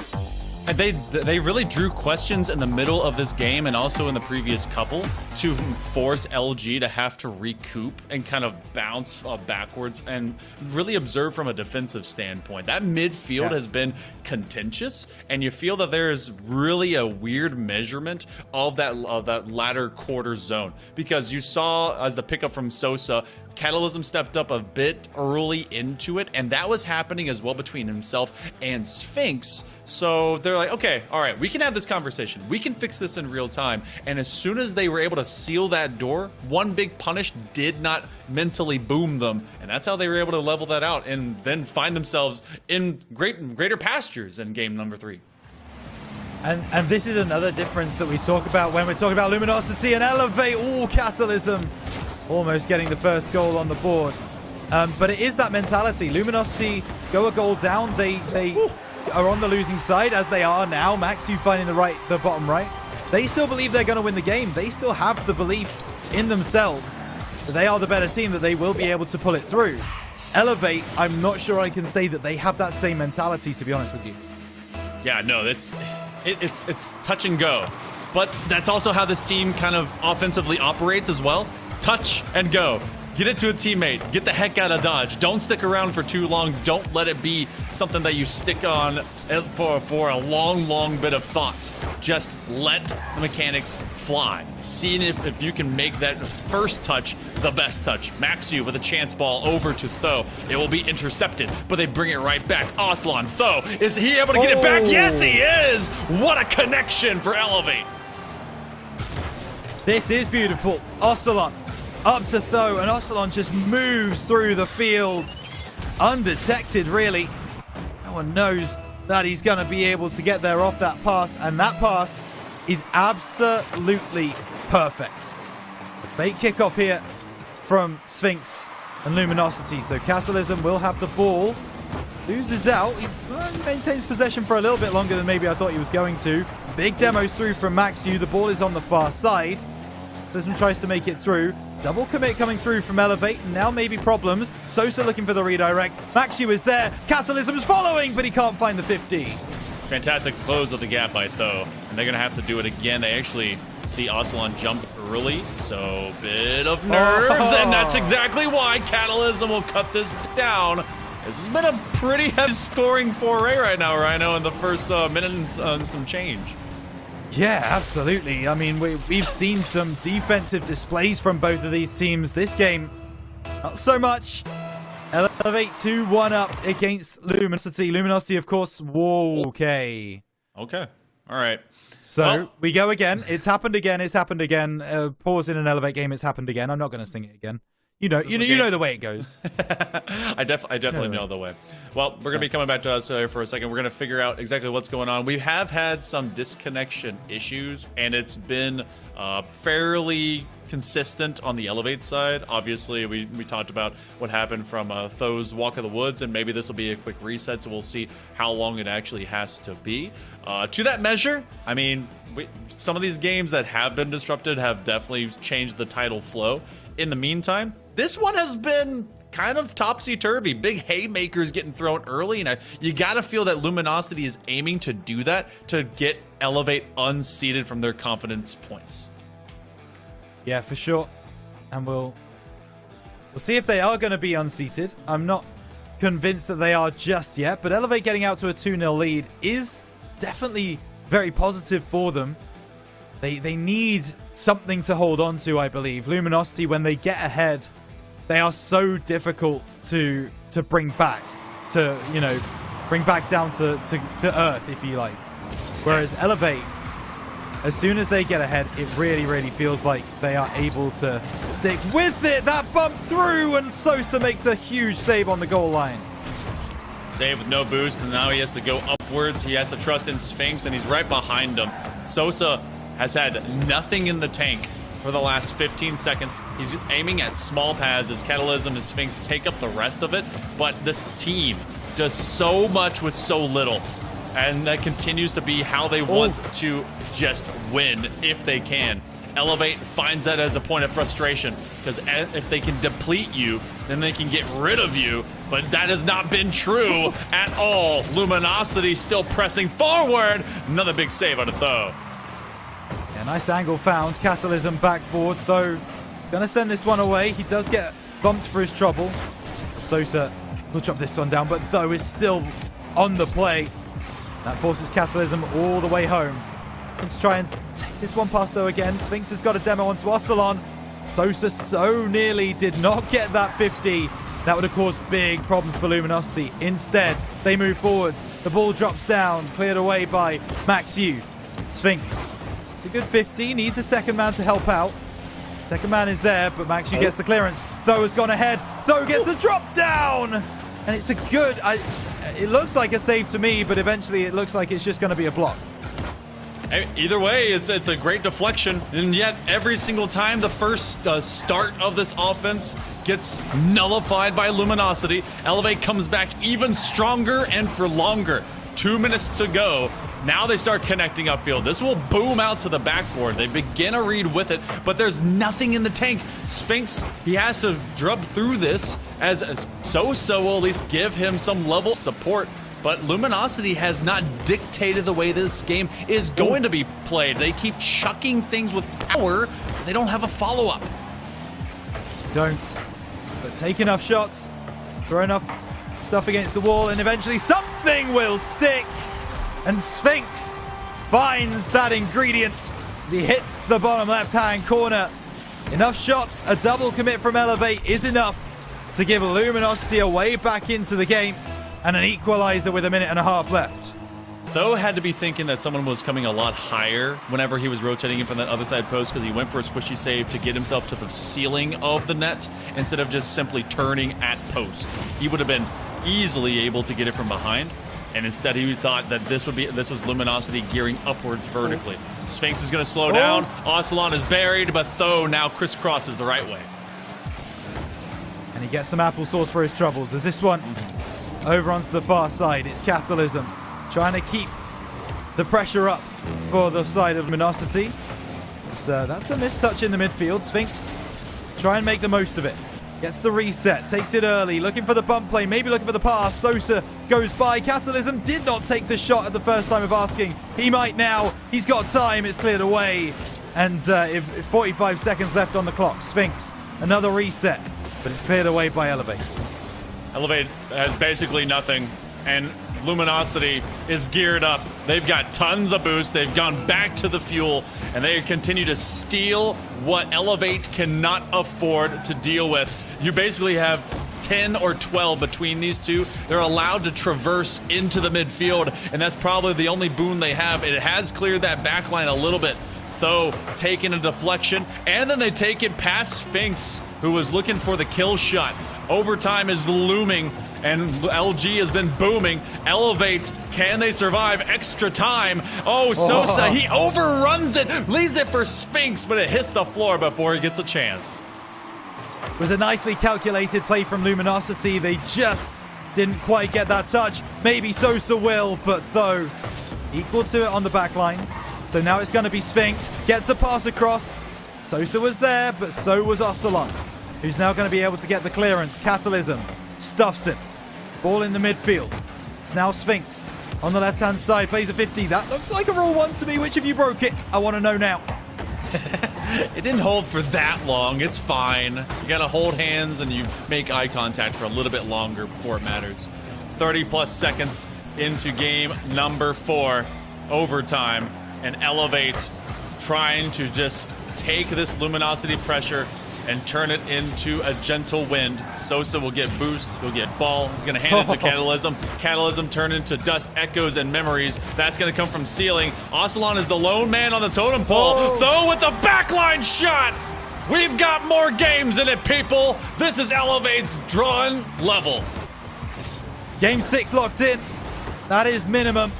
And they really drew questions in the middle of this game and also in the previous couple to force LG to have to recoup and kind of bounce backwards and really observe from a defensive standpoint. That midfield has been contentious, and you feel that there is really a weird measurement of that latter quarter zone, because you saw as the pickup from Sosa, Catalysm stepped up a bit early into it, and that was happening as well between himself and Sphinx. So they're like, okay, all right, we can have this conversation. We can fix this in real time. And as soon as they were able to seal that door, one big punish did not mentally boom them. And that's how they were able to level that out and then find themselves in greater pastures in game number 3. And this is another difference that we talk about when we're talking about Luminosity and Elevate. All Catalysm almost getting the first goal on the board. But it is that mentality. Luminosity go a goal down. They are on the losing side, as they are now. Max, you finding the bottom right. They still believe they're going to win the game. They still have the belief in themselves that they are the better team, that they will be able to pull it through. Elevate, I'm not sure I can say that they have that same mentality, to be honest with you. Yeah, no, it's touch and go. But that's also how this team kind of offensively operates as well. Touch and go. Get it to a teammate. Get the heck out of dodge. Don't stick around for too long. Don't let it be something that you stick on for a long bit of thought. Just let the mechanics fly. Seeing if you can make that first touch the best touch. Maxu with a chance ball over to Tho. It will be intercepted, but they bring it right back. Aslan, Tho, is he able to get it back? Yes, he is! What a connection for Elevate. This is beautiful. Aslan up to Tho, and Aslan just moves through the field undetected, really. No one knows that he's going to be able to get there off that pass, and that pass is absolutely perfect. The fake kickoff here from Sphinx and Luminosity, so Catalysm will have the ball. Loses out. He maintains possession for a little bit longer than maybe I thought he was going to. Big demos through from Maxu. The ball is on the far side. Catalysm tries to make it through. Double commit coming through from Elevate. Now maybe problems. Sosa looking for the redirect. Maxu is there. Catalysm is following, but he can't find the 50. Fantastic close of the gap by Tho. And they're going to have to do it again. They actually see Aslan jump early. So bit of nerves. And that's exactly why Catalysm will cut this down. This has been a pretty heavy scoring foray right now, Rhino, in the first minute and some change. Yeah, absolutely. I mean, we've seen some defensive displays from both of these teams. This game, not so much. Elevate 2-1 up against Luminosity. Luminosity, of course, whoa, okay. Okay, all right. So we go again. It's happened again. It's happened again. Pause in an Elevate game. It's happened again. I'm not going to sing it again. You know the way it goes. I definitely know the way. Well, we're going to be coming back to us for a second. We're going to figure out exactly what's going on. We have had some disconnection issues, and it's been fairly consistent on the Elevate side. Obviously, we talked about what happened from Tho's Walk of the Woods, and maybe this will be a quick reset, so we'll see how long it actually has to be. To that measure, I mean, some of these games that have been disrupted have definitely changed the title flow. In the meantime, this one has been kind of topsy-turvy. Big haymakers getting thrown early, and you gotta feel that Luminosity is aiming to do that to get Elevate unseated from their confidence points. Yeah, for sure. And we'll see if they are going to be unseated. I'm not convinced that they are just yet, but Elevate getting out to a 2-0 lead is definitely very positive for them. They need something to hold on to, I believe. Luminosity, when they get ahead, they are so difficult to bring back, bring back down to earth, if you like. Whereas Elevate, as soon as they get ahead, it really feels like they are able to stick with it. That bump through, and Sosa makes a huge save on the goal line. Save with no boost, and now he has to go upwards. He has to trust in Sphinx, and he's right behind him. Sosa has had nothing in the tank for the last 15 seconds. He's aiming at small pads as Catalysm and Sphinx take up the rest of it, but this team does so much with so little, and that continues to be how they want to just win if they can. Elevate finds that as a point of frustration, because if they can deplete you, then they can get rid of you, but that has not been true at all. Luminosity still pressing forward. Another big save out of Tho. Yeah, nice angle found. Catalysm backboard, though. Gonna send this one away. He does get bumped for his trouble. Sosa will drop this one down, but Tho is still on the play. That forces Catalysm all the way home. To try and take this one past Tho again. Sphinx has got a demo onto Aslan. Sosa so nearly did not get that 50. That would have caused big problems for Luminosity. Instead, they move forwards. The ball drops down, cleared away by Max Yu. Sphinx. It's a good 50. Needs a second man to help out. Second man is there, but Max Yu gets the clearance. Tho has gone ahead. Tho gets the drop down. And it's a good... it looks like a save to me, but eventually it looks like it's just going to be a block. Either way, it's a great deflection, and yet every single time the first start of this offense gets nullified by Luminosity, Elevate comes back even stronger and for longer. 2 minutes to go. Now they start connecting upfield. This will boom out to the backboard. They begin a read with it, but there's nothing in the tank. Sphinx, he has to drub through this as Sosa will at least give him some level of support. But Luminosity has not dictated the way this game is going to be played. They keep chucking things with power, but they don't have a follow-up. Don't. But take enough shots, throw enough stuff against the wall, and eventually something will stick. And Sphinx finds that ingredient as he hits the bottom left-hand corner. Enough shots, a double commit from Elevate is enough to give Luminosity a way back into the game. And an equalizer with 1.5 minutes left. Tho had to be thinking that someone was coming a lot higher whenever he was rotating in from that other side post, because he went for a squishy save to get himself to the ceiling of the net instead of just simply turning at post. He would have been easily able to get it from behind, and instead he thought that this was Luminosity gearing upwards vertically. Sphinx is going to slow down. Ocelon is buried, but Tho now crisscrosses the right way. And he gets some applesauce for his troubles. There's this one. Over onto the far side, it's Catalysm trying to keep the pressure up for the side of Luminosity. So that's a mistouch in the midfield. Sphinx try and make the most of it. Gets the reset, takes it early, looking for the bump play, maybe looking for the pass. Sosa goes by. Catalysm did not take the shot at the first time of asking. He might now. He's got time. It's cleared away. And 45 seconds left on the clock. Sphinx, another reset, but it's cleared away by Elevate. Elevate has basically nothing, and Luminosity is geared up. They've got tons of boost. They've gone back to the fuel, and they continue to steal what Elevate cannot afford to deal with. You basically have 10 or 12 between these two. They're allowed to traverse into the midfield, and that's probably the only boon they have. It has cleared that backline a little bit. Tho taking a deflection, and then they take it past Sphinx, who was looking for the kill shot. Overtime is looming, and LG has been booming. Elevate, can they survive extra time? Oh, Sosa, he overruns it, leaves it for Sphinx, but it hits the floor before he gets a chance. It was a nicely calculated play from Luminosity. They just didn't quite get that touch. Maybe Sosa will, but Tho equal to it on the back lines. So now it's going to be Sphinx. Gets the pass across. Sosa was there, but so was Ocelon, who's now going to be able to get the clearance. Catalysm stuffs it. Ball in the midfield. It's now Sphinx on the left-hand side. Plays a 50. That looks like a Rule 1 to me. Which of you broke it? I want to know now. It didn't hold for that long. It's fine. You got to hold hands and you make eye contact for a little bit longer before it matters. 30-plus seconds into game number 4. Overtime. And Elevate trying to just take this Luminosity pressure and turn it into a gentle wind. Sosa will get boost, he'll get ball, he's going to hand it to Catalysm. Catalysm turn into dust, echoes, and memories. That's going to come from ceiling. Ocelon is the lone man on the totem pole. Tho with the backline shot! We've got more games in it, people! This is Elevate's drawn level. Game 6 locked in. That is minimum.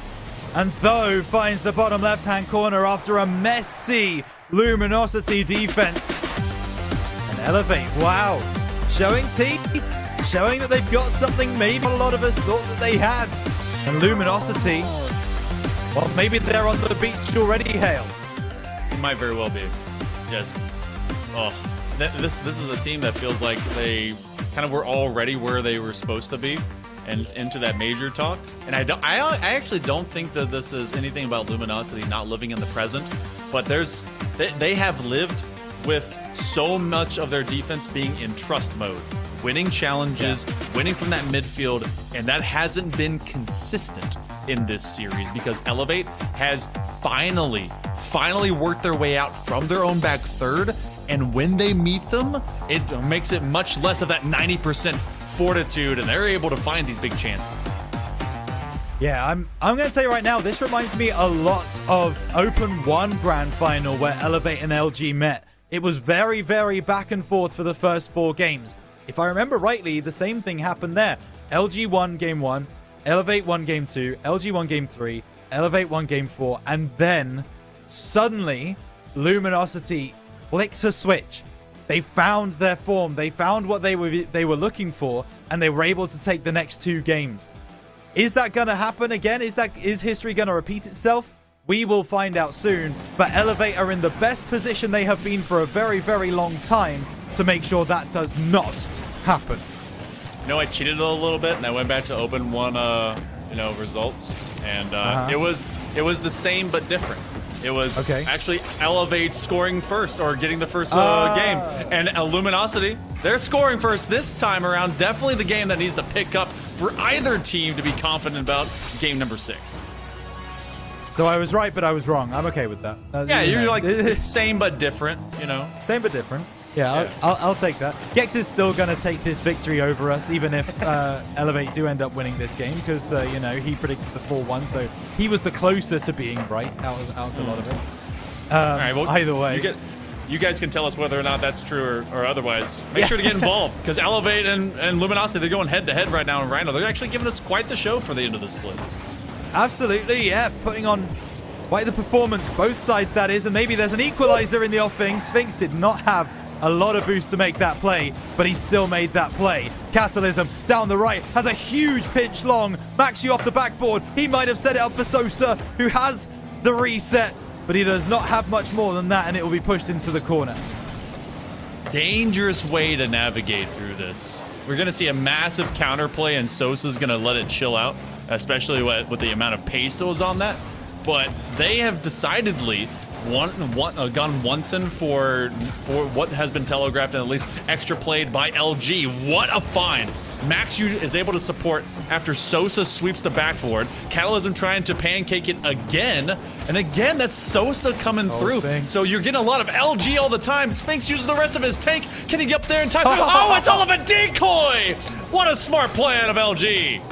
And Tho finds the bottom left-hand corner after a messy Luminosity defense. And Elevate, wow. Showing teeth, showing that they've got something maybe a lot of us thought that they had. And Luminosity, well, maybe they're on the beach already, Hale. It might very well be. Just, this is a team that feels like they kind of were already where they were supposed to be. And into that major talk, and I actually don't think that this is anything about Luminosity not living in the present, but they have lived with so much of their defense being in trust mode, winning challenges, winning from that midfield, and that hasn't been consistent in this series because Elevate has finally worked their way out from their own back third, and when they meet them, it makes it much less of that 90% fortitude, and they're able to find these big chances. Yeah, I'm going to tell you right now, this reminds me a lot of Open 1 Grand Final where Elevate and LG met. It was very, very back and forth for the first 4 games. If I remember rightly, the same thing happened there. LG won Game 1, Elevate won Game 2, LG won Game 3, Elevate won Game 4, and then suddenly Luminosity flicked a switch. They found their form, they found what they were looking for, and they were able to take the next 2 games. Is that going to happen again? Is history going to repeat itself? We will find out soon, but Elevate are in the best position they have been for a very, very long time to make sure that does not happen. No, I cheated a little bit, and I went back to Open 1, results, and it was the same but different. It was actually Elevate scoring first or getting the first game. And Luminosity, they're scoring first this time around. Definitely the game that needs to pick up for either team to be confident about game number 6. So I was right, but I was wrong. I'm okay with that. Yeah, you're like, it's same but different, you know? Same but different. Yeah, I'll take that. Gex is still going to take this victory over us, even if Elevate do end up winning this game, because, he predicted the 4-1, so he was the closer to being right out of a lot of it. All right, well, either way. You guys can tell us whether or not that's true or otherwise. Make sure to get involved, because Elevate and Luminosity, they're going head-to-head right now in Rhino. They're actually giving us quite the show for the end of the split. Absolutely, yeah. Putting on quite the performance, both sides, that is, and maybe there's an equalizer in the offing. Sphinx did not have a lot of boost to make that play, but he still made that play. Catalysm down the right has a huge pitch long. Maxi off the backboard. He might have set it up for Sosa, who has the reset, but he does not have much more than that, and it will be pushed into the corner. Dangerous way to navigate through this. We're going to see a massive counterplay, and Sosa's going to let it chill out, especially with the amount of pace that was on that. But they have decidedly gone once in for what has been telegraphed and at least extra played by LG. What a find. Maxu is able to support after Sosa sweeps the backboard. Catalysm trying to pancake it again. And again, that's Sosa coming through. Sphinx. So you're getting a lot of LG all the time. Sphinx uses the rest of his tank. Can he get up there in time? Oh, it's all of a decoy! What a smart play out of LG.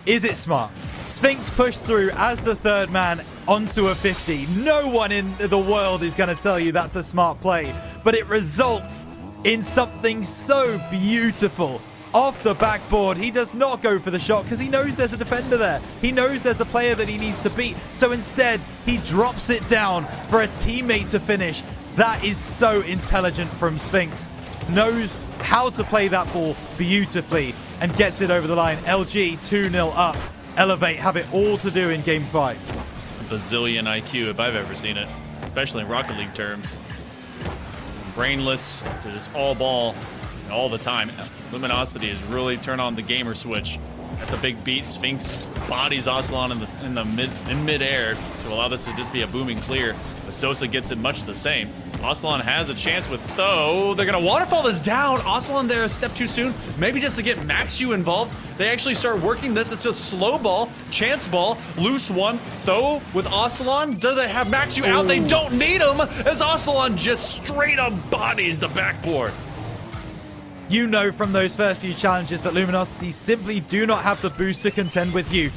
Is it smart? Sphinx pushed through as the third man onto a 50. No one in the world is going to tell you that's a smart play, but it results in something so beautiful. Off the backboard, he does not go for the shot because he knows there's a defender there. He knows there's a player that he needs to beat. So instead, he drops it down for a teammate to finish. That is so intelligent from Sphinx. Knows how to play that ball beautifully and gets it over the line. LG 2-0 up. Elevate have it all to do in Game 5. Bazillion IQ if I've ever seen it, especially in Rocket League terms. Brainless to just all ball all the time. Luminosity has really turned on the gamer switch. That's a big beat. Sphinx bodies Aslan in midair to allow this to just be a booming clear. But Sosa gets it much the same. Aslan has a chance with Tho. They're going to waterfall this down. Aslan there a step too soon. Maybe just to get Maxu involved. They actually start working this. It's just slow ball, chance ball, loose one. Tho with Aslan. Do they have Maxu out? They don't need him as Aslan just straight up bodies the backboard. You know from those first few challenges that Luminosity simply do not have the boost to contend with you.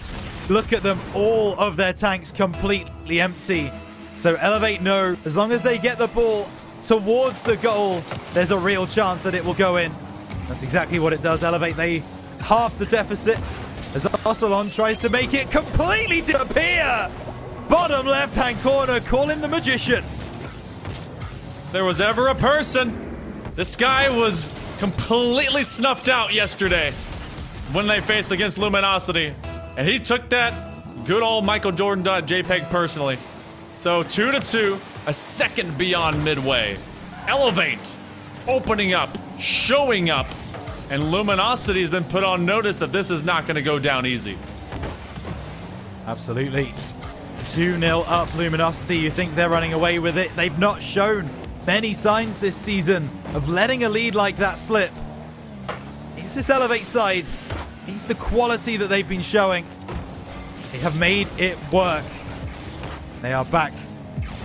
Look at them, all of their tanks completely empty. So Elevate know, as long as they get the ball towards the goal, there's a real chance that it will go in. That's exactly what it does. Elevate, they half the deficit as Aslan tries to make it completely disappear. Bottom left-hand corner, call him the magician. There was ever a person. This guy was completely snuffed out yesterday when they faced against Luminosity. And he took that good old Michael Jordan.jpg personally. So 2-2, a second beyond midway. Elevate, opening up, showing up. And Luminosity has been put on notice that this is not going to go down easy. Absolutely. 2-0 up Luminosity. You think they're running away with it. They've not shown many signs this season of letting a lead like that slip. It's this Elevate side. It's the quality that they've been showing. They have made it work. They are back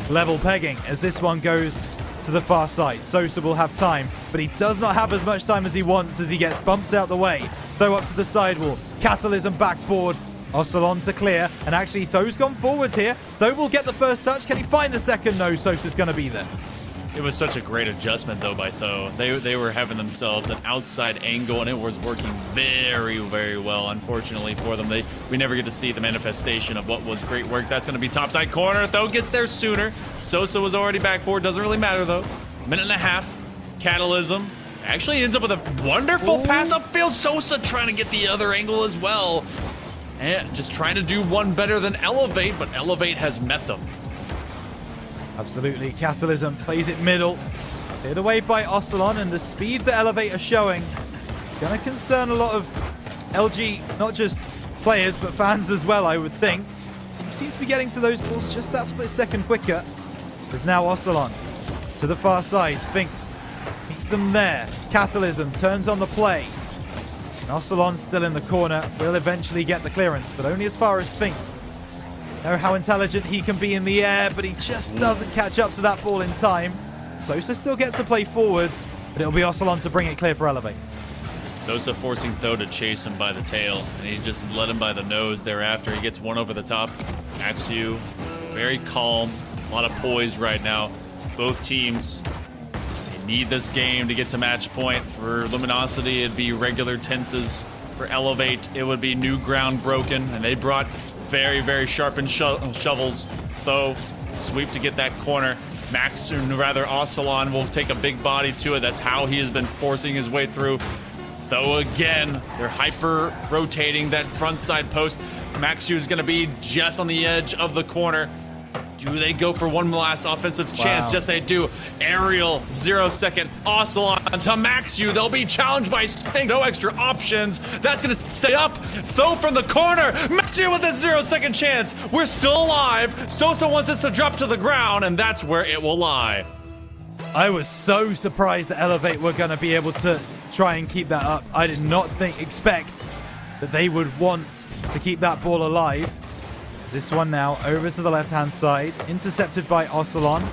level pegging as this one goes to the far side. Sosa will have time, but he does not have as much time as he wants as he gets bumped out the way. Throw up to the sidewall. Catalysm backboard. Ocelon to clear, and actually Tho's gone forwards here. Tho will get the first touch. Can he find the second? No, Sosa's going to be there. It was such a great adjustment, though, by Tho. They were having themselves an outside angle, and it was working very, very well. Unfortunately for them, we never get to see the manifestation of what was great work. That's going to be topside corner. Tho gets there sooner. Sosa was already backboard. Doesn't really matter, though. Minute and a half. Catalysm actually ends up with a wonderful pass upfield. Sosa trying to get the other angle as well. And just trying to do one better than Elevate, but Elevate has met them. Absolutely. Catalysm plays it middle. Cleared away by Ocelon, and the speed that Elevate are showing is going to concern a lot of LG, not just players, but fans as well, I would think. Seems to be getting to those balls just that split second quicker. There's now Ocelon to the far side. Sphinx meets them there. Catalysm turns on the play. And Ocelon's still in the corner. Will eventually get the clearance, but only as far as Sphinx. Know how intelligent he can be in the air, but he just doesn't catch up to that ball in time. Sosa still gets to play forwards, but it'll be Ocelon to bring it clear for Elevate. Sosa forcing Tho to chase him by the tail, and he just led him by the nose thereafter. He gets one over the top. Axu, very calm, a lot of poise right now. Both teams, they need this game to get to match point. For Luminosity, it'd be regular tenses. For Elevate, it would be new ground broken, and they brought very, very sharpened shovels. Tho, sweep to get that corner. Max, or rather Ocelon, will take a big body to it. That's how he has been forcing his way through. Tho again, they're hyper rotating that front side post. Maxu is going to be just on the edge of the corner. Do they go for one last offensive chance? Wow. Yes, they do. Aerial, 0 second. Ocelon to Maxu. They'll be challenged by Sphinx. No extra options. That's going to stay up. Tho from the corner. Maxu with a 0 second chance. We're still alive. Sosa wants this to drop to the ground, and that's where it will lie. I was so surprised that Elevate were going to be able to try and keep that up. I did not expect that they would want to keep that ball alive. This one now over to the left-hand side, intercepted by Ocelon.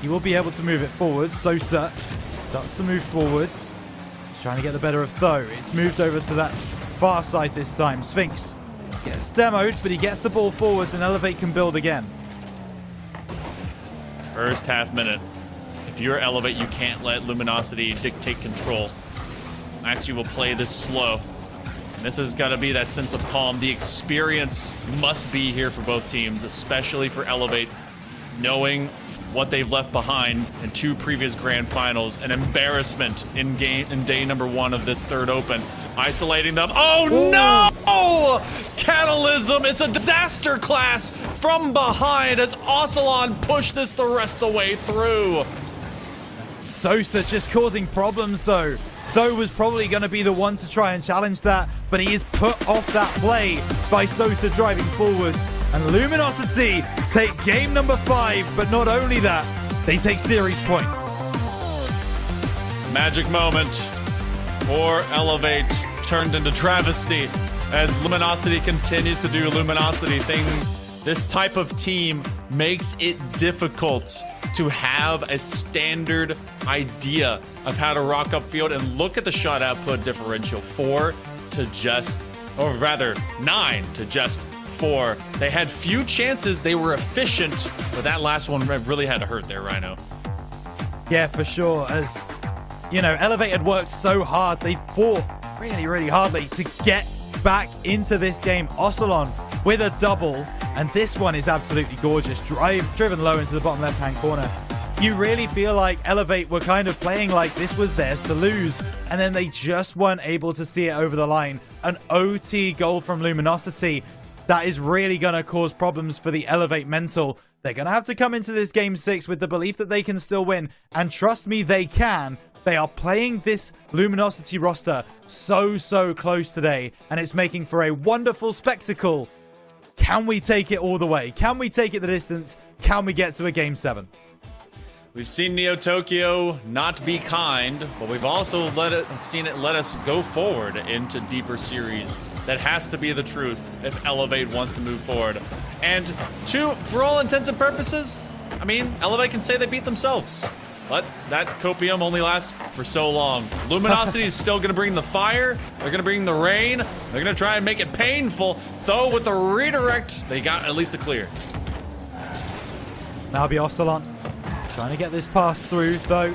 He will be able to move it forward. Sosa starts to move forwards. He's trying to get the better of Tho. It's moved over to that far side this time. Sphinx gets demoed, but he gets the ball forwards, and Elevate can build again. First half minute. If you're Elevate, you can't let Luminosity dictate control. Maxu will play this slow. And this has got to be that sense of calm. The experience must be here for both teams, especially for Elevate, knowing what they've left behind in 2 previous grand finals. An embarrassment in day number 1 of this third open. Isolating them. Oh no! Catalysm! It's a disaster class from behind as Ocelon pushed this the rest of the way through. Sosa just causing problems though. Tho was probably going to be the one to try and challenge that, but he is put off that play by Sosa driving forwards. And Luminosity take game number 5, but not only that, they take series point. Magic moment for Elevate turned into travesty as Luminosity continues to do Luminosity things. This type of team makes it difficult to have a standard idea of how to rock up field. And look at the shot output differential, 4 to just, or rather 9 to just 4. They had few chances, they were efficient, but that last one really had to hurt there, Rhino. Yeah, for sure. As you know, Elevate had worked so hard, they fought really, really hardly to get back into this game. Ocelon with a double, and this one is absolutely gorgeous. Driven low into the bottom left-hand corner. You really feel like Elevate were kind of playing like this was theirs to lose, and then they just weren't able to see it over the line. An OT goal from Luminosity. That is really going to cause problems for the Elevate mental. They're going to have to come into this game 6 with the belief that they can still win, and trust me, they can. They are playing this Luminosity roster so close today, and it's making for a wonderful spectacle. Can we take it all the way? Can we take it the distance? Can we get to a game 7? We've seen Neo Tokyo not be kind, but we've also seen it let us go forward into deeper series. That has to be the truth if Elevate wants to move forward. And for all intents and purposes, I mean, Elevate can say they beat themselves. But that copium only lasts for so long. Luminosity is still going to bring the fire. They're going to bring the rain. They're going to try and make it painful. Though with the redirect, they got at least a clear. Now be Ocelon trying to get this pass through, though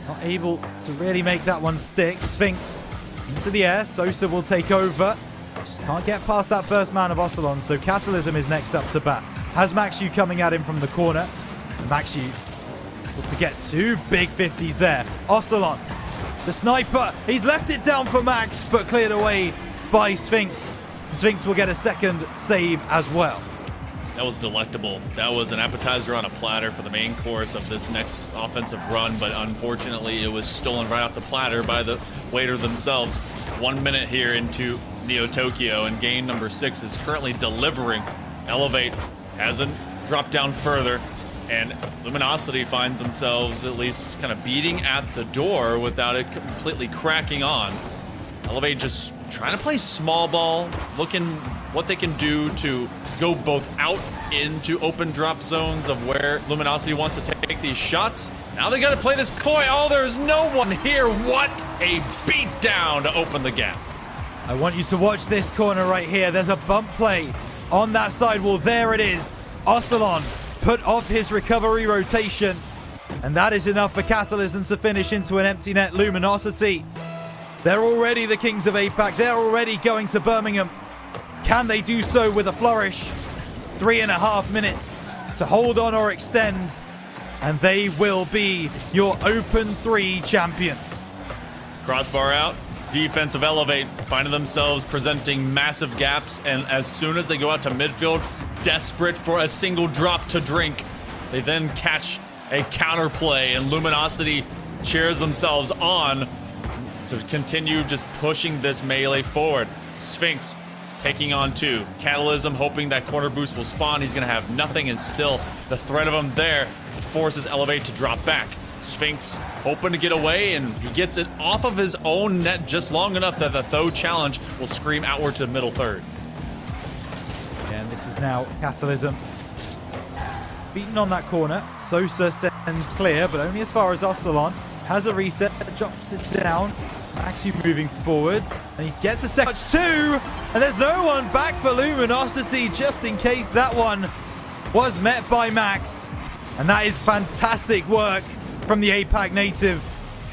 not able to really make that one stick. Sphinx into the air. Sosa will take over. Just can't get past that first man of Ocelon, so Catalysm is next up to bat. Has Maxu coming at him from the corner. Maxu able to get 2 big 50s there. Ocelon, the sniper, he's left it down for Max, but cleared away by Sphinx. Sphinx will get a second save as well. That was delectable. That was an appetizer on a platter for the main course of this next offensive run, but unfortunately it was stolen right off the platter by the waiter themselves. 1 minute here into Neo Tokyo, and game number 6 is currently delivering. Elevate hasn't dropped down further, and Luminosity finds themselves at least kind of beating at the door without it completely cracking on. Elevate just trying to play small ball, looking what they can do to go both out into open drop zones of where Luminosity wants to take these shots. Now they got to play this coy. Oh, there's no one here. What a beatdown to open the gap. I want you to watch this corner right here. There's a bump play on that sidewall. There it is. Ocelon put off his recovery rotation, and that is enough for Catalysm to finish into an empty net. Luminosity, they're already the kings of APAC. They're already going to Birmingham. Can they do so with a flourish? 3.5 minutes to hold on or extend, and they will be your Open 3 champions. Crossbar out. Defensive Elevate finding themselves presenting massive gaps, and as soon as they go out to midfield, desperate for a single drop to drink, they then catch a counterplay, and Luminosity cheers themselves on to continue just pushing this melee forward. Sphinx taking on 2. Catalysm hoping that corner boost will spawn. He's going to have nothing, and still the threat of him there forces Elevate to drop back. Sphinx hoping to get away, and he gets it off of his own net just long enough that the throw challenge will scream outward to middle third. And this is now Catalysm. It's beaten on that corner. Sosa sends clear, but only as far as Ocelon. Has a reset, drops it down. Maxu moving forwards, and he gets a second touch too, and there's no one back for Luminosity, just in case that one was met by Max. And that is fantastic work from the APAC native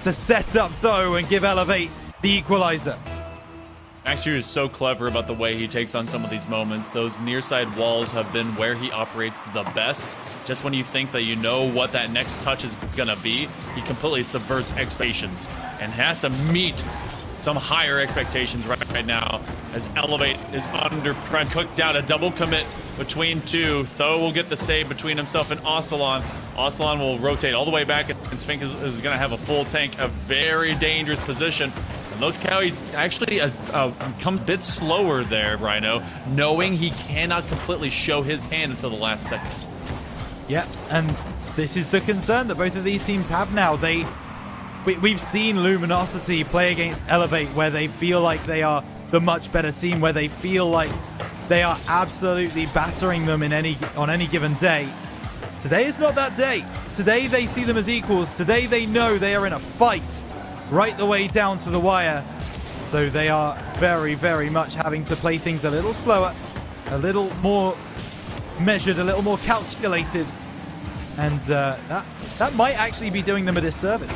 to set up though and give Elevate the equalizer. Maxu is so clever about the way he takes on some of these moments. Those near side walls have been where he operates the best. Just when you think that you know what that next touch is gonna be, he completely subverts expectations and has to meet some higher expectations right now as Elevate is under pressure. Cooked out a double commit between 2. Tho will get the save between himself and Ocelon. Ocelon will rotate all the way back, and Sphinx is going to have a full tank, a very dangerous position. And look how he actually comes a bit slower there, Rhino, knowing he cannot completely show his hand until the last second. Yeah, and this is the concern that both of these teams have now. We've seen Luminosity play against Elevate where they feel like they are the much better team, where they feel like they are absolutely battering them on any given day. Today is not that day. Today they see them as equals. Today they know they are in a fight right the way down to the wire. So they are very, very much having to play things a little slower, a little more measured, a little more calculated. And that might actually be doing them a disservice.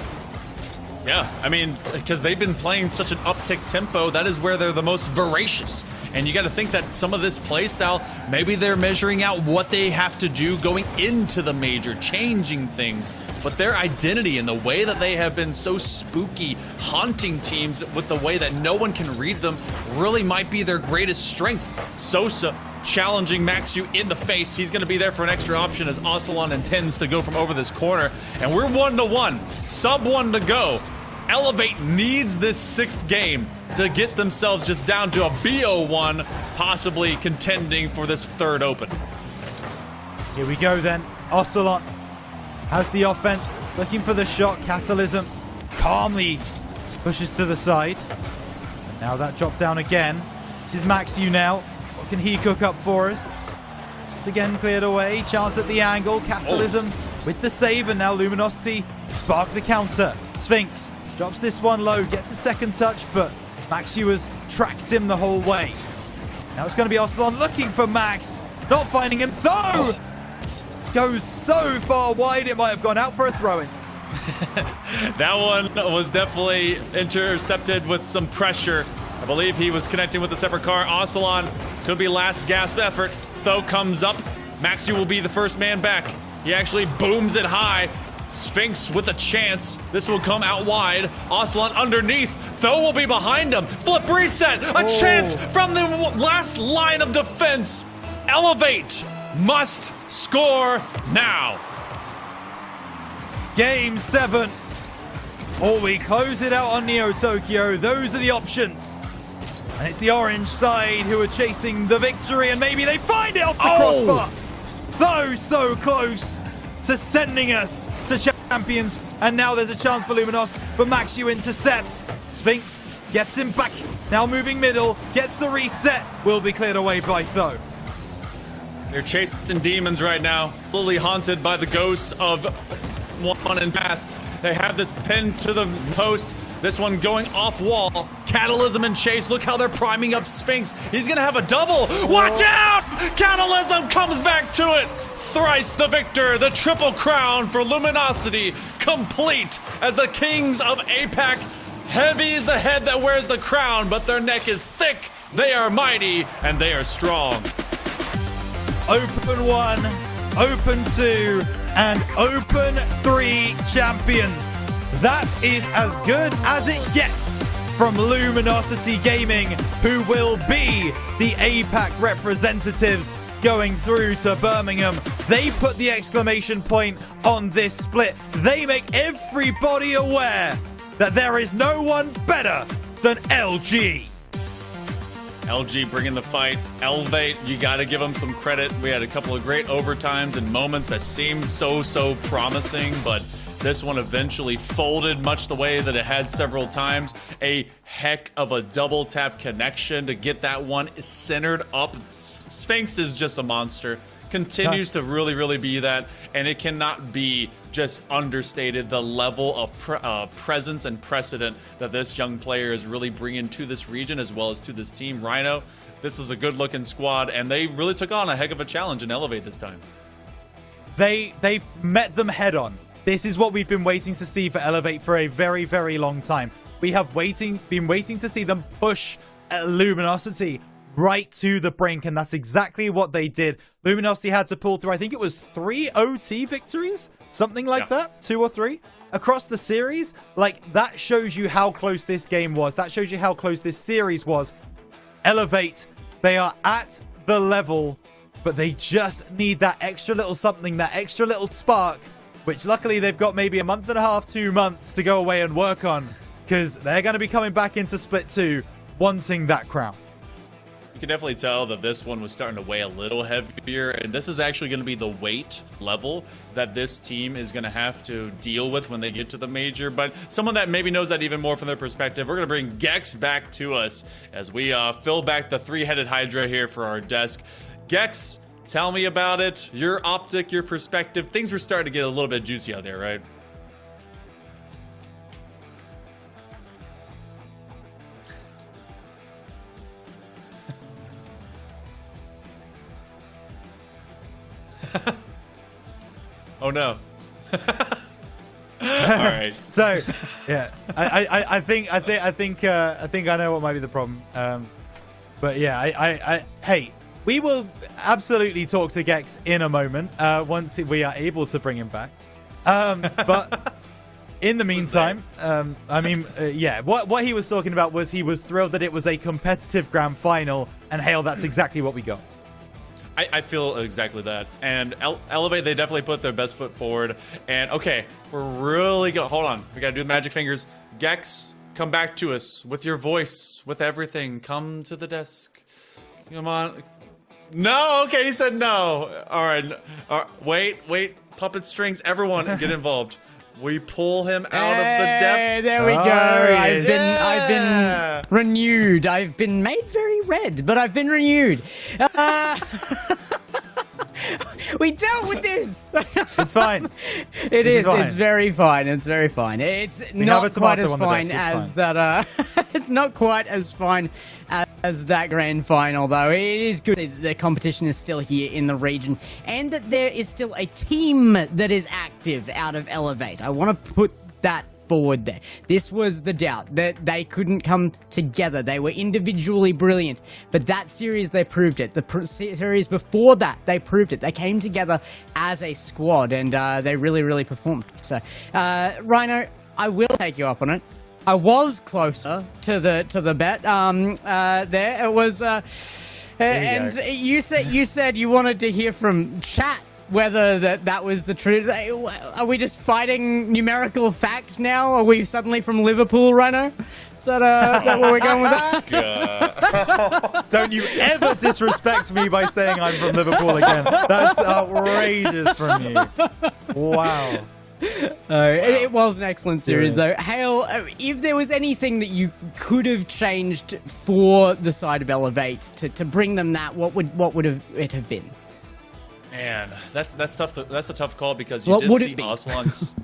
Yeah, I mean, because they've been playing such an uptick tempo, that is where they're the most voracious. And you got to think that some of this play style, maybe they're measuring out what they have to do going into the major, changing things. But their identity and the way that they have been so spooky, haunting teams with the way that no one can read them, really might be their greatest strength. Sosa challenging Maxu in the face. He's going to be there for an extra option as Ocelon intends to go from over this corner. And we're 1-1, sub 1 to go. Elevate needs this 6th game to get themselves just down to a BO1, possibly contending for this 3rd open. Here we go then. Ocelot has the offense, looking for the shot. Catalysm calmly pushes to the side. And now that drop down again. This is Maxu now. What can he cook up for us? It's again cleared away. Chance at the angle. Catalysm with the save, and now Luminosity spark the counter. Sphinx drops this one low, gets a second touch, but Maxu has tracked him the whole way. Now it's going to be Arsalan looking for Max, not finding him, though! Goes so far wide, it might have gone out for a throw-in. That one was definitely intercepted with some pressure. I believe he was connecting with a separate car. Arsalan could be last gasp effort. Tho comes up. Maxu will be the first man back. He actually booms it high. Sphinx with a chance. This will come out wide. Arsalan underneath. Tho will be behind him. Flip reset. A chance from the last line of defense. Elevate must score now. Game 7. Or we close it out on Neo Tokyo. Those are the options. And it's the orange side who are chasing the victory, and maybe they find it off the crossbar. Though so close to sending us to champions. And now there's a chance for Luminos, but Maxu intercepts. Sphinx gets him back. Now moving middle, gets the reset. Will be cleared away by Tho. They're chasing demons right now, fully haunted by the ghosts of one and past. They have this pinned to the post. This one going off wall. Catalysm and Chase. Look how they're priming up Sphinx. He's going to have a double. Watch out! Catalysm comes back to it. Thrice the victor. The triple crown for Luminosity. Complete as the kings of APAC. Heavy is the head that wears the crown, but their neck is thick. They are mighty and they are strong. Open 1, Open 2, and Open 3 champions. That is as good as it gets from Luminosity Gaming, who will be the APAC representatives going through to Birmingham. They put the exclamation point on this split. They make everybody aware that there is no one better than LG. LG bringing the fight. Elevate, you got to give them some credit. We had a couple of great overtimes and moments that seemed so promising, but this one eventually folded much the way that it had several times. A heck of a double tap connection to get that one centered up. Sphinx is just a monster. Continues to really be that, and it cannot be just understated the level of presence and precedent that this young player is really bringing to this region as well as to this team. Rhino, this is a good looking squad, and they really took on a heck of a challenge in Elevate this time. They met them head on. This is what we've been waiting to see for Elevate for a very long time. We have been waiting to see them push Luminosity right to the brink, and that's exactly what they did. Luminosity had to pull through, I think it was 3 OT victories, something like that, 2 or 3 across the series. Like, that shows you how close this game was. That shows you how close this series was. Elevate, they are at the level, but they just need that extra little something, that extra little spark, which luckily they've got maybe a month and a half, 2 months to go away and work on, because they're going to be coming back into Split 2 wanting that crown. You can definitely tell that this one was starting to weigh a little heavier, and this is actually going to be the weight level that this team is going to have to deal with when they get to the major. But someone that maybe knows that even more from their perspective, we're going to bring Gex back to us as we fill back the three-headed Hydra here for our desk. Gex, tell me about it, your optic, your perspective. Things were starting to get a little bit juicy out there, right? Oh no. All right. So, yeah, I think I know what might be the problem. But yeah, hey, we will absolutely talk to Gex in a moment once we are able to bring him back. But in the meantime, yeah, what he was talking about was he was thrilled that it was a competitive grand final, and hell, that's exactly what we got. I feel exactly that. And Elevate, they definitely put their best foot forward. And okay, we're really going. Hold on, we got to do the magic fingers. Gex, come back to us with your voice, with everything. Come to the desk. Come on. No, okay, he said no. All right. Wait. Puppet strings, everyone get involved. We pull him out of the depths. There we go. I've been renewed. I've been made very red, but I've been renewed. We dealt with this. It's fine. It is. fine. It's very fine. It's very fine. It's not quite as fine as that. It's not quite as fine as that grand final, though. It is good that the competition is still here in the region, and that there is still a team that is active out of Elevate. I want to put that forward there. This was the doubt, that they couldn't come together. They were individually brilliant, but that series they proved it. The series before that, they proved it. They came together as a squad, and they really, really performed. So, Rhino, I will take you up on it. I was closer to the bet. There it was, and you said you wanted to hear from chat whether that was the truth. Are we just fighting numerical fact now? Are we suddenly from Liverpool, Rhino? Is that where we're going with that? Don't you ever disrespect me by saying I'm from Liverpool again. That's outrageous from you. Wow. It was an excellent series, though. Hale, if there was anything that you could have changed for the side of Elevate to bring them that, what would it have been? Man, that's tough. That's a tough call because you did see Aslan's.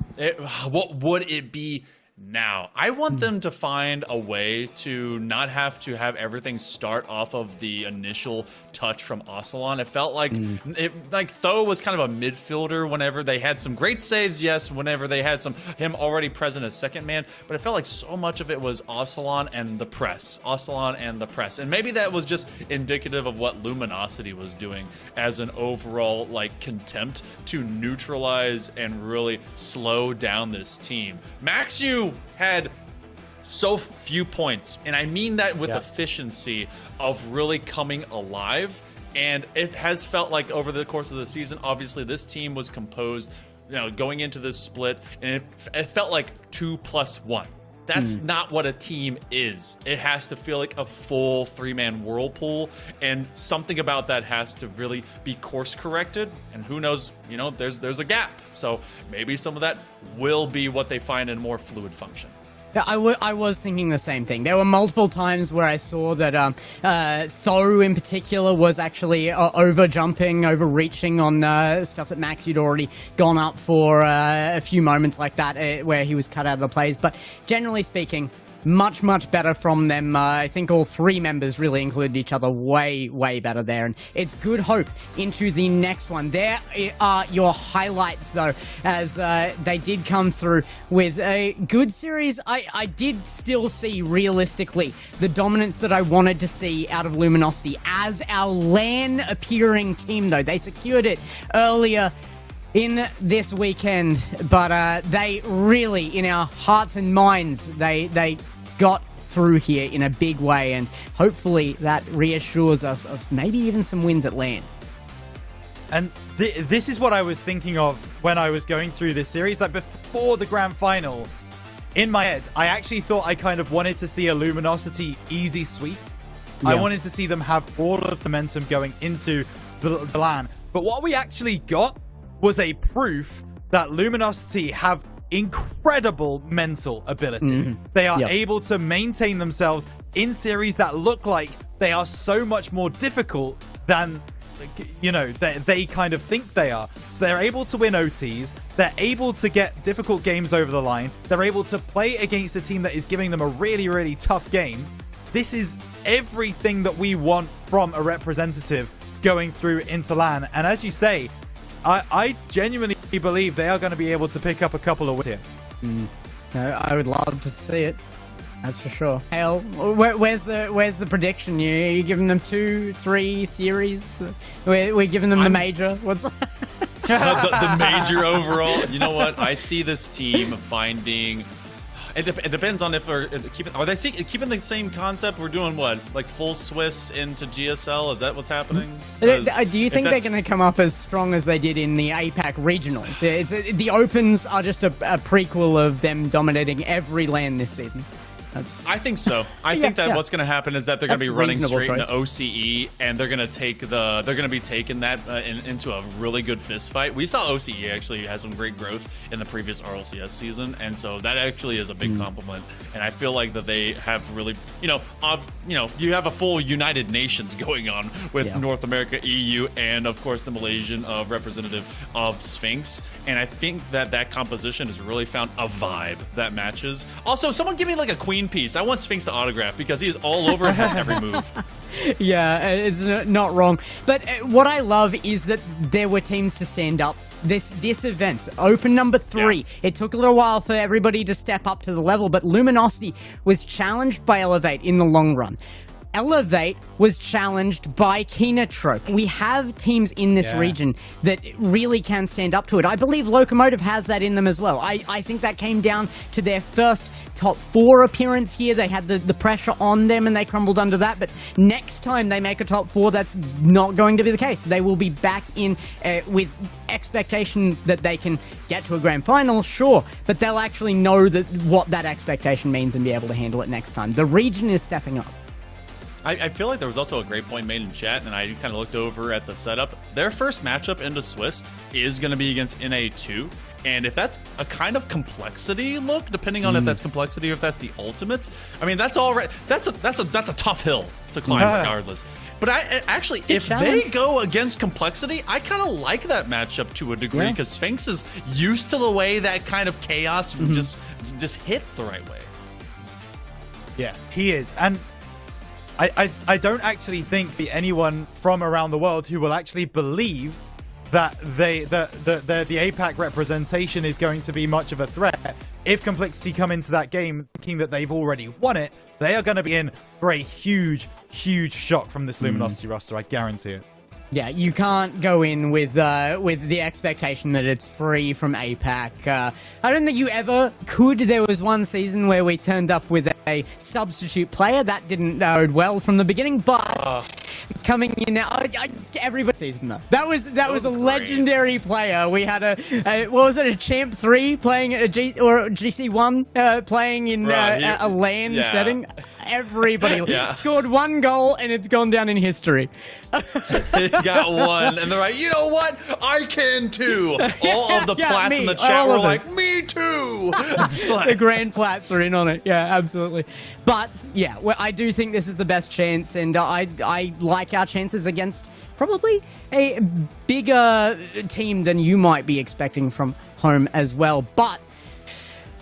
What would it be now? I want them to find a way to not have to have everything start off of the initial touch from Aslan. It felt like Tho was kind of a midfielder whenever they had some great saves, yes, whenever they had him already present as second man, but it felt like so much of it was Aslan and the press. And maybe that was just indicative of what Luminosity was doing as an overall contempt to neutralize and really slow down this team. Maxu had so few points, and I mean that with efficiency of really coming alive, and it has felt like over the course of the season, obviously this team was composed, going into this split, and it felt like 2+1. That's not what a team is. It has to feel like a full 3-man whirlpool, and something about that has to really be course corrected. And who knows, there's a gap. So maybe some of that will be what they find in more fluid function. Yeah, I was thinking the same thing. There were multiple times where I saw that Tho in particular was actually overreaching on stuff that Max had already gone up for a few moments like that where he was cut out of the plays. But generally speaking, much, much better from them. I think all three members really included each other way, way better there. And it's good hope into the next one. There are your highlights, though, as they did come through with a good series. I did still see, realistically, the dominance that I wanted to see out of Luminosity as our LAN-appearing team, though. They secured it earlier in this weekend, but they really, in our hearts and minds, they got through here in a big way, and hopefully that reassures us of maybe even some wins at LAN. And this is what I was thinking of when I was going through this series. Like, before the grand final, in my head, I actually thought I kind of wanted to see a Luminosity easy sweep. Yeah. I wanted to see them have all of the momentum going into the LAN. But what we actually got was a proof that Luminosity have incredible mental ability. They are able to maintain themselves in series that look like they are so much more difficult than, they kind of think they are. So they're able to win OTs. They're able to get difficult games over the line. They're able to play against a team that is giving them a really, really tough game. This is everything that we want from a representative going through into LAN. And as you say, I genuinely believe they are going to be able to pick up a couple of wins here. No, I would love to see it. That's for sure. Hale, where's the prediction? You giving them 2-3 series? We're giving them the major. What's the major overall? You know what? I see this team finding. It depends on if are they keeping the same concept? We're doing what, like full Swiss into GSL? Is that what's happening? Do you think they're going to come up as strong as they did in the APAC regionals? The Opens are just a prequel of them dominating every LAN this season. I think so. I think that what's going to happen is that they're going to be running straight into OCE, and they're going to be taking that into a really good fist fight. We saw OCE actually has some great growth in the previous RLCS season, and so that actually is a big compliment. And I feel like that they have really, you have a full United Nations going on with North America, EU, and of course the Malaysian representative of Sphinx. And I think that composition has really found a vibe that matches. Also, someone give me like a Queen piece. I want Sphinx to autograph because he is all over and has every move. Yeah, it's not wrong. But what I love is that there were teams to stand up. This event, Open number 3, it took a little while for everybody to step up to the level, but Luminosity was challenged by Elevate in the long run. Elevate was challenged by Kinotrope. We have teams in this region that really can stand up to it. I believe Locomotive has that in them as well. I think that came down to their first top 4 appearance here. They had the pressure on them and they crumbled under that. But next time they make a top 4, that's not going to be the case. They will be back in with expectation that they can get to a grand final, sure, but they'll actually know what that expectation means and be able to handle it next time. The region is stepping up. I feel like there was also a great point made in chat, and I kind of looked over at the setup. Their first matchup into Swiss is going to be against NA2, and if that's a kind of complexity look, depending on if that's complexity or if that's the ultimates, I mean that's all right. That's a tough hill to climb regardless. But actually, if they go against complexity, I kind of like that matchup to a degree because Sphinx is used to the way that kind of chaos just hits the right way. Yeah, he is, and I don't actually think that anyone from around the world who will actually believe that the APAC representation is going to be much of a threat. If Complexity come into that game thinking that they've already won it, they are going to be in for a huge, huge shock from this Luminosity roster. I guarantee it. Yeah, you can't go in with the expectation that it's free from APAC. I don't think you ever could. There was one season where we turned up with a substitute player. That didn't bode well from the beginning, but coming in now, every season though. That was a legendary player. We had what was it, a Champ 3 playing at GC1 playing in a LAN setting. Everybody scored 1 goal and it's gone down in history. He got 1, and they're like, you know what? I can too. All of the plats in the chat were like, me too. The grand plats are in on it. Yeah, absolutely. But yeah, I do think this is the best chance, and I like our chances against probably a bigger team than you might be expecting from home as well. But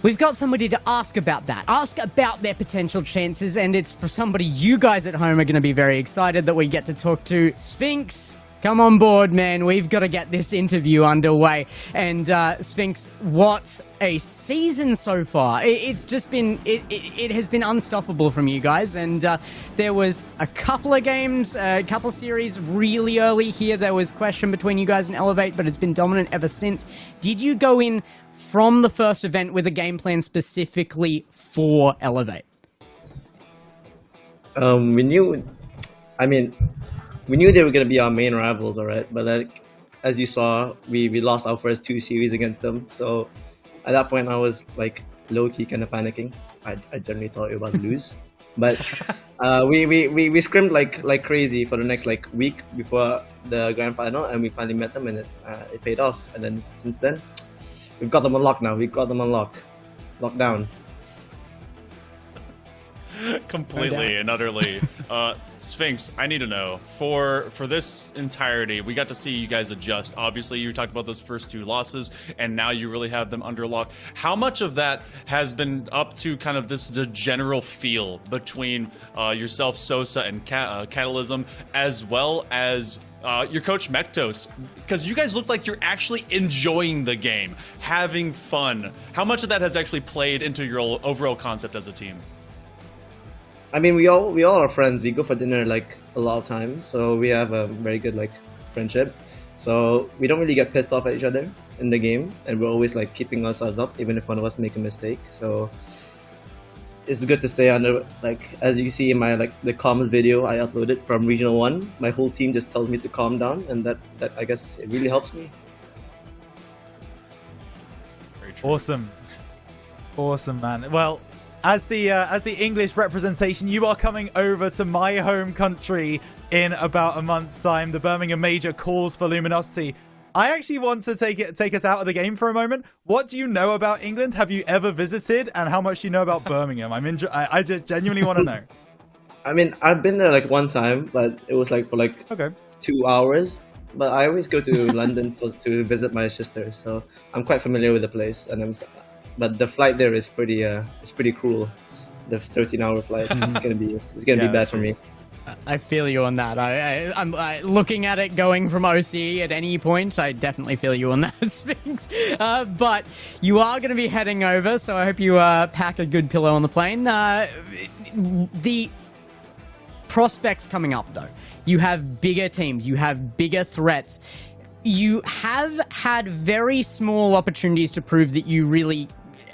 we've got somebody to ask about that. Ask about their potential chances, and it's for somebody you guys at home are going to be very excited that we get to talk to. Sphinx, come on board, man. We've got to get this interview underway. And Sphinx, what a season so far. It's just been, it has been unstoppable from you guys. And there was a couple of games, a couple series really early here. There was question between you guys and Elevate, but it's been dominant ever since. Did you go in from the first event with a game plan specifically for Elevate? We knew they were going to be our main rivals, all right? But like, as you saw, we lost our first 2 series against them. So at that point, I was like low-key kind of panicking. I generally thought we were about to lose. But we scrimmed like crazy for the next week before the grand final, and we finally met them, and it paid off. And then since then, we've got them on lock now. We've got them on lock. Lockdown. Completely and utterly. Sphinx, I need to know, for this entirety, we got to see you guys adjust. Obviously, you talked about those first 2 losses, and now you really have them under lock. How much of that has been up to kind of the general feel between yourself, Sosa, and Catalysm, as well as your coach Mektos, because you guys look like you're actually enjoying the game, having fun. How much of that has actually played into your overall concept as a team? I mean, we all are friends. We go for dinner a lot of times, so we have a very good friendship. So we don't really get pissed off at each other in the game, and we're always keeping ourselves up, even if one of us make a mistake. So it's good to stay under, as you see in my the comms video I uploaded from Regional 1, my whole team just tells me to calm down, and that I guess it really helps me. Awesome, man. Well, as the English representation, you are coming over to my home country in about a month's time. The Birmingham Major calls for Luminosity. I actually want to take us out of the game for a moment. What do you know about England? Have you ever visited? And how much do you know about Birmingham? I just genuinely want to know. I mean, I've been there like one time, but it was like for like 2 hours. But I always go to London to visit my sister, so I'm quite familiar with the place. But the flight there is pretty cruel. The 13-hour flight. It's gonna be bad for me. I feel you on that. I'm looking at it going from OC at any point. I definitely feel you on that, Sphinx. But you are going to be heading over, so I hope you pack a good pillow on the plane. The prospects coming up, though. You have bigger teams. You have bigger threats. You have had very small opportunities to prove that you really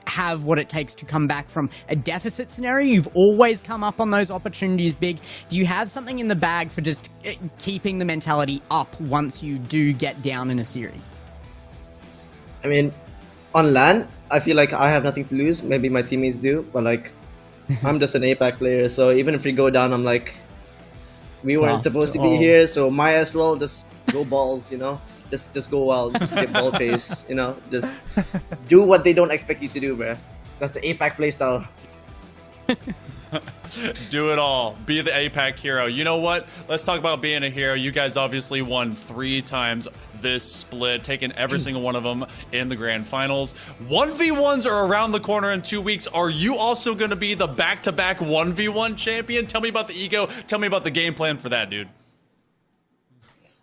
have what it takes to come back from a deficit scenario. You've always come up on those opportunities big. Do you have something in the bag for just keeping the mentality up once you do get down in a series? I mean, on LAN, I feel like I have nothing to lose. Maybe my teammates do, but like, I'm just an APAC player, so even if we go down, I'm like, we weren't supposed to be here, so might as well just go balls, you know? Just go wild, just get ball pace, you know? Just do what they don't expect you to do, bruh. That's the APAC playstyle. Do it all. Be the APAC hero. You know what? Let's talk about being a hero. You guys obviously won 3 times this split, taking every single one of them in the grand finals. 1v1s are around the corner in 2 weeks. Are you also going to be the back-to-back 1v1 champion? Tell me about the ego. Tell me about the game plan for that, dude.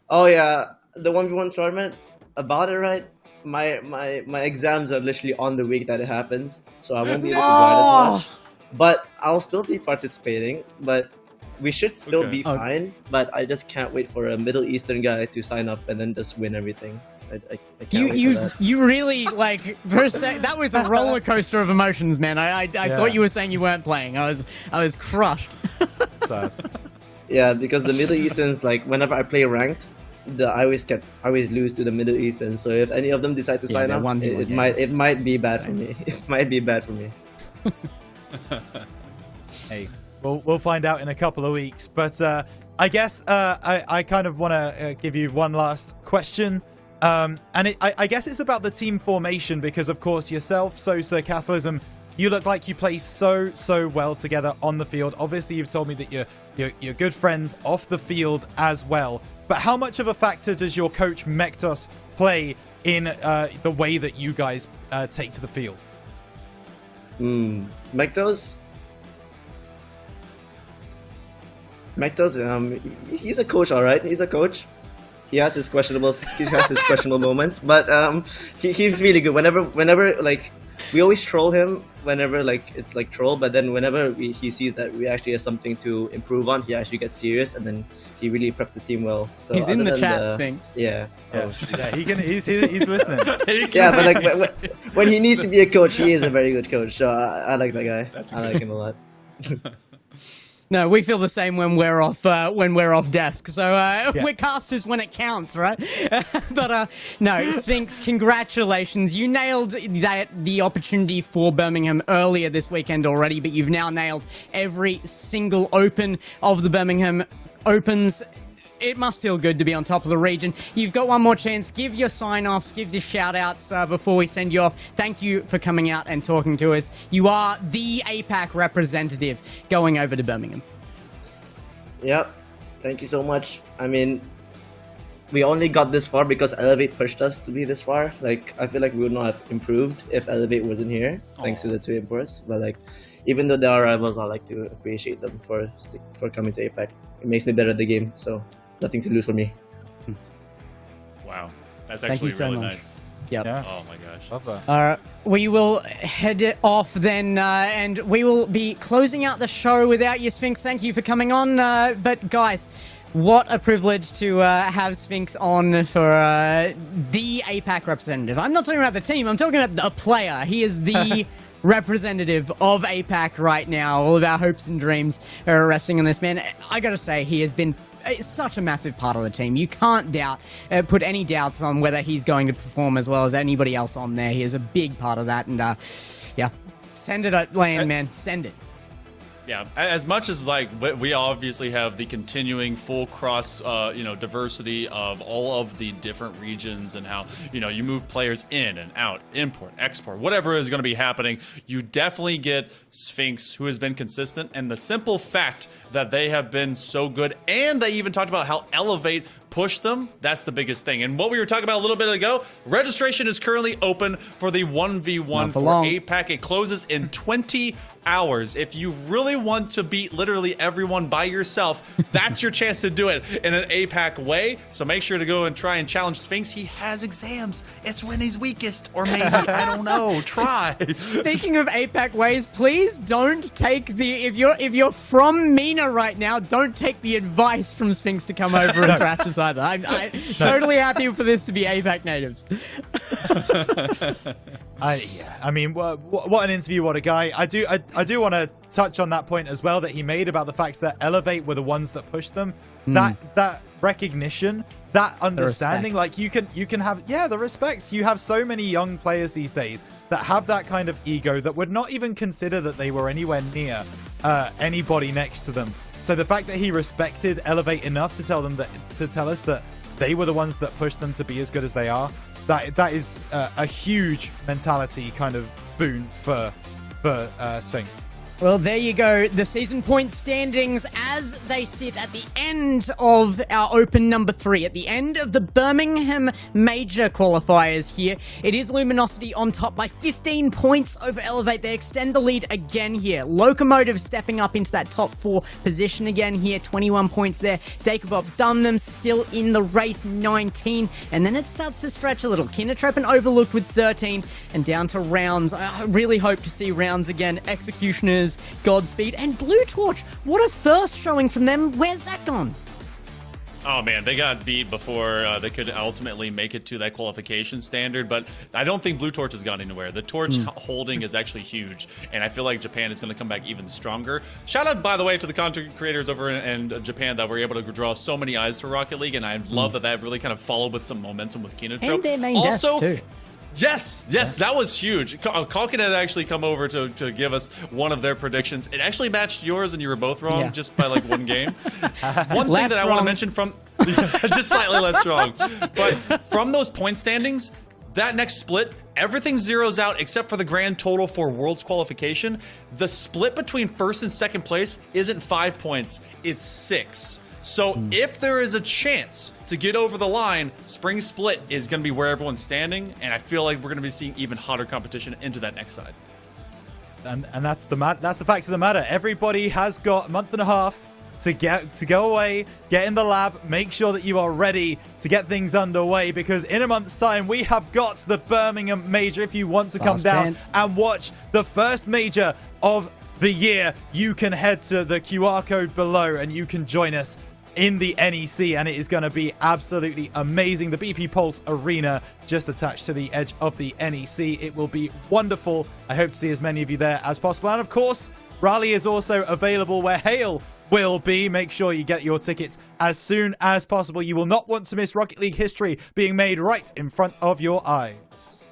Oh yeah, the 1v1 tournament, about it, right? My exams are literally on the week that it happens, so I won't be able to grind as much. But I'll still be participating, but we should still be fine. But I just can't wait for a Middle Eastern guy to sign up and then just win everything. I can't wait for that. You really, like, for a sec, that was a roller coaster of emotions, man. I thought you were saying you weren't playing. I was crushed. Sad. Yeah, because the Middle Easterns, like, whenever I play ranked, I always lose to the Middle Eastern. So if any of them decide to sign up, it might be bad for me. It might be bad for me. Hey, we'll find out in a couple of weeks. But I guess I kind of want to give you one last question. And I guess it's about the team formation, because of course yourself, Sosa, Castleism, you look like you play so well together on the field. Obviously, you've told me that you're good friends off the field as well. But how much of a factor does your coach Mektos play in the way that you guys take to the field? Mektos, he's a coach, all right. He's a coach. He has his questionable moments, but he's really good. Whenever like, we always troll him whenever like it's like troll, but then whenever he sees that we actually have something to improve on, he actually gets serious, and then he really preps the team well. So he's in the chat, Sphinx. Yeah. Yeah, he's listening. Yeah, but like when he needs to be a coach, he is a very good coach. So I like that guy. I like him a lot. No, we feel the same when we're off desk. So we're casters when it counts, right? But no, Sphinx, congratulations! You nailed the opportunity for Birmingham earlier this weekend already, but you've now nailed every single open of the Birmingham Opens. It must feel good to be on top of the region. You've got one more chance. Give your sign-offs, give your shout-outs before we send you off. Thank you for coming out and talking to us. You are the APAC representative going over to Birmingham. Yep. Thank you so much. I mean, we only got this far because Elevate pushed us to be this far. Like, I feel like we would not have improved if Elevate wasn't here, thanks to the 2 imports. But like, even though they are rivals, I like to appreciate them for coming to APAC. It makes me better at the game, so nothing to lose for me. Wow, that's actually really nice. Yep. Yeah. Oh my gosh. Love that. All right, we will head off then, and we will be closing out the show without you, Sphinx. Thank you for coming on. But guys, what a privilege to have Sphinx on for the APAC representative. I'm not talking about the team. I'm talking about the player. He is the representative of APAC right now. All of our hopes and dreams are resting on this man. I gotta say, he has been such a massive part of the team. You can't put any doubts on whether he's going to perform as well as anybody else on there. He is a big part of that, and yeah, Send it at land, man. Send it. Yeah, as much as like we obviously have the continuing full cross, diversity of all of the different regions and how, you move players in and out, import, export, whatever is going to be happening, you definitely get Sphinx, who has been consistent. And the simple fact that they have been so good, and they even talked about how Elevate pushed them, that's the biggest thing. And what we were talking about a little bit ago, registration is currently open for the 1v1 for APAC. It closes in 20 hours. If you really want to beat literally everyone by yourself, that's your chance to do it in an APAC way. So make sure to go and try and challenge Sphinx. He has exams. It's when he's weakest, or maybe, I don't know, try. Speaking of APAC ways, please don't take if you're from MENA right now, don't take the advice from Sphinx to come over and trash us either. I'm totally happy for this to be APAC natives. I mean, what an interview, what a guy. I do want to touch on that point as well that he made about the fact that Elevate were the ones that pushed them. That recognition, that understanding, like you can have, the respect. You have so many young players these days that have that kind of ego that would not even consider that they were anywhere near anybody next to them. So the fact that he respected Elevate enough to tell us that they were the ones that pushed them to be as good as they are, that is a huge mentality kind of boon for Sphinx. Well, there you go. The season point standings as they sit at the end of our Open number 3, at the end of the Birmingham major qualifiers here. It is Luminosity on top by 15 points over Elevate. They extend the lead again here. Locomotive stepping up into that top 4 position again here. 21 points there. Dakobop Dumnum still in the race, 19. And then it starts to stretch a little. Kindertrep and Overlooked with 13. And down to Rounds. I really hope to see Rounds again. Executioners, Godspeed, and Blue Torch. What a first showing from them. Where's that gone? Oh man, they got beat before they could ultimately make it to that qualification standard, but I don't think Blue Torch has gone anywhere. The torch holding is actually huge, and I feel like Japan is going to come back even stronger. Shout out, by the way, to the content creators over in Japan that were able to draw so many eyes to Rocket League, and I love that really kind of followed with some momentum with Kinotrope. And their main desk too. Yes, that was huge. Kalkin had actually come over to give us one of their predictions. It actually matched yours, and you were both wrong just by like one game. One thing that I want to mention from just slightly less strong, but from those point standings, that next split, everything zeroes out except for the grand total for Worlds qualification. The split between first and second place isn't 5 points; it's 6. So if there is a chance to get over the line, Spring Split is going to be where everyone's standing, and I feel like we're going to be seeing even hotter competition into that next side. And that's the fact of the matter. Everybody has got a month and a half to go away, get in the lab, make sure that you are ready to get things underway, because in a month's time we have got the Birmingham Major. If you want to come down and watch the first major of the year, you can head to the QR code below and you can join us in the NEC, and it is going to be absolutely amazing. The BP Pulse Arena just attached to the edge of the NEC. It will be wonderful. I hope to see as many of you there as possible. And of course, Rally is also available where Hale will be. Make sure you get your tickets as soon as possible. You will not want to miss Rocket League history being made right in front of your eyes.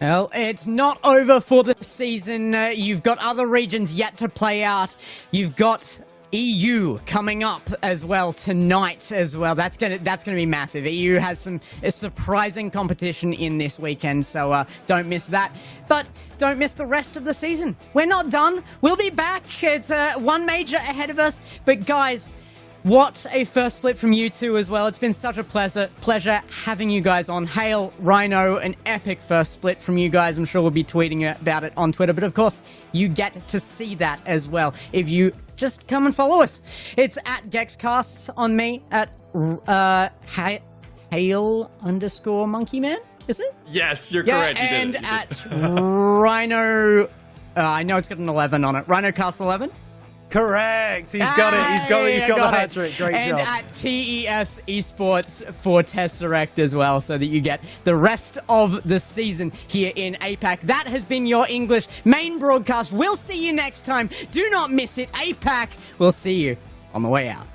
Well, it's not over for the season. You've got other regions yet to play out. You've got EU coming up as well tonight as well. That's gonna be massive. EU has a surprising competition in this weekend, so don't miss that. But don't miss the rest of the season. We're not done. We'll be back. It's one major ahead of us. But guys, what a first split from you two as well. It's been such a pleasure having you guys on. Hale, Rhino, an epic first split from you guys. I'm sure we'll be tweeting about it on Twitter. But of course, you get to see that as well if you just come and follow us. It's at GexCasts on me, at Hale_monkeyman, is it? Yes, you're correct. You and did it. At Rhino, I know it's got an 11 on it. RhinoCast11? Correct. He's got it. He's got the hat trick. Great and job. And at TES Esports for Tesseract as well, so that you get the rest of the season here in APAC. That has been your English main broadcast. We'll see you next time. Do not miss it. APAC. We'll see you on the way out.